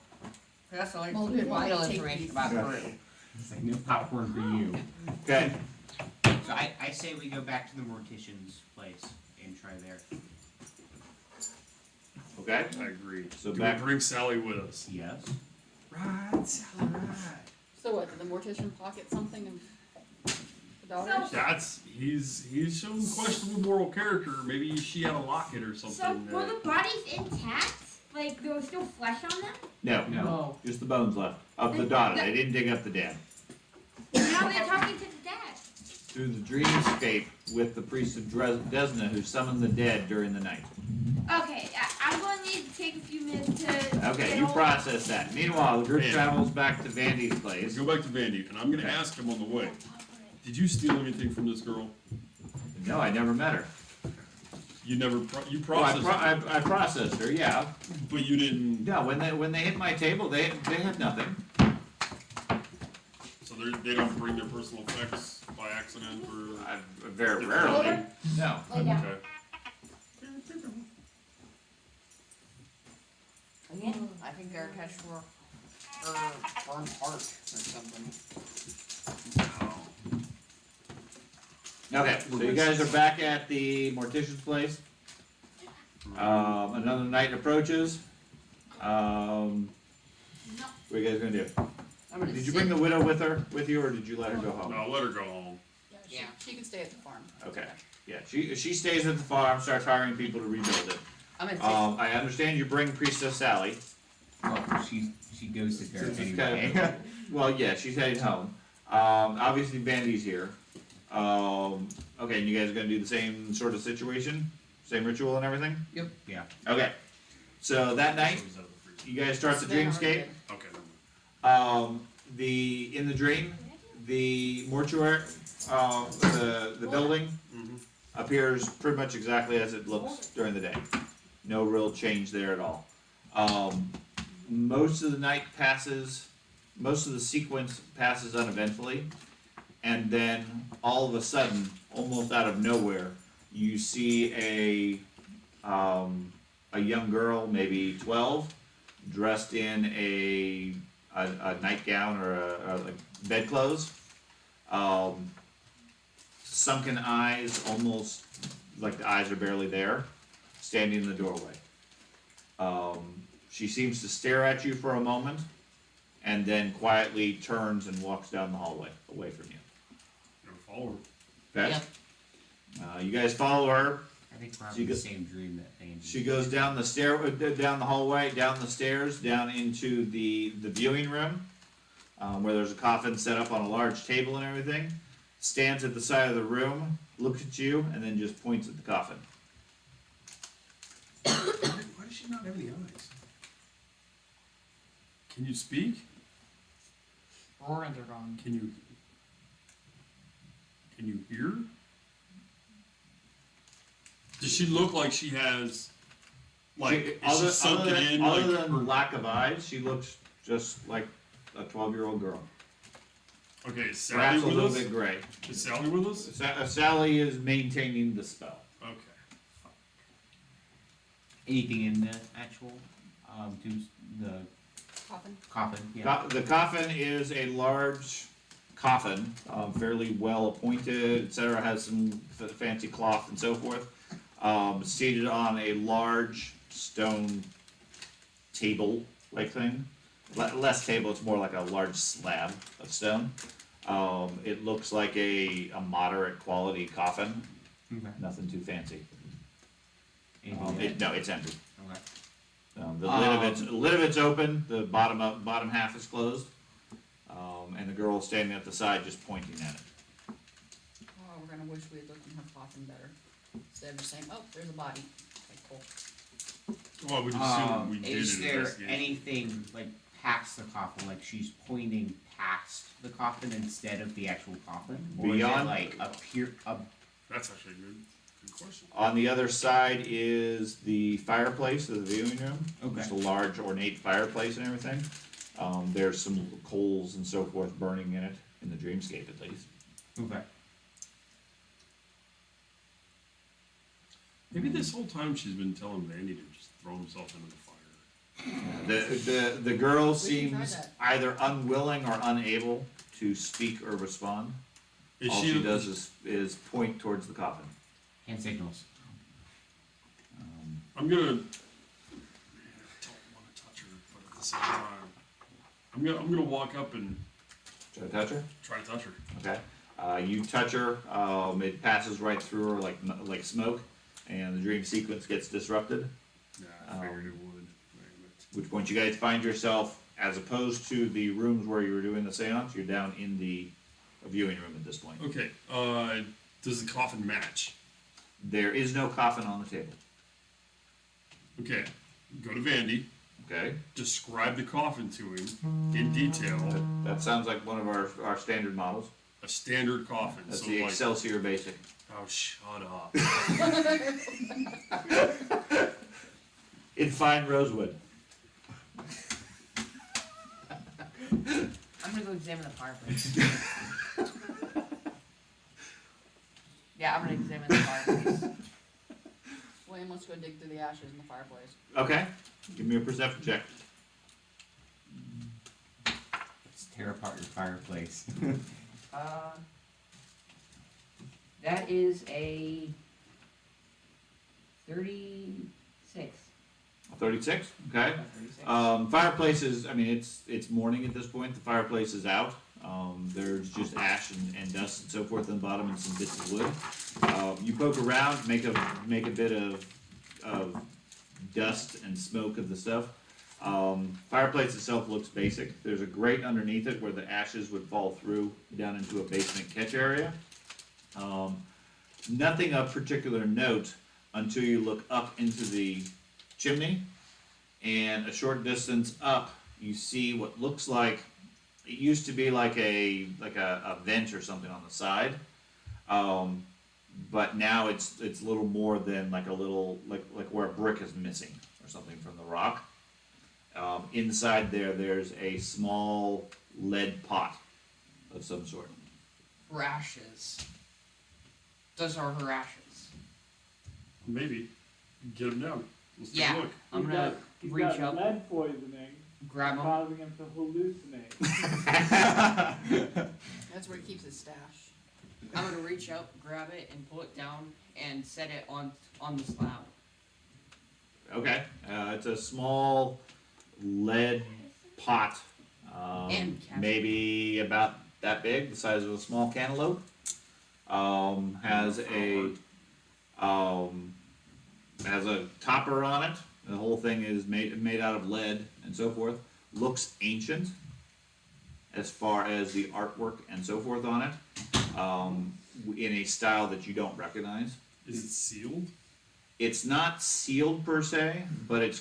That's like Well, good, why vital don't you take information these? about Yeah. Peru. It's like no popcorn for you. Okay. So I say we go back to the mortician's place and try there. Okay. I agree. So Do back- we bring Sally with us? Yes. Right, Sally, right. So what, did the mortician pocket something of the daughter's? That's he's shown questionable moral character. Maybe she had a locket or So something. were the bodies intact? Like there was still flesh on them? No. No. Just the bones left of the daughter. They didn't dig up the dad. Now they're talking to the dad. Through the dreamscape with the priest of Desna who summoned the dead during the night. Okay, I'm going to need to take a few minutes to. Okay, get you all- process that. Meanwhile, the group Yeah. travels back to Vandy's Let's place. go back to Vandy, and I'm gonna Okay. ask him on the way. Did you steal anything from this girl? No, I never met her. You never. You Well, processed, I processed her, yeah. but you didn't. No, when they hit my table, they had nothing. So they don't bring their personal effects by accident or. Very rarely. No. Lay down. Okay. Again, I think they're a catch for burned heart or something. Okay, so you guys are back at the mortician's place. Another night approaches. What are you guys gonna do? I'm gonna Did you sit- bring the widow with you, or did you let her go home? No, let her go home. Yeah, she can stay at the farm. Okay, yeah, she stays at the farm, starts hiring people to rebuild it. I'm gonna I understand you bring Priestess Sally. Well, she goes to there Since it's anyway. kind of- Well, yeah, she's heading home. Obviously Vandy's here. Okay, and you guys are gonna do the same sort of situation? Same ritual and everything? Yep. Yeah. Okay, so that night, you guys start the They already dreamscape. did. Okay. Never mind. In the dream, the mortuary, the building Mhm. appears pretty much exactly as it looks during the day. No real change there at all. Most of the night passes, most of the sequence passes uneventfully, and then all of a sudden, almost out of nowhere, you see a young girl, maybe 12, dressed in a nightgown or like bedclothes, sunken eyes, almost like the eyes are barely there, standing in the doorway. She seems to stare at you for a moment, and then quietly turns and walks down the hallway away from you. Never follow her. Okay? Yep. You guys follow her. I think we're So having you the go- same dream that Andy. She goes down the down the hallway, down the stairs, down into the viewing room, where there's a coffin set up on a large table and everything. Stands at the side of the room, looks at you, and then just points at the coffin. Why does she not have any eyes? Can you speak? Horns are gone. Can you hear? Does she look like she has, like, is she sunken in, like, other than her- lack of eyes, she looks just like a 12-year-old girl. okay, is Sally Perhaps a with little us? bit gray. Is Sally with us? Sally is maintaining the spell. Okay. Anything in the actual the Coffin. coffin? Yeah. The coffin is a large coffin, fairly well appointed, etc. Has some fancy cloth and so forth. Seated on a large stone table like thing. Less table, it's more like a large slab of stone. It looks like a moderate quality coffin, Okay. nothing too fancy. Anything No, it's empty. okay. The lid of it's open, the bottom half is closed. And the girl standing at the side just pointing at it. Oh, we're gonna wish we had looked in her coffin better. Instead of just saying, oh, there's a body. Okay, cool. Well, I would assume we did Is an there investigation. anything like past the coffin, like she's pointing past the coffin instead of the actual coffin? Or is it Beyond- like That's actually a good question. On the other side is the fireplace of the viewing room. Okay. Just a large ornate fireplace and everything. There's some coals and so forth burning in it, in the dreamscape at least. okay. Maybe this whole time she's been telling Vandy to just throw himself into the fire. The girl We can try seems that. either unwilling or unable to speak or respond. Is All she does is point towards the coffin. Hand signals. I'm gonna. Man, I don't want to touch her, but at the same time, I'm gonna walk up and Try to touch her? try to touch her. Okay. You touch her, it passes right through her like smoke, and the dream sequence gets disrupted. Yeah, I figured it would. Damn Which point you guys find yourself, as opposed to the rooms where you were doing the seance, you're down in the viewing room at this point. it. Okay. Does the coffin match? There is no coffin on the table. Okay, go to Vandy, Okay, describe the coffin to him in detail. that sounds like one of our standard models. A standard coffin. That's So the like, Excelsior Basic. oh, shut up. In fine rosewood. I'm gonna go examine the fireplace. Yeah, I'm gonna examine the fireplace. William wants to go dig through the ashes in the fireplace. Okay, give me a perception check. Let's tear apart your fireplace. That is a 36. 36, okay. 36. Fireplace is, I mean, it's morning at this point, the fireplace is out. There's just ash and dust and so forth on the bottom and some bits of wood. You poke around, make a bit of dust and smoke of the stuff. Fireplace itself looks basic. There's a grate underneath it where the ashes would fall through down into a basement catch area. Nothing of particular note until you look up into the chimney, and a short distance up, you see what looks like, it used to be like a vent or something on the side, but now it's a little more than like a little like where a brick is missing or something from the rock. Inside there's a small lead pot of some sort. Her ashes. Those are her ashes. Maybe. Get him down. Let's take Yeah. a look. I'm He's gonna got- he's reach got up, lead poisoning, grab him. causing him to hallucinate. That's where he keeps his stash. I'm gonna reach up, grab it, and pull it down, and set it on the slab. Okay, it's a small lead pot, And cabinet. maybe about that big, the size of a small cantaloupe. Has a topper on it. The whole thing is made out of lead and so forth. Looks ancient as far as the artwork and so forth on it, in a style that you don't recognize. Is it sealed? It's not sealed per se, but it's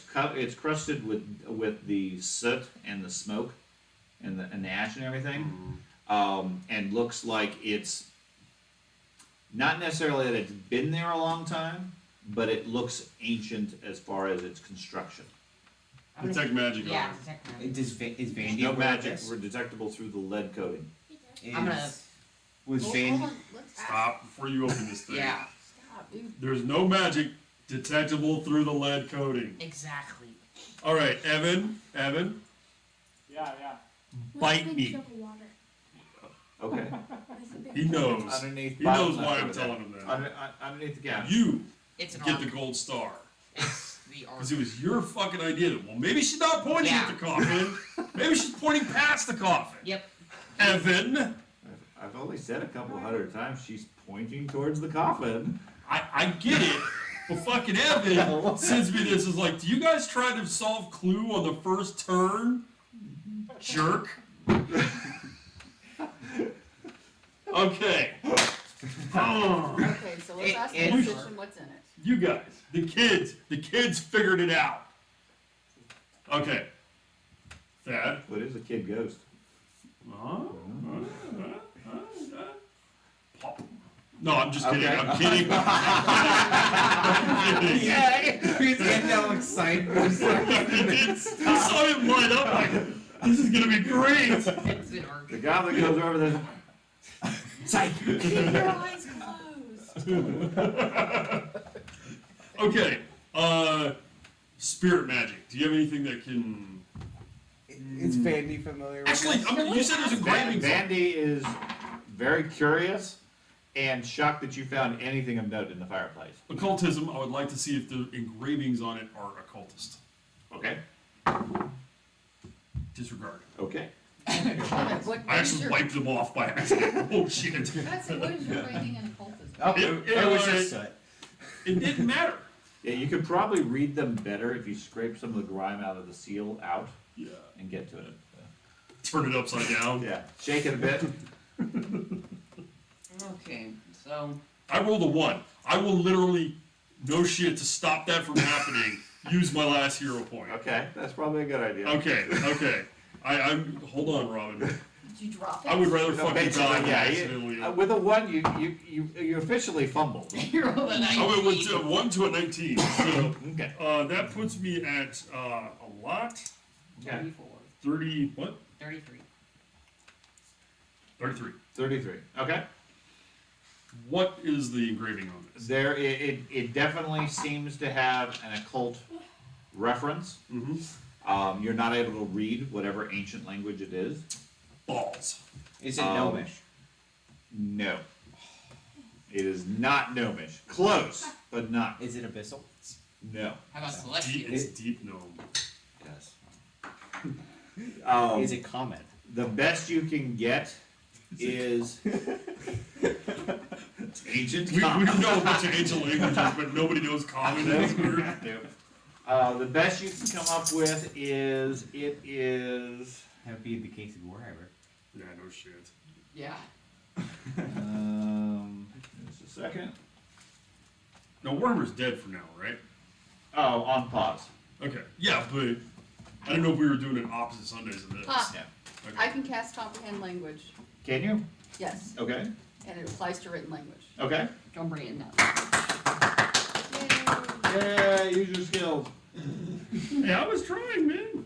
crusted with the soot and the smoke and the ash and everything, and looks like it's not necessarily that it's been there a long time, but it looks ancient as far as its construction. Detect magic on Yeah, it. detect magic. Is There's Vandy no aware of magic this? were detectable through the lead coating. I'm gonna- Was Hold Vandy? on, let's Stop before you open this thing. Yeah, stop, dude. There's no magic detectable through the lead coating. exactly. All right, Evan, Yeah. Bite Big me. jug of water. Okay. With a big He knows. Underneath. He knows bottom why left I'm over telling him there. that. Underneath the couch. You It's an get arc. the gold star. It's the arc. Because it was your fucking idea. Well, maybe she's not pointing Yeah. at the coffin. Maybe she's pointing past the coffin. Yep. Evan, I've only said a couple hundred times she's pointing towards the coffin. I get it. But fucking Evan sends me this. Is like, do you guys try to solve Clue on the first turn? Jerk. Okay. Oh, Okay, so let's ask the it- musician what's in it. you guys, the kids figured it out. Okay. Thad. What is a kid ghost? No, I'm just kidding. Okay. I'm kidding. I'm kidding. Yeah, he's getting all excited. I saw him light up like, this is gonna be great. It's an arc. The goblin goes over there. Psych. Keep your eyes closed. Okay, spirit magic. Do you have anything that can? Is Vandy familiar with Actually, this? I mean, you said there's engravings. on it. Vandy is very curious and shocked that you found anything of note in the fireplace. Occultism. I would like to see if the engravings on it are occultist. Okay. Disregard. Okay. What I is actually your, wiped them off by accident. Oh shit! That's it, what is your rating in occultism? Oh, It- it was it- just soot. It didn't matter. Yeah, you could probably read them better if you scrape some of the grime out of the seal out Yeah. and get to it. Turn it upside down. Yeah. Shake it a bit. Okay, so I rolled a 1. I will literally, no shit, to stop that from happening, use my last hero point. Okay, that's probably a good idea. Okay. I'm hold on, Robin. Did you drop it? I would rather No, fucking basically, die than yeah, accidentally. with a 1, you officially fumbled. You rolled a I went 19. with 1 to a 19. So Okay. that puts me at a lot. Okay. 34. 30. What? 33. 33. 33. Okay. What is the engraving on this? It definitely seems to have an occult reference. Mm-hmm. You're not able to read whatever ancient language it is. Balls. Is it Um, gnomish? No. It is not gnomish. Close, but not. Is it abyssal? No. How about Deep, celestial? it's deep gnome. Yes. Is it common? The best you can get is ancient We common. know a bunch of ancient languages, but nobody knows common. That's weird. The best you can come up with is it is. That would be the case of Warhammer. Yeah, no shit. Yeah. Just a second. Now Warhammer's dead for now, right? Oh, on pause. Okay. Yeah, but I don't know if we were doing it opposite Sundays of this. Ah, Yeah. Okay. I can cast comprehend language. Can you? Yes, Okay. and it applies to written language. Okay. Don't bring it in now. Yeah, use your skill. Hey, I was trying, man.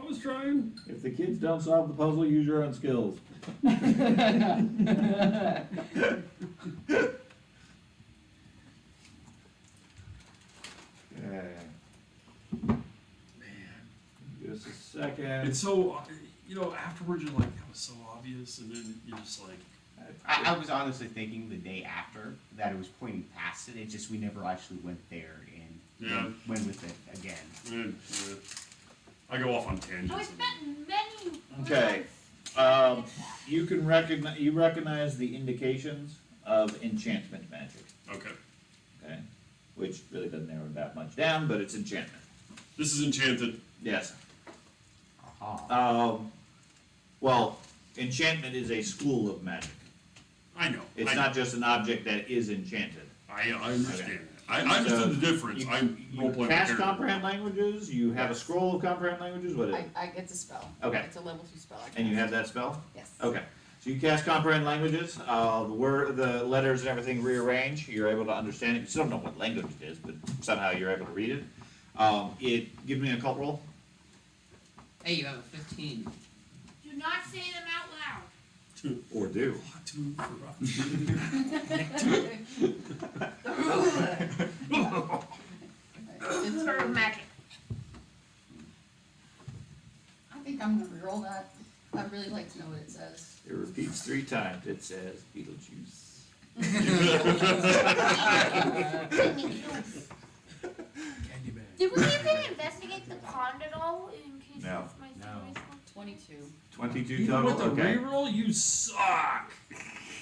I was trying. If the kids don't solve the puzzle, use your own skills. Okay. Just a second. It's so, afterwards you're like, that was so obvious, and then you're just like, I was honestly thinking the day after that it was pointing past it. It just we never actually went there and Yeah. went with it again. I go off on tangents. Oh, I spent many. Okay. rounds. You recognize the indications of enchantment magic. Okay. Okay. Which really doesn't narrow that much down, but it's enchantment. This is enchanted. Yes. Aha. Well, enchantment is a school of magic. I know. It's not just an object that is enchanted. I understand Okay. that. I understood So, the difference. You, I'm you role playing. cast comprehend languages. You have a scroll of comprehend languages. What is it? It's a spell. Okay. It's a level 2 spell. I And you cast. have that spell. Yes. Okay. So you cast comprehend languages. The letters and everything rearrange. You're able to understand it. You still don't know what language it is, but somehow you're able to read it. It give me an occult roll. Hey, you have a 15. Do not say them out loud. Or do. It's sort of magic. I think I'm gonna reroll that. I'd really like to know what it says. It repeats 3 times. It says Beetlejuice. Did we even investigate the pond at all in case No. of my No. theories? 22. 22 Even total. with the Okay. reroll, you suck.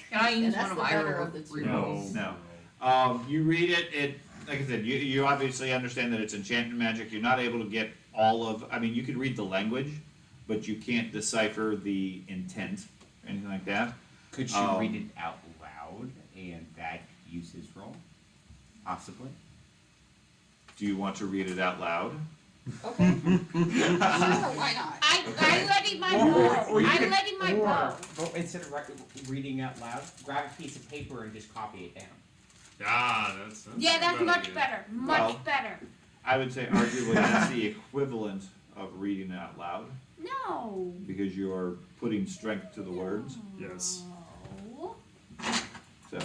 Can I use that's one of the my better of the two. rerolls? No. You read it. Like I said, you obviously understand that it's enchantment magic. You're not able to get all of. I mean, you can read the language, but you can't decipher the intent or anything like that. Could she read it out loud and that use his roll? Possibly. Do you want to read it out loud? Okay. Sure, why not? I'm letting my Or- bow. or you I'm could- letting my bow. Well, instead of reading out loud, grab a piece of paper and just copy it down. That's Yeah, that's a much idea. better. Much Well- better. I would say arguably that's the equivalent of reading it out loud No. because you're putting strength to the words. Yes. No. So,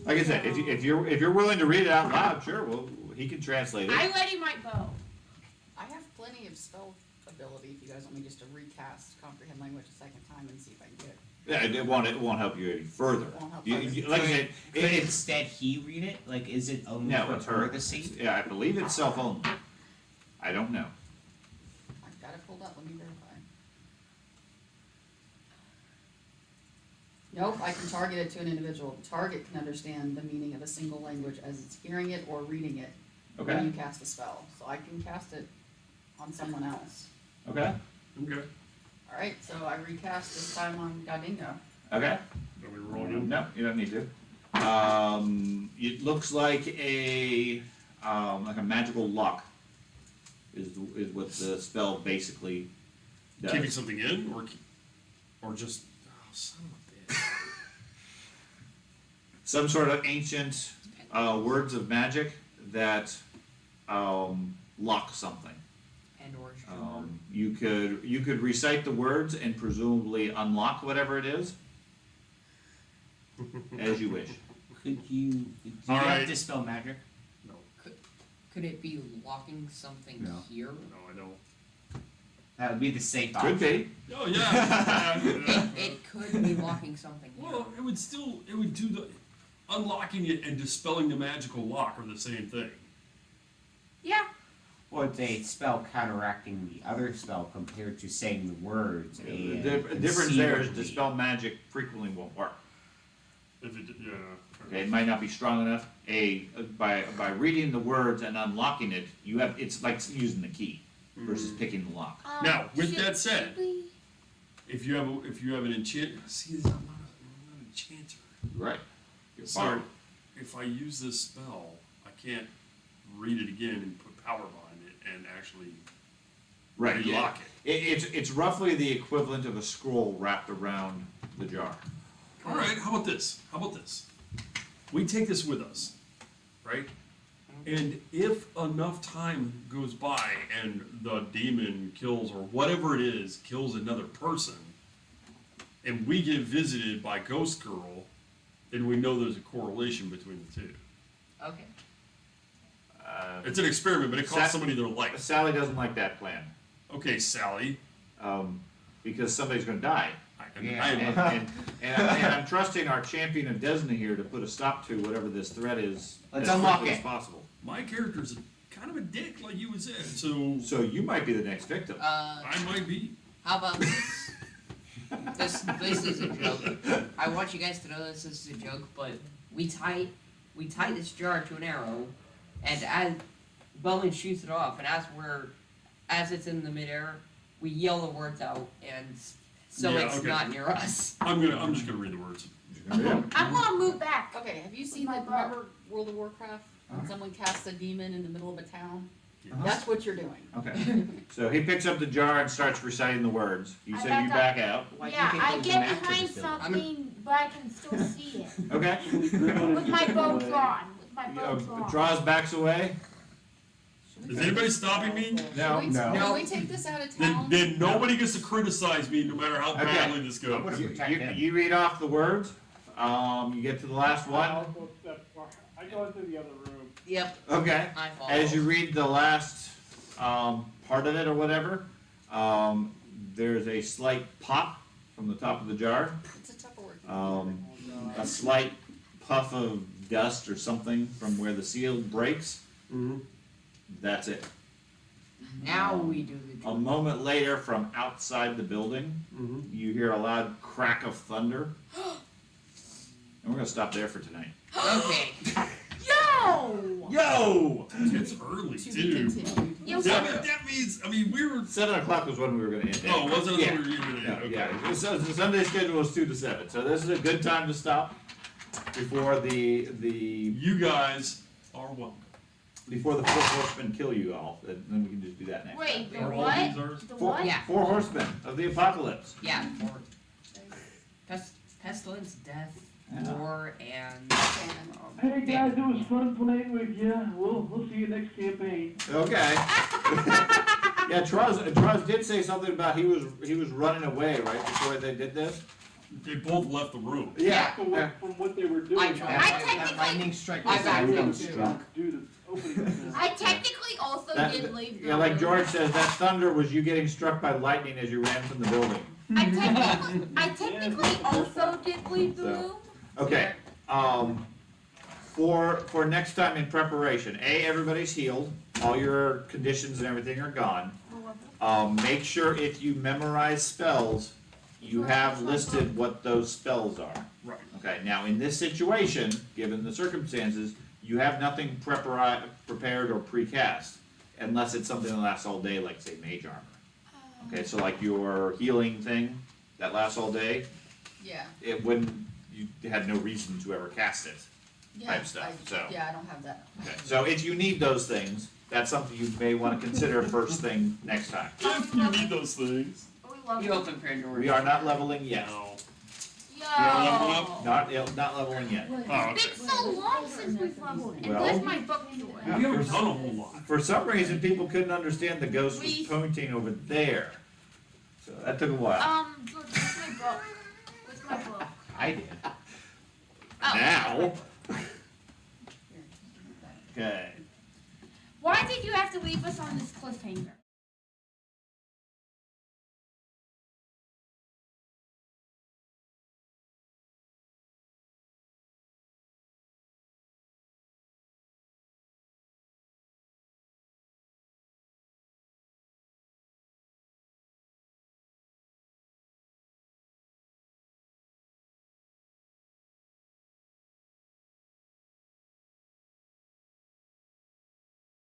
like I said, if you're willing to read it out loud, sure, well, he can translate it. I'm letting my bow. I have plenty of spell ability if you guys want me just to recast comprehend language a second time and see if I can get it. Yeah, it won't help you any further. It won't help You- further. you- like I said, Could it's instead he read it? Like, is it only no, for it's her her. to see? Yeah, I believe it's self only. I don't know. I've got it pulled up, let me verify. Nope, I can target it to an individual. The target can understand the meaning of a single language as it's hearing it or reading it when Okay. you cast the spell. So I can cast it on someone else. Okay. Okay. Alright, so I recast this time on Gardingo. Okay. Don't we roll again? No, you don't need to. It looks like a like a magical lock is what the spell basically does. Keeping something in, or just, oh, son of a bitch. Some sort of ancient words of magic that lock something. And or You could recite the words and presumably unlock whatever it is, as you wish. Could you, do you All have right. dispel magic? No, could it be locking something No. here? no, I don't. That would be the safe Could option. be. Oh, yeah. It could be locking something here. Well, it would do the, unlocking it and dispelling the magical lock are the same thing. Yeah. Well, it's a spell counteracting the other spell compared to saying the words. And The difference there is conceivably- dispel magic frequently won't work. If it, yeah. Okay, it might not be strong enough. By reading the words and unlocking it, it's like using the key versus picking the lock. Now, with should- that said- should we- If you have an enchant, see, I'm not an enchanter. Right. You're So, bard. if I use this spell, I can't read it again and put power behind it and actually Right. relock Yeah. It's roughly the equivalent of a scroll wrapped around the jar. All right, how about this? We take this with us, right? And if enough time goes by and the demon kills, or whatever it is, kills another person, and we get visited by Ghost Girl, then we know there's a correlation between the two. Okay. It's an experiment, but it costs somebody their life. Sally doesn't like that plan, Okay, Sally. because somebody's going to die. Yeah. And I'm trusting our champion of Desna here to put a stop to whatever this threat is Let's as unlock quickly it. as possible. My character's kind of a dick, like you had said, so So you might be the next victim. I might be. How about this? This is a joke. I want you guys to know this is a joke, but we tie this jar to an arrow, and as Bowman shoots it off, and as it's in the midair, we yell the words out, and so Yeah, it's okay. not near us. I'm just gonna read the words. Yeah. I'm gonna move back. Okay, have you seen my the, bow. remember World of Warcraft? When someone casts a demon in the middle of a town? Yeah. That's what you're doing. Okay. So he picks up the jar and starts reciting the words. You I say back you up. back out. Why do you Yeah, think I there was a get map to behind this building? something, but I can still see it. Okay. With my bow drawn. With my bow drawn. Draws backs away. Is anybody stopping me? No. Should we, No. Can we take this out of town? Then nobody gets to criticize me no matter how Okay. badly this I'm goes. gonna You, protect him. you read off the words. You get to the last I one. also step far. I go into the other room. Yep, Okay. I follow. As you read the last part of it or whatever, there's a slight pop from the top of the jar. It's a Tupperware. Um, a slight puff of dust or something from where the seal breaks. Mhm. That's it. Now we do the A drill. moment later, from outside the building, Mhm. you hear a loud crack of thunder. And we're gonna stop there for tonight. Okay. Yo! Yo! It's early To be too. continued. Yo, That means we were. 7 o'clock was when we were gonna end it. Oh, wasn't it? Yeah. We were even Yeah, okay. yeah. So the Sunday schedule is 2 to 7, so this is a good time to stop before the You guys are welcome. four horsemen kill you all. And then we can just do that next Wait, the time. Are all what? these ours? The Four, what? Yeah. 4 horsemen of the apocalypse. Yeah, for pestilence, death, Yeah. war, and Hey guys, it was fun playing with you. We'll see you next campaign. Okay. Yeah, Truz did say something about he was running away right before they did this. They both left the room. Yeah. From what they were doing. I tried. That lightning strike I was got really him struck. Do the opening. I technically also That- did leave the Yeah, like room. George says, that thunder was you getting struck by lightning as you ran from the building. I technically also did leave the So. room. Okay. For next time in preparation, everybody's healed. All your conditions and everything are gone. Make sure if you memorize spells, you have listed what those spells are. Right. Okay, now in this situation, given the circumstances, you have nothing prepared or precast, unless it's something that lasts all day, like say mage armor. Okay, so like your healing thing that lasts all day, Yeah. it wouldn't, you had no reason to ever cast it. Yeah, type stuff, so. Yeah, I don't have that. Okay, so if you need those things, that's something you may wanna consider first thing next time. If you need those things. Are we level? You open Pandora's. We are not leveling yet, No. Yo. not leveling yet. Oh, It's okay. been so long since we've leveled. And Well- where's my book joy? We haven't done a whole lot. For some reason, people couldn't understand the ghost was We- pointing over there, so that took a while. Look, where's my book? Where's my book? I did. Now. Okay. Why did you have to leave us on this cliffhanger?